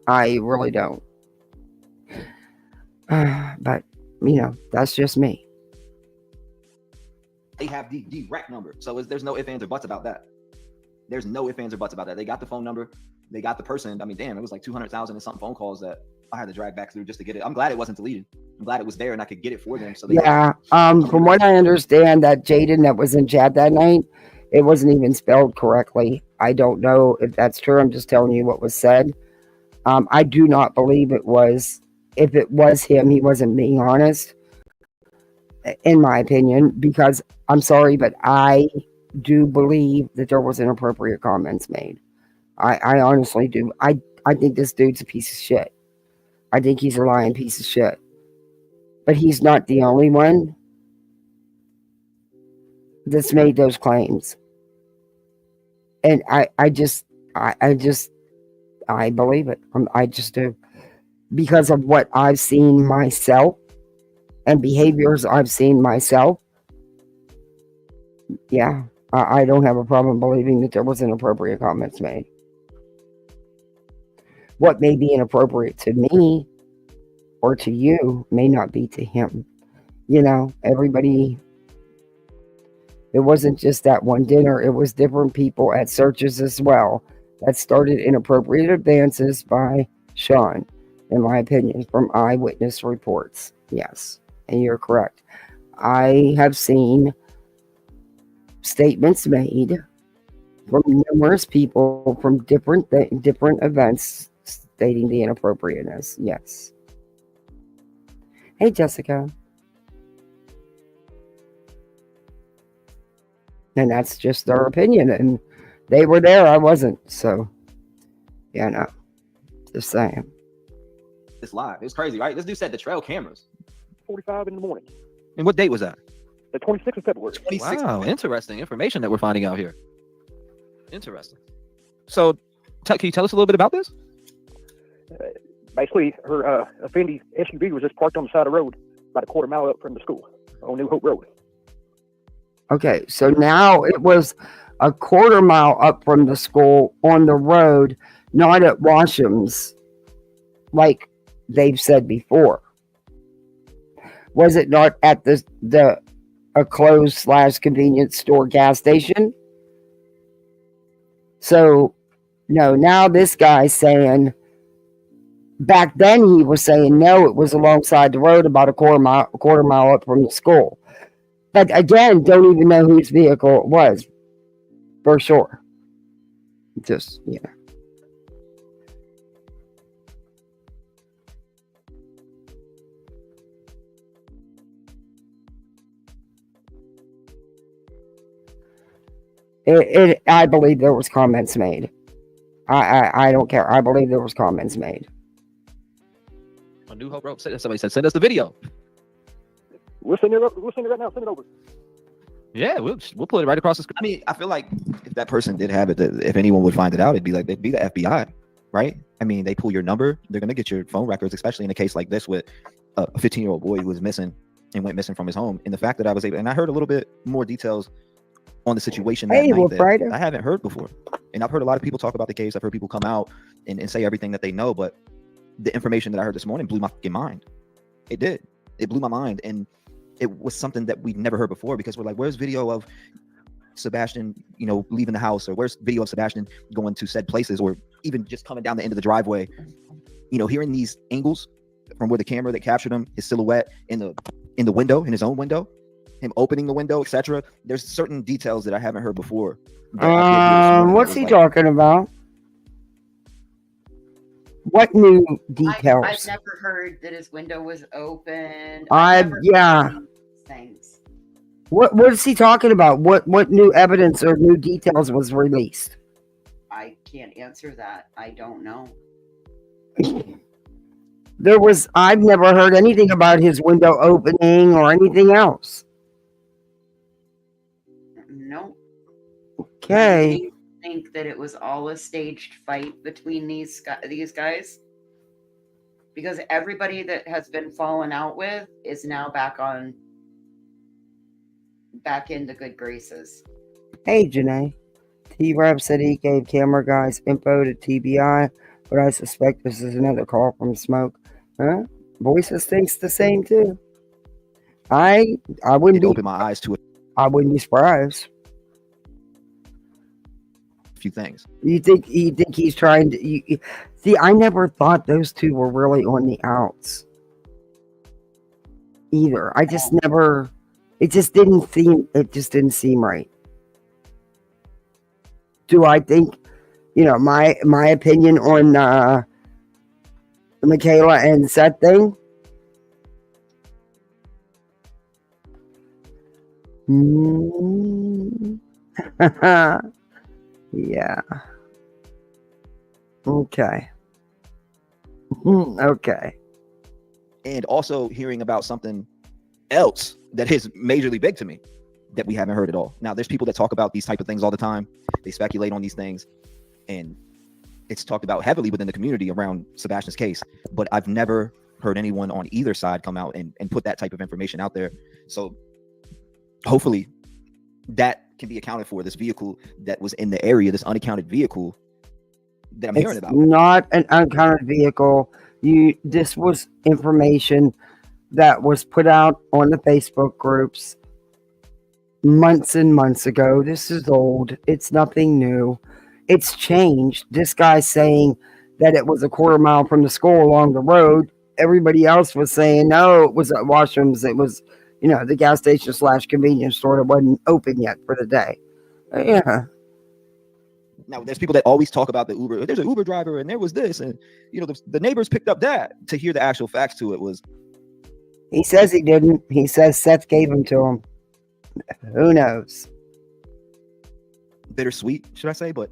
I really don't. But, that's just me. They have the direct number. So there's no ifs, ands, or buts about that. There's no ifs, ands, or buts about that. They got the phone number. They got the person. I mean, damn, it was like 200,000 and something phone calls that I had to drag back through just to get it. I'm glad it wasn't deleted. I'm glad it was there and I could get it for them. So from what I understand, that Jaden that was in chat that night, it wasn't even spelled correctly. I don't know if that's true. I'm just telling you what was said. I do not believe it was. If it was him, he wasn't being honest. in my opinion, because I'm sorry, but I do believe that there was inappropriate comments made. I honestly do. I think this dude's a piece of shit. I think he's a lying piece of shit. But he's not the only one that's made those claims. And I believe it. I just do. Because of what I've seen myself and behaviors I've seen myself. Yeah, I don't have a problem believing that there was inappropriate comments made. What may be inappropriate to me or to you may not be to him. You know, everybody, it wasn't just that one dinner, it was different people at searches as well that started inappropriate advances by Sean, in my opinion, from eyewitness reports. Yes, and you're correct. I have seen statements made from numerous people from different events stating the inappropriateness. Yes. Hey, Jessica. And that's just their opinion, and they were there, I wasn't. So, yeah, no, just saying. It's live. It's crazy, right? This dude said the trail cameras. 45 in the morning. And what date was that? The 26th of February. 26th. Wow, interesting information that we're finding out here. Interesting. So, can you tell us a little bit about this? Basically, her Fendi SUV was just parked on the side of the road, about a quarter mile up from the school on New Hope Road. Okay, so now it was a quarter mile up from the school on the road, not at Washam's, like they've said before. Was it not at a closed / convenience store gas station? So, no, now this guy's saying, back then he was saying, no, it was alongside the road about a quarter mile up from the school. But again, don't even know whose vehicle it was, for sure. Just, yeah. I believe there was comments made. I don't care. I believe there was comments made. On New Hope Road, somebody said, send us the video. We'll send it right now. Send it over. Yeah, we'll put it right across the screen. I mean, I feel like if that person did have it, if anyone would find it out, they'd be the FBI, right? I mean, they pull your number, they're gonna get your phone records, especially in a case like this with a 15-year-old boy who was missing and went missing from his home. And the fact that I was able, and I heard a little bit more details on the situation that night that I haven't heard before. And I've heard a lot of people talk about the case. I've heard people come out and say everything that they know, but the information that I heard this morning blew my fucking mind. It did. It blew my mind. And it was something that we'd never heard before, because we're like, where's video of Sebastian, leaving the house, or where's video of Sebastian going to said places, or even just coming down the end of the driveway, hearing these angles from where the camera that captured him, his silhouette in the window, in his own window, him opening the window, etc. There's certain details that I haven't heard before. What's he talking about? What new details? I've never heard that his window was open. Yeah. Things. What is he talking about? What new evidence or new details was released? I can't answer that. I don't know. I've never heard anything about his window opening or anything else. No. Okay. Do you think that it was all a staged fight between these guys? Because everybody that has been fallen out with is now back into good graces. Hey, Janae. T-Rev said he gave camera guys info to TBI, but I suspect this is another call from Smoke. Huh? Voices thinks the same too. I wouldn't open my eyes to it. I wouldn't be surprised. A few things. You think he's trying to? See, I never thought those two were really on the outs either. I just never. It just didn't seem right. Do I think? My opinion on Michaela and Seth thing. Mm. Yeah. Okay. Okay. And also hearing about something else that is majorly big to me that we haven't heard at all. Now, there's people that talk about these type of things all the time. They speculate on these things, and it's talked about heavily within the community around Sebastian's case. But I've never heard anyone on either side come out and put that type of information out there. So hopefully that can be accounted for. This vehicle that was in the area, this unaccounted vehicle that I'm hearing about. Not an uncounted vehicle. This was information that was put out on the Facebook groups months and months ago. This is old. It's nothing new. It's changed. This guy's saying that it was a quarter mile from the school along the road. Everybody else was saying, no, it was at washrooms. It was, the gas station / convenience store that wasn't open yet for the day. Yeah. Now, there's people that always talk about the Uber. There's an Uber driver and there was this. And, the neighbors picked up that. To hear the actual facts to it was. He says he didn't. He says Seth gave him to him. Who knows? Bittersweet, should I say? But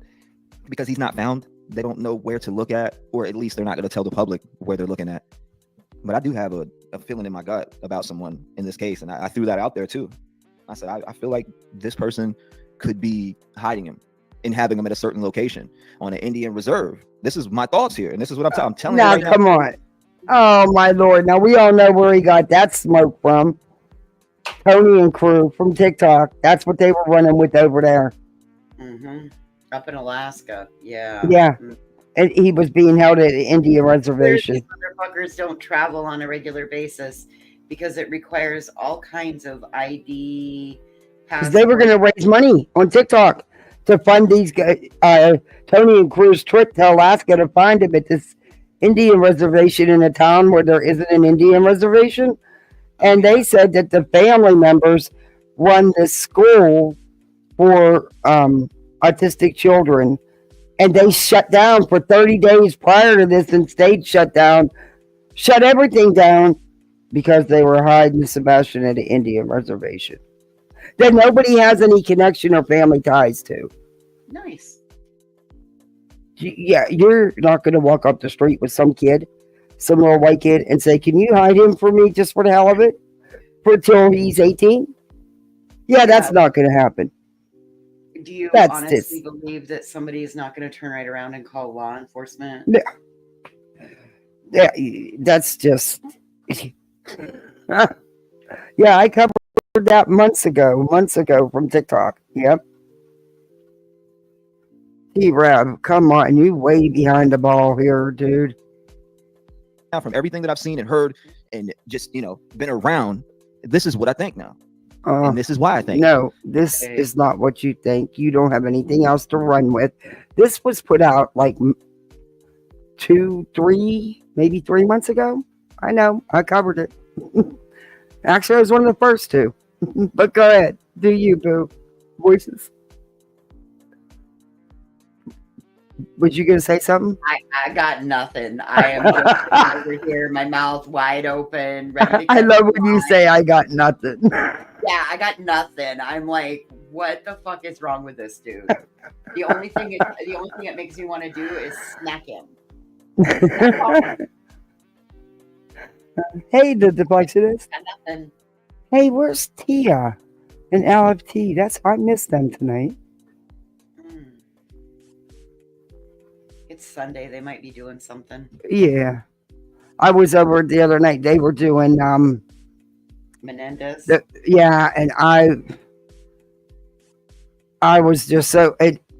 because he's not found, they don't know where to look at, or at least they're not going to tell the public where they're looking at. But I do have a feeling in my gut about someone in this case, and I threw that out there too. I said, I feel like this person could be hiding him and having him at a certain location on an Indian reserve. This is my thoughts here, and this is what I'm telling you right now. Come on. Oh, my Lord. Now, we all know where he got that smoke from. Tony and crew from TikTok. That's what they were running with over there. Mm-hmm. Up in Alaska. Yeah. Yeah. And he was being held at an Indian reservation. These motherfuckers don't travel on a regular basis because it requires all kinds of ID. Because they were going to raise money on TikTok to fund these guys, Tony and crew's trip to Alaska to find him at this Indian reservation in a town where there isn't an Indian reservation. And they said that the family members run this school for autistic children. And they shut down for 30 days prior to this and stayed shut everything down because they were hiding Sebastian at an Indian reservation that nobody has any connection or family ties to. Nice. Yeah, you're not going to walk up the street with some little white kid, and say, can you hide him for me just for the hell of it? Until he's 18? Yeah, that's not going to happen. Do you honestly believe that somebody is not going to turn right around and call law enforcement? Yeah, that's just... Yeah, I covered that months ago from TikTok. Yep. T-Rab, come on, you way behind the ball here, dude. Now, from everything that I've seen and heard and just, been around, this is what I think now. And this is why I think. No, this is not what you think. You don't have anything else to run with. This was put out like 2, 3, maybe 3 months ago. I know. I covered it. Actually, I was one of the first to. But go ahead. Do you, boo? Voices. Was you going to say something? I got nothing. I am just over here, my mouth wide open, ready to I love when you say I got nothing. Yeah, I got nothing. I'm like, what the fuck is wrong with this dude? The only thing that makes me want to do is smack him. Hey, the deflectionist. Got nothing. Hey, where's Tia and LFT? I missed them tonight. It's Sunday. They might be doing something. Yeah. I was over the other night. They were doing Menendez. Yeah, and I was just so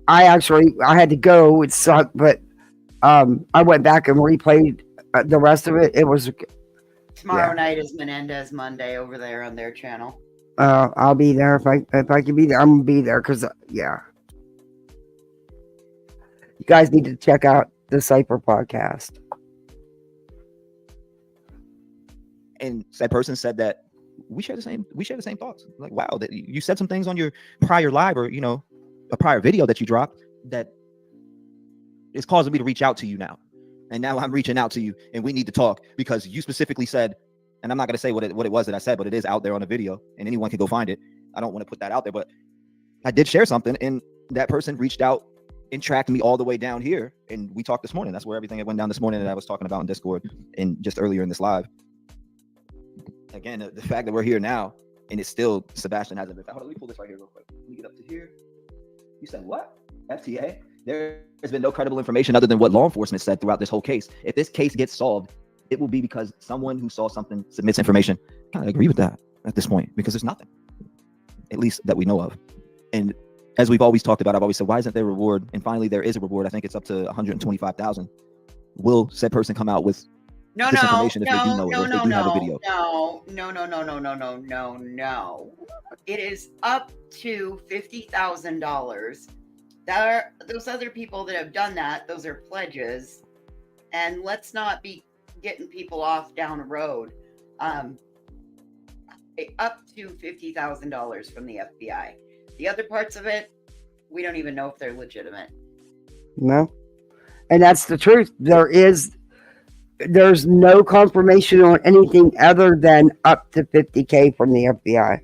I had to go. It sucked, but I went back and replayed the rest of it. It was Tomorrow night is Menendez Monday over there on their channel. I'll be there if I can be there. I'm gonna be there because yeah. You guys need to check out the Cypher podcast. And that person said that we share the same thoughts. Like, wow, that you said some things on your prior live or a prior video that you dropped that is causing me to reach out to you now. And now I'm reaching out to you and we need to talk because you specifically said, and I'm not going to say what it was that I said, but it is out there on the video and anyone can go find it. I don't want to put that out there, but I did share something, and that person reached out and tracked me all the way down here, and we talked this morning. That's where everything went down this morning that I was talking about in Discord and just earlier in this live. Again, the fact that we're here now and it's still Sebastian hasn't been found. Hold on, let me pull this right here real quick. Let me get up to here. You said what? FTA? There has been no credible information other than what law enforcement said throughout this whole case. If this case gets solved, it will be because someone who saw something submits information. I kind of agree with that at this point, because there's nothing, at least that we know of. And as we've always talked about, I've always said, why isn't there a reward? And finally, there is a reward. I think it's up to 125,000. Will said person come out with No. information if they do know it, or if they do have a video? No. It is up to $50,000. Those other people that have done that, those are pledges. And let's not be getting people off down a road. Up to $50,000 from the FBI. The other parts of it, we don't even know if they're legitimate. No. And that's the truth. There's no confirmation on anything other than up to $50K from the FBI.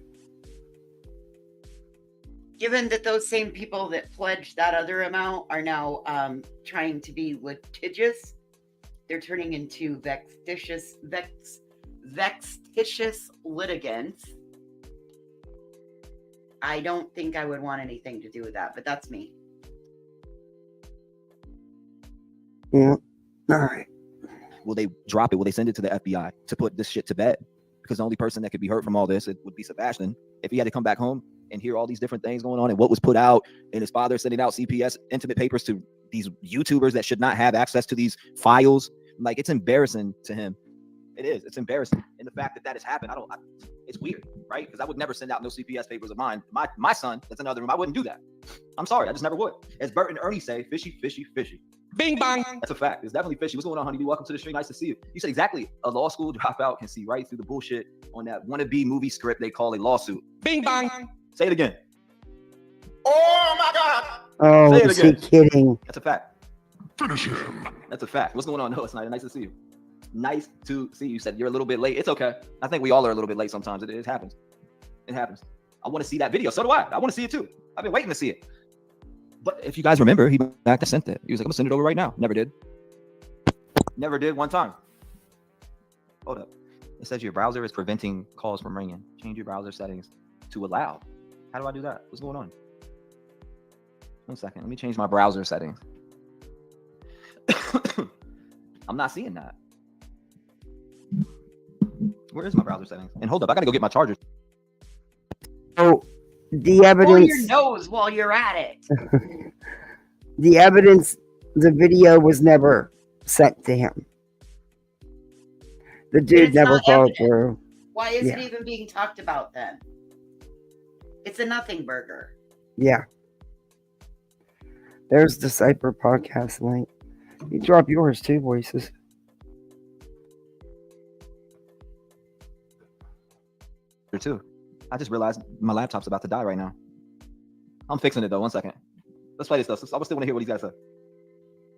Given that those same people that pledged that other amount are now trying to be litigious, they're turning into vexatious litigants. I don't think I would want anything to do with that, but that's me. Yeah. All right. Will they drop it? Will they send it to the FBI to put this shit to bed? Because the only person that could be hurt from all this, it would be Sebastian. If he had to come back home and hear all these different things going on and what was put out, and his father sending out CPS intimate papers to these YouTubers that should not have access to these files, like, it's embarrassing to him. It is. It's embarrassing. And the fact that has happened, it's weird, right? Because I would never send out no CPS papers of mine. My son, that's another room. I wouldn't do that. I'm sorry. I just never would. As Bert and Ernie say, fishy, fishy, fishy. Bing bang. That's a fact. It's definitely fishy. What's going on, honey? Welcome to the stream. Nice to see you. You said exactly. A law school dropout can see right through the bullshit on that wannabe movie script they call a lawsuit. Bing bang. Say it again. Oh my God. Oh, is he kidding? That's a fact. Finish him. That's a fact. What's going on? No, it's not. Nice to see you. Nice to see you. Said you're a little bit late. It's okay. I think we all are a little bit late sometimes. It happens. It happens. I want to see that video. So do I. I want to see it too. I've been waiting to see it. But if you guys remember, he back to sent it. He was like, I'm gonna send it over right now. Never did. Never did one time. Hold up. It says your browser is preventing calls from ringing. Change your browser settings to allow. How do I do that? What's going on? 1 second. Let me change my browser settings. I'm not seeing that. Where is my browser settings? And hold up, I gotta go get my charger. Oh, the evidence. Pull your nose while you're at it. The evidence, the video was never sent to him. The dude never followed through. Why is it even being talked about then? It's a nothing burger. Yeah. There's the Cypher podcast link. You drop yours too, voices. Too. I just realized my laptop's about to die right now. I'm fixing it though. 1 second. Let's play this stuff. I still want to hear what he's got to say.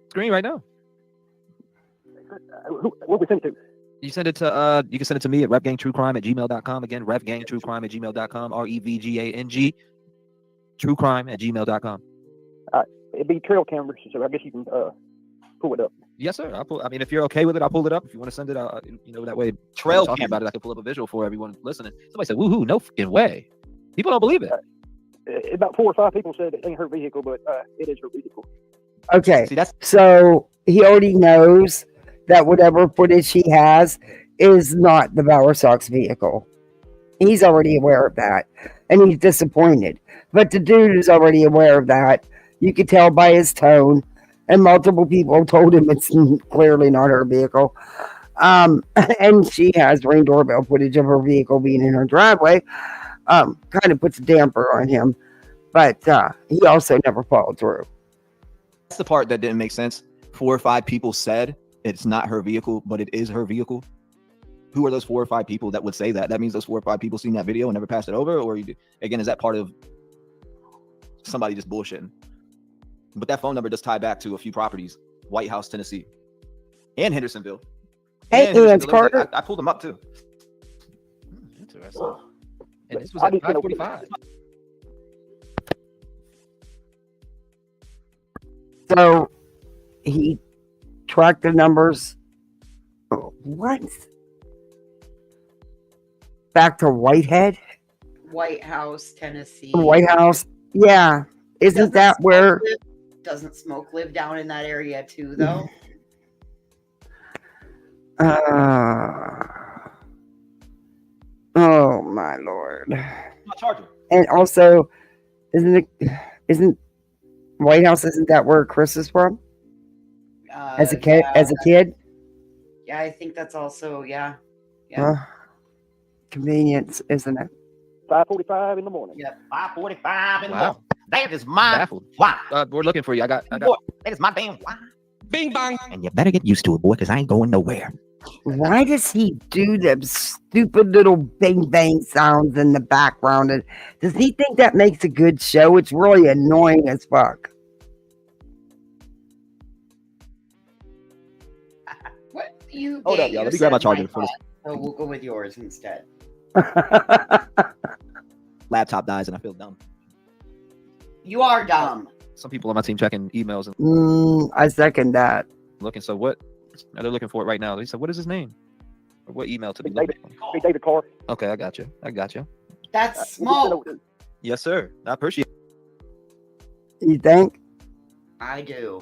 Screen right now. What we send it to? You send it to you can send it to me at revgangtruecrime@gmail.com. Again, revgangtruecrime@gmail.com. REVGANG truecrime@gmail.com. It'd be trail cameras, so I guess you can pull it up. Yes, sir. I mean, if you're okay with it, I'll pull it up. If you want to send it, that way. Trail talking about it, I can pull up a visual for everyone listening. Somebody said, "Woohoo! No fucking way." People don't believe it. About 4 or 5 people said it ain't her vehicle, but it is her vehicle. Okay. See, so he already knows that whatever footage he has is not the Bower Sox vehicle. He's already aware of that, and he's disappointed. But the dude is already aware of that. You could tell by his tone, and multiple people told him it's clearly not her vehicle. And she has Ring doorbell footage of her vehicle being in her driveway. Kind of puts a damper on him, but he also never followed through. That's the part that didn't make sense. 4 or 5 people said it's not her vehicle, but it is her vehicle. Who are those 4 or 5 people that would say that? That means those 4 or 5 people seen that video and never passed it over? Or again, is that part of somebody just bullshitting? But that phone number does tie back to a few properties: White House, Tennessee, and Hendersonville. Hey, Carter. I pulled them up too. Interesting. And this was at 5:45. So he tracked the numbers. What? Back to Whitehead? White House, Tennessee. White House? Yeah. Isn't that where? Doesn't Smoke live down in that area too, though? Oh my lord. My charger. And also, isn't White House, isn't that where Chris is from? As a kid? Yeah. As a kid? Yeah, I think that's also, yeah. Convenience, isn't it? 5:45 in the morning. Yep, 5:45 in the Wow. morning. That is my Baffled. why. We're looking for you. I got. Boy, that is my damn why. Bing bong. And you better get used to it, boy, because I ain't going nowhere. Why does he do them stupid little bang bang sounds in the background? And does he think that makes a good show? It's really annoying as fuck. What do you Hold get? up, y'all. You Let me grab my said charger for this. So we'll go with yours instead. Laptop dies and I feel dumb. You are dumb. Some people on my team checking emails and I second that. looking. So what? They're looking for it right now. They said, "What is his name? Or what email to be Hey, looking for?" Hey, David Carr. Okay, I got you. I got you. That's Smoke. Yes, sir. I appreciate it. You think? I do.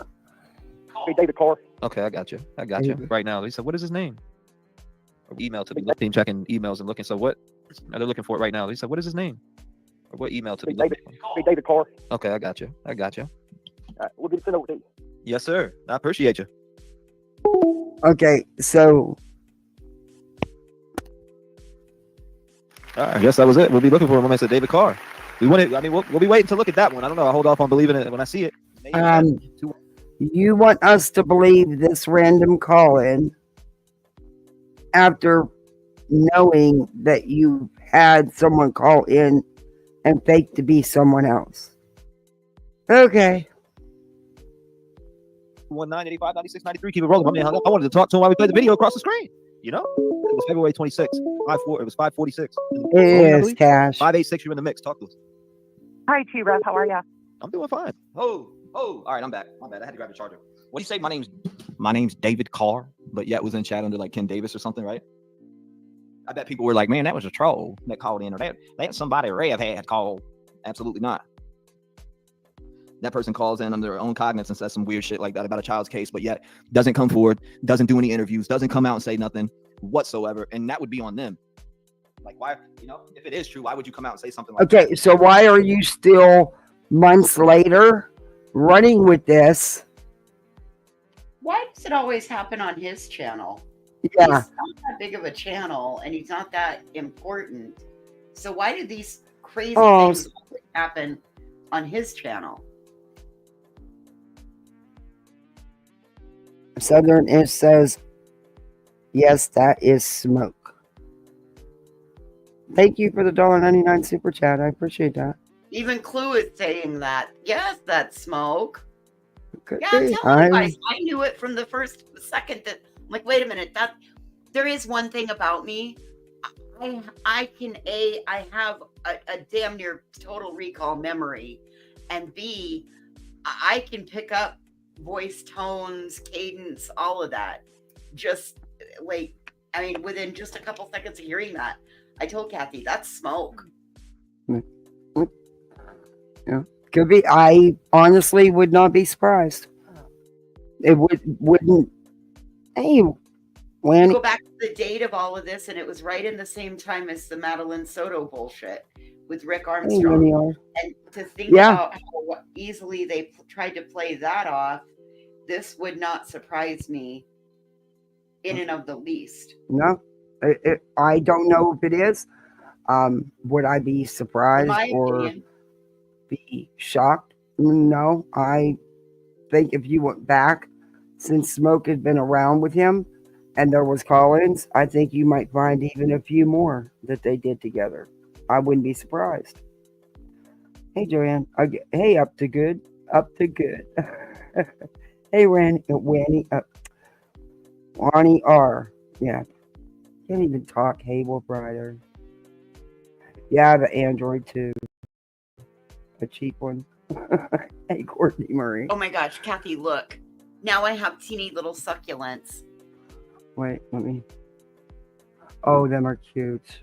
Hey, David Carr. Okay, I got you. I got you. Right now. They said, "What is his name?" Or email to be team checking emails and looking. So what? They're looking for it right now. They said, "What is his name?" Or what email to be looking for? Hey, David Carr. Okay, I got you. I got you. We'll get it sent over to you. Yes, sir. I appreciate you. Okay, so I guess that was it. We'll be looking for him when I said David Carr. We wanted. I mean, we'll be waiting to look at that one. I don't know. I hold off on believing it when I see it. you want us to believe this random call-in after knowing that you had someone call in and fake to be someone else. Okay. 19, 85, 96, 93. Keep it rolling. I mean, I wanted to talk to him while we played the video across the screen. You know, it was February 26th. It was 5:46. It is, Cash. 586. You're in the mix. Talk to us. Hi, T-Rev. How are you? I'm doing fine. Oh. All right, I'm back. My bad. I had to grab the charger. What do you say? My name's David Carr, but yet was in chat under like Ken Davis or something, right? I bet people were like, man, that was a troll that called in, or that somebody Rev had called. Absolutely not. That person calls in under their own cognizance and says some weird shit like that about a child's case, but yet doesn't come forward, doesn't do any interviews, doesn't come out and say nothing whatsoever, and that would be on them. Like, why, if it is true, why would you come out and say something like that? Okay, so why are you still months later running with this? Why does it always happen on his channel? Yeah. He's not that big of a channel and he's not that important. So why do these crazy things happen on his channel? Southern Ish says, yes, that is Smoke. Thank you for the $1.99 super chat. I appreciate that. Even Clue is saying that. Yes, that's Smoke. Could Yeah, I'm be. telling you guys, I knew it from the first second that I'm like, wait a minute, that there is one thing about me. I have a damn near total recall memory, and B, I can pick up voice tones, cadence, all of that. Just like, I mean, within just a couple seconds of hearing that, I told Kathy, that's Smoke. Yeah, could be. I honestly would not be surprised. It wouldn't. Hey, when Go back to the date of all of this, and it was right in the same time as the Madeline Soto bullshit with Rick Armstrong. And to think about how easily they tried to play that off, this would not surprise me in and of the least. No, I don't know if it is. Would I be surprised or be shocked? No, I think if you went back, since Smoke had been around with him and there was call-ins, I think you might find even a few more that they did together. I wouldn't be surprised. Hey, Joanne. Hey, up to good. Hey, Wanny R. Yeah. Can't even talk. Hey, Wolf Rider. Yeah, I have an Android too. A cheap one. Hey, Courtney Murray. Oh my gosh, Kathy, look. Now I have teeny little succulents. Wait, let me. Oh, them are cute.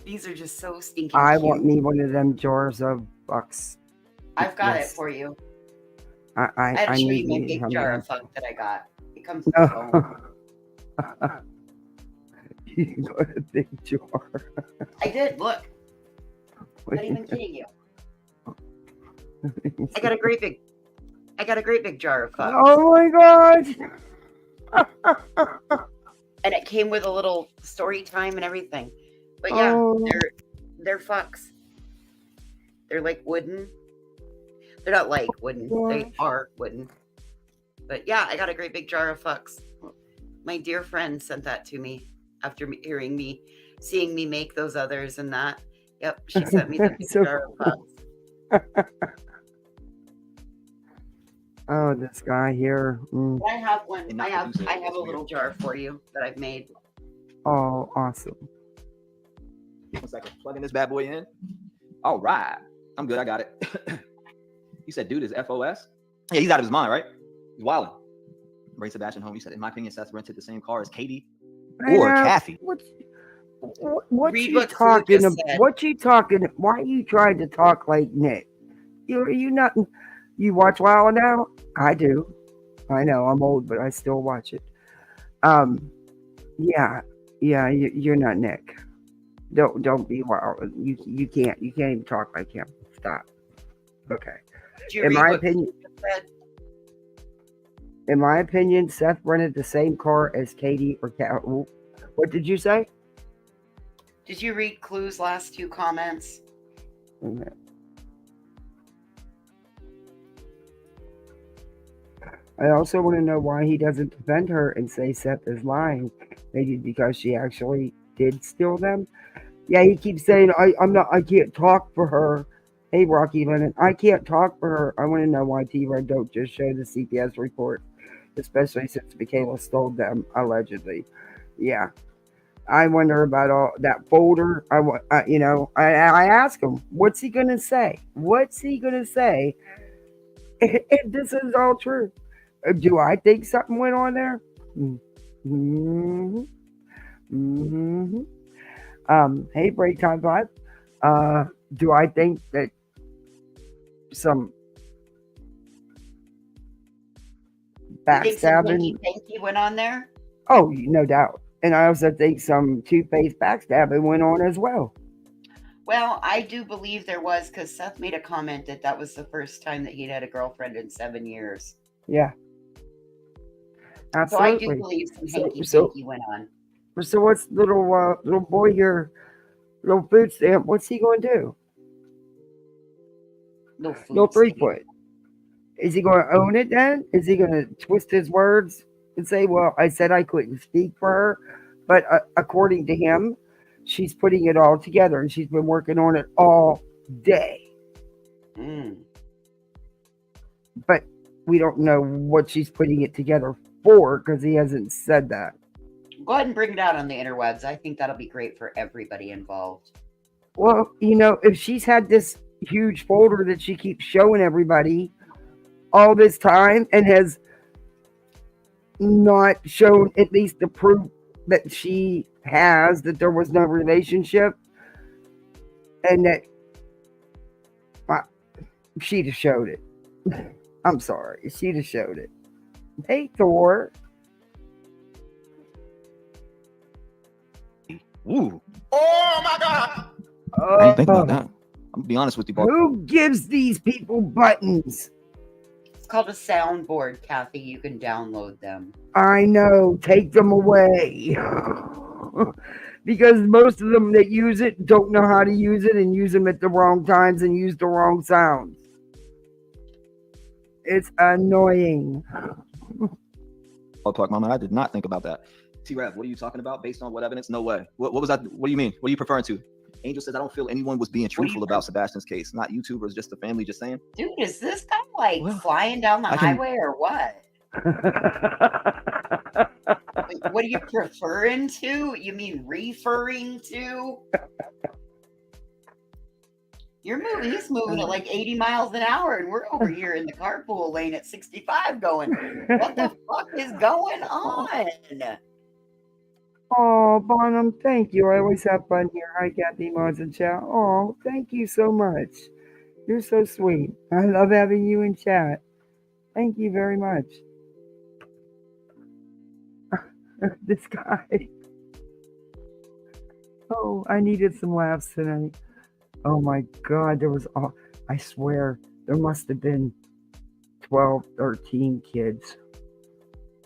These are just so stinking I cute. want me one of them jars of bucks. I've got Yes. it for you. I had to show need you my me big some jar of of fuck that I got. It comes with a phone. You got a big jar. I did, look. Not even kidding you. I got a great big jar of fuck. Oh my god! And it came with a little story time and everything. But yeah, they're fucks. They're like wooden. They're not like wooden. They are wooden. But yeah, I got a great big jar of fucks. My dear friend sent that to me after seeing me make those others and that. Yep, she sent me the big jar of fucks. Oh, this guy here. I have one. I have a little jar for you that I've made. Oh, awesome. 1 second. Plugging this bad boy in. All right. I'm good. I got it. You said dude is FOS? Yeah, he's out of his mind, right? He's wilding. Bring Sebastian home. You said, in my opinion, Seth rented the same car as Katie or Kathy. What you talking about? What you talking? Why are you trying to talk like Nick? You not? You watch Wild now? I do. I know I'm old, but I still watch it. Yeah. You're not Nick. Don't be wild. You can't even talk like him. Stop. Okay. In my opinion, Seth rented the same car as Katie or Kat. What did you say? Did you read Clue's last 2 comments? Okay. I also want to know why he doesn't defend her and say Seth is lying. Maybe because she actually did steal them. Yeah, he keeps saying I can't talk for her. Hey, Rocky Lennon, I can't talk for her. I want to know why T-Red don't just show the CPS report, especially since Michaela stole them allegedly. Yeah, I wonder about all that folder. I ask him, what's he gonna say? What's he gonna say if this is all true? Do I think something went on there? Hey, Break Time 5. Do I think that some backstabbing went on there? Oh, no doubt. And I also think some two-faced backstabbing went on as well. Well, I do believe there was, because Seth made a comment that was the first time that he'd had a girlfriend in 7 years. Yeah. Absolutely. So I do believe some hanky-panky went on. So what's little boy, your little food stamp, what's he going to do? No 3 foot. Is he going to own it then? Is he going to twist his words and say, well, I said I couldn't speak for her, but according to him, she's putting it all together and she's been working on it all day. But we don't know what she's putting it together for because he hasn't said that. Go ahead and bring it out on the interwebs. I think that'll be great for everybody involved. Well, if she's had this huge folder that she keeps showing everybody all this time and has not shown at least the proof that she has that there was no relationship and that she'd have showed it. I'm sorry. She'd have showed it. Hey, Thor. Ooh. Oh my God. I didn't think about that. I'm gonna be honest with you, Bob. Who gives these people buttons? It's called a soundboard, Kathy. You can download them. I know. Take them away. Because most of them that use it don't know how to use it and use them at the wrong times and use the wrong sounds. It's annoying. I'll talk, Mama. I did not think about that. T-Rev, what are you talking about? Based on what evidence? No way. What was that? What do you mean? What are you referring to? Angel says, I don't feel anyone was being truthful about Sebastian's case. Not YouTubers, just the family just saying. Dude, is this guy like flying down the highway or what? What are you referring to? You mean referring to? He's moving at like 80 miles an hour, and we're over here in the carpool lane at 65 going, what the fuck is going on? Oh, Bonham, thank you. I always have fun here. Hi, Kathy, Mods, and chat. Oh, thank you so much. You're so sweet. I love having you in chat. Thank you very much. This guy. Oh, I needed some laughs tonight. Oh my God, there was all, I swear, there must have been 12, 13 kids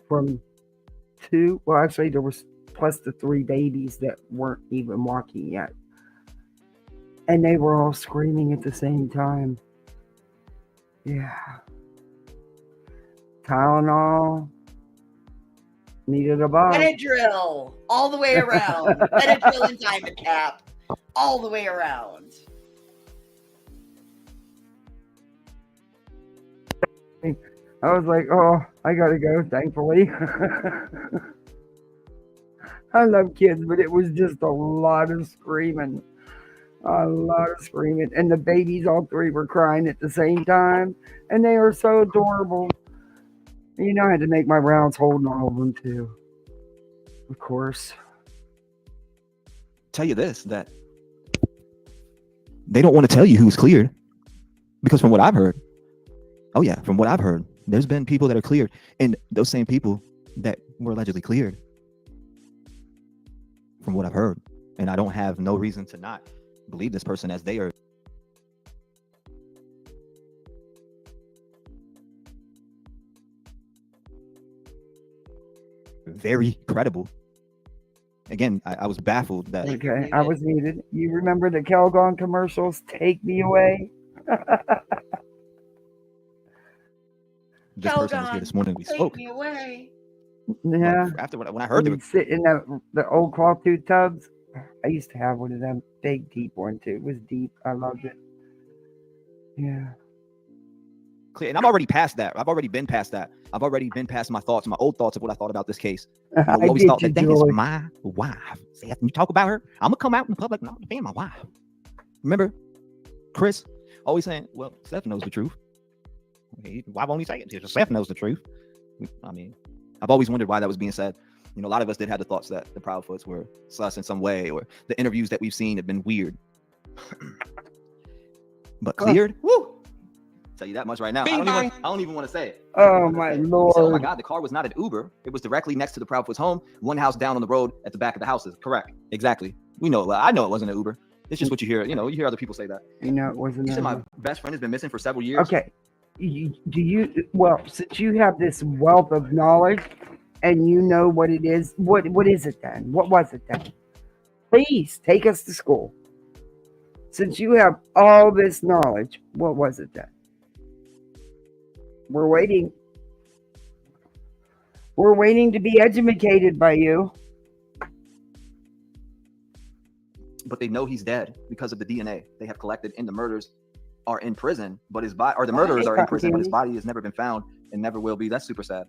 from two, well, actually, there was plus the 3 babies that weren't even walking yet. And they were all screaming at the same time. Yeah. Tylenol. Needed a bomb. Benadryl all the way around. Benadryl and Dimecap all the way around. I was like, oh, I gotta go, thankfully. I love kids, but it was just a lot of screaming. A lot of screaming. And the babies, all 3 were crying at the same time. And they are so adorable. You know, I had to make my rounds holding all of them, too. Of course. Tell you this, that they don't want to tell you who's cleared. Because from what I've heard, from what I've heard, there's been people that are cleared. And those same people that were allegedly cleared, from what I've heard, and I don't have no reason to not believe this person, as they are very credible. Again, I was baffled that. Okay, I was muted. You remember the Calgon commercials? Take me away. This person was here this morning. We spoke. Take me away. Yeah. After when I heard they sit in the old cloth tube tubs. I used to have one of them, big deep one too. It was deep. I loved it. Yeah. Clear, and I'm already past that. I've already been past that. I've already been past my thoughts, my old thoughts of what I thought about this case. I always thought that thing is my wife. See, after you talk about her, I'm gonna come out in the public and I'm defend my wife. Remember, Chris always saying, "Well, Seth knows the truth." Why won't he say it? Seth knows the truth. I mean, I've always wondered why that was being said. You know, a lot of us did have the thoughts that the Proudfoots were sus in some way, or the interviews that we've seen have been weird. But cleared, woo! Tell you that much right now. I don't even want to say it. Oh my Lord! Oh my God, the car was not an Uber. It was directly next to the Proudfoots' home, one house down on the road at the back of the houses. Correct. Exactly. We know. I know it wasn't an Uber. It's just what you hear. You know, you hear other people say that. You know, it wasn't. You said my best friend has been missing for several years. Okay. Well, since you have this wealth of knowledge and you know what it is, what is it then? What was it then? Please take us to school. Since you have all this knowledge, what was it then? We're waiting. We're waiting to be educated by you. But they know he's dead because of the DNA they have collected, and the murders are in prison, but his body, or the murderers are in prison, but his body has never been found and never will be. That's super sad.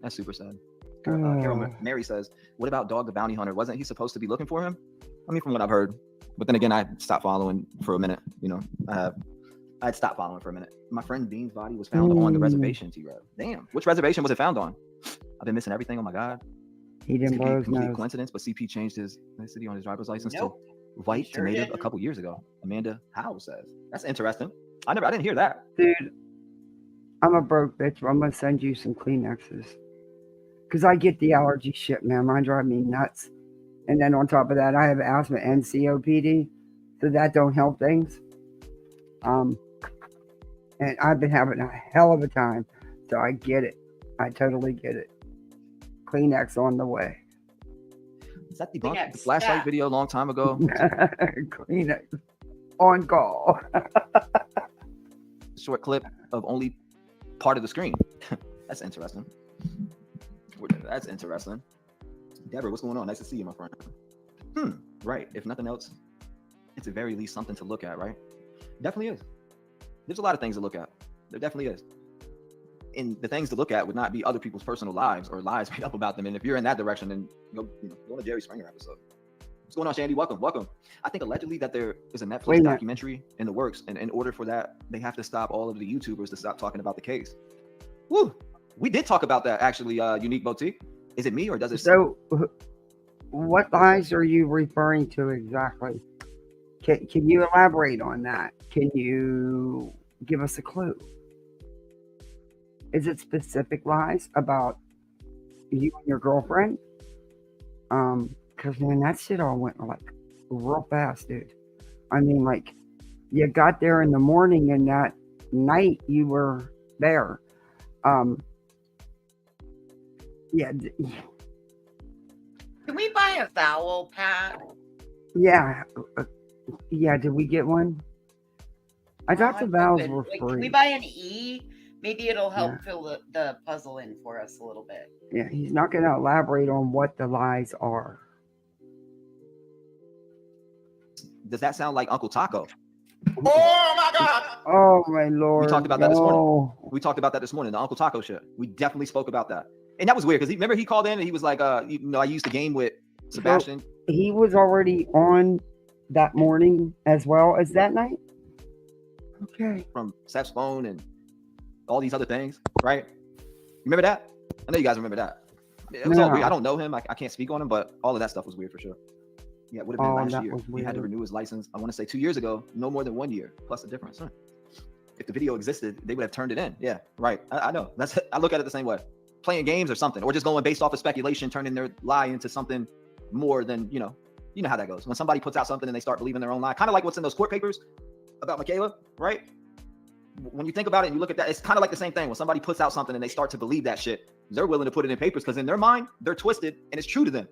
That's super sad. Carol Mary says, "What about Dog the Bounty Hunter? Wasn't he supposed to be looking for him?" I mean, from what I've heard, but then again, I stopped following for a minute. You know, I'd stopped following for a minute. My friend Dean's body was found on the reservation. T-Rev. Damn, which reservation was it found on? I've been missing everything. Oh my God. He didn't blow his nose. Coincidence, but CP changed his ethnicity on his driver's license to white to native a couple years ago. Amanda Howe says. That's interesting. I didn't hear that. Dude, I'm a broke bitch, but I'm gonna send you some Kleenexes. Cause I get the allergy shit, man. Mine drive me nuts. And then on top of that, I have asthma and COPD. So that don't help things. And I've been having a hell of a time. So I get it. I totally get it. Kleenex on the way. Is that the flashlight video a long time ago? Kleenex on call. Short clip of only part of the screen. That's interesting. That's interesting. Deborah, what's going on? Nice to see you, my friend. Right. If nothing else, it's at very least something to look at, right? Definitely is. There's a lot of things to look at. There definitely is. And the things to look at would not be other people's personal lives or lies made up about them. And if you're in that direction, then go on a Jerry Springer episode. What's going on, Shandy? Welcome, welcome. I think allegedly that there is a Wait a Netflix minute. documentary in the works, and in order for that, they have to stop all of the YouTubers to stop talking about the case. Woo! We did talk about that actually, Unique Boutique. Is it me or does it? So, what lies are you referring to exactly? Can you elaborate on that? Can you give us a clue? Is it specific lies about you and your girlfriend? Because man, that shit all went like real fast, dude. I mean, like, you got there in the morning and that night you were there. Yeah, Can we buy a vowel pack? yeah, yeah. Did we get one? I thought the vowels were Like, can we free. buy an E? Maybe it'll help Yeah. fill the puzzle in for us a little bit. Yeah, he's not going to elaborate on what the lies are. Does that sound like Uncle Taco? Oh my God! Oh my lord! We talked about that this morning. No. We talked about that this morning. The Uncle Taco shit. We definitely spoke about that, and that was weird because remember he called in and he was like, you know, I used the game with Sebastian. So he was already on that morning as well as that night. Okay. From Seth's phone and all these other things, right? Remember that? I know you guys remember that. It was all weird. I don't know him. I can't speak on him, but all of that stuff was weird for sure. Yeah, it would have been last year. He had to renew his license. I want to say 2 years ago, no more than 1 year, plus the difference. Huh. If the video existed, they would have turned it in. Yeah, right. I know. I look at it the same way. Playing games or something, or just going based off of speculation, turning their lie into something more than, you know how that goes. When somebody puts out something and they start believing their own lie, kind of like what's in those court papers about Michaela, right? When you think about it and you look at that, it's kind of like the same thing. When somebody puts out something and they start to believe that shit, they're willing to put it in papers because in their mind, they're twisted and it's true to them.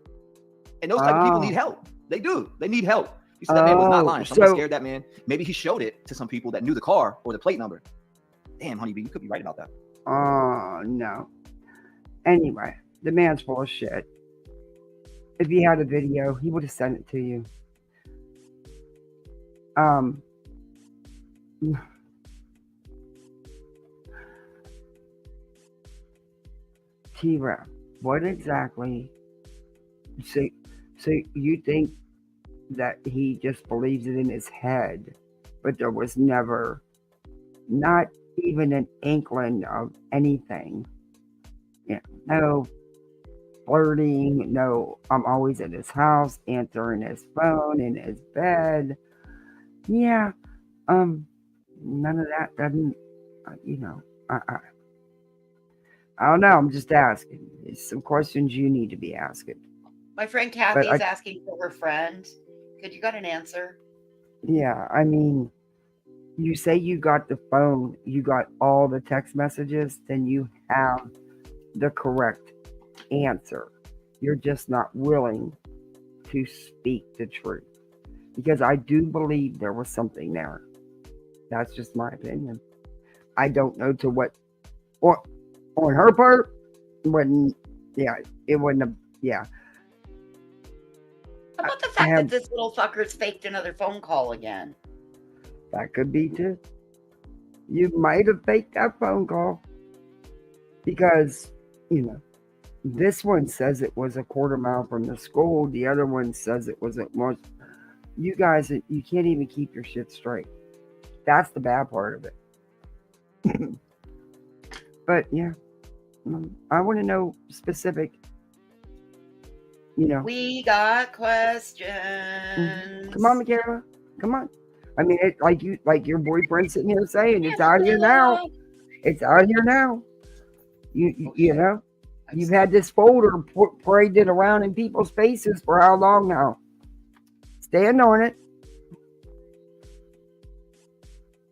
And those type of people need help. They do. They need help. You said that man was not lying. Someone scared that man. Maybe he showed it to some people that knew the car or the plate number. Damn, honeybee, you could be right about that. No. Anyway, the man's full of shit. If he had a video, he would have sent it to you. T-Rap, what exactly? So you think that he just believes it in his head, but there was never, not even an inkling of anything. Yeah, no flirting, no, I'm always at his house, answering his phone in his bed. Yeah, none of that doesn't, I don't know. I'm just asking. It's some questions you need to be asking. My friend Kathy is asking for her friend. Could you got an answer? Yeah, I mean, you say you got the phone, you got all the text messages, then you have the correct answer. You're just not willing to speak the truth. Because I do believe there was something there. That's just my opinion. I don't know to what, or on her part, it wouldn't have, yeah. How about the fact that this little fucker's faked another phone call again? That could be too. You might have faked that phone call because, this one says it was a quarter mile from the school. The other one says it was at most. You guys, you can't even keep your shit straight. That's the bad part of it. But yeah, I want to know specific. We got questions. Come on, Michaela. Come on. I mean, like your boyfriend sitting here saying, it's out here now. It's out here now. You know, you've had this folder paraded around in people's faces for how long now? Stand on it.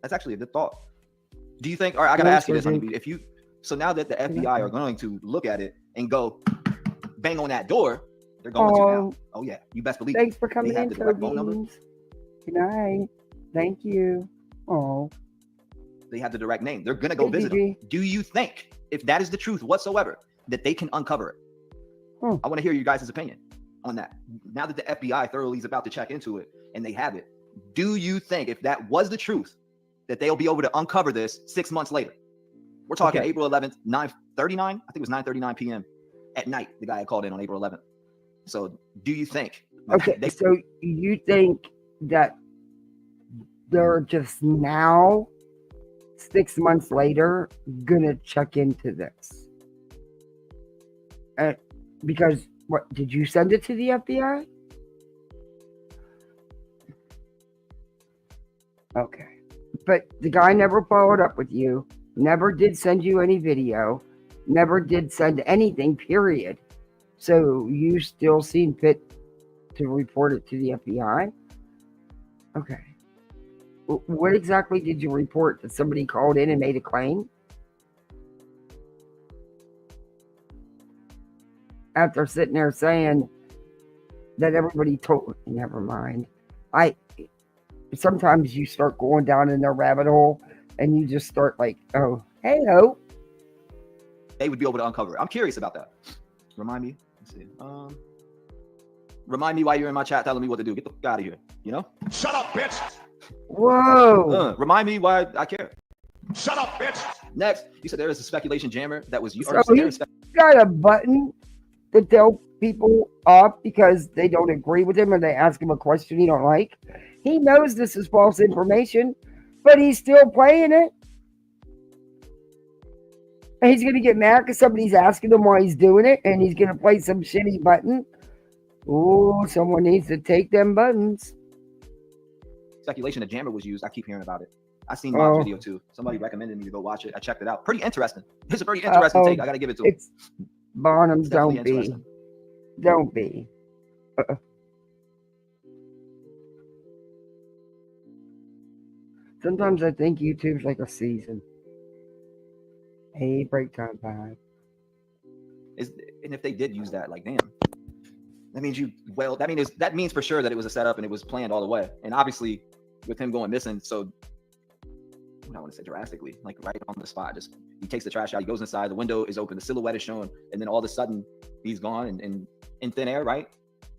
That's actually a good thought. Do you think? All right, I gotta ask you this, honeybee. So now that the FBI are going to look at it and go bang on that door, they're going to now. Oh yeah, you best believe. Thanks for coming in, the direct phone number. Good night. Thank you. Oh. They have the direct name. They're gonna go visit them. Do you think, if that is the truth whatsoever, that they can uncover it? I want to hear you guys' opinion on that. Now that the FBI thoroughly is about to check into it and they have it, do you think, if that was the truth, that they'll be able to uncover this 6 months later? We're talking April 11th, 9:39. I think it was 9:39 p.m. at night. The guy had called in on April 11th. So do you think Okay, so you think that they're just now, 6 months later, gonna check into this? Because what did you send it to the FBI? Okay, but the guy never followed up with you, never did send you any video, never did send anything, period. So you still seen fit to report it to the FBI? Okay. What exactly did you report? That somebody called in and made a claim? After sitting there saying that everybody told, never mind. Sometimes you start going down in their rabbit hole and you just start like, oh, hey ho. They would be able to uncover it. I'm curious about that. Remind me. Let's see. Remind me why you're in my chat telling me what to do. Get the fuck out of here. You know? Shut up, bitch. Whoa. Remind me why I care. Shut up, bitch. Next, you said there is a speculation jammer that was you. So he's got a button to tell people off because they don't agree with him or they ask him a question he don't like. He knows this is false information, but he's still playing it. And he's going to get mad because somebody's asking him why he's doing it, and he's going to play some shitty button. Oh, someone needs to take them buttons. Speculation, the jammer was used. I keep hearing about it. I seen my video too. Somebody recommended me to go watch it. I checked it out. Pretty interesting. It's a pretty interesting take. I got to give it to him. Bonham, don't be. Don't be. Sometimes I think YouTube's like a season. Hey, break time 5. And if they did use that, like, damn, that means that means for sure that it was a setup and it was planned all the way. And obviously, with him going missing, so I don't want to say drastically, like right on the spot, just he takes the trash out, he goes inside, the window is open, the silhouette is shown, and then all of a sudden he's gone and in thin air, right?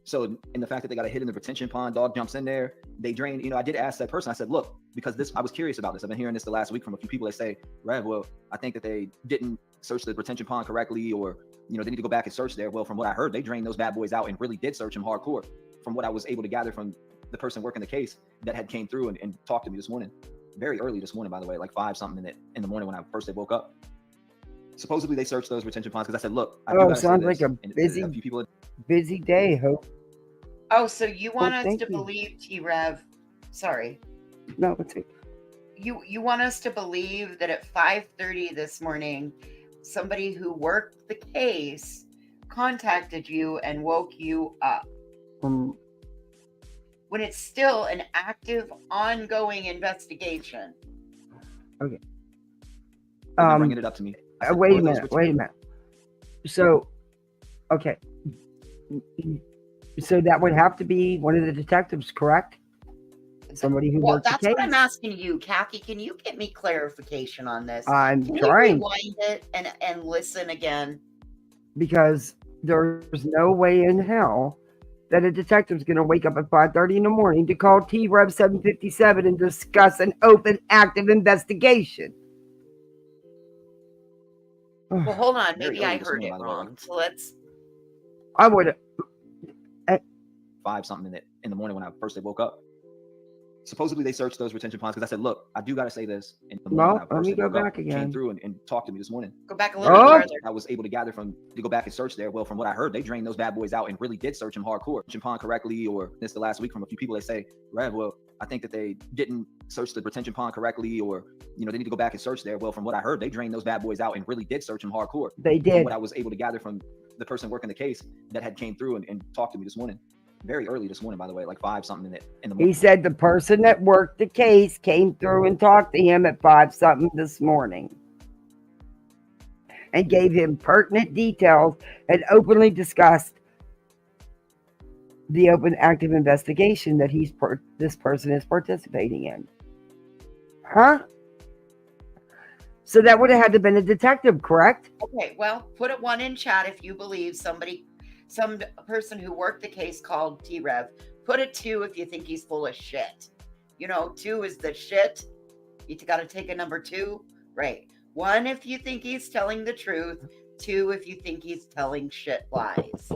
So in the fact that they got a hit in the retention pond, dog jumps in there, they drain, you know, I did ask that person, I said, look, because I was curious about this. I've been hearing this the last week from a few people that say, Rev, well, I think that they didn't search the retention pond correctly, or, you know, they need to go back and search there. Well, from what I heard, they drained those bad boys out and really did search them hardcore, from what I was able to gather from the person working the case that had came through and talked to me this morning. Very early this morning, by the way, like 5 something in the morning when I first woke up. Supposedly they searched those retention ponds because I said, look, I do sounds like a busy day, Hope. Oh, so you want us to believe T-Rev? Sorry. No, it's it. You want us to believe that at 5:30 this morning, somebody who worked the case contacted you and woke you up when it's still an active, ongoing investigation. Okay. Bringing it up to me. Wait a minute. So, okay. So that would have to be one of the detectives, correct? Somebody who worked the case. That's what I'm asking you, Kathy. Can you get me clarification on this? I'm Can trying. you rewind it and listen again? Because there's no way in hell that a detective's going to wake up at 5:30 in the morning to call T-Rev 757 and discuss an open, active investigation. Well, hold on. Maybe I heard it wrong. So let's. I would. 5 something in the morning when I first woke up. Supposedly they searched those retention ponds because I said, look, I do got to say this. In the morning let me go back again. Came through and talked to me this morning. Go back a little bit farther. I was able to gather to go back and search there. Well, from what I heard, they drained those bad boys out and really did search them hardcore. Retention pond correctly, or this the last week from a few people that say, Rev, well, I think that they didn't search the retention pond correctly, or, you know, they need to go back and search there. Well, from what I heard, they drained those bad boys out and really did search them hardcore. They did. From what I was able to gather from the person working the case that had came through and talked to me this morning. Very early this morning, by the way, like 5 something in the morning. He said the person that worked the case came through and talked to him at 5 something this morning and gave him pertinent details and openly discussed the open active investigation that this person is participating in. Huh? So that would have had to have been a detective, correct? Okay, well, put a 1 in chat if you believe some person who worked the case called T-Rev. Put a 2 if you think he's full of shit. You know, 2 is the shit. You got to take a number 2. Right. 1 if you think he's telling the truth. 2 if you think he's telling shit lies.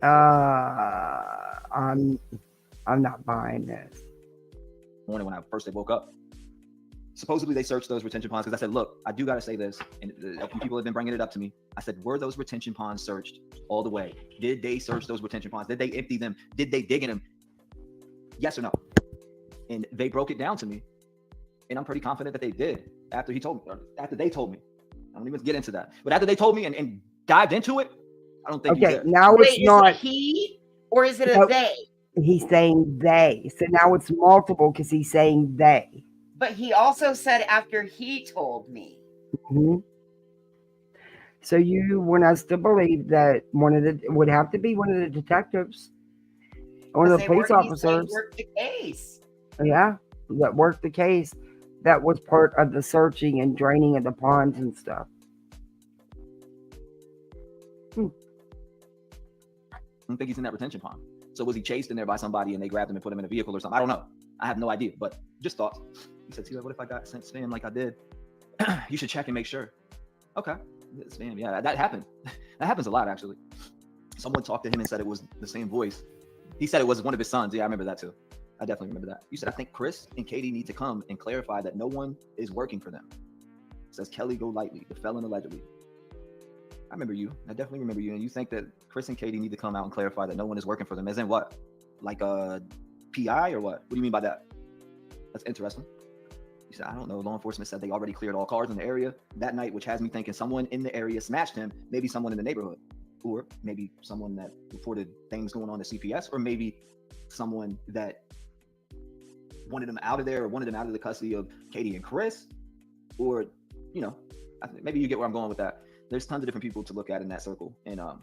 I'm not buying this. Morning when I first woke up. Supposedly they searched those retention ponds because I said, look, I do got to say this, and a few people have been bringing it up to me. I said, were those retention ponds searched all the way? Did they search those retention ponds? Did they empty them? Did they dig in them? Yes or no? And they broke it down to me, and I'm pretty confident that they did after they told me. I don't even get into that, but after they told me and dived into it, I don't think. Okay, now it's not. Is it he or is it a they? He's saying they. So now it's multiple because he's saying they. But he also said after he told me. Mm-hmm. So you want us to believe that would have to be one of the detectives, one of the police officers. Worked the case. Yeah, that worked the case. That was part of the searching and draining of the ponds and stuff. I don't think he's in that retention pond. So was he chased in there by somebody and they grabbed him and put him in a vehicle or something? I don't know. I have no idea, but just thoughts. He said, T, what if I got sent spam like I did? You should check and make sure. Okay. Spam, yeah, that happened. That happens a lot, actually. Someone talked to him and said it was the same voice. He said it was one of his sons. Yeah, I remember that too. I definitely remember that. You said, I think Chris and Katie need to come and clarify that no one is working for them. It says Kelly go lightly, the felon allegedly. I remember you. I definitely remember you. And you think that Chris and Katie need to come out and clarify that no one is working for them. As in what? Like a PI or what? What do you mean by that? That's interesting. You said, I don't know. Law enforcement said they already cleared all cars in the area that night, which has me thinking someone in the area smashed him, maybe someone in the neighborhood, or maybe someone that reported things going on to CPS, or maybe someone that wanted him out of there or wanted him out of the custody of Katie and Chris, or, you know, maybe you get where I'm going with that. There's tons of different people to look at in that circle, and I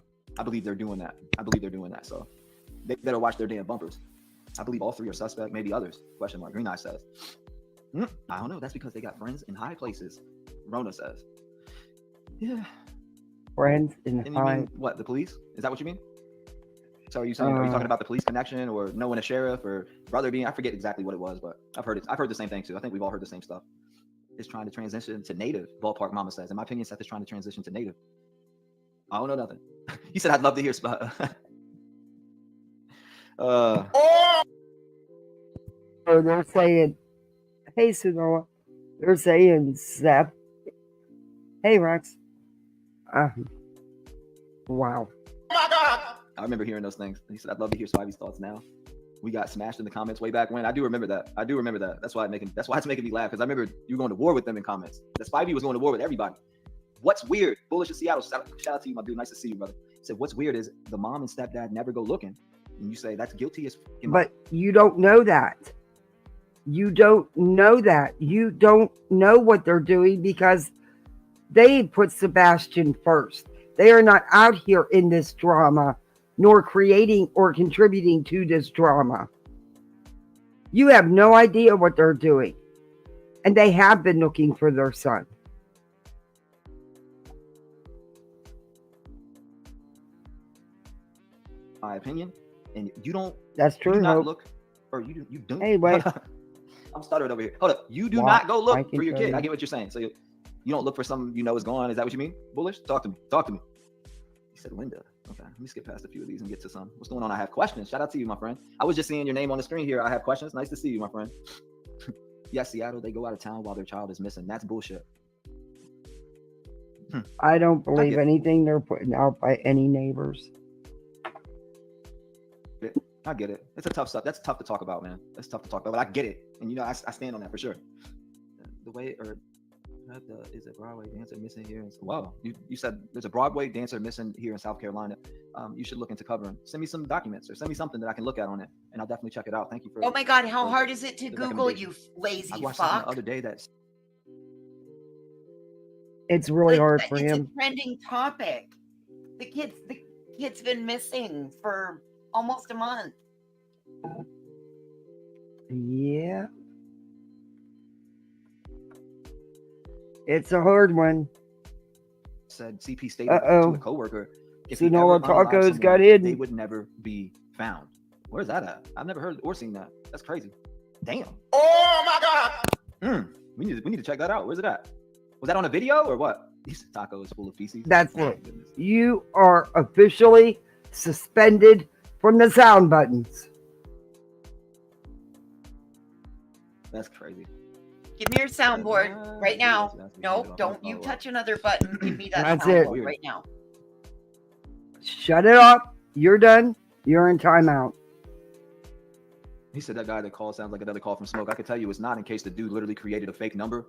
believe they're doing that. So they better watch their damn bumpers. I believe all three are suspect, maybe others. Question mark. Green Eye says. I don't know. That's because they got friends in high places. Rona says. Yeah. Friends in high. Mean, what, the police? Is that what you mean? So are you saying, are you talking about the police connection or knowing a sheriff or brother being? I forget exactly what it was, but I've heard it. I've heard the same thing too. I think we've all heard the same stuff. It's trying to transition to native. Ballpark Mama says. In my opinion, Seth is trying to transition to native. I don't know nothing. He said, I'd love to hear spot. So they're saying, hey, Sonora. They're saying, Seth. Hey, Rex. Wow. I remember hearing those things. He said, I'd love to hear Spivey's thoughts now. We got smashed in the comments way back when. I do remember that. That's why it's making me laugh, because I remember you going to war with them in comments. That Spivey was going to war with everybody. What's weird? Bullish in Seattle. Shout out to you, my dude. Nice to see you, brother. He said, what's weird is the mom and stepdad never go looking. And you say that's guilty as But you don't know that. You don't know that. You don't know what they're doing because they put Sebastian first. They are not out here in this drama, nor creating or contributing to this drama. You have no idea what they're doing. And they have been looking for their son. My opinion, and you don't. That's true. You do not look, or you don't. Hey, wait. I'm stuttering over here. Hold up. You do not go look for your kid. I get what you're saying. So you don't look for someone you know is gone. Is that what you mean? Bullish? Talk to me. He said, Linda. Okay, let me skip past a few of these and get to some. What's going on? I have questions. Shout out to you, my friend. I was just seeing your name on the screen here. I have questions. Nice to see you, my friend. Yes, Seattle, they go out of town while their child is missing. That's bullshit. I don't believe anything they're putting out by any neighbors. I get it. It's a tough stuff. That's tough to talk about, man. That's tough to talk about, but I get it. And, I stand on that for sure. The way, or is a Broadway dancer missing here? Wow, you said there's a Broadway dancer missing here in South Carolina. You should look into covering. Send me some documents or send me something that I can look at on it, and I'll definitely check it out. Thank you for. Oh my God, how hard is it to Google, you lazy I watched fuck? something the other day that's. It's really hard for him. It's a trending topic. The kid's been missing for almost a month. Yeah. It's a hard one. Said CP stated to a coworker, if Sonora Tacos got hidden. They would never be found. Where's that at? I've never heard or seen that. That's crazy. Damn. Oh my God. We need to check that out. Where's it at? Was that on a video or what? These tacos full of feces. That's it. You are officially suspended from the sound buttons. That's crazy. Give me your soundboard right now. No, don't you touch another button. Give me that That's soundboard it. right now. Shut it off. You're done. You're in timeout. He said that guy that called sounds like another call from Smoke. I can tell you it's not, in case the dude literally created a fake number,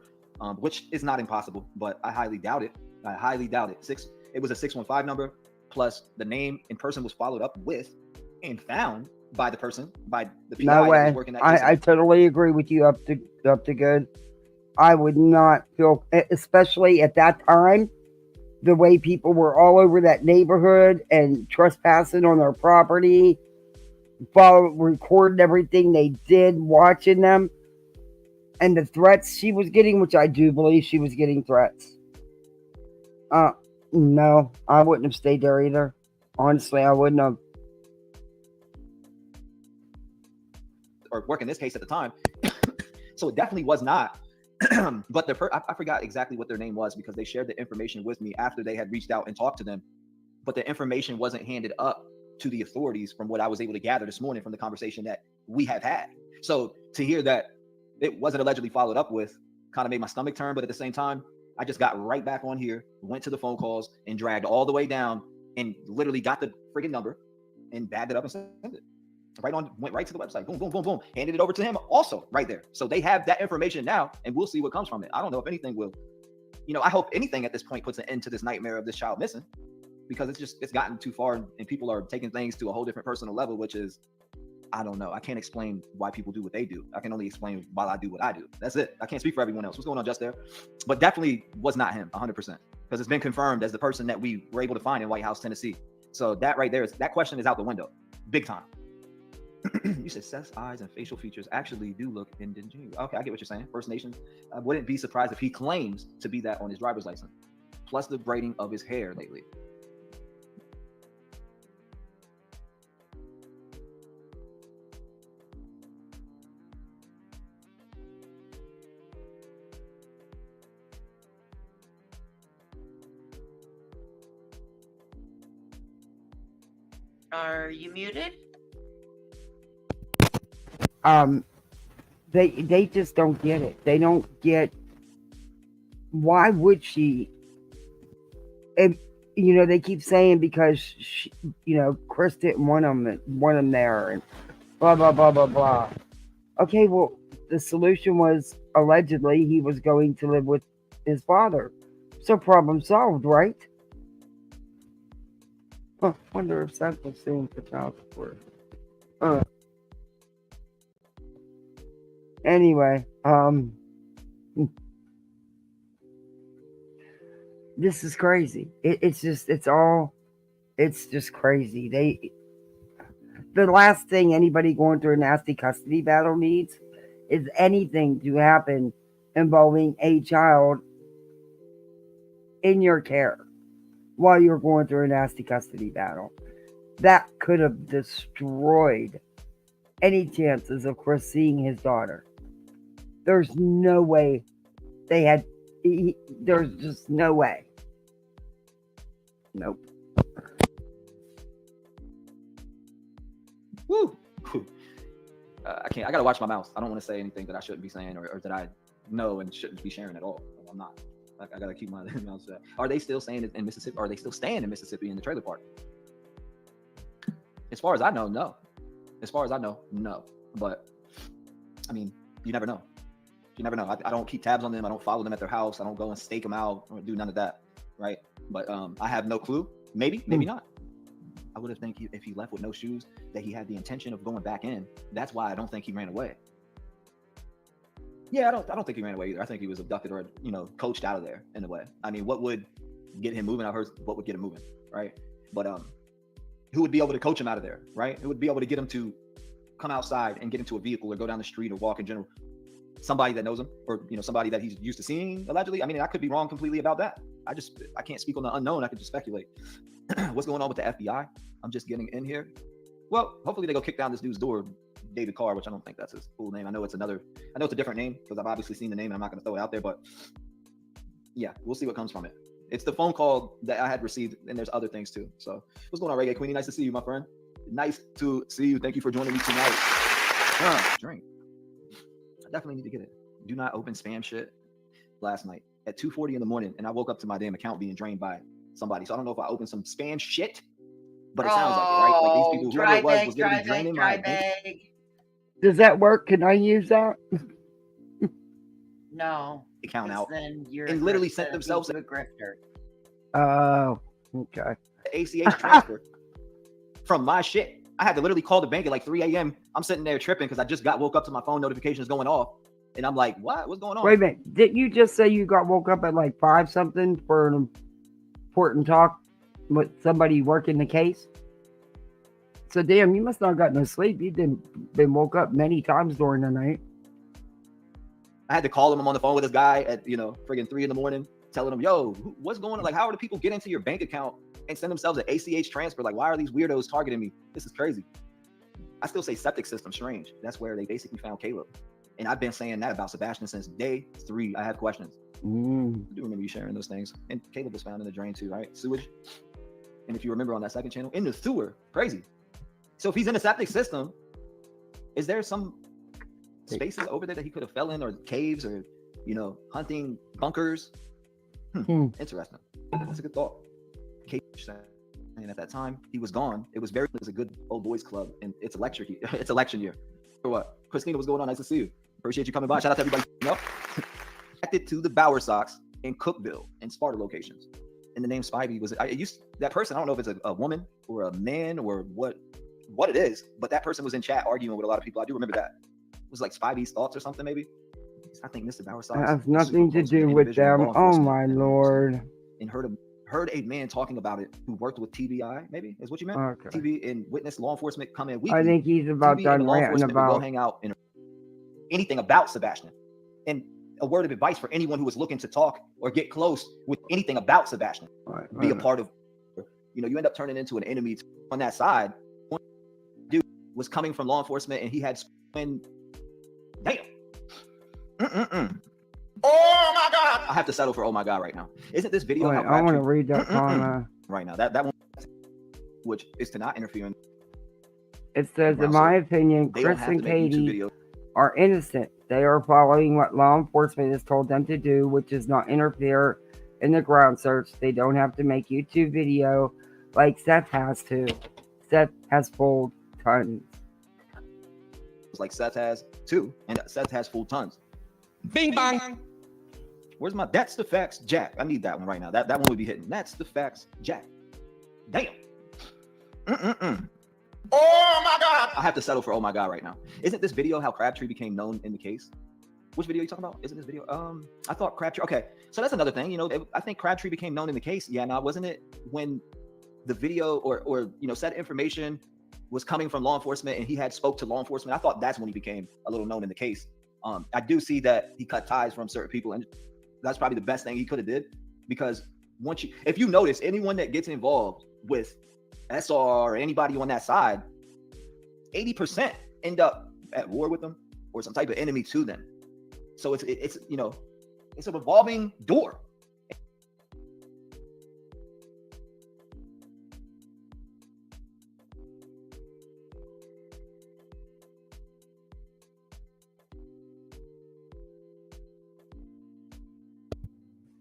which is not impossible, but I highly doubt it. I highly doubt it. It was a 615 number, plus the name in person was followed up with and found by the person, by the PI No that way. was working that case. I totally agree with you up to good. I would not feel, especially at that time, the way people were all over that neighborhood and trespassing on their property, recording everything they did, watching them, and the threats she was getting, which I do believe she was getting threats. No, I wouldn't have stayed there either. Honestly, I wouldn't have. Or working this case at the time. So it definitely was not. But I forgot exactly what their name was, because they shared the information with me after they had reached out and talked to them. But the information wasn't handed up to the authorities from what I was able to gather this morning from the conversation that we have had. So to hear that it wasn't allegedly followed up with kind of made my stomach turn. But at the same time, I just got right back on here, went to the phone calls and dragged all the way down and literally got the friggin' number and bagged it up and sent it. Went right to the website, boom, boom, boom, boom, handed it over to him also right there. So they have that information now, and we'll see what comes from it. I don't know if anything will, I hope anything at this point puts an end to this nightmare of this child missing, because it's gotten too far, and people are taking things to a whole different personal level, which is, I don't know. I can't explain why people do what they do. I can only explain why I do what I do. That's it. I can't speak for everyone else. What's going on, Just there? But definitely was not him, 100%, because it's been confirmed as the person that we were able to find in White House, Tennessee. So that right there, that question is out the window, big time. You said Seth's eyes and facial features actually do look indigenous. Okay, I get what you're saying. First Nations. I wouldn't be surprised if he claims to be that on his driver's license. Plus the braiding of his hair lately. Are you muted? They just don't get it. They don't get, why would she? And they keep saying because she, Chris didn't want him there, and blah blah blah blah blah. Okay, well, the solution was allegedly he was going to live with his father, so problem solved, right? Wonder if Seth was suing for child support. Anyway, this is crazy. It's just crazy. The last thing anybody going through a nasty custody battle needs is anything to happen involving a child in your care while you're going through a nasty custody battle. That could have destroyed any chances of Chris seeing his daughter. There's no way there's just no way. Nope. Woo. I can't. I gotta watch my mouth. I don't want to say anything that I shouldn't be saying, or that I know and shouldn't be sharing at all. I'm not. I gotta keep my mouth shut. Are they still staying in Mississippi? Are they still staying in Mississippi in the trailer park? As far as I know, no. As far as I know, no. But I mean, you never know. You never know. I don't keep tabs on them. I don't follow them at their house. I don't go and stake them out or do none of that, right? But I have no clue. Maybe not. I would have think if he left with no shoes, that he had the intention of going back in. That's why I don't think he ran away. Yeah, I don't think he ran away either. I think he was abducted or coached out of there in a way. I mean, what would get him moving? I've heard what would get him moving, right? But who would be able to coach him out of there, right? Who would be able to get him to come outside and get into a vehicle or go down the street or walk in general? Somebody that knows him, or somebody that he's used to seeing allegedly. I mean, I could be wrong completely about that. I can't speak on the unknown. I could just speculate. What's going on with the FBI? I'm just getting in here. Well, hopefully they go kick down this dude's door, David Carr, which I don't think that's his full name. I know it's a different name because I've obviously seen the name and I'm not going to throw it out there, but yeah, we'll see what comes from it. It's the phone call that I had received, and there's other things too. So what's going on, Reggae Queenie? Nice to see you, my friend. Nice to see you. Thank you for joining me tonight. Drink. I definitely need to get it. Do not open spam shit. Last night at 2:40 in the morning, and I woke up to my damn account being drained by somebody. So I don't know if I opened some spam shit, but it sounds like it, right? Like these people, whoever it was literally draining my bank. Does that work? Can I use that? No. Account out. Then you're and literally sent themselves a grifter. Oh, okay. ACH transfer from my shit. I had to literally call the bank at like 3 a.m. I'm sitting there tripping because I just woke up to my phone notifications going off. And I'm like, what? What's going on? Wait a minute. Didn't you just say you woke up at like 5 something for an important talk with somebody working the case? So damn, you must not have got no sleep. You been woke up many times during the night. I had to call him. I'm on the phone with this guy at friggin' 3 in the morning, telling him, yo, what's going on? Like, how are the people get into your bank account and send themselves an ACH transfer? Like, why are these weirdos targeting me? This is crazy. I still say septic system strange. That's where they basically found Caleb. And I've been saying that about Sebastian since day 3. I have questions. I do remember you sharing those things. And Caleb was found in the drain too, right? Sewage. And if you remember on that second channel, in the sewer. Crazy. So if he's in a septic system, is there some spaces over there that he could have fell in, or caves, or hunting bunkers? Interesting. That's a good thought. And at that time, he was gone. It was a good old boys club, and it's election year. For what? Christina, what's going on? Nice to see you. Appreciate you coming by. Shout out to everybody. Connected to the Bower Sox in Cookville and Sparta locations. And the name Spivey was that person. I don't know if it's a woman or a man or what it is, but that person was in chat arguing with a lot of people. I do remember that. It was like Spivey's thoughts or something, maybe. I think Mr. Bower Sox. That has nothing to do with them. Oh my lord. And heard a man talking about it who worked with TBI, maybe is what you meant. Okay. TV and witnessed law enforcement come in weekly. I think he's about TV done and law ranting enforcement would about go hang out and anything about Sebastian. And a word of advice for anyone who is looking to talk or get close with anything about Sebastian. Be a part of, you end up turning into an enemy on that side. One dude was coming from law enforcement and he had damn. Oh my God! I have to settle for oh my God right now. Isn't this video? Wait, I want to read that comment. Right now. That one, which is to not interfere in. It says, in my opinion, Chris and Katie are innocent. They are following what law enforcement has told them to do, which is not interfere in the ground search. They don't have to make YouTube video like Seth has to. Seth has full tons. It's like Seth has too, and Seth has full tons. Bing bang. Where's my That's the Facts Jack? I need that one right now. That one would be hitting. That's the Facts Jack. Damn. Oh my God. I have to settle for oh my God right now. Isn't this video how Crabtree became known in the case? Which video are you talking about? Isn't this video? I thought Crabtree. Okay, so that's another thing. I think Crabtree became known in the case. Yeah, now wasn't it when the video or said information was coming from law enforcement and he had spoke to law enforcement? I thought that's when he became a little known in the case. I do see that he cut ties from certain people, and that's probably the best thing he could have did, because if you notice, anyone that gets involved with SR or anybody on that side, 80% end up at war with them or some type of enemy to them. So it's a revolving door.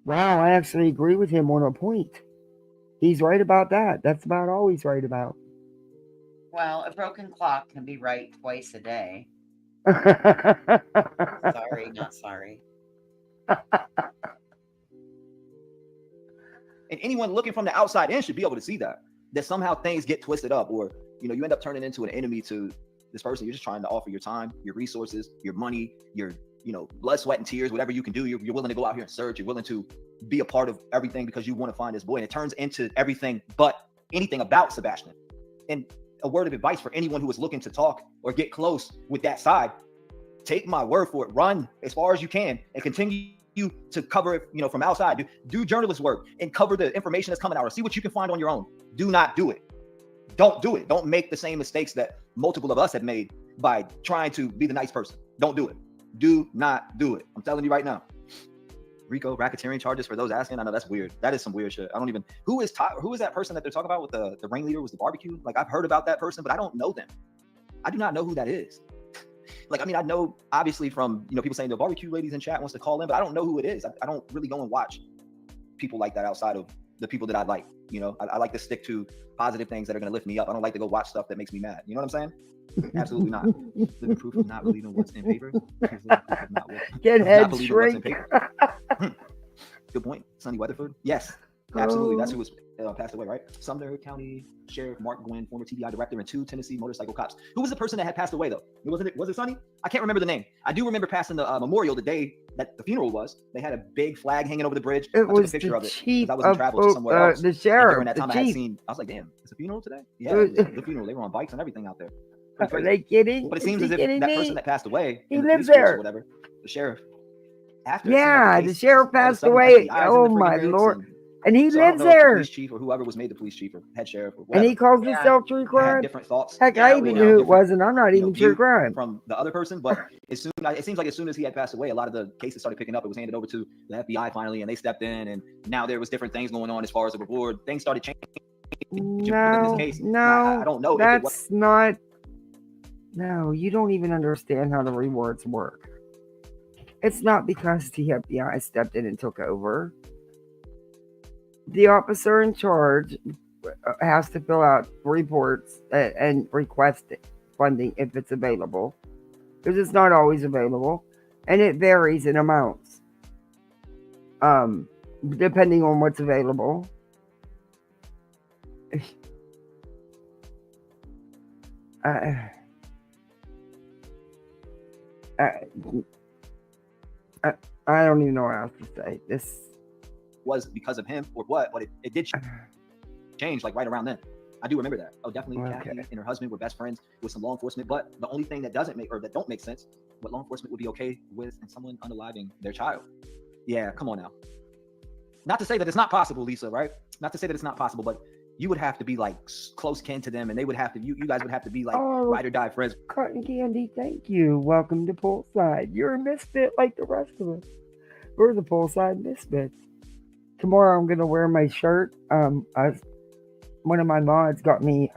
Wow, I actually agree with him on a point. He's right about that. That's about all he's right about. Well, a broken clock can be right twice a day. Sorry, not sorry. And anyone looking from the outside in should be able to see that somehow things get twisted up, or you end up turning into an enemy to this person. You're just trying to offer your time, your resources, your money, your blood, sweat, and tears, whatever you can do. You're willing to go out here and search. You're willing to be a part of everything because you want to find this boy. And it turns into everything but anything about Sebastian. And a word of advice for anyone who is looking to talk or get close with that side, take my word for it. Run as far as you can and continue to cover it, from outside. Do journalist work and cover the information that's coming out, or see what you can find on your own. Do not do it. Don't do it. Don't make the same mistakes that multiple of us have made by trying to be the nice person. Don't do it. Do not do it. I'm telling you right now. RICO racketeering charges for those asking. I know that's weird. That is some weird shit. I don't even. Who is that person that they're talking about with the ringleader was the barbecue? Like I've heard about that person, but I don't know them. I do not know who that is. Like I mean, I know obviously from people saying the barbecue ladies in chat wants to call in, but I don't know who it is. I don't really go and watch people like that outside of the people that I like. I like to stick to positive things that are going to lift me up. I don't like to go watch stuff that makes me mad. You know what I'm saying? Absolutely not. Living proof of not believing what's in paper. Get head shrink. Good point. Sonny Weatherford. Yes, absolutely. That's who was passed away, right? Sumner County Sheriff Mark Gwynn, former TBI director, and 2 Tennessee motorcycle cops. Who was the person that had passed away though? Was it Sonny? I can't remember the name. I do remember passing the memorial the day that the funeral was. They had a big flag hanging over the bridge. It I was took a picture of it chief because I was in travel to somewhere else. The sheriff. During that time, I was like, damn, it's a funeral today? Yeah, it was the funeral. They were on bikes and everything out there. Are they kidding? But it seems as if that person that passed away, he in the lives police force there. Or whatever, the sheriff. After the sheriff passed away. Oh my lord! And he lives there. The police chief or whoever was made the police chief or head sheriff or whatever. And he calls himself true crime. Had different thoughts. Heck, I even knew it wasn't. I'm not even true crime from the other person. But it seems like as soon as he had passed away, a lot of the cases started picking up. It was handed over to the FBI finally, and they stepped in. And now there was different things going on as far as the reward. Things started changing. No, in this case. no, I don't know. That's not. No, you don't even understand how the rewards work. It's not because the FBI stepped in and took over. The officer in charge has to fill out reports and request funding if it's available, because it's not always available, and it varies in amounts depending on what's available. I don't even know what else to say. This was because of him or what, but it did change like right around then. I do remember that. Oh, definitely. Okay. Kathy and her husband were best friends with some law enforcement, but the only thing that don't make sense, what law enforcement would be okay with, and someone unaliving their child. Yeah, come on now. Not to say that it's not possible, Lisa, right? Not to say that it's not possible, but you would have to be like close kin to them, and they would have to. You guys would have to be like ride or die friends. Cotton Candy, thank you. Welcome to Poolside. You're a misfit like the rest of us. We're the Poolside Misfits. Tomorrow I'm gonna wear my shirt. One of my mods got me.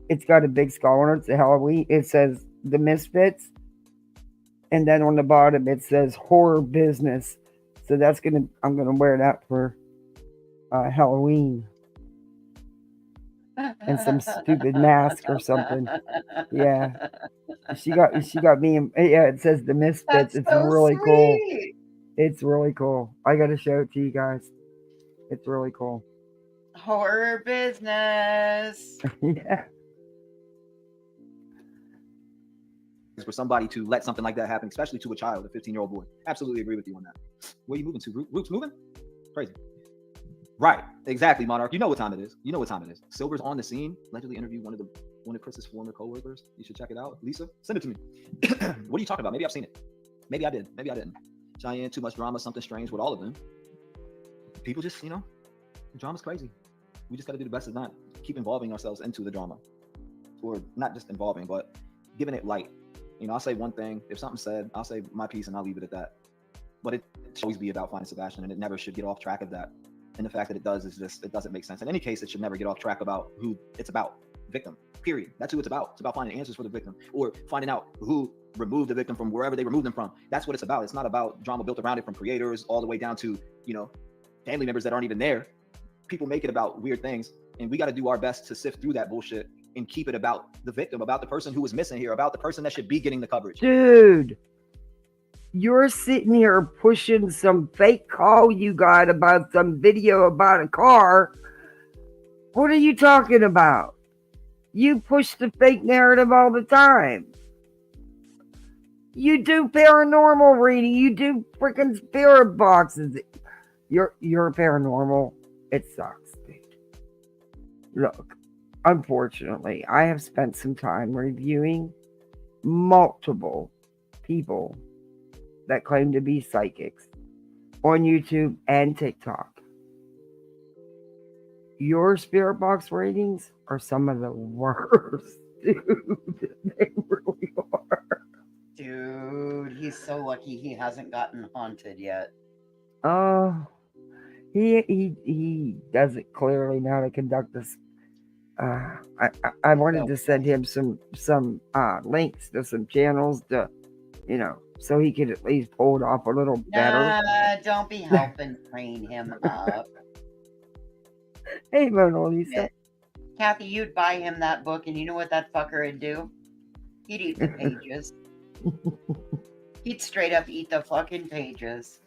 It's got a big skull on it. It's a Halloween. It says the Misfits, and then on the bottom it says horror business. So I'm gonna wear that for Halloween. And some stupid mask or something. Yeah. She got me. It says the Misfits. That's it's so really sweet. cool. It's really cool. I gotta show it to you guys. It's really cool. Horror business. Yeah. For somebody to let something like that happen, especially to a child, a 15-year-old boy. Absolutely agree with you on that. Where are you moving to? Roots moving? Crazy. Right. Exactly, Monarch. You know what time it is. Silver's on the scene. Allegedly interviewed one of Chris's former co-workers. You should check it out. Lisa, send it to me. What are you talking about? Maybe I've seen it. Maybe I did. Maybe I didn't. Cheyenne, too much drama, something strange with all of them. People just, drama's crazy. We just got to do the best of not keep involving ourselves into the drama. Or not just involving, but giving it light. I'll say one thing. If something's said, I'll say my piece and I'll leave it at that. But it should always be about finding Sebastian, and it never should get off track of that. And the fact that it does is just, it doesn't make sense. In any case, it should never get off track about who it's about. Victim, period. That's who it's about. It's about finding answers for the victim, or finding out who removed the victim from wherever they removed them from. That's what it's about. It's not about drama built around it from creators all the way down to, family members that aren't even there. People make it about weird things, and we got to do our best to sift through that bullshit and keep it about the victim, about the person who was missing here, about the person that should be getting the coverage. Dude, you're sitting here pushing some fake call you got about some video about a car. What are you talking about? You push the fake narrative all the time. You do paranormal reading. You do freaking spirit boxes. You're paranormal. It sucks, dude. Look, unfortunately, I have spent some time reviewing multiple people that claim to be psychics on YouTube and TikTok. Your spirit box ratings are some of the worst, dude. They really are. Dude. Dude, he's so lucky he hasn't gotten haunted yet. Oh, he does it clearly now to conduct this. I wanted to send him some links to some channels to, so he could at least pull it off a little better. Nah, don't be helping train him up. Hey, Mona Lisa. Kathy, you'd buy him that book, and you know what that fucker would do? He'd eat the pages. He'd straight up eat the fucking pages.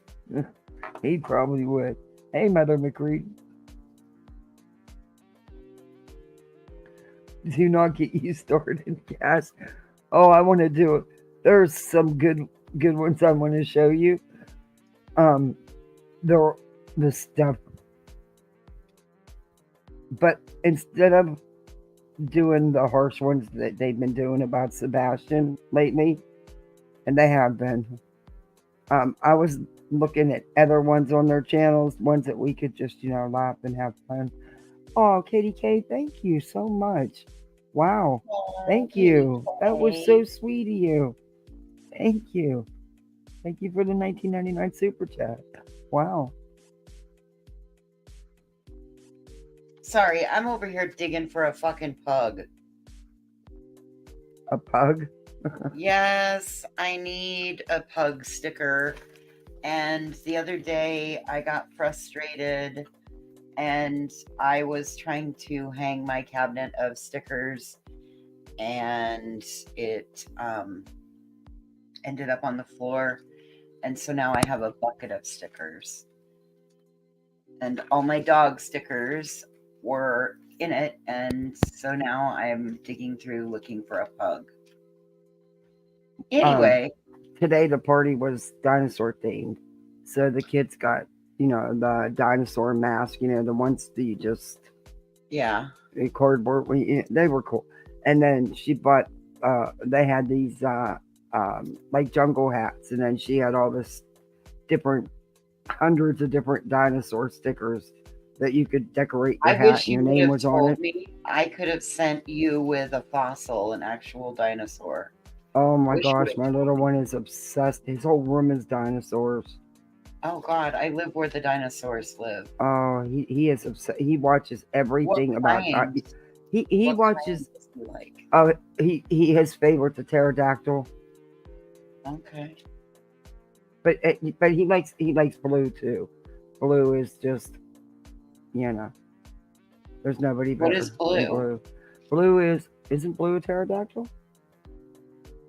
He probably would. Hey, Mother McCreed. Do not get you started, Cass. Oh, I want to do it. There's some good ones I want to show you. The stuff. But instead of doing the harsh ones that they've been doing about Sebastian lately, and they have been, I was looking at other ones on their channels, ones that we could just, laugh and have fun. Oh, Katie K, thank you so much. Wow. Thank you. That was so sweet of you. Thank you. Thank you for the 1999 super chat. Wow. Sorry, I'm over here digging for a fucking pug. A pug? Yes, I need a pug sticker. And the other day I got frustrated and I was trying to hang my cabinet of stickers and it ended up on the floor. And so now I have a bucket of stickers. And all my dog stickers were in it. And so now I'm digging through looking for a pug. Anyway. Today the party was dinosaur themed. So the kids got, the dinosaur mask, the ones that you just... Yeah. Cardboard. They were cool. And then she bought, they had these, like jungle hats. And then she had all this hundreds of different dinosaur stickers that you could decorate your hat and your name was on it. I could have sent you with a fossil, an actual dinosaur. Oh my gosh, my little one is obsessed. His whole room is dinosaurs. Oh God, I live where the dinosaurs live. Oh, he is obsessed. He watches everything about. He watches. His favorite's the pterodactyl. Okay. But he likes Blue too. Blue is just, there's nobody better. What is Blue? Blue isn't Blue a pterodactyl?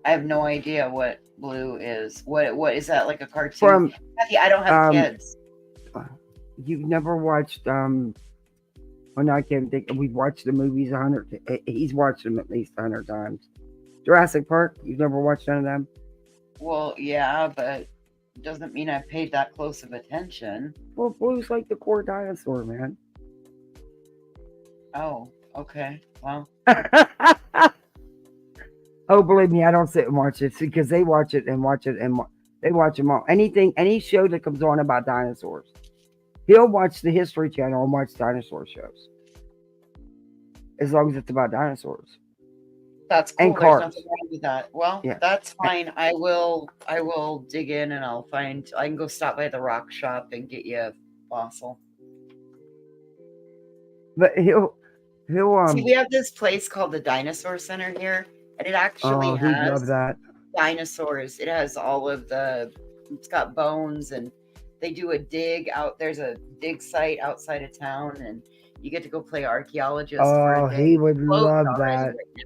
I have no idea what Blue is. What is that, like a cartoon? Kathy, I don't have kids. You've never watched well, no, I can't think. We've watched the movies 100. He's watched them at least 100 times. Jurassic Park. You've never watched none of them? Well, yeah, but it doesn't mean I paid that close of attention. Well, Blue's like the core dinosaur, man. Oh, okay. Well. Oh, believe me, I don't sit and watch it because they watch it and they watch them all. Any show that comes on about dinosaurs, he'll watch the History Channel and watch dinosaur shows. As long as it's about dinosaurs. That's cool. And cars. There's nothing wrong with that. Well, yeah. That's fine. I will dig in and I can go stop by the rock shop and get you a fossil. But he'll see, we have this place called the Dinosaur Center here, and it actually has love that. Dinosaurs. It has it's got bones, and they do a dig out. There's a dig site outside of town, and you get to go play archaeologist. Oh, he would love that. Right now.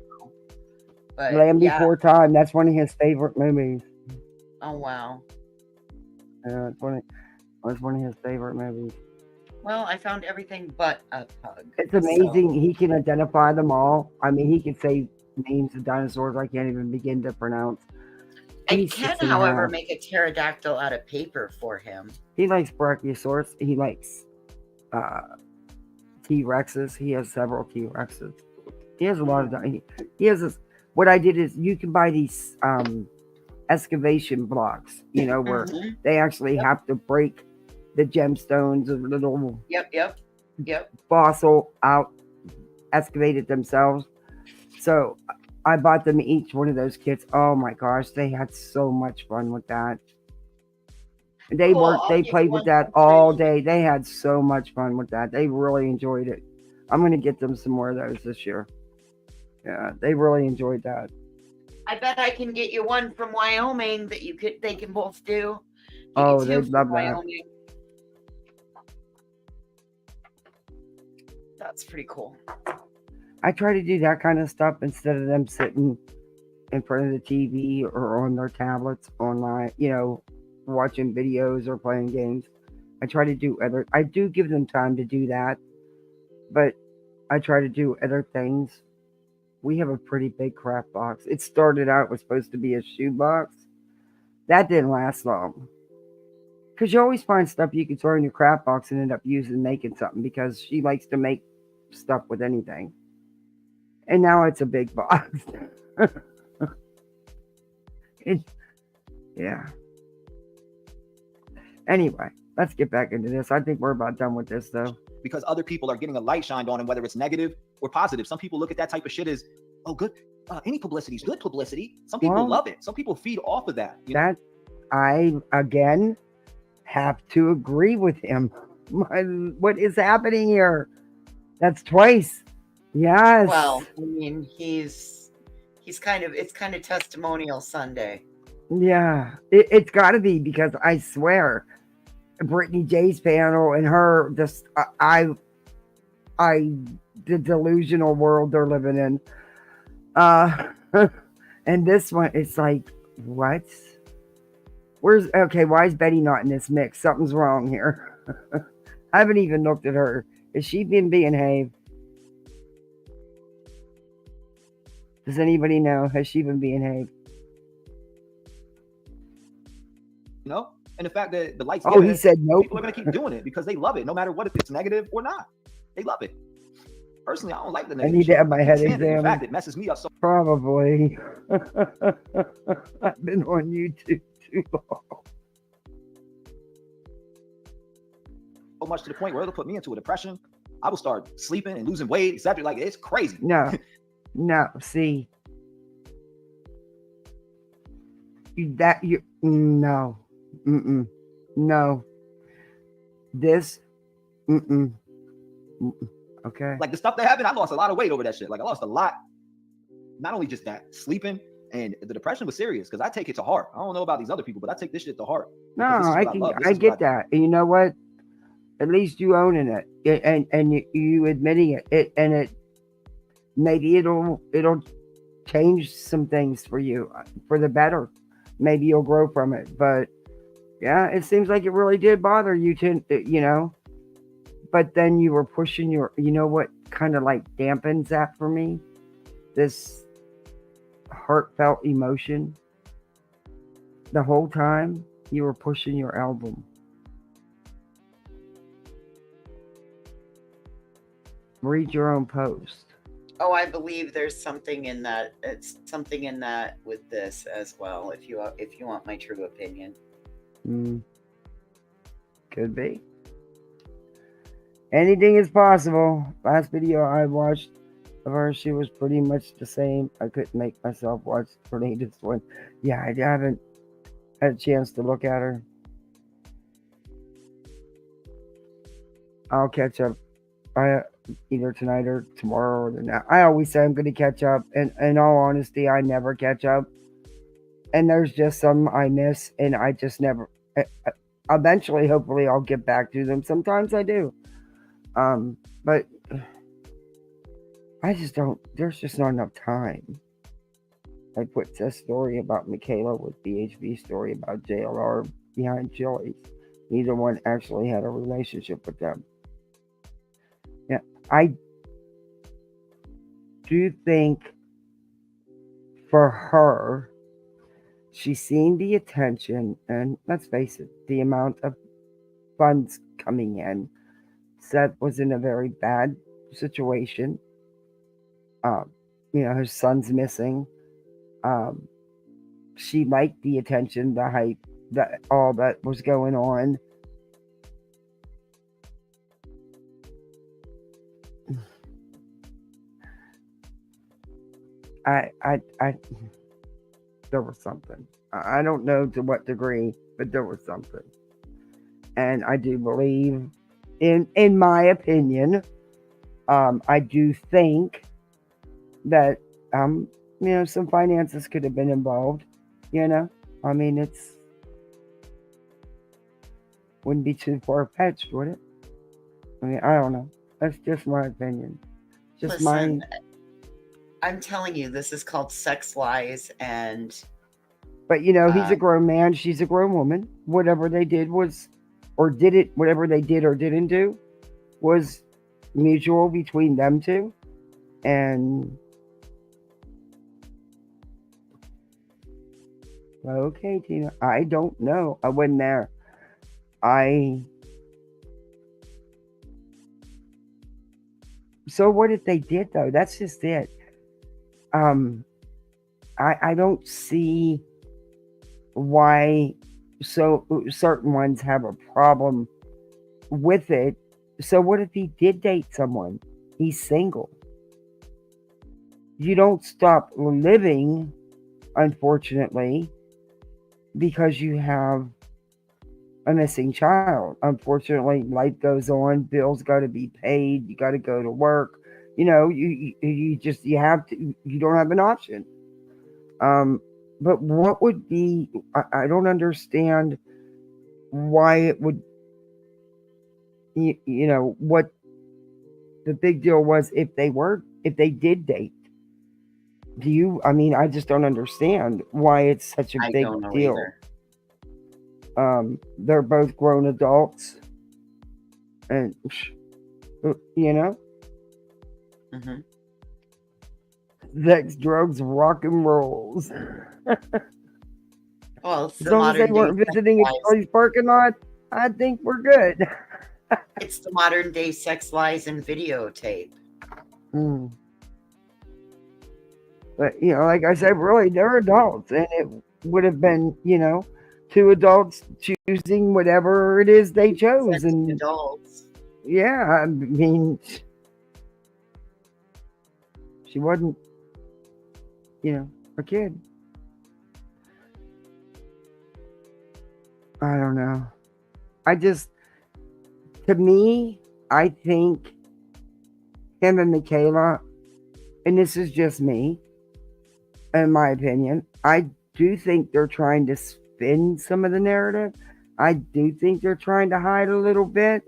But, Land Before Time. That's one of his favorite movies. Oh wow. Yeah, it's one of his favorite movies. Well, I found everything but a pug. It's amazing. So. He can identify them all. I mean, he can say names of dinosaurs I can't even begin to pronounce. I can, however, make a pterodactyl out of paper for him. He likes brachiosaurus. He likes T-Rexes. He has several T-Rexes. He has a lot of... He has this... What I did is you can buy these excavation blocks, where they actually have to break the gemstones of little Yep. fossil out, excavate it themselves. So I bought them each one of those kits. Oh my gosh, they had so much fun with that. They Cool, worked, I'll they get played one with that for all free. day. They had so much fun with that. They really enjoyed it. I'm going to get them some more of those this year. Yeah, they really enjoyed that. I bet I can get you one from Wyoming that they can both do. Get Oh, you they'd two love from that. Wyoming. That's pretty cool. I try to do that kind of stuff instead of them sitting in front of the TV or on their tablets online, watching videos or playing games. I try to do I do give them time to do that, but I try to do other things. We have a pretty big crap box. It started out, was supposed to be a shoe box. That didn't last long. Because you always find stuff you can throw in your crap box and end up making something, because she likes to make stuff with anything. And now it's a big box. Yeah. Anyway, let's get back into this. I think we're about done with this, though. Because other people are getting a light shined on them, whether it's negative or positive. Some people look at that type of shit as, oh, good. Any publicity is good publicity. Some people love it. Some people feed off of that. That I, again, have to agree with him. What is happening here? That's twice. Yes. Well, I mean, it's kind of testimonial Sunday. Yeah, it's got to be, because I swear, Brittany J's panel and her, just the delusional world they're living in. And this one, it's like, what? Why is Betty not in this mix? Something's wrong here. I haven't even looked at her. Is she being behaved? Does anybody know? Has she been behaved? And the fact that the lights. Oh, he said nope. People are going to keep doing it because they love it, no matter what, if it's negative or not. They love it. Personally, I don't like the negative. I need to have my head In examined. fact, it messes me up so. Probably. I've been on YouTube too long. So much to the point where it'll put me into a depression. I will start sleeping and losing weight, etc. Like, it's crazy. No. See. No. No. This. Okay. Like, the stuff that happened, I lost a lot of weight over that shit. Like, I lost a lot. Not only just that, sleeping, and the depression was serious because I take it to heart. I don't know about these other people, but I take this shit to heart. No, I get that. And you know what? At least you owning it, and you admitting it, and it maybe it'll change some things for you for the better. Maybe you'll grow from it. But yeah, it seems like it really did bother you but then you were pushing what kind of like dampens that for me? This heartfelt emotion. The whole time you were pushing your album. Read your own post. Oh, I believe there's something in that. It's something in that with this as well. If you want my true opinion. Could be. Anything is possible. Last video I watched of her, she was pretty much the same. I couldn't make myself watch the latest one. Yeah, I haven't had a chance to look at her. I'll catch up. Either tonight or tomorrow or the next. I always say I'm going to catch up, and in all honesty, I never catch up. And there's just some I miss, and I just never. Eventually, hopefully, I'll get back to them. Sometimes I do, but I just don't. There's just not enough time. I put this story about Michaela with BHB story about JLR behind Chili's. Neither one actually had a relationship with them. Yeah, I do think for her, she's seen the attention, and let's face it, the amount of funds coming in. Seth was in a very bad situation. Her son's missing. She liked the attention, the hype, all that was going on. I there was something. I don't know to what degree, but there was something. And I do believe, in my opinion, I do think that some finances could have been involved. I mean, wouldn't be too far fetched, would it? I mean, I don't know. That's just my opinion. Just Listen, I'm telling you, this is called sex lies, and But he's a grown man. She's a grown woman. Whatever they did was, whatever they did or didn't do, was mutual between them two. And okay, Tina, I don't know. I wasn't there. So what if they did though? That's just it. I don't see why certain ones have a problem with it. So what if he did date someone? He's single. You don't stop living, unfortunately, because you have a missing child. Unfortunately, life goes on. Bills got to be paid. You got to go to work. You don't have an option. But what would be? I don't understand why it would. What the big deal was if they did date. I just don't understand why it's such a big deal. They're both grown adults, and sex, drugs, rock and rolls. Well, it's as long as they weren't visiting a Charlie's parking lot, I think we're good. It's the modern day sex lies and videotape. But like I said, really, they're adults, and it would have been, two adults choosing whatever it is they chose, and adults. Yeah, I mean, she wasn't, a kid. I don't know. To me, I think him and Michaela, and this is just me, in my opinion, I do think they're trying to spin some of the narrative. I do think they're trying to hide a little bit.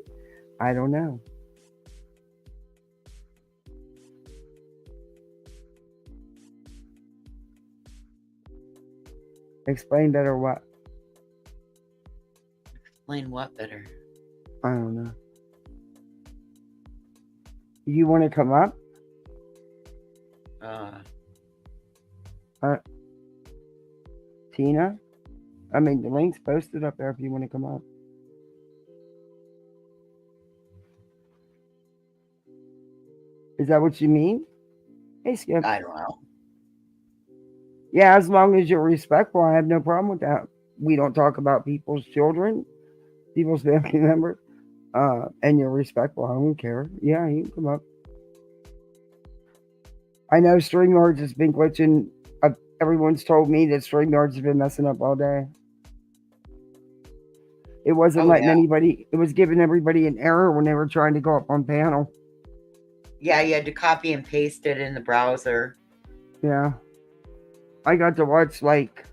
I don't know. Explain better what? Explain what better? I don't know. You want to come up? Tina? I mean, the link's posted up there if you want to come up. Is that what you mean? Hey, Skip. I don't know. Yeah, as long as you're respectful, I have no problem with that. We don't talk about people's children, people's family members, and you're respectful. I don't care. Yeah, you can come up. I know StreamYards has been glitching. Everyone's told me that StreamYards has been messing up all day. It wasn't letting anybody, it was giving everybody an error when they were trying to go up on panel. Yeah, you had to copy and paste it in the browser. Yeah. I got to watch like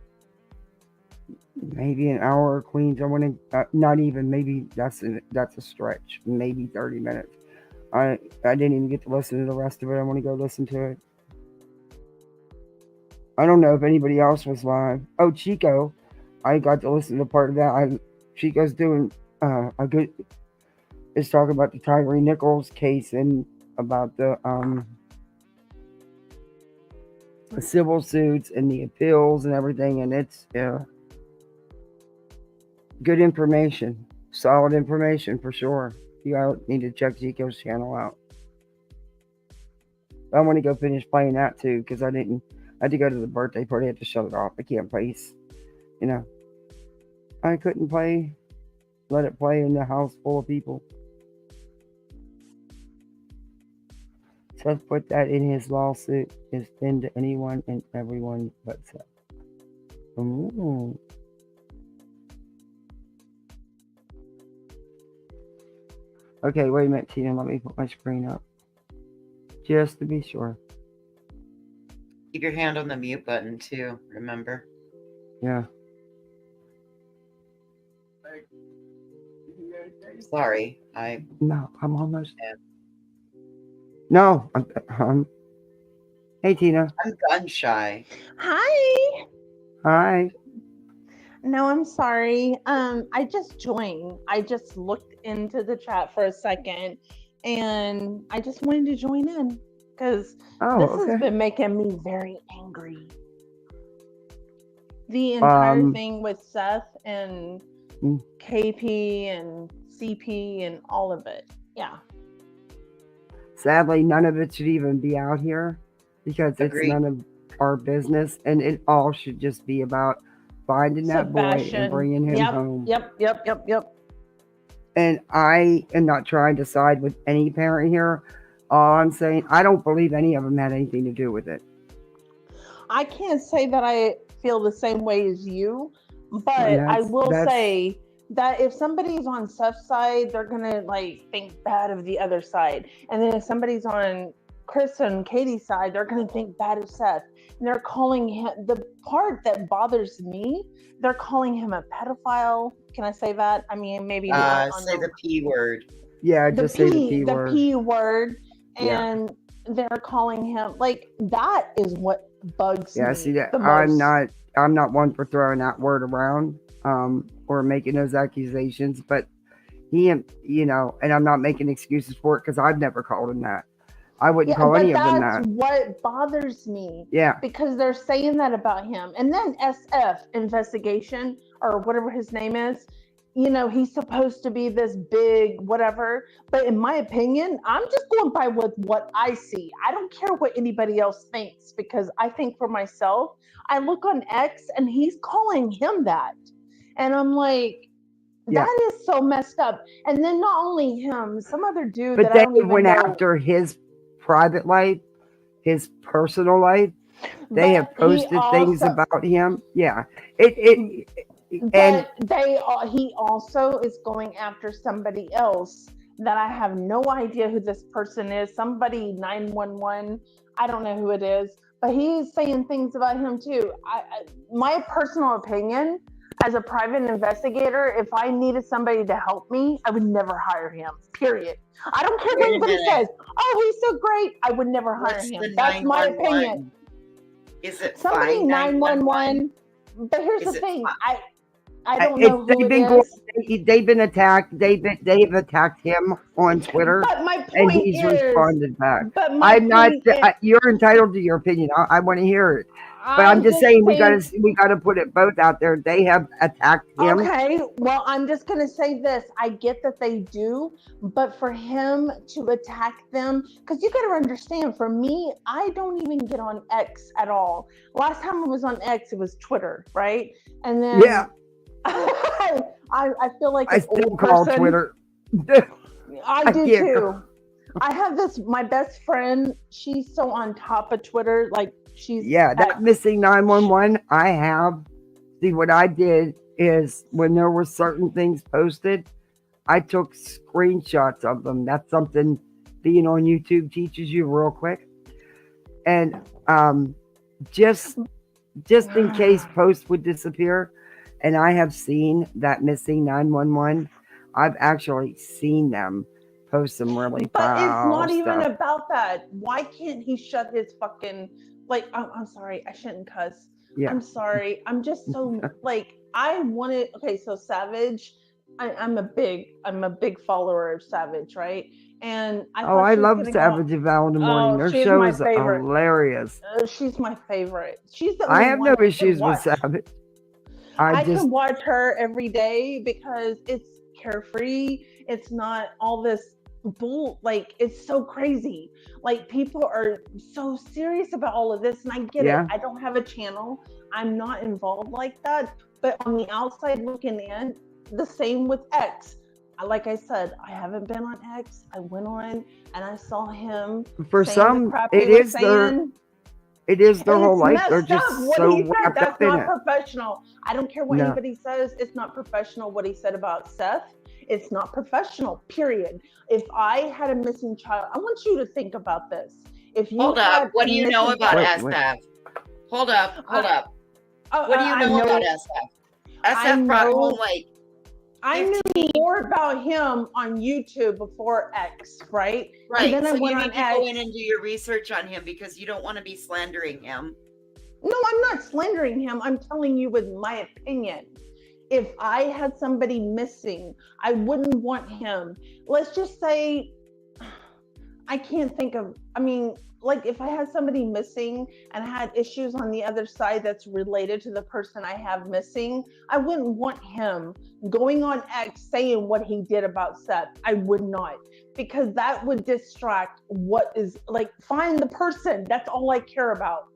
maybe an hour of Queens. I want to, not even, maybe that's a stretch. Maybe 30 minutes. I didn't even get to listen to the rest of it. I want to go listen to it. I don't know if anybody else was live. Oh, Chico. I got to listen to part of that. Chico's doing a good, is talking about the Tyree Nichols case and about the civil suits and the appeals and everything. And it's good information, solid information for sure. You need to check Chico's channel out. I want to go finish playing that too because I had to go to the birthday party. I had to shut it off. I can't play, I couldn't let it play in the house full of people. Seth put that in his lawsuit. Is thin to anyone and everyone but Seth. Ooh. Okay, wait a minute, Tina. Let me put my screen up. Just to be sure. Keep your hand on the mute button too, remember? Yeah. Sorry, No, I'm almost. No, I'm. Hey, Tina. I'm gun shy. Hi. Hi. No, I'm sorry. I just joined. I just looked into the chat for a second, and I just wanted to join in because this has been making me very angry. The entire thing with Seth and KP and CP and all of it. Yeah. Sadly, none of it should even be out here because it's none of our business, and it all should just be about finding that boy and bringing him home. Yep. And I am not trying to side with any parent here. All I'm saying, I don't believe any of them had anything to do with it. I can't say that I feel the same way as you, but I will say that if somebody's on Seth's side, they're gonna like think bad of the other side, and then if somebody's on Chris and Katie's side, they're gonna think bad of Seth, and they're calling him. The part that bothers me, they're calling him a pedophile. Can I say that? I mean, maybe say the P word. Yeah, just say the P word. The P word, and they're calling him like that is what bugs me. Yeah, see that the most. I'm not one for throwing that word around or making those accusations, but he, you know, and I'm not making excuses for it because I've never called him that. I wouldn't call any of them that. That's what bothers me. Yeah. Because they're saying that about him. And then SF Investigation or whatever his name is, you know, he's supposed to be this big whatever. But in my opinion, I'm just going by with what I see. I don't care what anybody else thinks because I think for myself, I look on X and he's calling him that. And I'm like, that is so messed up. And then not only him, some other dude but that they I don't even went know. after his private life, his personal life. They have posted things about him. Yeah. He also is going after somebody else that I have no idea who this person is. Somebody 911. I don't know who it is, but he's saying things about him too. My personal opinion, as a private investigator, if I needed somebody to help me, I would never hire him. Period. I don't care what anybody says. Oh, he's so great. I would never hire him. That's my opinion. Is it somebody 911? But here's the thing. I don't know who it is. They've been attacked. They've attacked him on Twitter, but my point and he's responded back. I'm not. You're entitled to your opinion. I want to hear it. But I'm just saying we got to put it both out there. They have attacked him. Okay, well, I'm just gonna say this. I get that they do, but for him to attack them, because you got to understand. For me, I don't even get on X at all. Last time I was on X, it was Twitter, right? And then I feel like I still call Twitter. I do too. I have my best friend. She's so on top of Twitter, like. That missing 911 I have. See, what I did is when there were certain things posted, I took screenshots of them. That's something being on YouTube teaches you real quick. And just in case posts would disappear, and I have seen that missing 911, I've actually seen them post some really But it's foul not even stuff. about that. Why can't he shut his fucking... Like, I'm sorry, I shouldn't cuss. Yeah. I'm sorry. I'm just so like I wanted. Okay, so Savage, I'm a big follower of Savage, right? And I love Savage and Val in the morning. Their shows are hilarious. She's my favorite. She's the I have no issues with Savage. I can watch her every day because it's carefree. It's not all this bull, like it's so crazy. Like people are so serious about all of this, and I get it. I don't have a channel. I'm not involved like that. But on the outside looking in, the same with X. like I said, I haven't been on X. I went on and I saw him For saying the some, crap it he was is their saying. whole It's life. They're messed just up what so he said. wrapped That's up in not it. professional. I don't care what No. anybody says. It's not professional what he said about Seth. It's not professional, period. If I had a missing child, I want you to think about this. If you Hold had up. What a do you know missing about child- SF? Hold up. Hold up. What do you I know about know- SF? I SF brought know- home like I knew more about him on YouTube before X, right? right. And then So I went you on need to X. go in and do your research on him because you don't want to be slandering him. No, I'm not slandering him. I'm telling you with my opinion. If I had somebody missing, I wouldn't want him. Let's just say, I can't think of, I mean, like if I had somebody missing and had issues on the other side that's related to the person I have missing, I wouldn't want him going on X saying what he did about Seth. I would not, because that would distract what is, like, find the person. That's all I care about.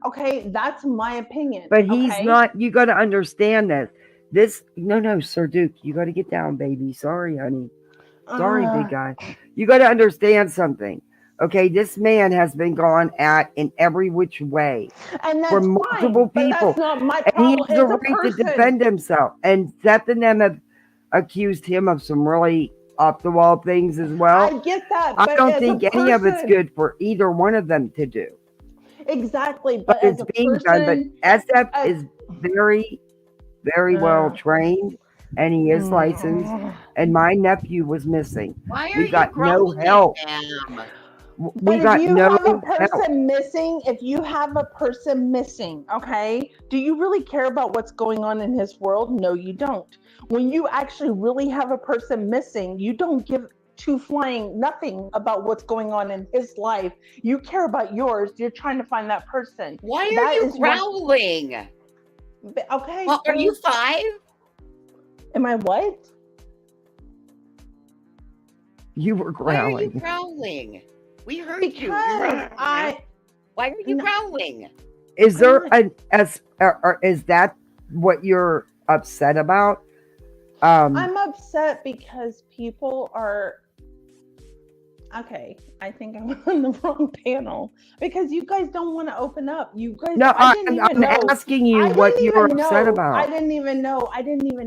Okay, that's my opinion. But he's okay? not, you got to understand this. No, Sir Duke, you got to get down, baby. Sorry, honey. Sorry, big guy. You got to understand something. Okay, this man has been gone at in every which way and that's for multiple fine, people. But that's not my and he problem. has the It's a right to person. defend himself. And Seth and them have accused him of some really off the wall things as well. I get that, I but don't as think a any of it's person- good for either one of them to do. Exactly, But but as it's a being person, done. But SF is very, very well trained, and he is licensed. And my nephew was missing. Why are We you got no growling help. at them? We But got if you no have a help. person missing, okay, do you really care about what's going on in his world? No, you don't. When you actually really have a person missing, you don't give two flying nothing about what's going on in his life. You care about yours. You're trying to find that person. Why are That you is what- growling? Okay. Well, are you 5? Am I what? You were Why are you growling. growling? We heard you. Because Why are you growling? Is there or is that what you're upset about? I'm upset because people are. Okay, I think I'm on the wrong panel because you guys don't want to open up. You guys, No, I didn't even I'm know. asking you I what didn't you're even upset know. about. I didn't even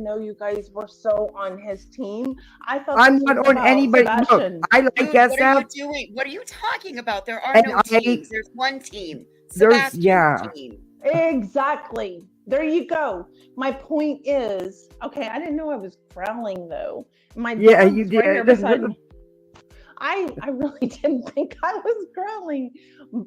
know you guys were so on his team. I thought I'm this not was on about anybody. No, Sebastian. I like Dude, what are you SF. doing? What are you talking about? There are And no teams. There's one team. There's Sebastian's team. Exactly. There you go. My point is, okay, I didn't know I was growling though. My Yeah, dog's you right here did. beside me. I really didn't think I was growling,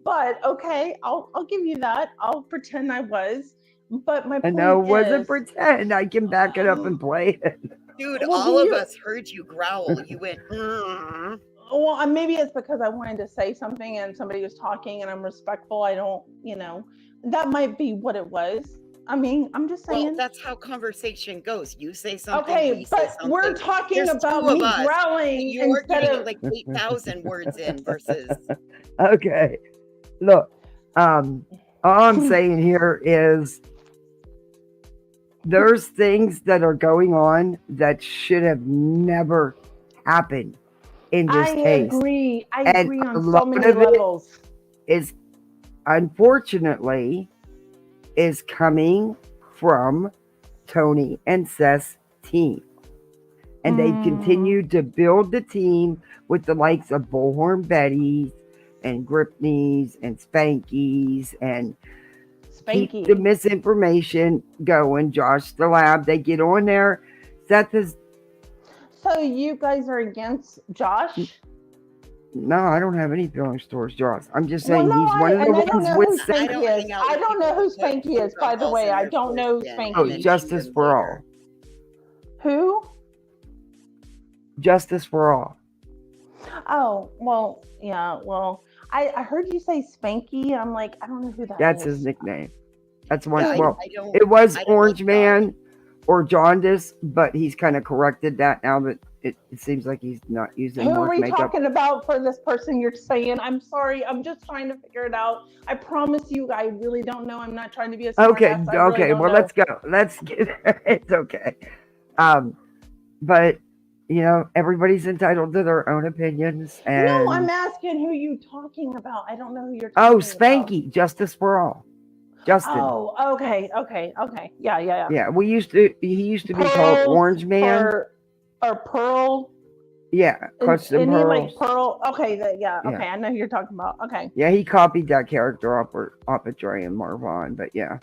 but okay, I'll give you that. I'll pretend I was. But my I point know, wasn't is, pretend. I can back it up and play it. Dude, Well, all of you- us heard you growl. You went, well, maybe it's because I wanted to say something and somebody was talking and I'm respectful. I don't, that might be what it was. I mean, I'm just saying. Well, that's how conversation goes. You say something, Okay, we say but something. we're talking There's about two of me us. growling You're instead getting of like 8,000 words in versus. Okay. Look, all I'm saying here is there's things that are going on that should have never happened in this case. I And agree a on so lot many of it levels. is unfortunately is coming from Tony and Seth's team. And they've continued to build the team with the likes of Bullhorn Betty's and Gripney's and Spanky's and keep the misinformation going. Josh the Lab, they get on there. Seth is So you guys are against Josh? no, I don't have any feelings towards Josh. I'm just Well, saying no, he's one of the I don't ones know with who Seth. Spanky is. I don't know who Spanky is, by the way. I don't know who Spanky Oh, is. Justice for All. Who? Justice for All. Oh, well, yeah, well, I heard you say Spanky. I'm like, I don't know who that That's is. his nickname. That's one. Yeah, Well, I don't- it was I don't Orange like Man or Jaundice, but he's kind of corrected that now that it seems like he's not using Who are more we makeup. talking about for this person you're saying? I'm sorry. I'm just trying to figure it out. I promise you, I really don't know. I'm not trying to be a smart Okay, ass. I really don't well, know. let's go. Let's get it's okay. But everybody's entitled to their own opinions. No, I'm And asking who you talking about. I don't know who you're oh, talking about. Spanky, Justice for All, Justin. Oh, okay. Yeah. Yeah, he used to be called Orange Man. Or Pearl. Yeah, Clutch them Any Pearls. like Pearl. Okay, Yeah. okay. I know who you're talking about. Okay. Yeah, he copied that character off of Dre and Marvon, but yeah.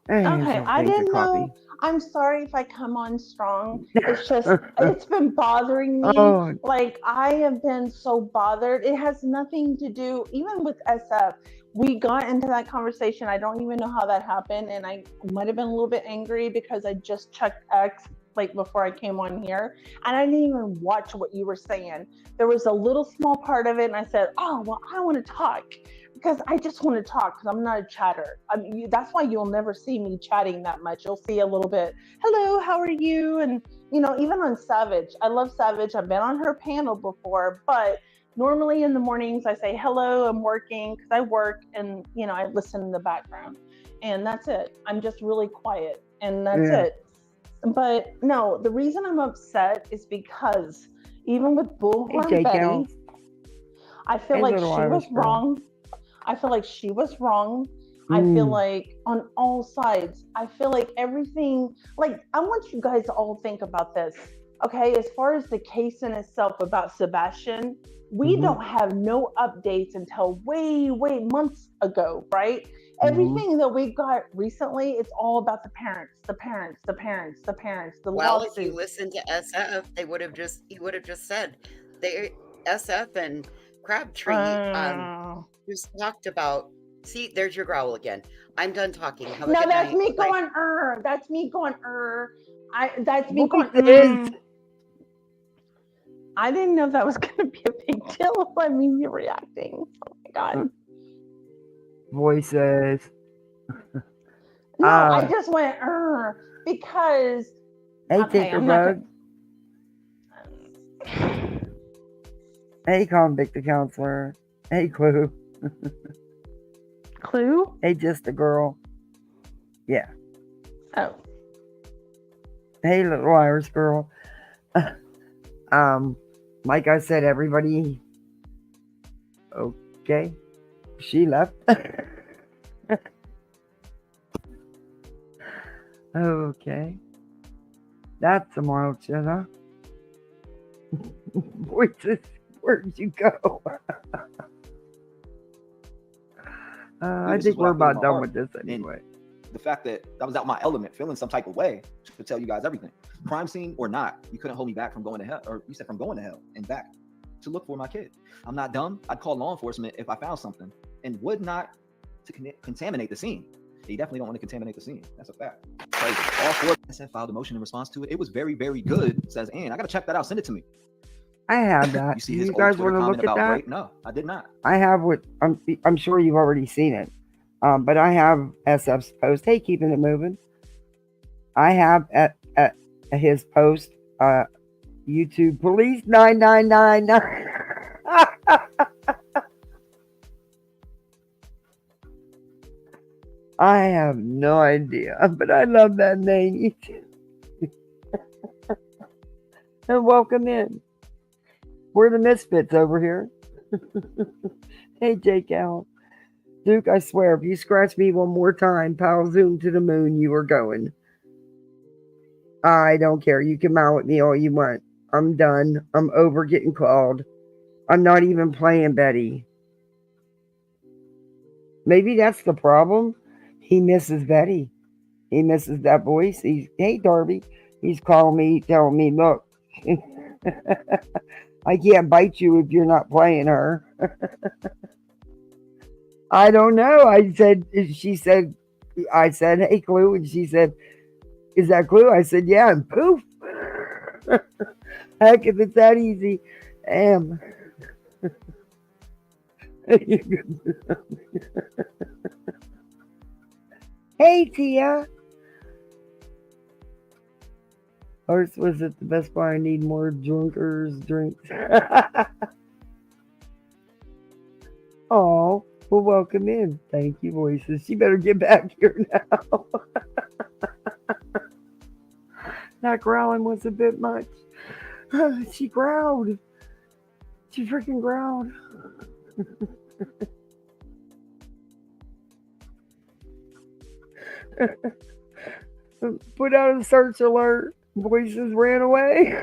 Okay, I didn't know. I'm sorry if I come on strong. It's just, it's been bothering me. Oh. Like, I have been so bothered. It has nothing to do, even with SF. We got into that conversation. I don't even know how that happened. And I might have been a little bit angry because I just checked X like before I came on here. And I didn't even watch what you were saying. There was a little small part of it. And I said, oh, well, I want to talk. Because I just want to talk because I'm not a chatter. That's why you'll never see me chatting that much. You'll see a little bit, hello, how are you? And, even on Savage, I love Savage. I've been on her panel before, but normally in the mornings I say, hello, I'm working because I work and, I listen in the background and that's it. I'm just really quiet and that's it. But no, the reason I'm upset is because even with Bullhorn Betty, I feel like she was wrong. I feel like she was wrong. I feel like on all sides, I feel like everything, like I want you guys to all think about this. Okay, as far as the case in itself about Sebastian, we don't have no updates until way months ago, right? Everything that we got recently, it's all about the parents. Well, if you listen to SF, he would have just said SF and Crabtree just talked about. See, there's your growl again. I'm done talking. Have a no, good that's night. me Bye. going. That's me going. That's me What going. is? I didn't know that was going to be a big deal. I mean, you're reacting. Oh my god. Voices. No, I just went because. Hey, Okay, Tinker I'm not. Hey, Convict the Counselor. Hey, Clue. Clue? Hey, Just a Girl. Yeah. Oh. Hey, Little Irish Girl. Like I said, everybody. Okay. She left. Okay. That's tomorrow, Jenna. Voices, where'd you go? I think we're about done with this anyway. The fact that I was out my element, feeling some type of way, to tell you guys everything. Crime scene or not, you couldn't hold me back from going to hell, or you said from going to hell and back to look for my kid. I'm not dumb. I'd call law enforcement if I found something and would not to contaminate the scene. You definitely don't want to contaminate the scene. That's a fact. Crazy. All four SF filed a motion in response to it. It was very, very good. Says Ann. I gotta check that out. Send it to me. I have that. You see Do his you guys old Twitter want to look comment at about that? rape? No, I did not. I have what I'm sure you've already seen it. But I have SF's post. Hey, keeping it moving. I have at his post, YouTube Police 9999. I have no idea, but I love that name. And welcome in. We're the misfits over here. Hey, Jake Al. Duke, I swear, if you scratch me one more time, pal, zoom to the moon, you are going. I don't care. You can mow at me all you want. I'm done. I'm over getting called. I'm not even playing Betty. Maybe that's the problem. He misses Betty. He misses that voice. Hey, Darby. He's calling me, telling me, look, I can't bite you if you're not playing her. I don't know. I said, hey, Clue. And she said, is that Clue? I said, yeah. And poof. Heck, if it's that easy. Damn. Hey, Tia. Horse was at the Best Buy. I need more drunkers drinks. Oh, well, welcome in. Thank you, Voices. You better get back here now. That growling was a bit much. She growled. She freaking growled. Put out a search alert. Voices ran away.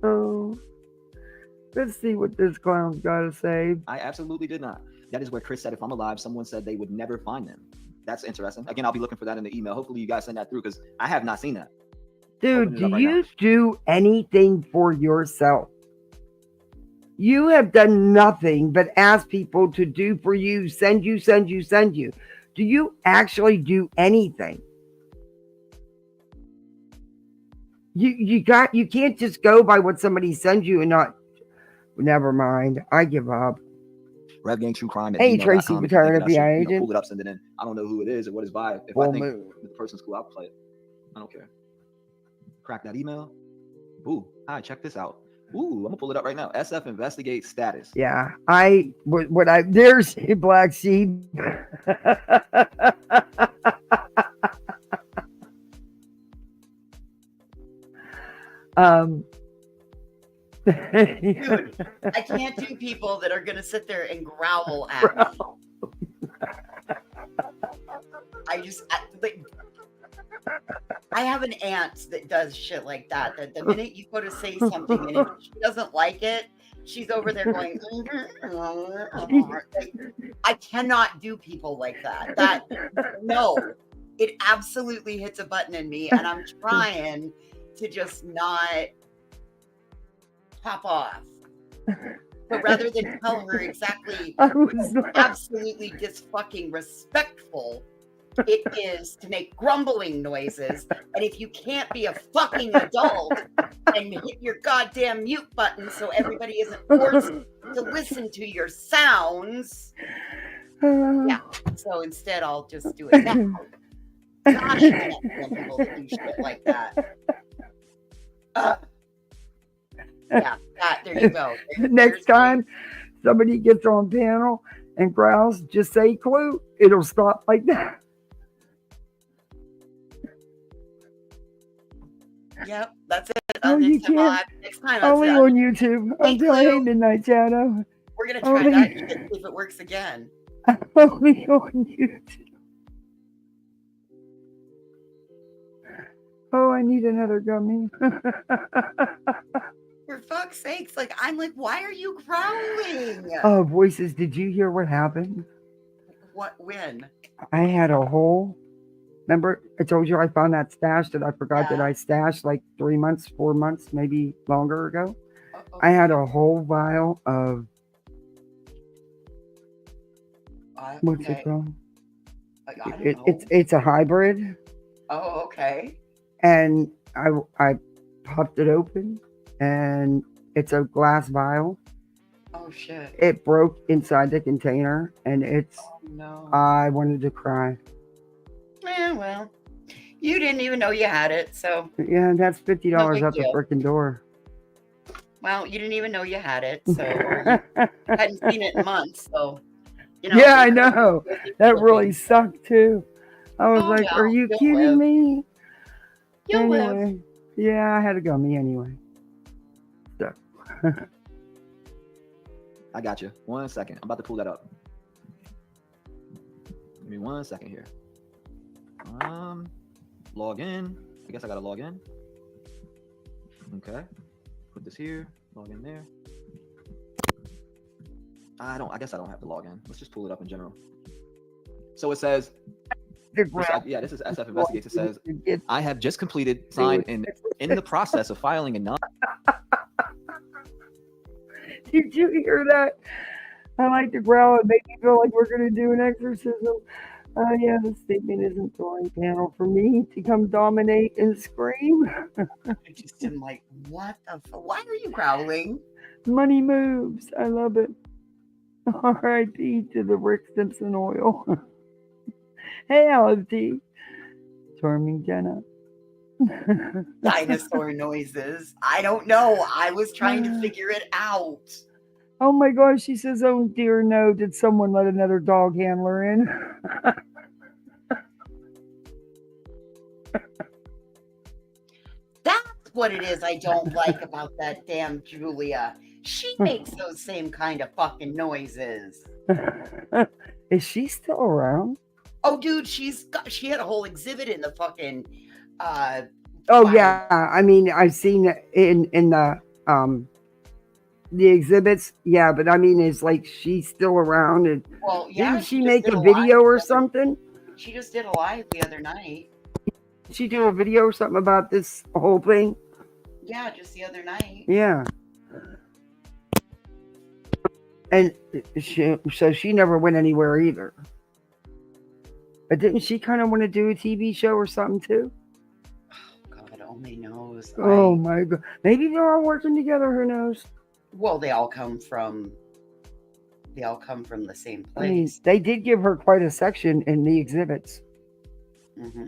Oh, let's see what this clown's got to say. I absolutely did not. That is where Chris said, if I'm alive, someone said they would never find them. That's interesting. Again, I'll be looking for that in the email. Hopefully you guys send that through because I have not seen that. Dude, do you do anything for yourself? You have done nothing but ask people to do for you, send you. Do you actually do anything? You can't just go by what somebody sends you and not. Never mind. I give up. Rev Gang True Crime. Hey, Tracy, retired FBI agent. Pull it up, send it in. I don't know who it is or what it's by. If Full I think moon. the person's cool, I'll play it. I don't care. Crack that email. Ooh, hi, check this out. Ooh, I'm gonna pull it up right now. SF investigate status. Yeah, there's a black sheep. Dude, I can't do people that are gonna sit there and growl at me. I have an aunt that does shit like that. That the minute you go to say something and if she doesn't like it, she's over there going. I cannot do people like that. No, it absolutely hits a button in me, and I'm trying to just not pop off. But rather than tell her exactly what's absolutely fucking respectful, it is to make grumbling noises. And if you can't be a fucking adult and hit your goddamn mute button so everybody isn't forced to listen to your sounds, yeah. So instead, I'll just do it now. Gosh, I can't stand people that do shit like that. Yeah, there you go. Next time somebody gets on panel and growls, just say clue. It'll stop like that. Yep, that's it. Oh, you can't. Next time, Only on YouTube. I'm telling you, Midnight Shadow. We're gonna try that and see if it works again. Only on YouTube. Oh, I need another gummy. For fuck's sakes, I'm like, why are you growling? Oh, voices, did you hear what happened? What, when? I had a whole, remember I told you I found that stash that I forgot that I stashed like 3 months, 4 months, maybe longer ago? I had a whole vial of, what's it called? I don't know. It's a hybrid. Oh, okay. And I popped it open. And it's a glass vial. Oh shit! It broke inside the container, and it's. Oh, no. I wanted to cry. Yeah, well, you didn't even know you had it, so. Yeah, that's $50 out the freaking door. Well, you didn't even know you had it, so or you hadn't seen it in months, so. Yeah, I know. That really sucked too. I was like, "Are you kidding me?" You'll anyway, live. Yeah, I had a gummy anyway. So. I got you. 1 second. I'm about to pull that up. Give me 1 second here. Log in. I guess I gotta log in. Okay. Put this here. Log in there. I guess I don't have to log in. Let's just pull it up in general. So it says, yeah, this is SF Investigates. It says, I have just completed, signed, and in the process of filing a non. Did you hear that? I like to growl and make me feel like we're going to do an exorcism. Yeah, the statement isn't drawing panel for me to come dominate and scream. I just am like, what the fuck? Why are you growling? Money moves. I love it. R.I.P. to the Rick Simpson oil. Hey, LFT. Charming Jenna. Dinosaur noises. I don't know. I was trying to figure it out. Oh my gosh, she says, oh dear no, did someone let another dog handler in? what it is I don't like about that damn Julia. She makes those same kind of fucking noises. Is she still around? Oh, dude, she had a whole exhibit in the fucking. Oh yeah, I mean I've seen it in the exhibits. Yeah, but I mean it's like she's still around. And Well, yeah, didn't she just make did a live video or the other- something? She just did a live the other night. Did she do a video or something about this whole thing? Yeah, just the other night. Yeah. And so she never went anywhere either. But didn't she kind of want to do a TV show or something too? God only knows. Oh my God. Maybe they're all working together. Who knows? Well, they all come from the same I mean, place. they did give her quite a section in the exhibits. Mm-hmm.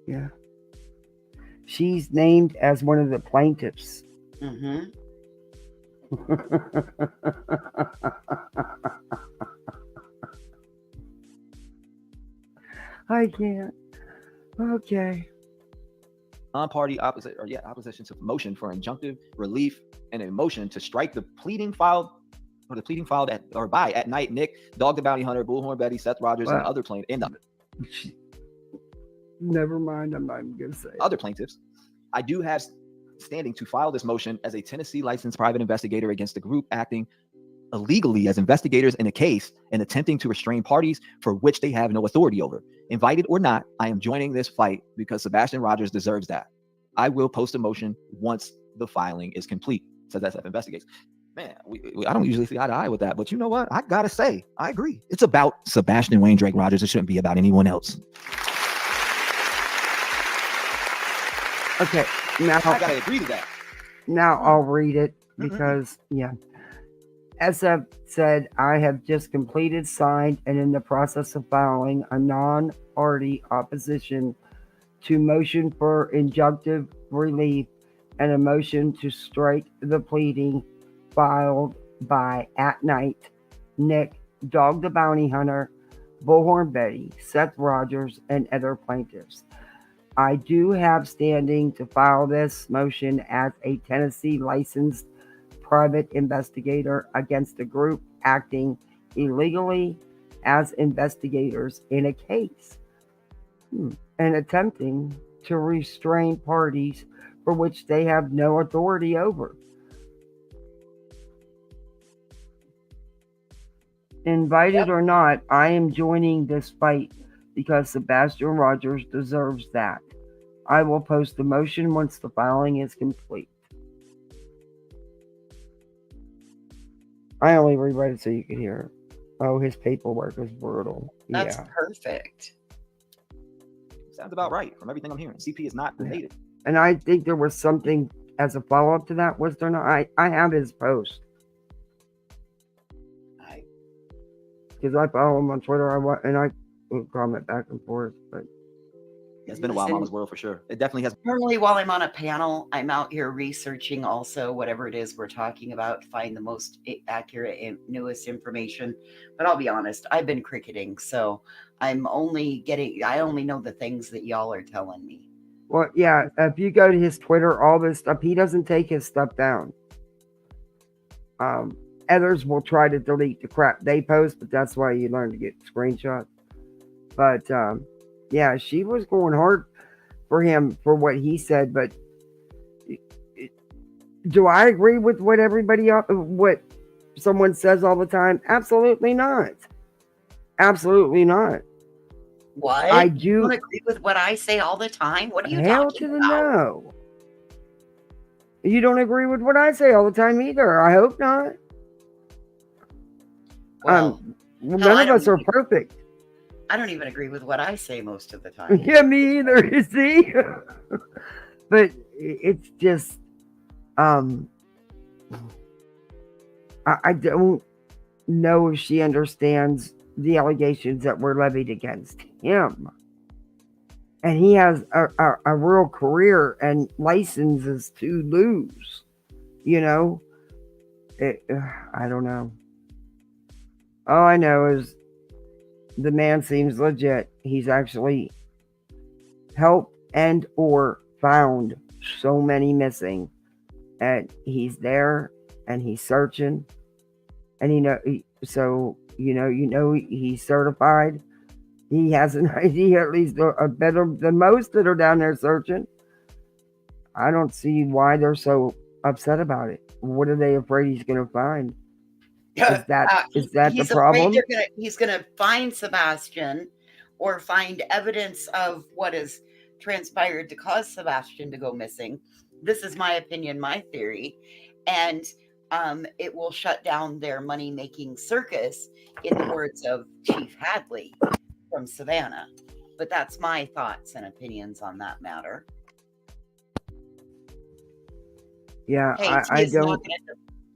Yeah. She's named as one of the plaintiffs. Mm-hmm. I can't. Okay. Non-party opposition to motion for injunctive relief and a motion to strike the pleading filed by at night Nick, Dog the Bounty Hunter, Bullhorn Betty, Seth Rogers, and other plaintiffs. Never mind. I'm not even gonna say other plaintiffs. I do have standing to file this motion as a Tennessee licensed private investigator against the group acting illegally as investigators in a case and attempting to restrain parties for which they have no authority over. Invited or not, I am joining this fight because Sebastian Rogers deserves that. I will post a motion once the filing is complete, says SF Investigates. Man, I don't usually see eye to eye with that, but you know what? I gotta say, I agree. It's about Sebastian Wayne Drake Rogers. It shouldn't be about anyone else. Okay, now I gotta agree to that. Now I'll read it because yeah. SF said, I have just completed, signed, and in the process of filing a non-party opposition to motion for injunctive relief and a motion to strike the pleading filed by At Night, Nick, Dog the Bounty Hunter, Bullhorn Betty, Seth Rogers, and other plaintiffs. I do have standing to file this motion as a Tennessee licensed private investigator against a group acting illegally as investigators in a case and attempting to restrain parties for which they have no authority over. Invited or not, I am joining this fight because Sebastian Rogers deserves that. I will post the motion once the filing is complete. I only rewrite it so you can hear it. Oh, his paperwork is brutal. That's yeah. perfect. Sounds about right from everything I'm hearing. CP is not related. And I think there was something as a follow-up to that. Was there not? I have his post. Because I follow him on Twitter. I comment back and forth. But it's been a while, Mama's World, for sure. It definitely has. Normally, while I'm on a panel, I'm out here researching also whatever it is we're talking about, find the most accurate and newest information. But I'll be honest, I've been cricketing, so I only know the things that y'all are telling me. Well, yeah, if you go to his Twitter, all this stuff, he doesn't take his stuff down. Others will try to delete the crap they post, but that's why you learn to get screenshots. But yeah, she was going hard for him for what he said. But do I agree with what what someone says all the time? Absolutely not. Absolutely not. What? I do. You don't agree with what I say all the time? What are you Hell talking to the about? no. You don't agree with what I say all the time either. I hope not. Well, none of us are perfect. I don't even agree with what I say most of the time. Yeah, me either, you see? But it's just, I don't know if she understands the allegations that were levied against him. And he has a real career and licenses to lose, you know? I don't know. All I know is the man seems legit. He's actually helped and or found so many missing, and he's there and he's searching, and he's certified. He has an idea, at least better than most that are down there searching. I don't see why they're so upset about it. What are they afraid he's going to find? Is that the problem? He's gonna find Sebastian, or find evidence of what has transpired to cause Sebastian to go missing. This is my opinion, my theory, and it will shut down their money-making circus, in the words of Chief Hadley from Savannah. But that's my thoughts and opinions on that matter. Yeah, Hey, I don't.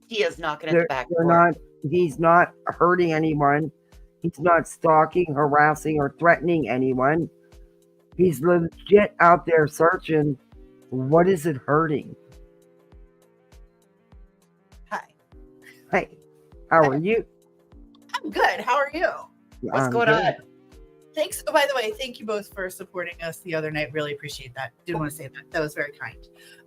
He is knocking at the back door. Not. He's not hurting anyone. He's not stalking, harassing, or threatening anyone. He's legit out there searching. What is it hurting? Hi. Hey, how are you? I'm good. How are you? What's going on? Thanks. Oh, by the way, thank you both for supporting us the other night. Really appreciate that. Didn't want to say that. That was very kind.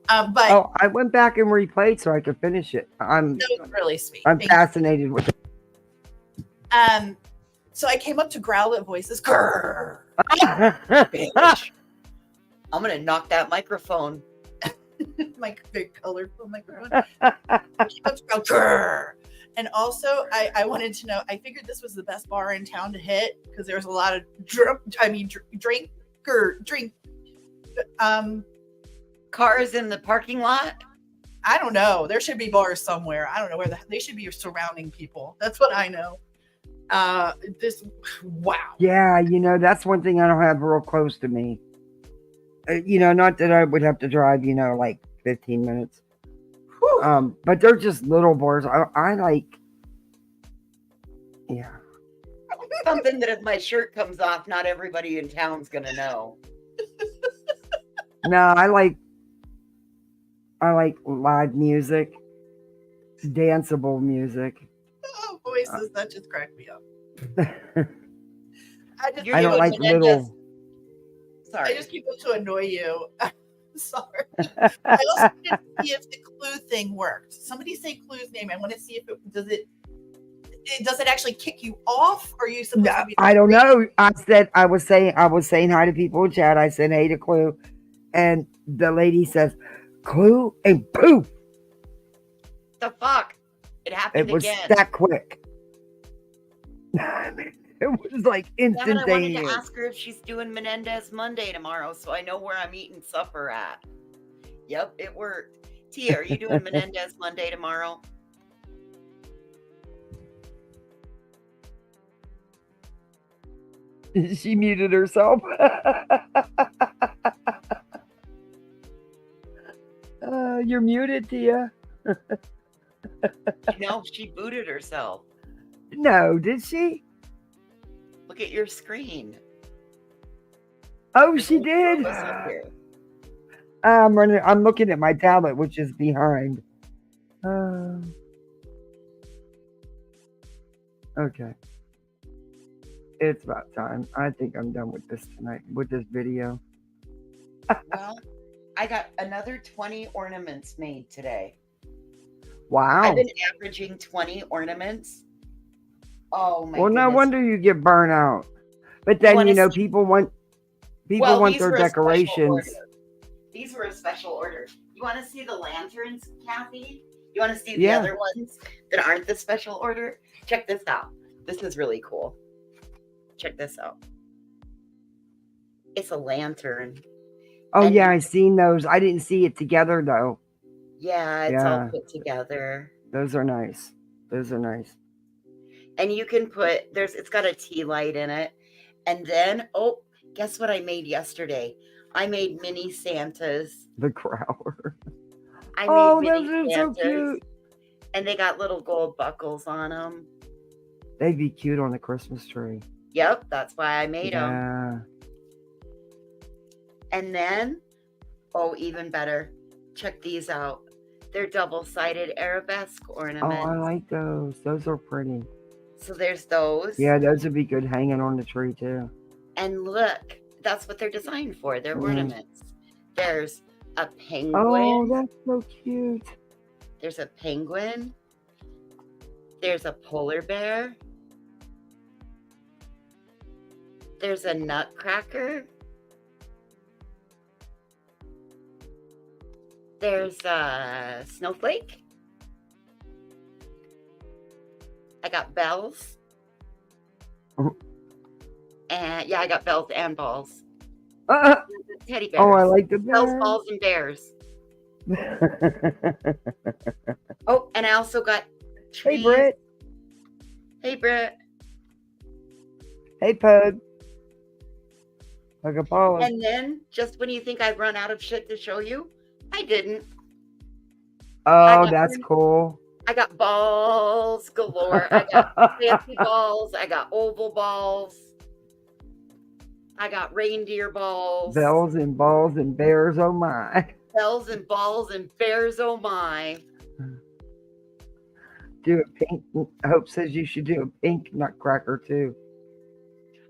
But I went back and replayed so I could finish it. that was really sweet. I'm Thank fascinated with it. you. So I came up to growl at voices. Grrr. Bitch. I'm gonna knock that microphone. My big colorful microphone. I came up to growl. Grrr. And also, I wanted to know. I figured this was the best bar in town to hit because there was a lot of drink. Cars in the parking lot. I don't know. There should be bars somewhere. I don't know where they should be surrounding people. That's what I know. Wow. Yeah, that's one thing I don't have real close to me. Not that I would have to drive, like 15 minutes. But they're just little bars. I like, yeah. Something that if my shirt comes off, not everybody in town's gonna know. No, I like live music, danceable music. Oh, voices, that just cracked me up. I don't like little. Sorry. I just keep it to annoy you. Sorry. I also wanted to see if the clue thing worked. Somebody say Clue's name. I want to see if it does it actually kick you off? Or are you supposed to be? I don't know. I was saying hi to people in chat. I said hey to Clue, and the lady says Clue, and poof. The fuck? It happened It was again. that quick. It was like instantaneous. I wanted to ask her if she's doing Menendez Monday tomorrow, so I know where I'm eating supper at. Yep, it worked. Tia, are you doing Menendez Monday tomorrow? She muted herself. You're muted, Tia. No, she booted herself. No, did she? Look at your screen. Oh, she did. I'm looking at my tablet, which is behind. Okay. It's about time. I think I'm done with this tonight, with this video. Well, I got another 20 ornaments made today. Wow. I've been averaging 20 ornaments. Oh my Well, goodness. no wonder you get burnt out. But then, people want their decorations. These were a special order. You want to see the lanterns, Kathy? You want to see the Yeah. other ones that aren't the special order? Check this out. This is really cool. Check this out. It's a lantern. Oh, And yeah, I seen those. I didn't see it together, though. yeah, it's all put together. Those are nice. Those are nice. And you can put, it's got a tea light in it. And then, guess what I made yesterday? I made mini Santas. The Growler. I made those mini are so Santas. cute. And they got little gold buckles on them. They'd be cute on the Christmas tree. Yep, that's why I made them. Yeah. And then, even better, check these out. They're double-sided arabesque ornaments. Oh, I like those. Those are pretty. So there's those. Yeah, those would be good hanging on the tree, too. And look, That's what they're designed for. They're ornaments. There's a penguin. Oh, that's so cute. There's a penguin. There's a polar bear. There's a nutcracker. There's a snowflake. I got bells. And yeah, I got bells and balls. Teddy bears. Oh, I like the bells, bear. balls, and bears. Oh, and I also got trees. Hey, Britt. Hey, Britt. Hey, Pug. Like Apollo. And then, just when you think I've run out of shit to show you, I didn't. Oh, that's cool. I got balls galore. I got fancy balls. I got oval balls. I got reindeer balls. Bells and balls and bears, oh my. Bells and balls and bears, oh my. Do a pink. Hope says you should do a pink nutcracker too.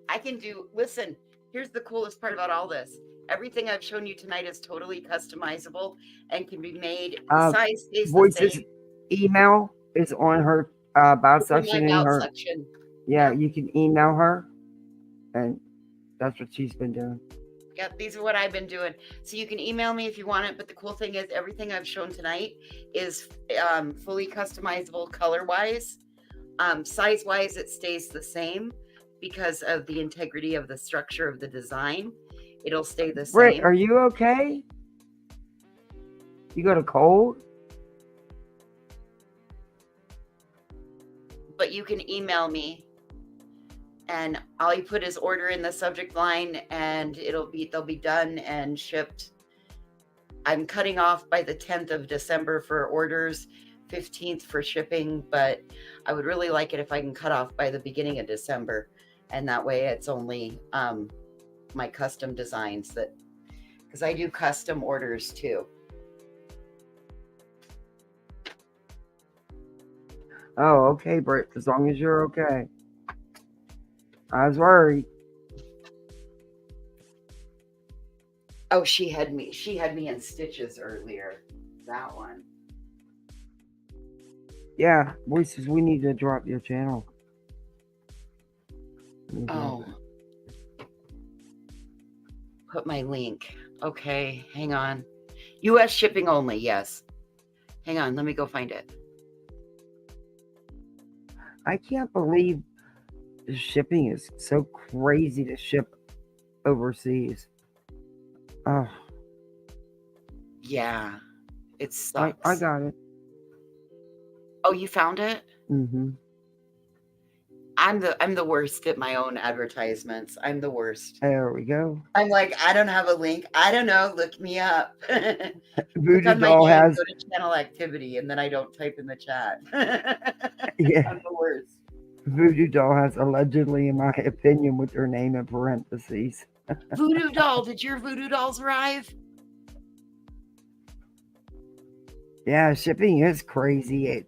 I can do, listen, here's the coolest part about all this. Everything I've shown you tonight is totally customizable and can be made size, stays the Voices same. email is on her about It's in my section in about her. section. Yeah, you can email her, and that's what she's been doing. Yep, these are what I've been doing. So you can email me if you want it, but the cool thing is everything I've shown tonight is fully customizable color-wise. Size-wise, it stays the same because of the integrity of the structure of the design. It'll stay the same. Rick, are you okay? You got a cold? But you can email me, and all you put is order in the subject line, and they'll be done and shipped. I'm cutting off by the 10th of December for orders, 15th for shipping, but I would really like it if I can cut off by the beginning of December, and that way it's only my custom designs that, because I do custom orders too. Oh, okay, Britt. As long as you're okay. I was worried. Oh, she had me in stitches earlier. That one. Yeah, Voices, we need to drop your channel. Oh. Put my link. Okay, hang on. US shipping only, yes. Hang on, let me go find it. I can't believe the shipping is so crazy to ship overseas. Oh, Yeah, it I sucks. got it. Oh, you found it? Mm-hmm. I'm the worst at my own advertisements. I'm the worst. There we go. I'm like, I don't have a link. I don't know. Look me up. Click Voodoo on my Doll name, has, go to channel activity, and then I don't type in the chat. yeah, I'm the worst. Voodoo Doll has allegedly, in my opinion, with her name in parentheses. Voodoo doll, did your voodoo dolls arrive? Yeah, shipping is crazy.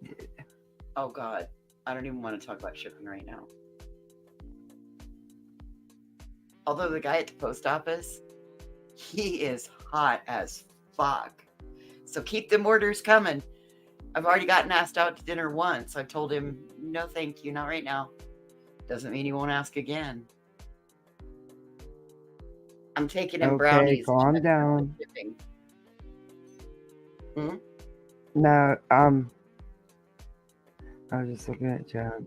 Oh God, I don't even want to talk about shipping right now. Although the guy at the post office, he is hot as fuck. So keep them orders coming. I've already gotten asked out to dinner once. I told him, no, thank you, not right now. Doesn't mean he won't ask again. I'm taking him Okay, brownies. calm down. Shipping. Hmm? No, I was just looking at John.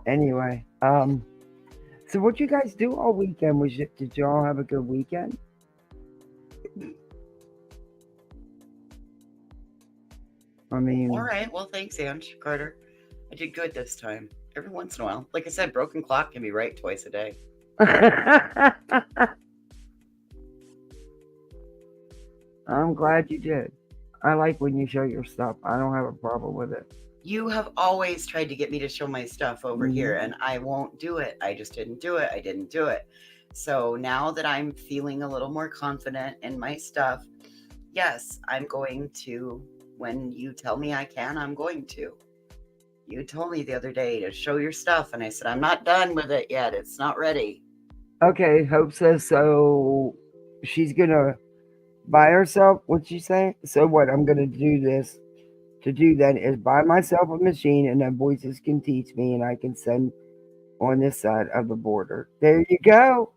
Anyway, so what you guys do all weekend? Did y'all have a good weekend? I mean, All right. Well, thanks, Ange Carter. I did good this time. Every once in a while. Like I said, broken clock can be right twice a day. I'm glad you did. I like when you show your stuff. I don't have a problem with it. You have always tried to get me to show my stuff over here, and I won't do it. I just didn't do it. I didn't do it. So now that I'm feeling a little more confident in my stuff, yes, I'm going to, when you tell me I can, I'm going to. You told me the other day to show your stuff, and I said, I'm not done with it yet. It's not ready. Okay, Hope says so. She's gonna buy herself. What'd she say? So what? I'm gonna do this. To do that is buy myself a machine, and then voices can teach me, and I can send on this side of the border. There you go.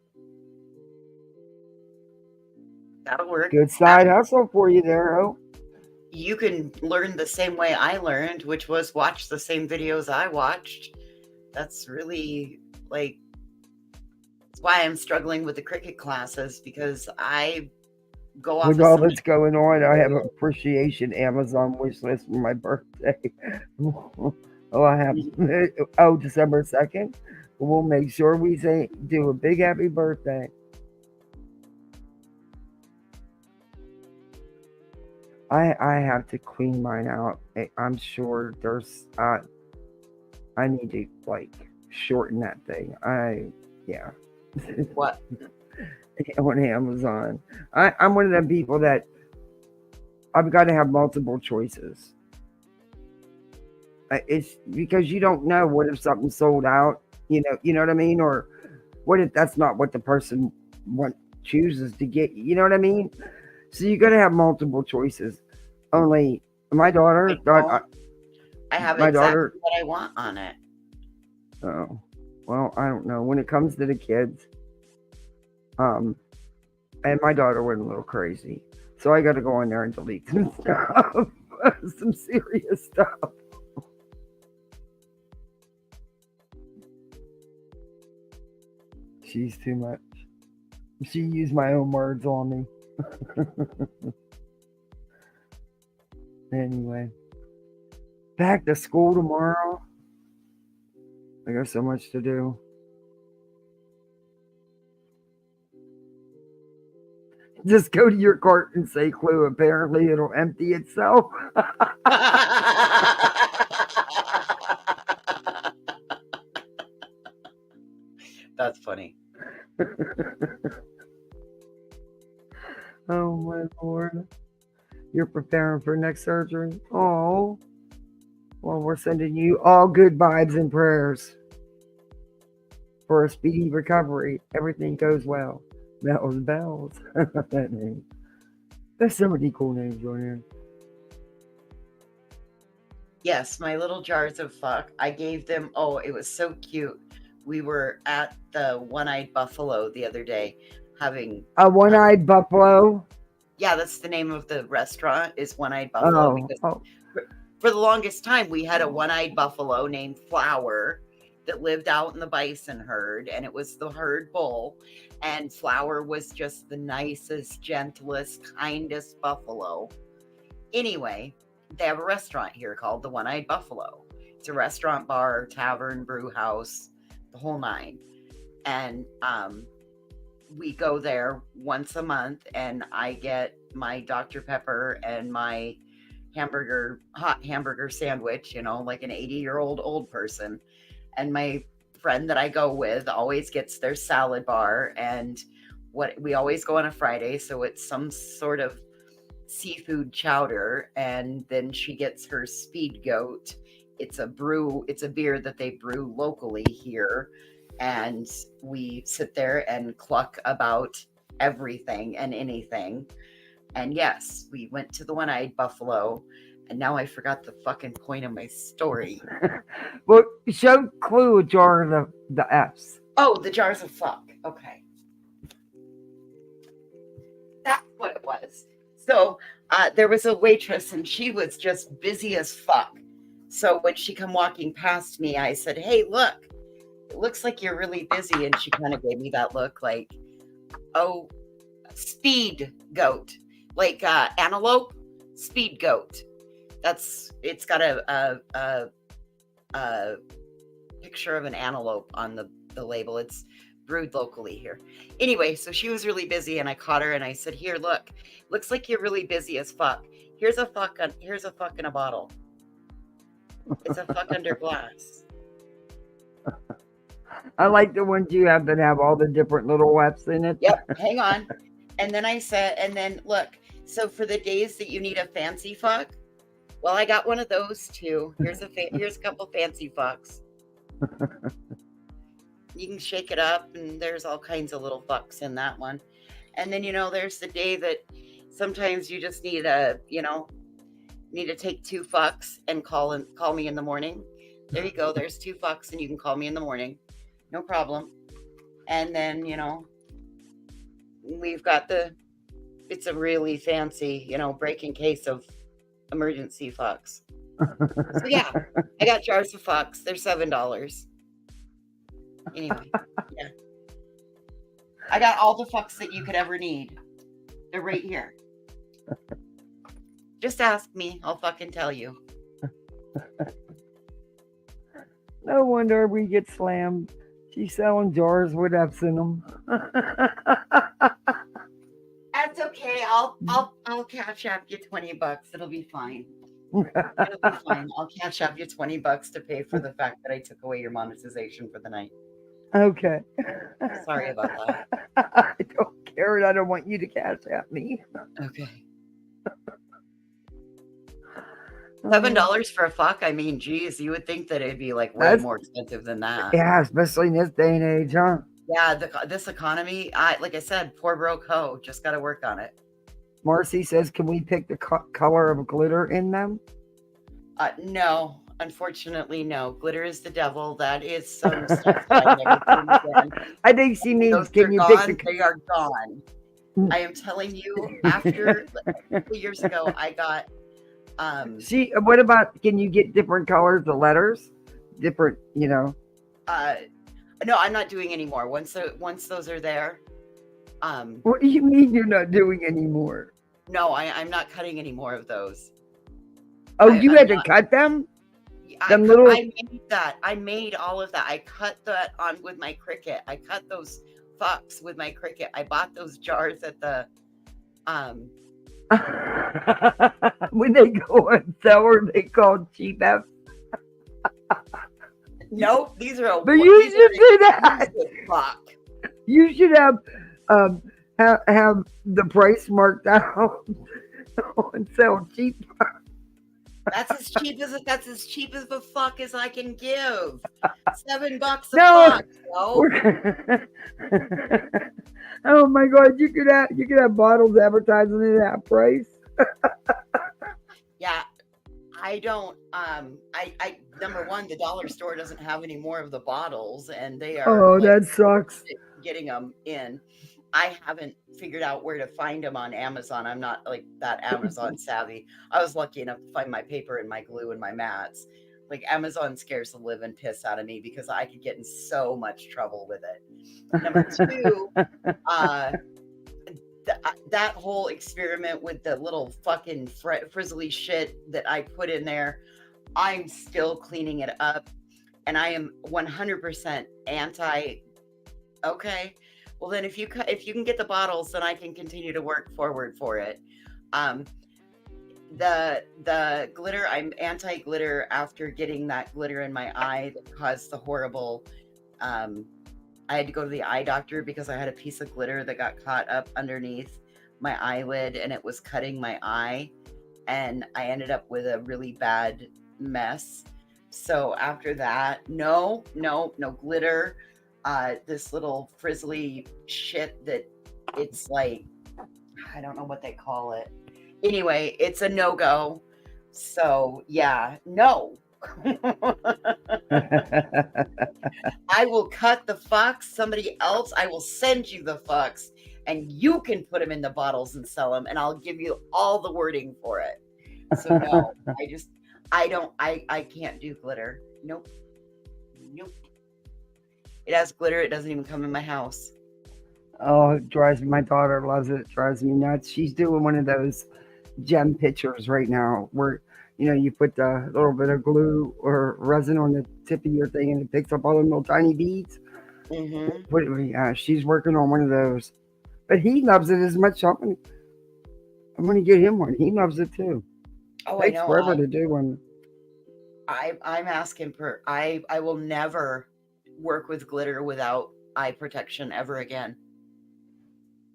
That'll work. Good side hustle for you there, Hope. You can learn the same way I learned, which was watch the same videos I watched. That's really like, that's why I'm struggling with the cricket classes, because I go off With of all some that's going on, I have appreciation Amazon wish list for my birthday. Oh, I have. Oh, December 2nd. We'll make sure we say do a big happy birthday. I have to clean mine out. I'm sure there's I need to like shorten that thing. Yeah. What? On Amazon. I'm one of them people that I've got to have multiple choices. It's because you don't know what if something's sold out, you know what I mean? Or what if that's not what the person chooses to get, you know what I mean? So you got to have multiple choices. Only my daughter, I have my exactly daughter, what I want on it. oh, well, I don't know. When it comes to the kids, and my daughter went a little crazy. So I got to go in there and delete some stuff, some serious stuff. She's too much. She used my own words on me. Anyway, back to school tomorrow. I got so much to do. Just go to your cart and say clue. Apparently it'll empty itself. That's funny. Oh my Lord. You're preparing for next surgery? Oh. Well, we're sending you all good vibes and prayers for a speedy recovery. Everything goes well. Bells and bells. That name. There's so many cool names on here. Yes, my little jars of fuck. I gave them, oh, it was so cute. We were at the One-Eyed Buffalo the other day having A one-eyed buffalo. Yeah, that's the name of the restaurant, is One-Eyed Buffalo. Because for the longest time, we had a one-eyed buffalo named Flower that lived out in the bison herd, and it was the herd bull. And Flower was just the nicest, gentlest, kindest buffalo. Anyway, they have a restaurant here called the One-Eyed Buffalo. It's a restaurant, bar, tavern, brew house, the whole nine. And we go there once a month, and I get my Dr. Pepper and my hot hamburger sandwich, like an 80-year-old old person. And my friend that I go with always gets their salad bar, and we always go on a Friday, so it's some sort of seafood chowder. And then she gets her Speed Goat. It's a beer that they brew locally here. And we sit there and cluck about everything and anything. And yes, we went to the One-Eyed Buffalo, and now I forgot the fucking point of my story. Well, show Clue a jar of the F's. Oh, the jars of fuck. Okay. That's what it was. So there was a waitress, and she was just busy as fuck. So when she come walking past me, I said, "Hey, look. It looks like you're really busy." And she kind of gave me that look like, oh, Speed Goat, like antelope, Speed Goat. It's got a picture of an antelope on the label. It's brewed locally here. Anyway, so she was really busy, and I caught her and I said, "Here, look, looks like you're really busy as fuck. Here's a fuck in a bottle. It's a fuck under glass." I like the ones you have that have all the different little F's in it. Yep, hang on. And then I said, look, so for the days that you need a fancy fuck, well, I got one of those too. Here's a couple fancy fucks. you can shake it up, and there's all kinds of little fucks in that one. And then, there's the day that sometimes you just need to take 2 fucks and call me in the morning. There you go. There's 2 fucks, and you can call me in the morning. No problem. And then, we've got it's a really fancy, break-in case of emergency fucks. So yeah, I got jars of fucks. They're $7. Anyway, yeah. I got all the fucks that you could ever need. They're right here. Just ask me. I'll fucking tell you. No wonder we get slammed. She's selling jars with F's in them. That's okay. I'll cash up you $20. It'll be fine. It'll be fine. I'll cash up you $20 to pay for the fact that I took away your monetization for the night. Okay. Sorry about that. I don't care, and I don't want you to cash at me. Okay. $7 for a fuck? I mean, geez, you would think that it'd be like way more expensive than that. Yeah, especially in this day and age, huh? Yeah, this economy, like I said, poor broke hoe. Just got to work on it. Marcy says, can we pick the color of glitter in them? No, unfortunately, no. Glitter is the devil. That is some stuff. I think she means, those can you gone, pick They are gone. I am telling you, after 2 years ago, I got... what about, can you get different colors of letters? Different, no, I'm not doing anymore. Once those are there. What do you mean you're not doing anymore? No, I'm not cutting any more of those. Oh, you had to cut them? I made that. I made all of that. I cut that on with my Cricut. I cut those fucks with my Cricut. I bought those jars at the when they go on sale, are they called cheap F? Nope, these are. But you should do that. Fuck. You should have the price marked out on sale cheap. That's as cheap as the fuck as I can give. $7 a fuck. Oh my god, you could have bottles advertising it at that price. Yeah, I don't. I number one, the dollar store doesn't have any more of the bottles, and they are. Oh, that sucks. Getting them in. I haven't figured out where to find them on Amazon. I'm not like that Amazon savvy. I was lucky enough to find my paper and my glue and my mats. Like Amazon scares the living piss out of me because I could get in so much trouble with it. Number two, that whole experiment with the little fucking frizzly shit that I put in there, I'm still cleaning it up, and I am 100% anti. Okay. Well, then if you can get the bottles, then I can continue to work forward for it. The glitter, I'm anti-glitter after getting that glitter in my eye that caused the horrible. I had to go to the eye doctor because I had a piece of glitter that got caught up underneath my eyelid and it was cutting my eye, and I ended up with a really bad mess. So after that, no glitter. This little frizzly shit that it's like, I don't know what they call it. Anyway, it's a no-go. So yeah, no. I will cut the fucks. Somebody else, I will send you the fucks and you can put them in the bottles and sell them, and I'll give you all the wording for it. So no, I can't do glitter. Nope. It has glitter. It doesn't even come in my house. Oh, it drives me. My daughter loves it. It drives me nuts. She's doing one of those gem pictures right now where, you put a little bit of glue or resin on the tip of your thing and it picks up all the little tiny beads. Mm-hmm. She's working on one of those. But he loves it as much. I'm going to get him one. He loves it too. Oh, it takes I know. forever to do one. I'm asking for. I will never work with glitter without eye protection ever again.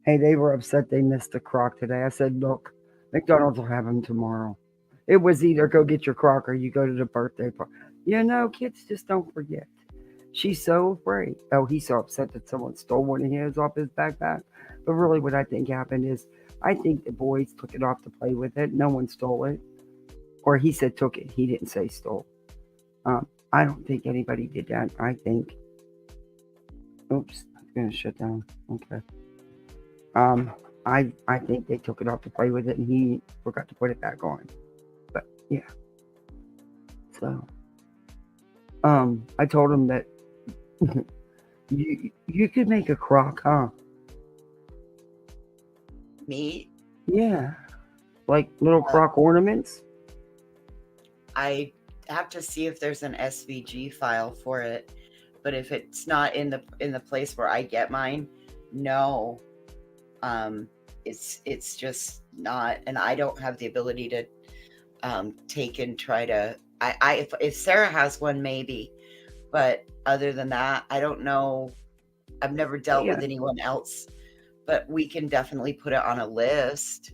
Hey, they were upset they missed the crock today. I said, look, McDonald's will have them tomorrow. It was either go get your crock or you go to the birthday party. Kids just don't forget. She's so afraid. Oh, he's so upset that someone stole one of his off his backpack. But really, what I think happened is, I think the boys took it off to play with it. No one stole it. Or he said took it. He didn't say stole. I don't think anybody did that. I think. Oops, I'm gonna shut down. Okay. I think they took it off to play with it, and he forgot to put it back on. But yeah. So, I told him that you could make a crock, huh? Me? Yeah, like little crock ornaments. I have to see if there's an SVG file for it, but if it's not in the place where I get mine, no. It's just not, and I don't have the ability to take and try to. If Sarah has one, maybe, but other than that, I don't know. I've never dealt with anyone else, but we can definitely put it on a list.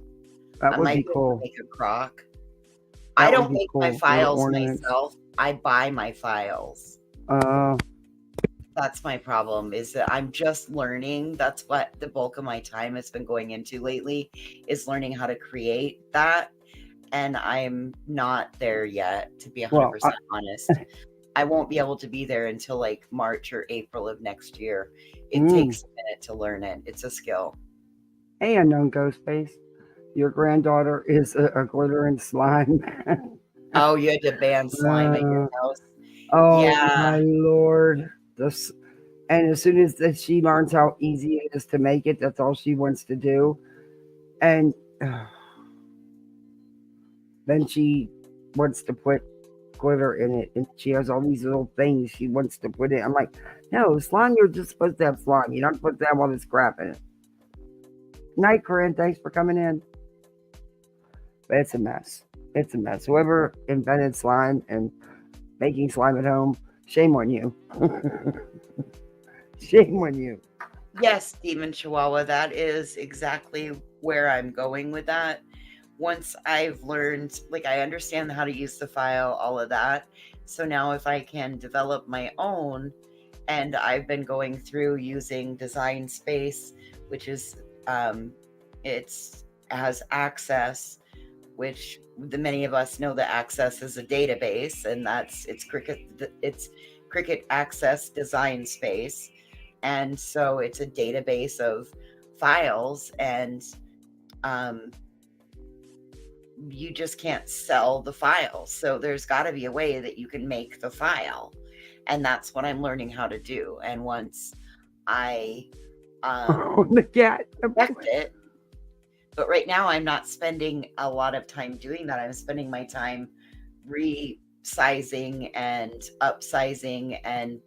That I would might be cool. make a crock. That I would don't be make cool. my Little files ornaments. myself. I buy my files. That's my problem, is that I'm just learning. That's what the bulk of my time has been going into lately, is learning how to create that. And I'm not there yet, to be 100% honest. I won't be able to be there until like March or April of next year. It takes a minute to learn it. It's a skill. Hey, Unknown Ghostface. Your granddaughter is a glitter and slime man. Oh, you had to ban slime at your house. Oh Yeah. my lord. And as soon as she learns how easy it is to make it, that's all she wants to do. And then she wants to put glitter in it, and she has all these little things she wants to put in. I'm like, no, slime, you're just supposed to have slime. You're not supposed to have all this crap in it. Night, Corinne. Thanks for coming in. But it's a mess. It's a mess. Whoever invented slime and making slime at home, shame on you. Shame on you. Yes, Demon Chihuahua, that is exactly where I'm going with that. Once I've learned, like, I understand how to use the file, all of that. So now if I can develop my own, and I've been going through using Design Space, which is, it has Access, which many of us know that Access is a database, and it's Cricut Access Design Space. And so it's a database of files, and you just can't sell the files. So there's got to be a way that you can make the file. And that's what I'm learning how to do. And once I the cat perfect it, but right now I'm not spending a lot of time doing that. I'm spending my time resizing and upsizing and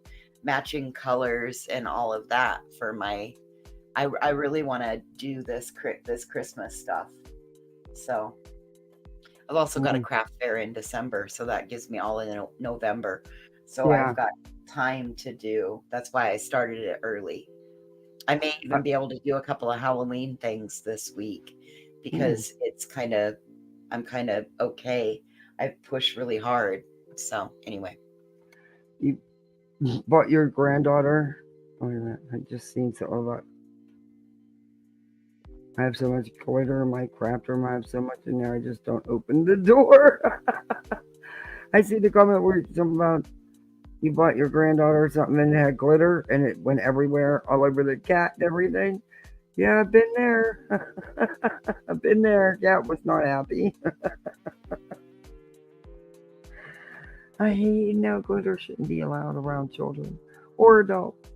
matching colors and all of that for my. I really want to do this Christmas stuff. So I've also got a craft fair in December, so that gives me all in November. So Yeah. I've got time to do. That's why I started it early. I may even be able to do a couple of Halloween things this week, because I'm kind of okay. I push really hard. So anyway. You bought your granddaughter. Wait a minute. I just seen something about. I have so much glitter in my craft room. I have so much in there. I just don't open the door. I see the comment where something about you bought your granddaughter something and it had glitter and it went everywhere, all over the cat and everything. Yeah, I've been there. I've been there. Cat was not happy. I hate glitter shouldn't be allowed around children or adults.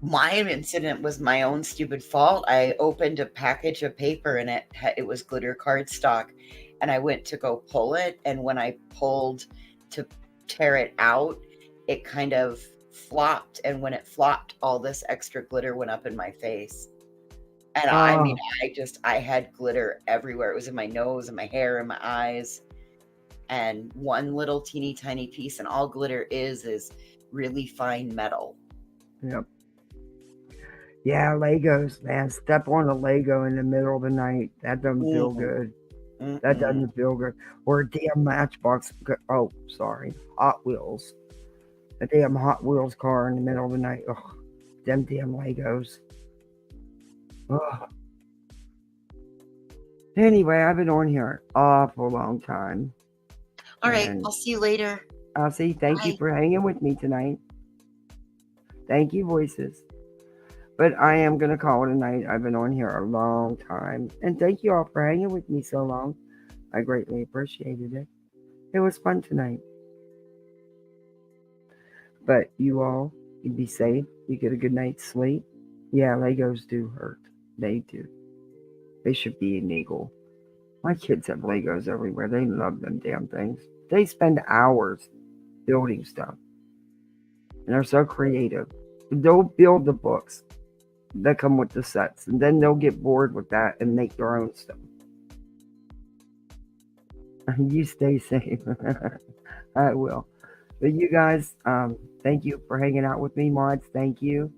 My incident was my own stupid fault. I opened a package of paper and it was glitter cardstock, and I went to go pull it, and when I pulled to tear it out, it kind of flopped, and when it flopped, all this extra glitter went up in my face. And I mean, I had glitter everywhere. It was in my nose and my hair and my eyes, and one little teeny tiny piece, and all glitter is really fine metal. Yep. Yeah, Legos, man. Step on a Lego in the middle of the night. That doesn't feel good. That doesn't feel good. Or a damn Matchbox. Oh, sorry. Hot Wheels. A damn Hot Wheels car in the middle of the night. Ugh, them damn Legos. Ugh. Anyway, I've been on here an awful long time. All right. And I'll see you later. I'll say thank you Bye. for hanging with me tonight. Thank you, voices. But I am going to call it a night. I've been on here a long time. And thank you all for hanging with me so long. I greatly appreciated it. It was fun tonight. But you all, you be safe. You get a good night's sleep. Yeah, Legos do hurt. They do. They should be illegal. My kids have Legos everywhere. They love them damn things. They spend hours building stuff. And they're so creative. They'll build the books that come with the sets. And then they'll get bored with that and make their own stuff. You stay safe. I will. But you guys, thank you for hanging out with me, mods. Thank you.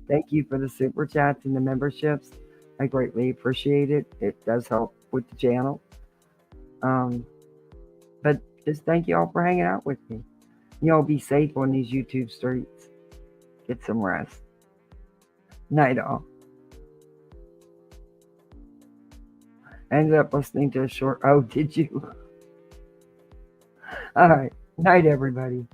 Thank you for the super chats and the memberships. I greatly appreciate it. It does help with the channel. But just thank you all for hanging out with me. Y'all be safe on these YouTube streets. Get some rest. Night all. Ended up listening to a short. Oh, did you? All right. Night, everybody.